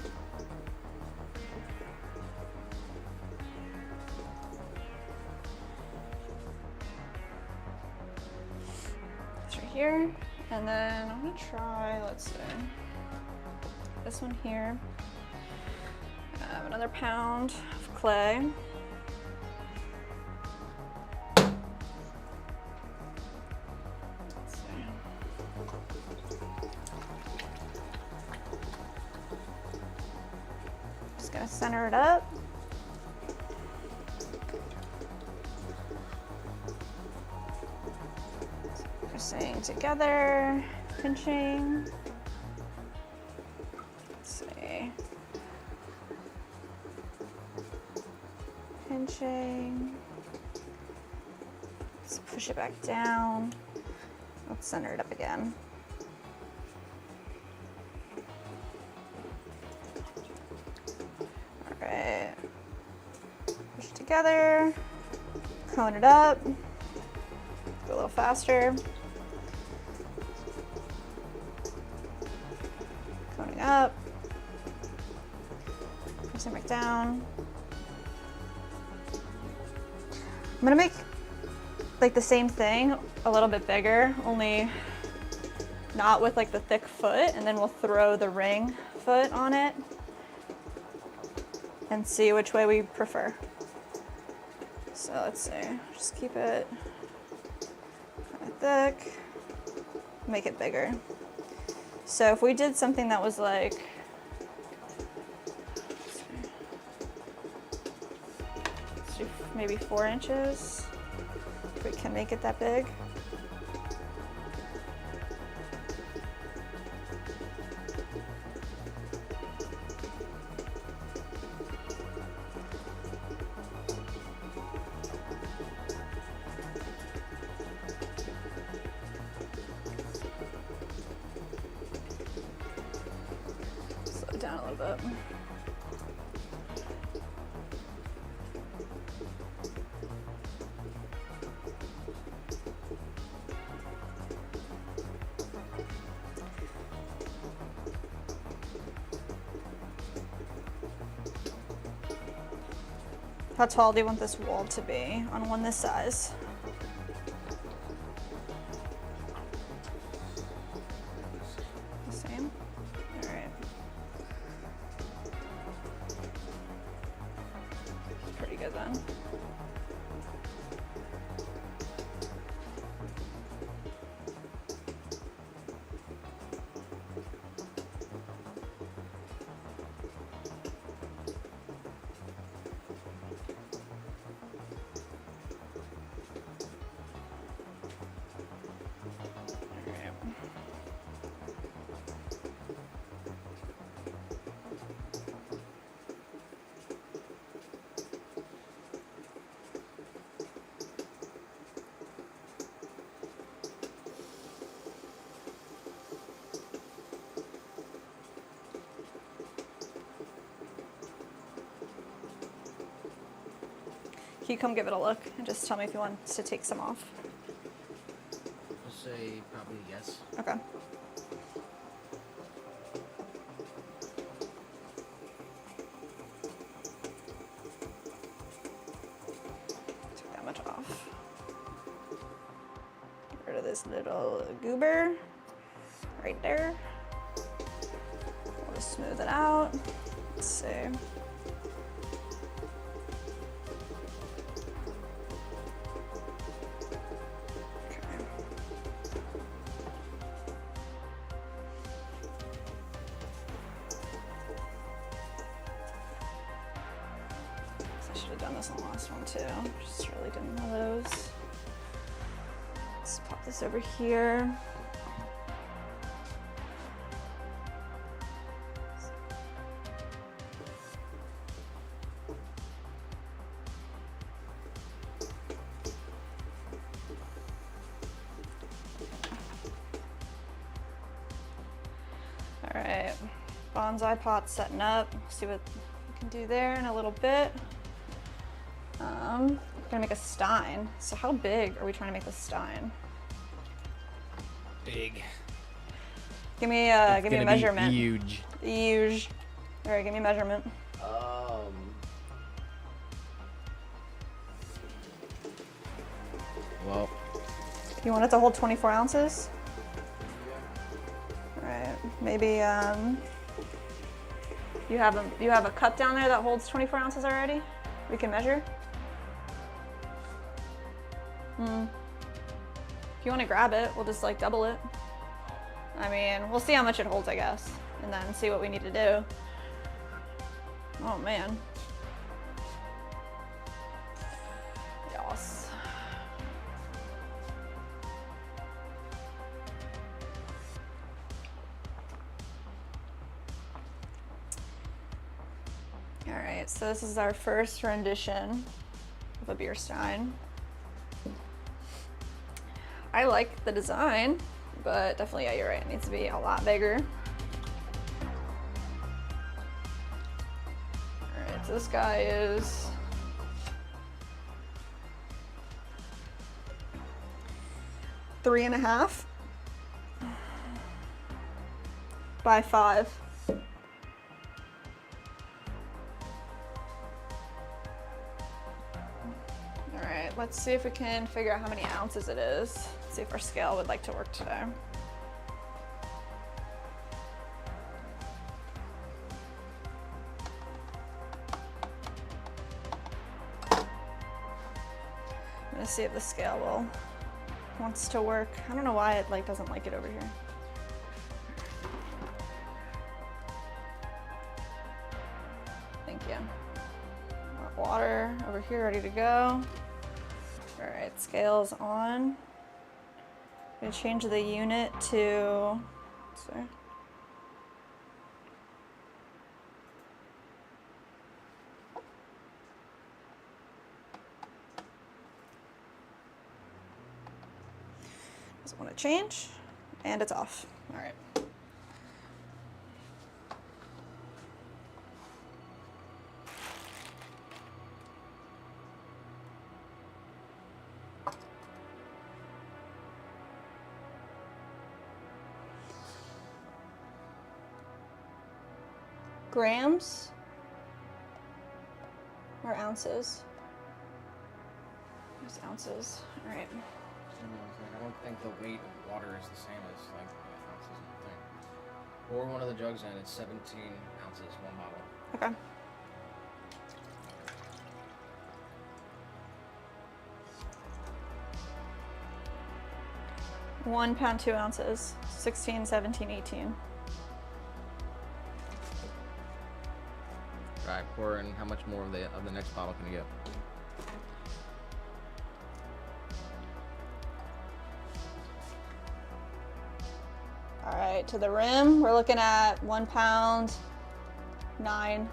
here. And then I'm gonna try, let's see, this one here. I have another pound of clay. Let's see. Just gonna center it up. Pressing together, pinching. Let's see. Pinching. Let's push it back down. Let's center it up again. All right. Push it together. Cone it up. Go a little faster. Coning up. Pressing back down. I'm gonna make like the same thing a little bit bigger, only not with like the thick foot, and then we'll throw the ring foot on it and see which way we prefer. So let's see, just keep it kind of thick, make it bigger. So if we did something that was like, let's do maybe 4 inches, if we can make it that big. Slow it down a little bit. How tall do you want this wall to be on one this size? The same? All right. Pretty good then. Can you come give it a look and just tell me if you want to take some off? I'll say probably yes. Okay. Take that much off. Get rid of this little goober right there. We'll just smooth it out. Let's see. I should have done this on the last one too. Just really didn't know those. Let's pop this over here. All right, bonsai pot setting up. See what we can do there in a little bit. We're gonna make a stein. So how big are we trying to make the stein? Big. Give me a measurement. Huge. Huge. All right, give me a measurement. Well, You want it to hold 24 ounces? right, maybe you have a cup down there that holds 24 ounces already? We can measure? If you want to grab it, we'll just like double it. I mean, we'll see how much it holds, I guess, and then see what we need to do. Oh man. Yes. All right, so this is our first rendition of a beer stein. I like the design, but definitely, yeah, you're right. It needs to be a lot bigger. All right, so this guy is 3.5 by 5. All right, let's see if we can figure out how many ounces it is. See if our scale would like to work today. I'm gonna see if the scale wants to work. I don't know why it like doesn't like it over here. Thank you. Water over here, ready to go. All right, scale's on. I'm gonna change the unit to, sorry. Doesn't want to change, and it's off. All right. Grams or ounces? There's ounces. All right. I don't think the weight of water is the same as like ounces and thing. Pour one of the jugs in. It's 17 ounces, one bottle. Okay. £1 pound, 2 ounces. 16, 17, 18. All right, pour in. How much more of the next bottle can you get? All right, to the rim, we're looking at 1 pound, 9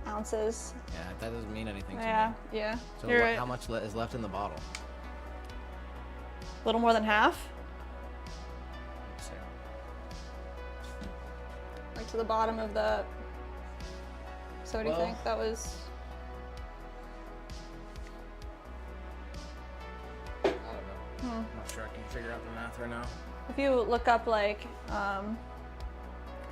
ounces. Yeah, that doesn't mean anything to me. Yeah. So You're right. how much is left in the bottle? A little more than half. Let's see. Like to the bottom of the. So what do you think? That was. I don't know. I'm not sure I can figure out the math right now. If you look up like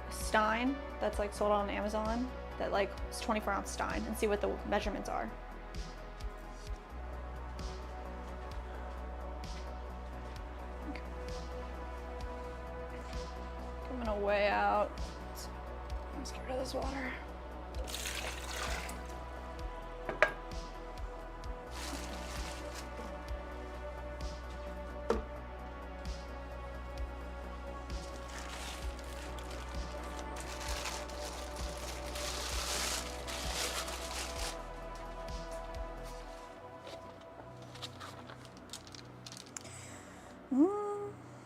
stein that's like sold on Amazon, that like is 24-ounce stein, and see what the measurements are. Okay. I'm gonna weigh out. Let's get rid of this water.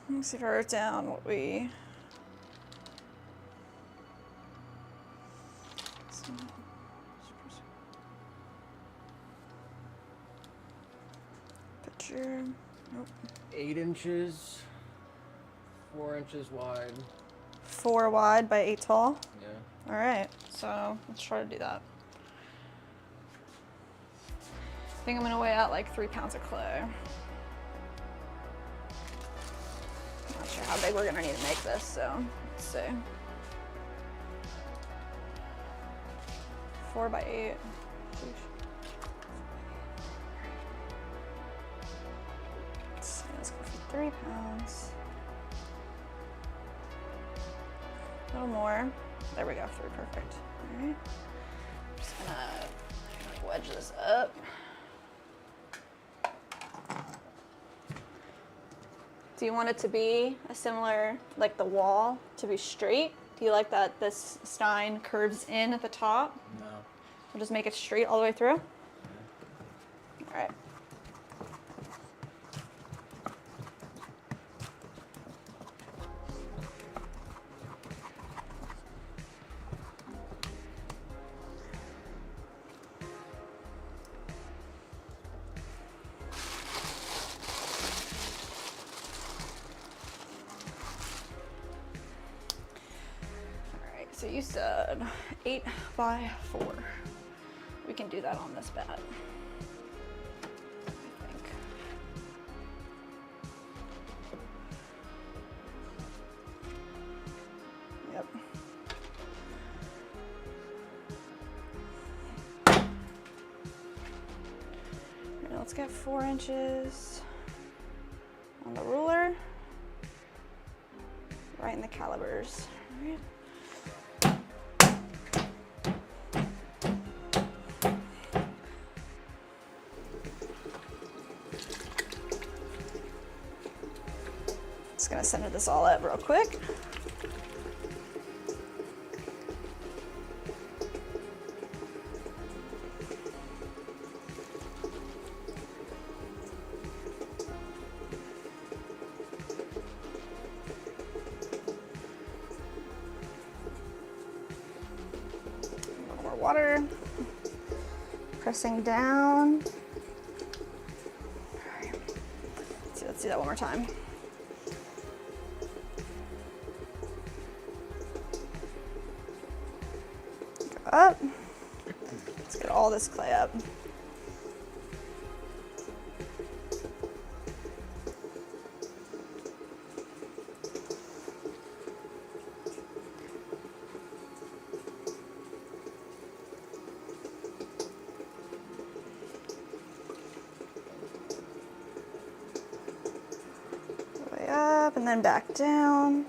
Let's see if I wrote down what we. Picture. Nope. 8 inches, 4 inches wide. 4 wide by 8 tall. Yeah. All right, so let's try to do that. I think I'm gonna weigh out like 3 pounds of clay. Not sure how big we're gonna need to make this, so let's see. 4 by 8. Let's go for 3 pounds. little more. There we go, 3, perfect. All right. Just gonna wedge this up. Do you want it to be a similar, like the wall, to be straight? Do you like that this stein curves in at the top? No. We'll just make it straight all the way through? Okay. All right. So you said 8 by 4. We can do that on this bed, I think. Yep. Now let's get 4 inches on the ruler, right in the calibers. All right. Just gonna center this all up real quick. A little more water. Pressing down. All right. Let's do that one more time. Up. Let's get all this clay up. Way up and then back down.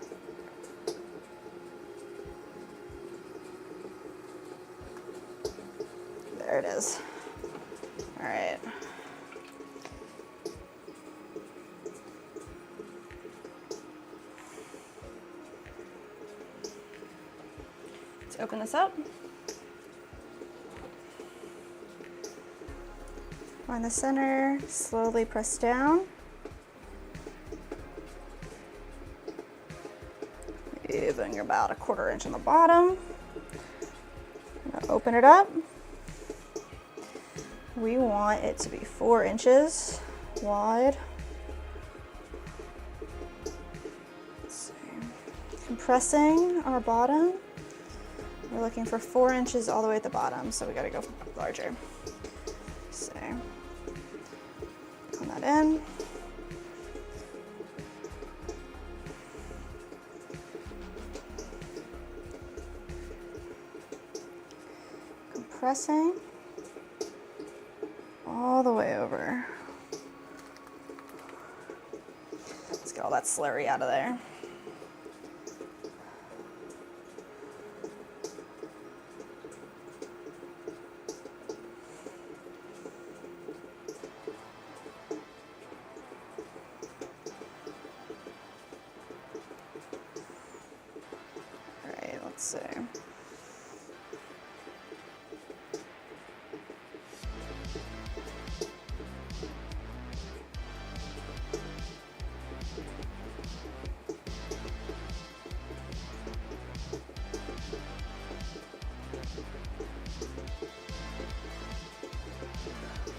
There it is. All right. Let's open this up. Find the center, slowly press down. Leaving about 1/4 inch on the bottom. Now open it up. We want it to be 4 inches wide. Let's see. Compressing our bottom. We're looking for 4 inches all the way at the bottom, so we gotta go larger. So, come that in. Compressing all the way over. Let's get all that slurry out of there. All right, let's see.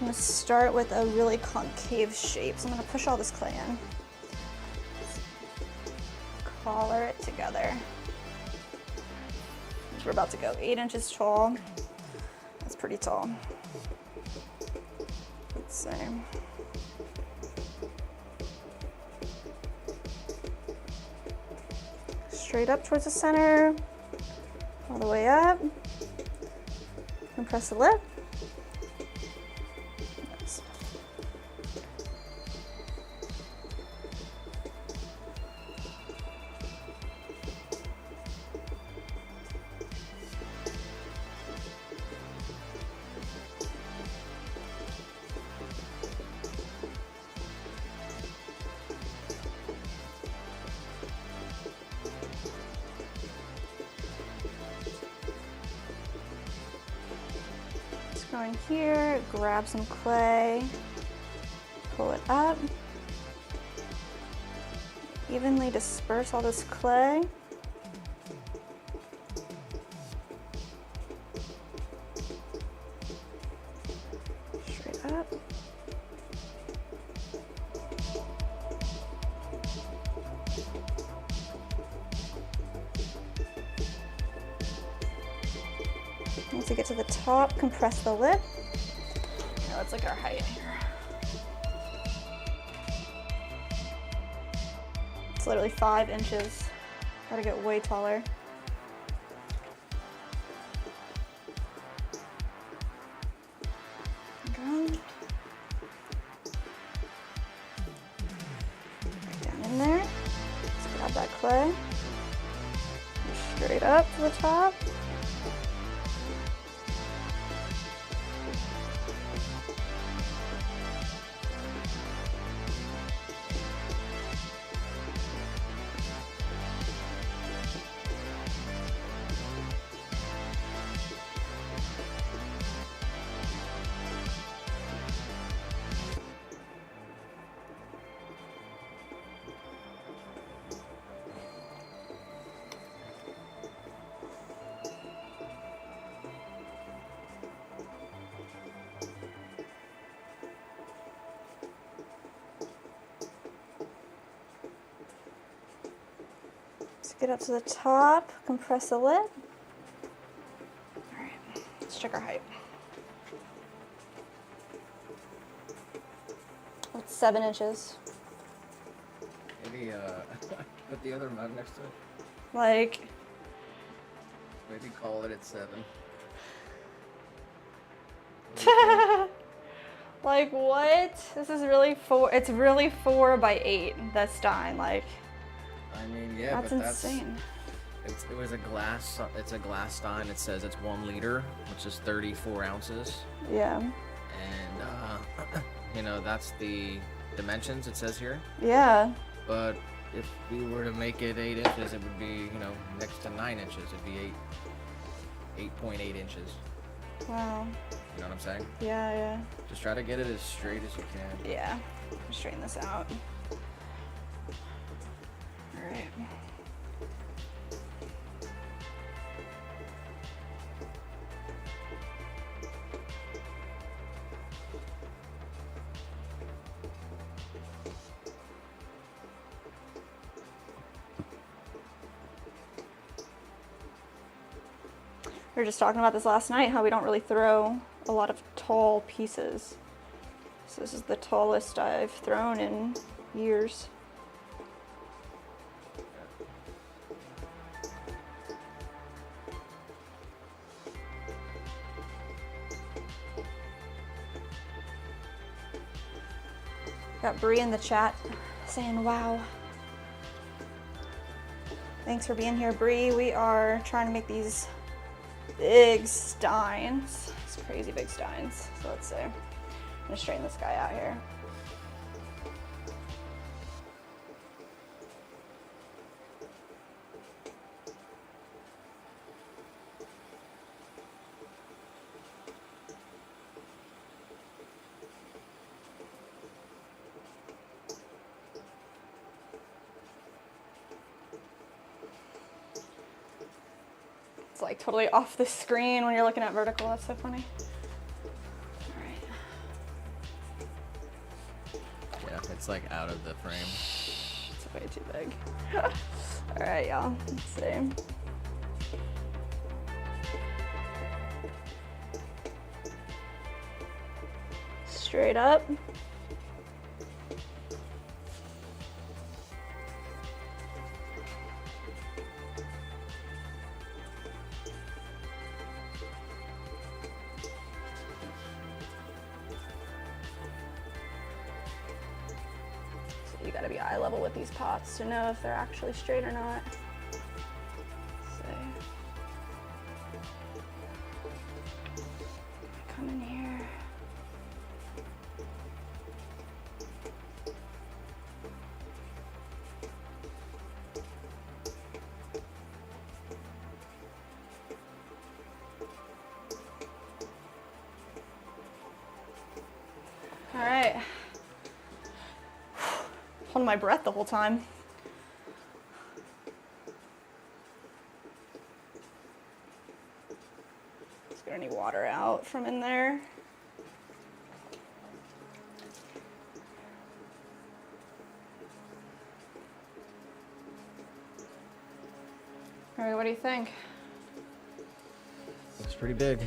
I'm going to start with a really concave shape. So I'm going to push all this clay in. Collar it together. We're about to go 8 inches tall. That's pretty tall. Let's see. Straight up towards the center, all the way up. Compress the lip. Go in here, grab some clay, pull it up, evenly disperse all this clay. Straight up. Once you get to the top, compress the lip. Now let's look at our height here. It's literally 5 inches. Gotta get way taller. Go. Down in there. Let's grab that clay. Straight up to the top. Get up to the top, compress the lip. All right, let's check our height. It's 7 inches. Maybe put the other mug next to it. Like, Maybe call it at 7. like what? This is really it's really 4 by 8, the stein, like. I mean, yeah, That's but insane. It was a glass. It's a glass stein. It says it's 1 liter, which is 34 ounces. Yeah. And you know, that's the dimensions it says here. Yeah. But if we were to make it 8 inches, it would be, you know, next to 9 inches. It'd be 8.8 inches. Wow. You know what I'm saying? Yeah, yeah. Just try to get it as straight as you can. Yeah. Straighten this out. All right. We were just talking about this last night, how we don't really throw a lot of tall pieces. So this is the tallest I've thrown in years. Got Bree in the chat saying, wow. Thanks for being here, Bree. We are trying to make these big steins. These crazy big steins. So let's see. I'm gonna straighten this guy out here. It's like totally off the screen when you're looking at vertical. That's so funny. All right. Yeah, it's like out of the frame. It's way too big. All right, y'all. Let's see. Straight up. You gotta be eye level with these pots to know if they're actually straight or not. So, come in here. my breath the whole time. Let's get any water out from in there. All right, what do you think? Looks pretty big.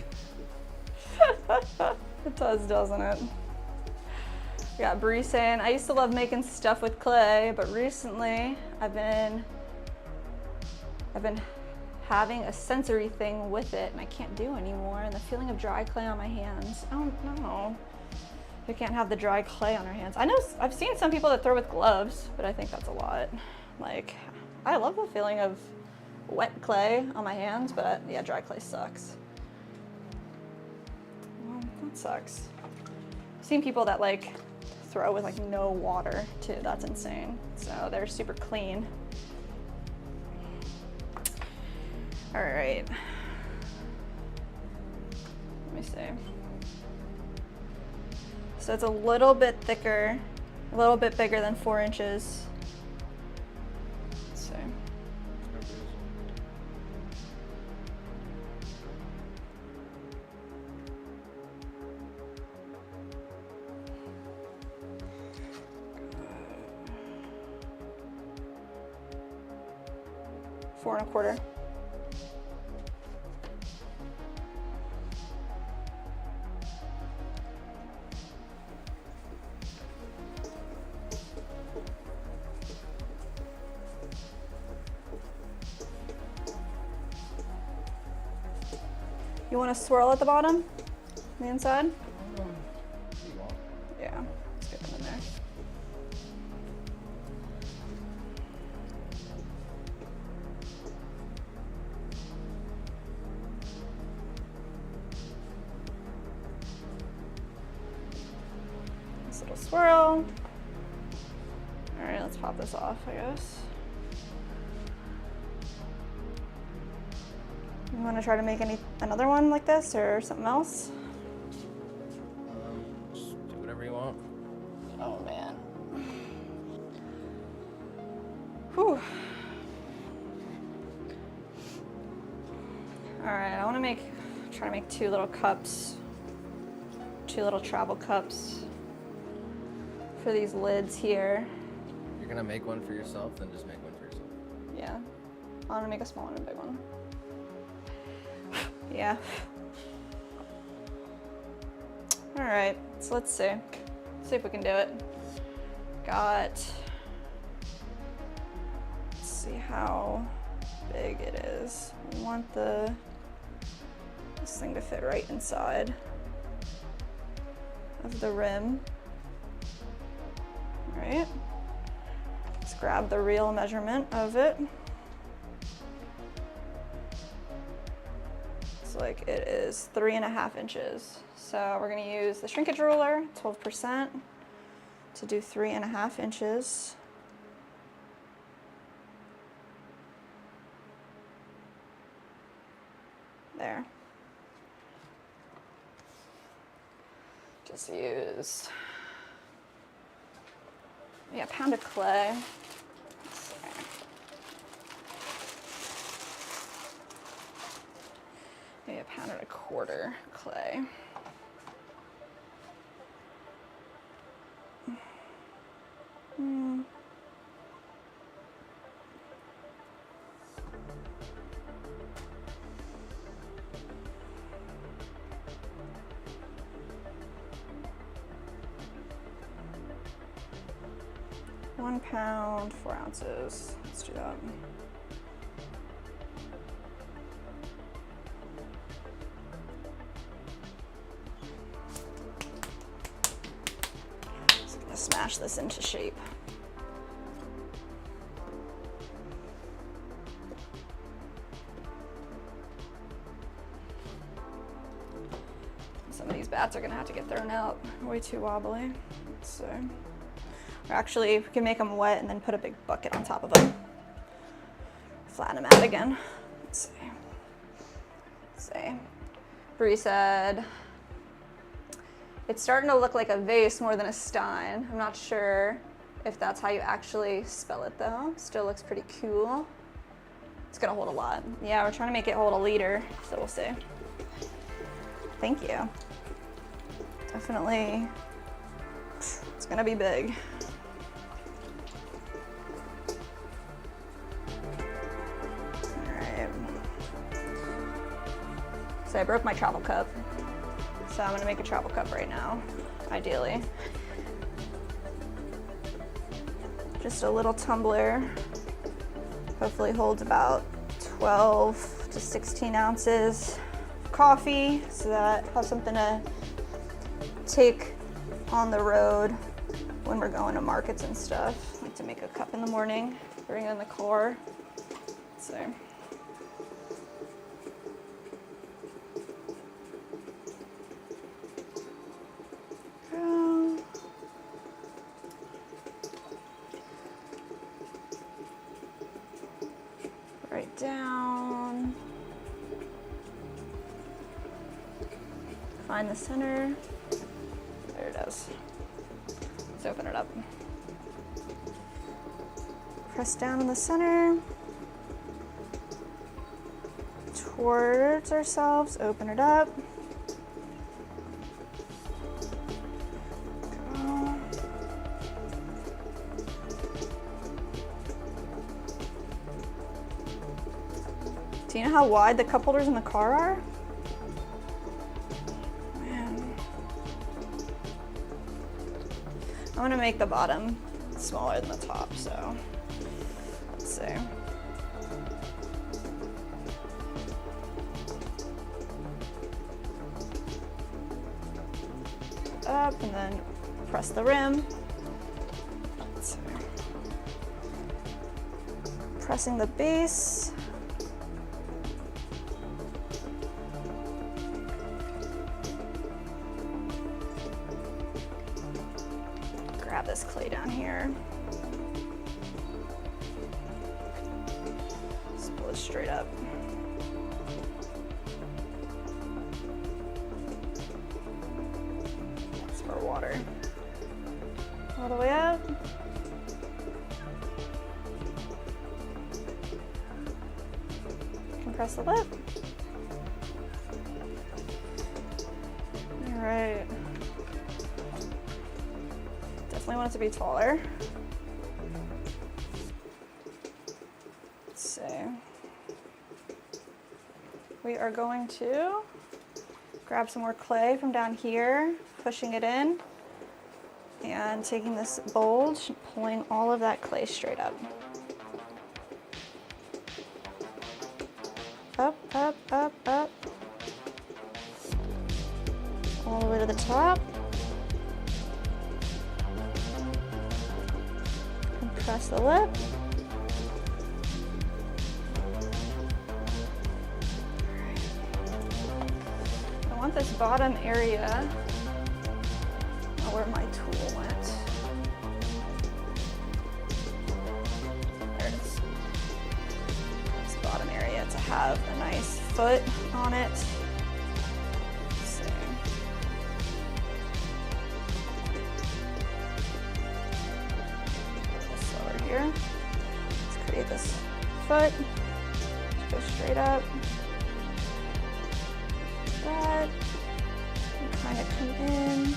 It does, doesn't it? Yeah, Bree saying, I used to love making stuff with clay, but recently I've been having a sensory thing with it and I can't do anymore, and the feeling of dry clay on my hands. I don't know. You can't have the dry clay on your hands. I know I've seen some people that throw with gloves, but I think that's a lot. Like, I love the feeling of wet clay on my hands, but yeah, dry clay sucks. Well, that sucks. I've seen people that like throw with like no water too. That's insane. So they're super clean. All right. Let me see. So it's a little bit thicker, a little bit bigger than 4 inches. Let's see. 4 1/4. You want to swirl at the bottom, on the inside? Yeah, let's get them in there. Nice little swirl. All right, let's pop this off, I guess. You want to try to make another one like this or something else? Just do whatever you want. Oh man. Whew. All right, I want to try to make 2 little cups, 2 little travel cups for these lids here. You're gonna make one for yourself, then just make one for yourself. Yeah, I want to make a small one and a big one. Yeah. All right, so let's see if we can do it. Let's see how big it is. I want this thing to fit right inside of the rim. All right, let's grab the real measurement of it. Like it is 3.5 inches. So we're gonna use the shrinkage ruler, 12%, to do 3.5 inches. There. Just use, a pound of clay. Maybe 1.25 pounds clay. One pound, 4 ounces. Let's do that. Smash this into shape. Some of these bats are gonna have to get thrown out. Way too wobbly. So, or actually, we can make them wet and then put a big bucket on top of them. Flatten them out again. Let's see. Bree said, it's starting to look like a vase more than a stein. I'm not sure if that's how you actually spell it though. Still looks pretty cool. It's gonna hold a lot. Yeah, we're trying to make it hold a liter, so we'll see. Thank you. Definitely, it's gonna be big. All right. So I broke my travel cup. So I'm gonna make a travel cup right now, ideally. Just a little tumbler. Hopefully holds about 12 to 16 ounces of coffee, so that I have something to take on the road when we're going to markets and stuff. I like to make a cup in the morning, bring it in the car. So. Right down. Find the center. There it is. Let's open it up. Press down in the center. Towards ourselves, open it up. Do you know how wide the cup holders in the car are? Man. I'm gonna make the bottom smaller than the top, so let's see. Up and then press the rim. Let's see. Pressing the base. Grab this clay down here. Just pull it straight up. That's for water. All the way up. Compress the lip. All right. Definitely want it to be taller. Let's see. We are going to grab some more clay from down here, pushing it in, and taking this bulge, and pulling all of that clay straight up. Up, up, up, up. All the way to the top. Press the lip. I want this bottom area, oh, where my tool went. There it is. This bottom area to have a nice foot on it. Let's create this foot. Go straight up. That. And kind of come in.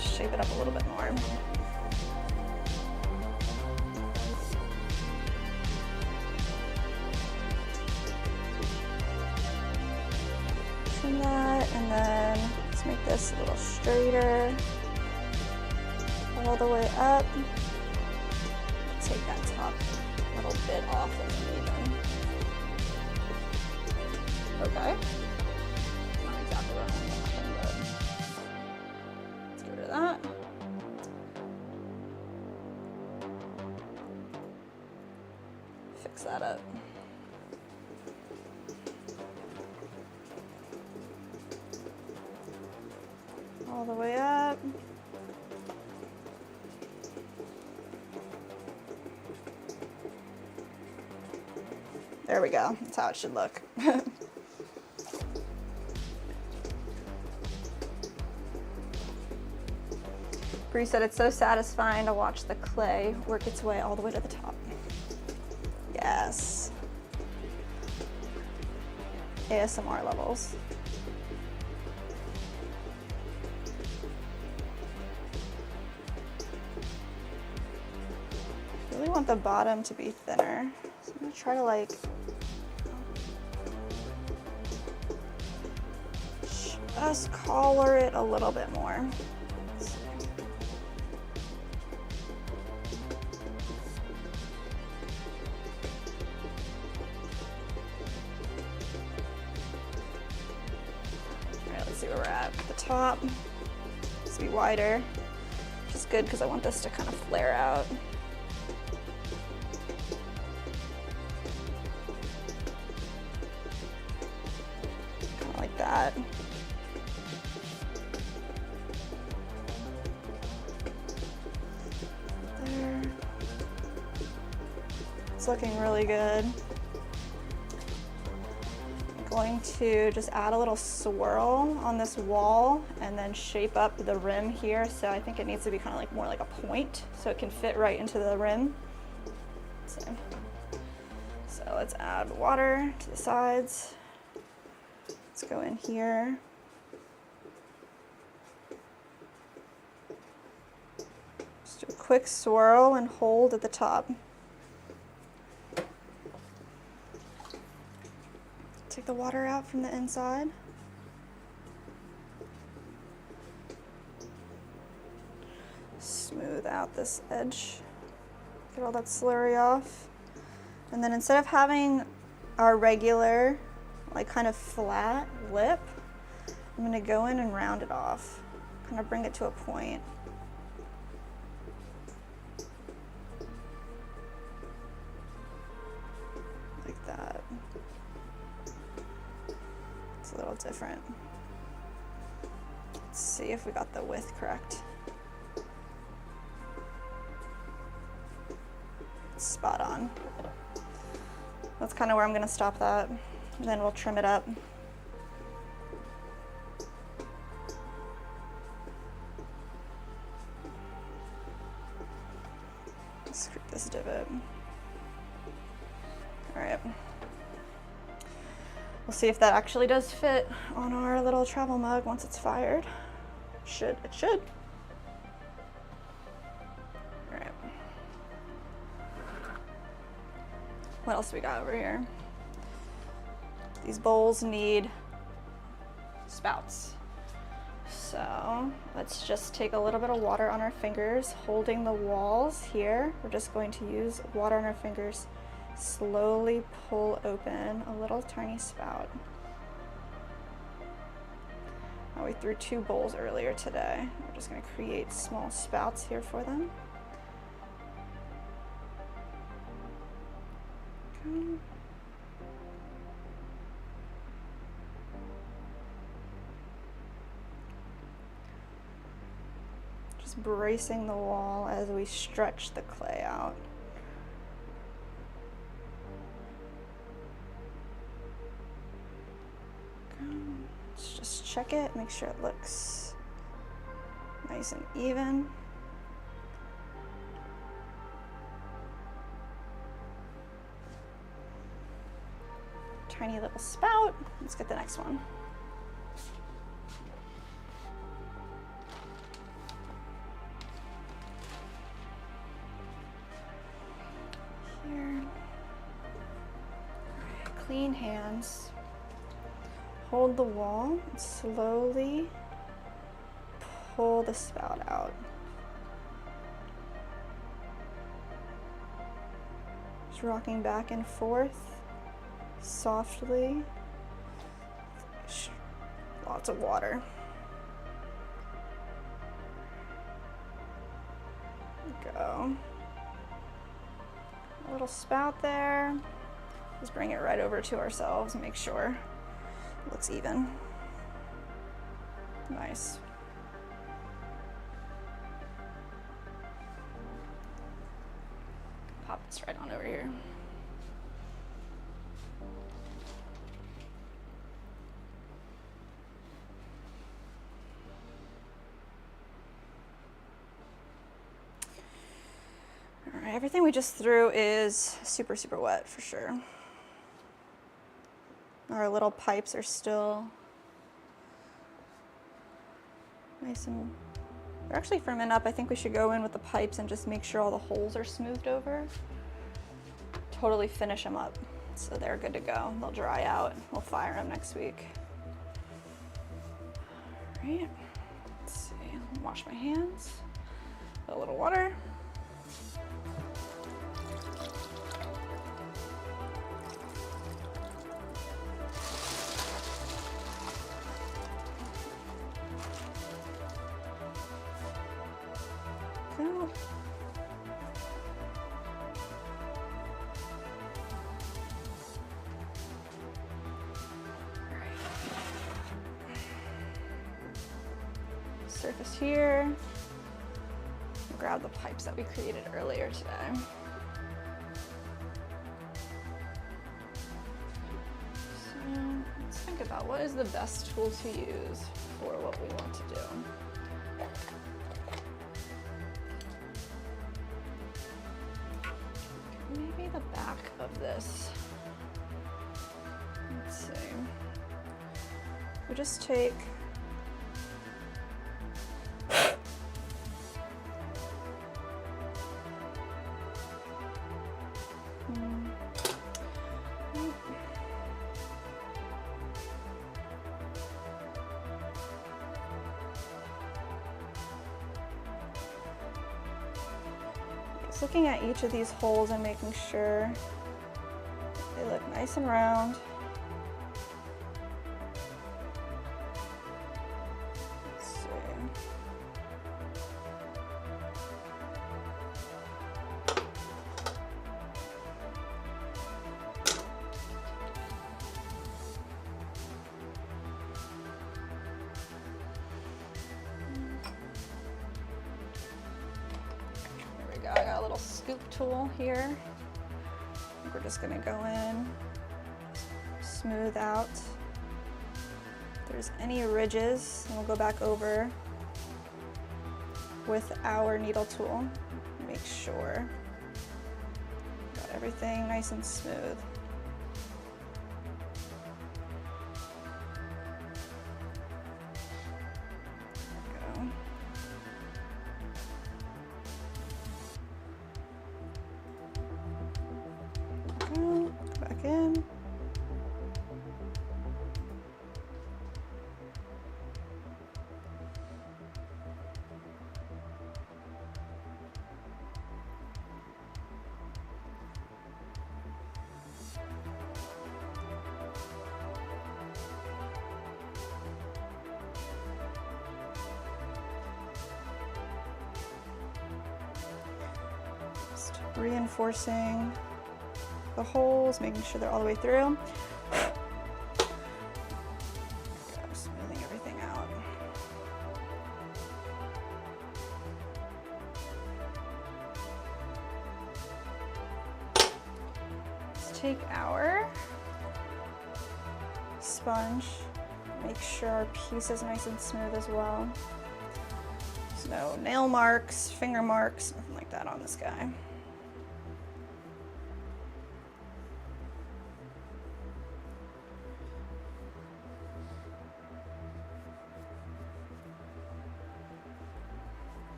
Shape it up a little bit more. Trim that, and then let's make this a little straighter. All the way up. Take that top little bit off and even. Okay. Not exactly what I want to happen, but let's get rid of that. Fix that up. all the way up. There we go, that's how it should look. Bree said it's so satisfying to watch the clay work its way all the way to the top. Yes. ASMR levels. I really want the bottom to be thinner. So I'm gonna try to like just collar it a little bit more. See where we're at the top. This will be wider, which is good because I want this to kind of flare out. Kind of like that. There. It's looking really good. Going to just add a little swirl on this wall and then shape up the rim here. So I think it needs to be kind of like more like a point so it can fit right into the rim. So let's add water to the sides. Let's go in here. Just do a quick swirl and hold at the top. Take the water out from the inside. Smooth out this edge. Get all that slurry off. And then instead of having our regular, like kind of flat lip, I'm gonna go in and round it off. Kind of bring it to a point. Like that. A little different. Let's see if we got the width correct. Spot on. That's kind of where I'm going to stop that. And then we'll trim it up. Screw this divot. All right. We'll see if that actually does fit on our little travel mug once it's fired. It should. All right. What else do we got over here? These bowls need spouts. So let's just take a little bit of water on our fingers, holding the walls here. We're just going to use water on our fingers. Slowly pull open a little tiny spout. Now we threw 2 bowls earlier today. We're just going to create small spouts here for them. Okay. Just bracing the wall as we stretch the clay out. Let's just check it, make sure it looks nice and even. Tiny little spout. Let's get the next one. Here. Clean hands. Hold the wall and slowly pull the spout out. Just rocking back and forth softly. Lots of water. There we go. A little spout there. Just bring it right over to ourselves and make sure it looks even. Nice. It's right on over here. All right, everything we just threw is super, super wet for sure. Our little pipes are still nice and, they're actually firming up. I think we should go in with the pipes and just make sure all the holes are smoothed over. Totally finish them up so they're good to go. They'll dry out. We'll fire them next week. All right, let's see, wash my hands, a little water. Go. Surface here. Grab the pipes that we created earlier today. So let's think about what is the best tool to use for what we want to do. Maybe the back of this. Let's see. We just take looking at each of these holes and making sure they look nice and round. Let's see. I got a little scoop tool here. I think we're just gonna go in, smooth out. If there's any ridges, and we'll go back over with our needle tool. Make sure got everything nice and smooth. Back in. Just reinforcing the holes, making sure they're all the way through. Smoothing everything out. Let's take our sponge, make sure our piece is nice and smooth as well. There's no nail marks, finger marks, nothing like that on this guy.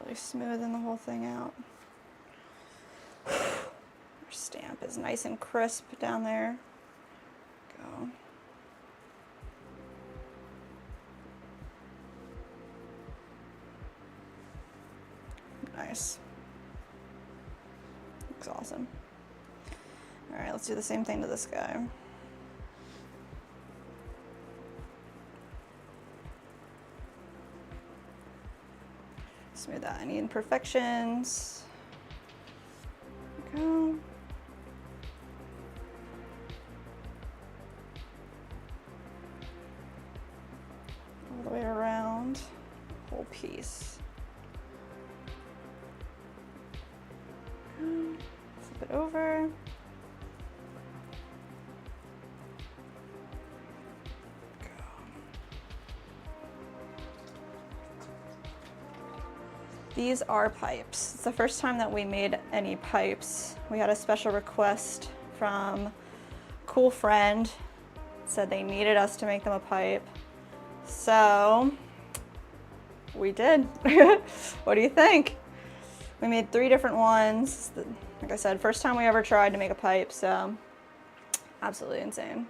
Really smoothing the whole thing out. Our stamp is nice and crisp down there. Go. Nice. Looks awesome. All right, let's do the same thing to this guy. Smooth out any imperfections. There we go. All the way around, whole piece. These are pipes. It's the first time that we made any pipes. We had a special request from a cool friend. Said they needed us to make them a pipe. So we did. What do you think? We made 3 different ones. Like I said, first time we ever tried to make a pipe, so absolutely insane.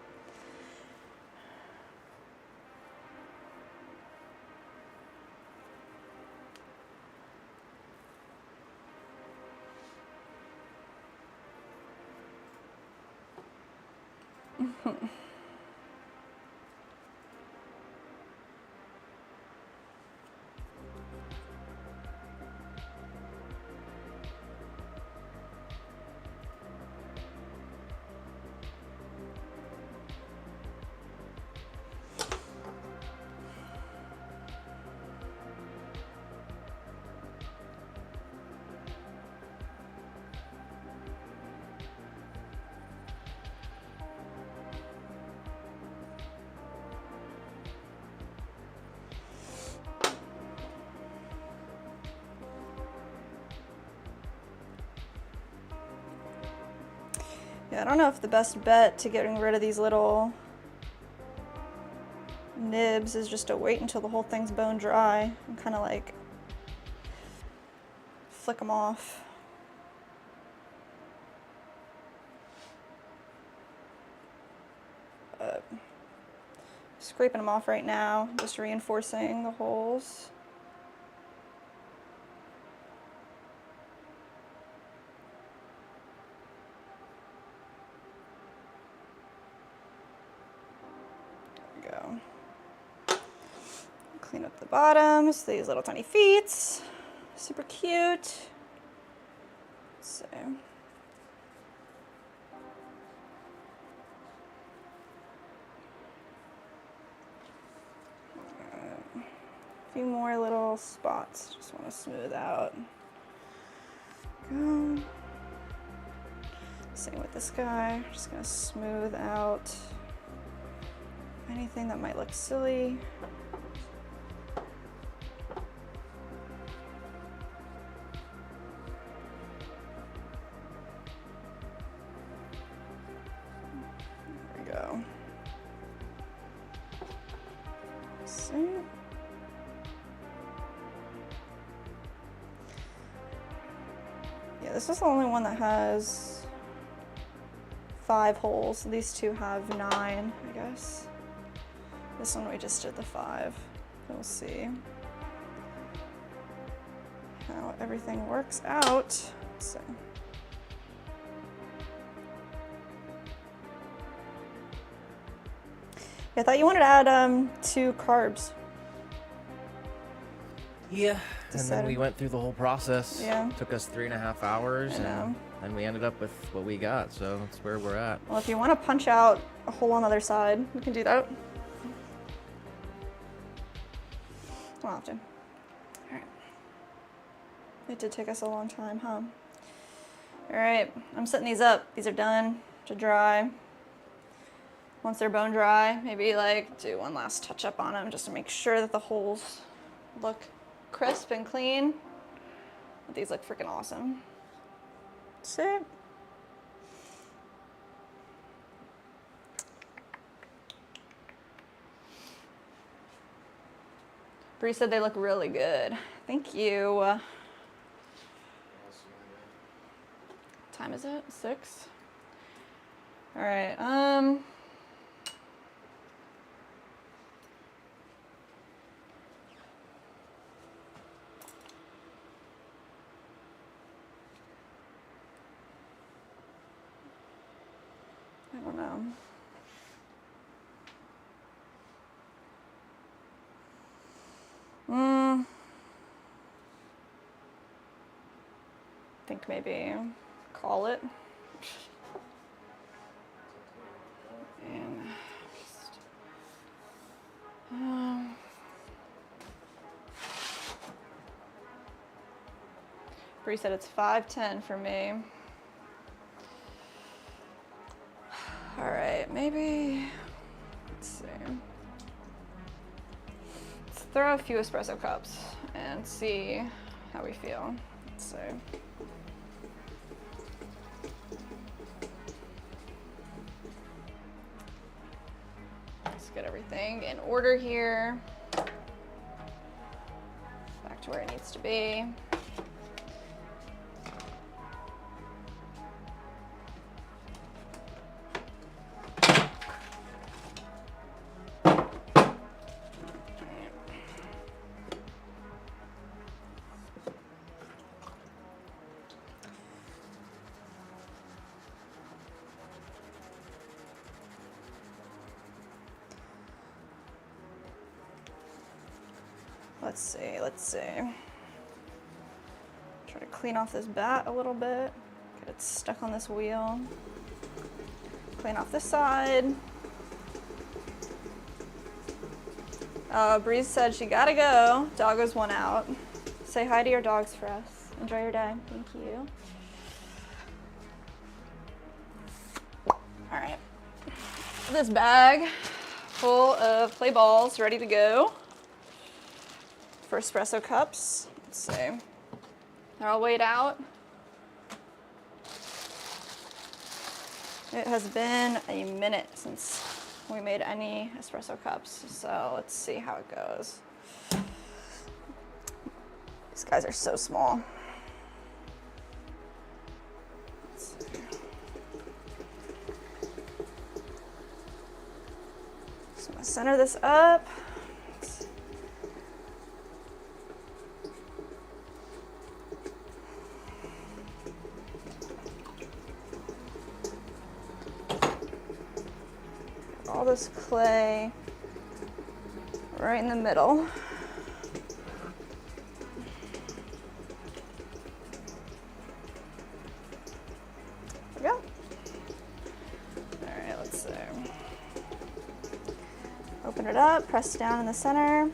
Yeah, I don't know if the best bet to getting rid of these little nibs is just to wait until the whole thing's bone dry and kind of like flick them off. Scraping them off right now, just reinforcing the holes. Go. Clean up the bottoms, these little tiny feet, super cute. So, a few more little spots, just want to smooth out. Go. Same with this guy, just gonna smooth out anything that might look silly. There we go. See? Yeah, this is the only one that has 5 holes. These 2 have 9, I guess. This one we just did the 5. We'll see how everything works out. So. I thought you wanted to add 2 carbs. Yeah, and then we went through the whole process. Yeah. Took us 3.5 hours, and we ended up with what we got, so that's where we're at. Well, if you want to punch out a hole on the other side, we can do that. Don't have to. All right. It did take us a long time, huh? All right, I'm setting these up. These are done to dry. Once they're bone dry, maybe like do one last touch up on them just to make sure that the holes look crisp and clean. But these look freaking awesome. See? Bree said they look really good. Thank you. What time is it? 6? All right. I don't know. I think maybe call it. And just, Bree said it's 5:10 for me. All right, maybe, let's see. Let's throw a few espresso cups and see how we feel. So let's get everything in order here. Back to where it needs to be. Let's see. Try to clean off this bat a little bit. Get it stuck on this wheel. Clean off this side. Breeze said she gotta go. Doggo's one out. Say hi to your dogs for us. Enjoy your day. Thank you. All right. This bag full of clay balls ready to go for espresso cups. Let's see. They're all weighed out. It has been a minute since we made any espresso cups, so let's see how it goes. These guys are so small. Let's see. So I'm gonna center this up. All this clay right in the middle. There we go. All right, let's see. Open it up, press down in the center.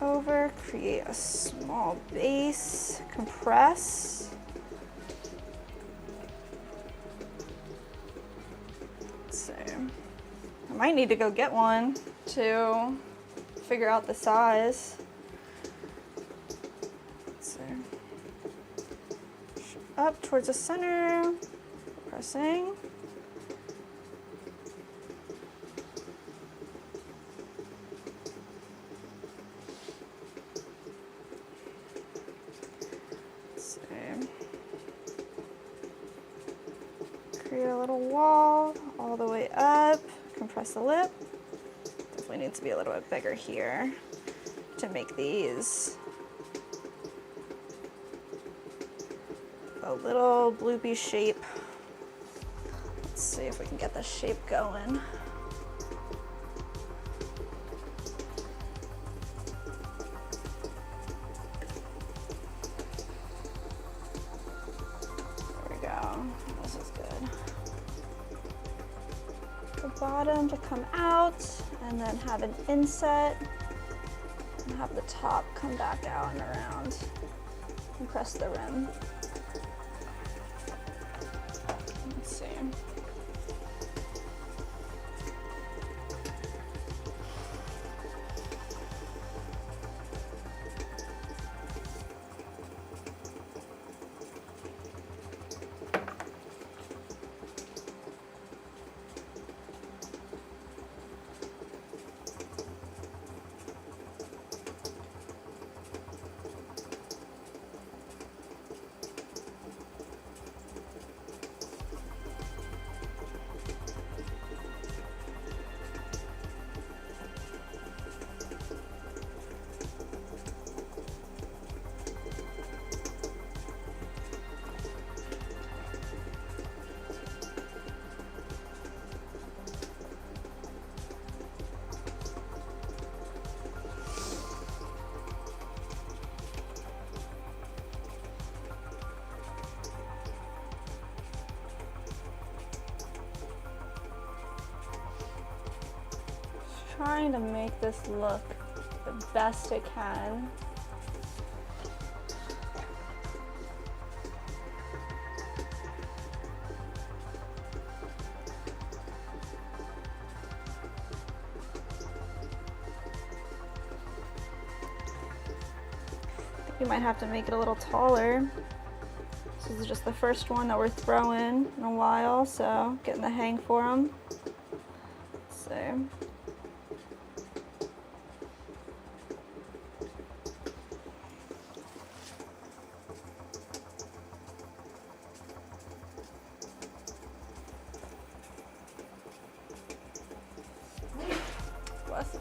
Over, create a small base, compress. I might need to go get one to figure out the size. Let's see. Up towards the center, pressing. Let's see. Create a little wall all the way up. Compress the lip. Definitely needs to be a little bit bigger here to make these a little bloopy shape. Let's see if we can get the shape going. There we go. This is good. The bottom to come out and then have an inset and have the top come back out and around and press the rim. Let's see. Trying to make this look the best it can. We might have to make it a little taller. This is just the first one that we're throwing in a while, so getting the hang for them. Let's see. Bless you.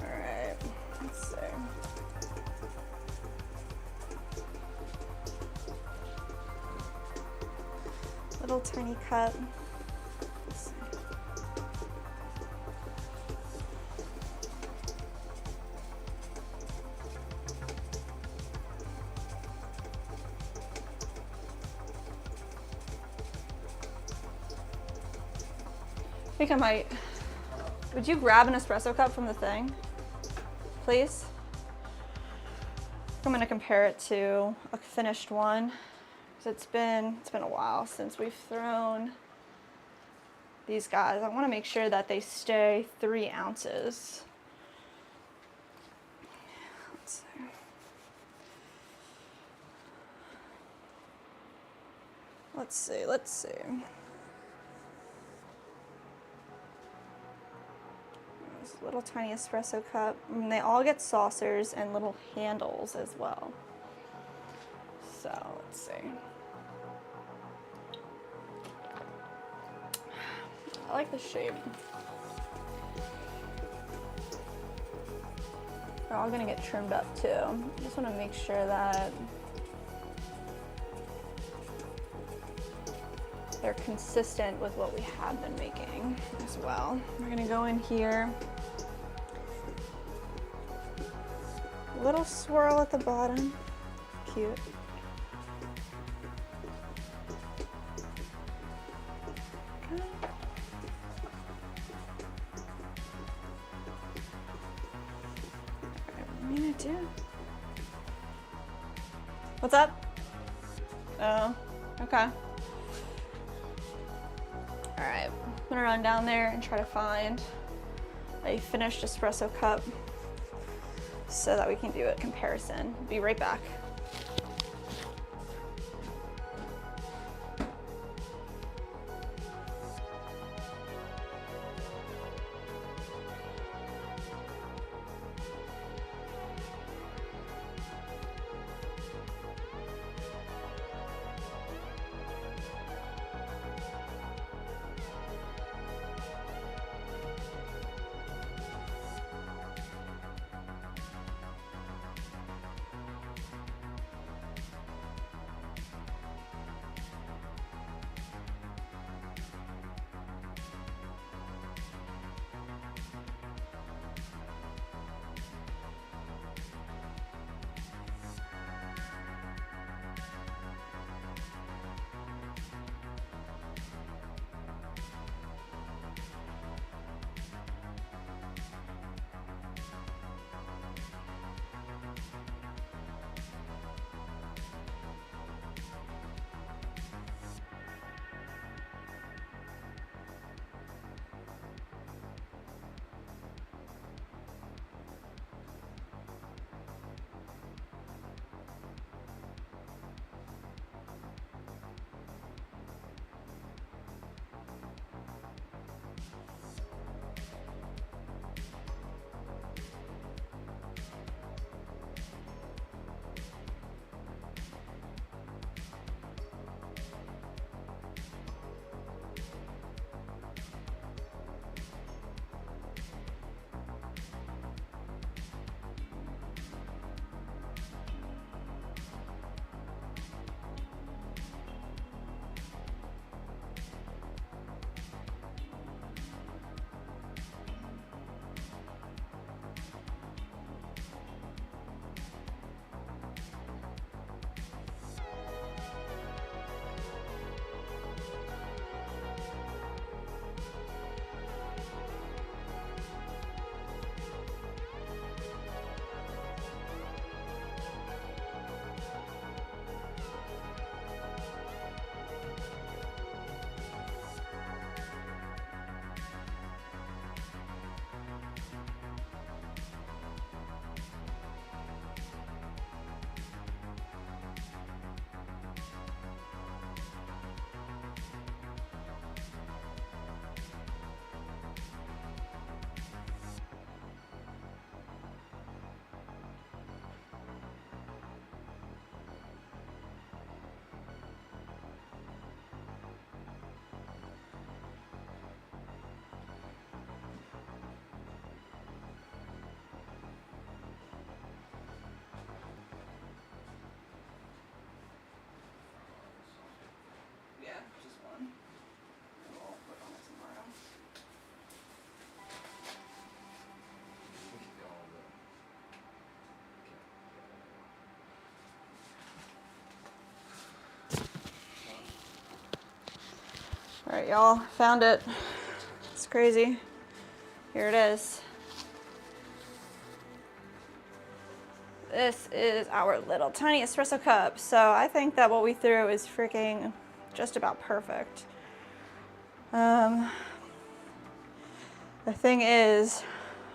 All right, let's see. Little tiny cup. Let's see. I think I might. Would you grab an espresso cup from the thing, please? I'm gonna compare it to a finished one. It's been a while since we've thrown these guys. I want to make sure that they stay 3 ounces. Let's see. Let's see. This little tiny espresso cup. And they all get saucers and little handles as well. So let's see. I like the shape. They're all gonna get trimmed up too. I just wanna make sure that they're consistent with what we have been making as well. We're gonna go in here. A little swirl at the bottom. Cute. What's up? Oh, okay. All right, I'm gonna run down there and try to find a finished espresso cup so that we can do a comparison. Be right back. All right, y'all, found it. It's crazy. Here it is. This is our little tiny espresso cup. So I think that what we threw is freaking just about perfect. The thing is,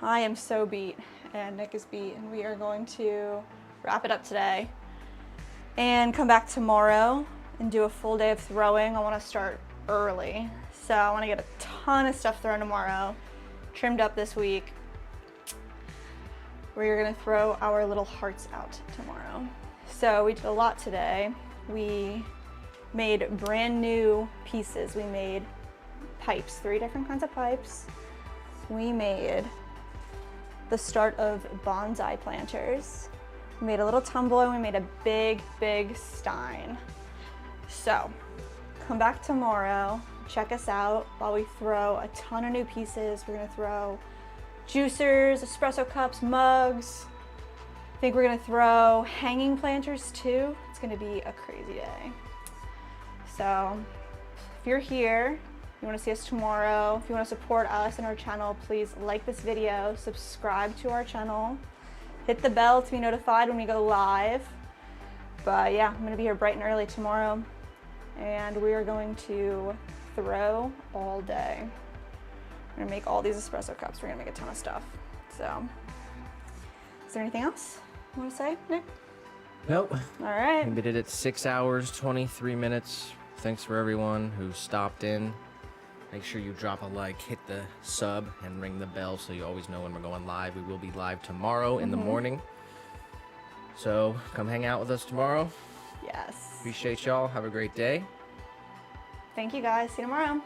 I am so beat and Nick is beat, and we are going to wrap it up today and come back tomorrow and do a full day of throwing. I want to start early, so I want to get a ton of stuff thrown tomorrow, trimmed up this week. We're gonna throw our little hearts out tomorrow. So we did a lot today. We made brand new pieces. We made pipes, 3 different kinds of pipes. We made the start of bonsai planters. We made a little tumbler, and we made a big, big stein. So come back tomorrow, check us out while we throw a ton of new pieces. We're gonna throw juicers, espresso cups, mugs. I think we're gonna throw hanging planters too. It's gonna be a crazy day. So if you're here, you wanna see us tomorrow, if you wanna support us and our channel, please like this video, subscribe to our channel, hit the bell to be notified when we go live. But yeah, I'm gonna be here bright and early tomorrow, and we are going to throw all day. We're gonna make all these espresso cups. We're gonna make a ton of stuff. So, is there anything else you wanna say, Nick? Nope. All right. We did it 6 hours, 23 minutes. Thanks for everyone who stopped in. Make sure you drop a like, hit the sub, and ring the bell so you always know when we're going live. We will be live tomorrow in the morning. So come hang out with us tomorrow. Yes. Appreciate y'all. Have a great day. Thank you guys. See you tomorrow.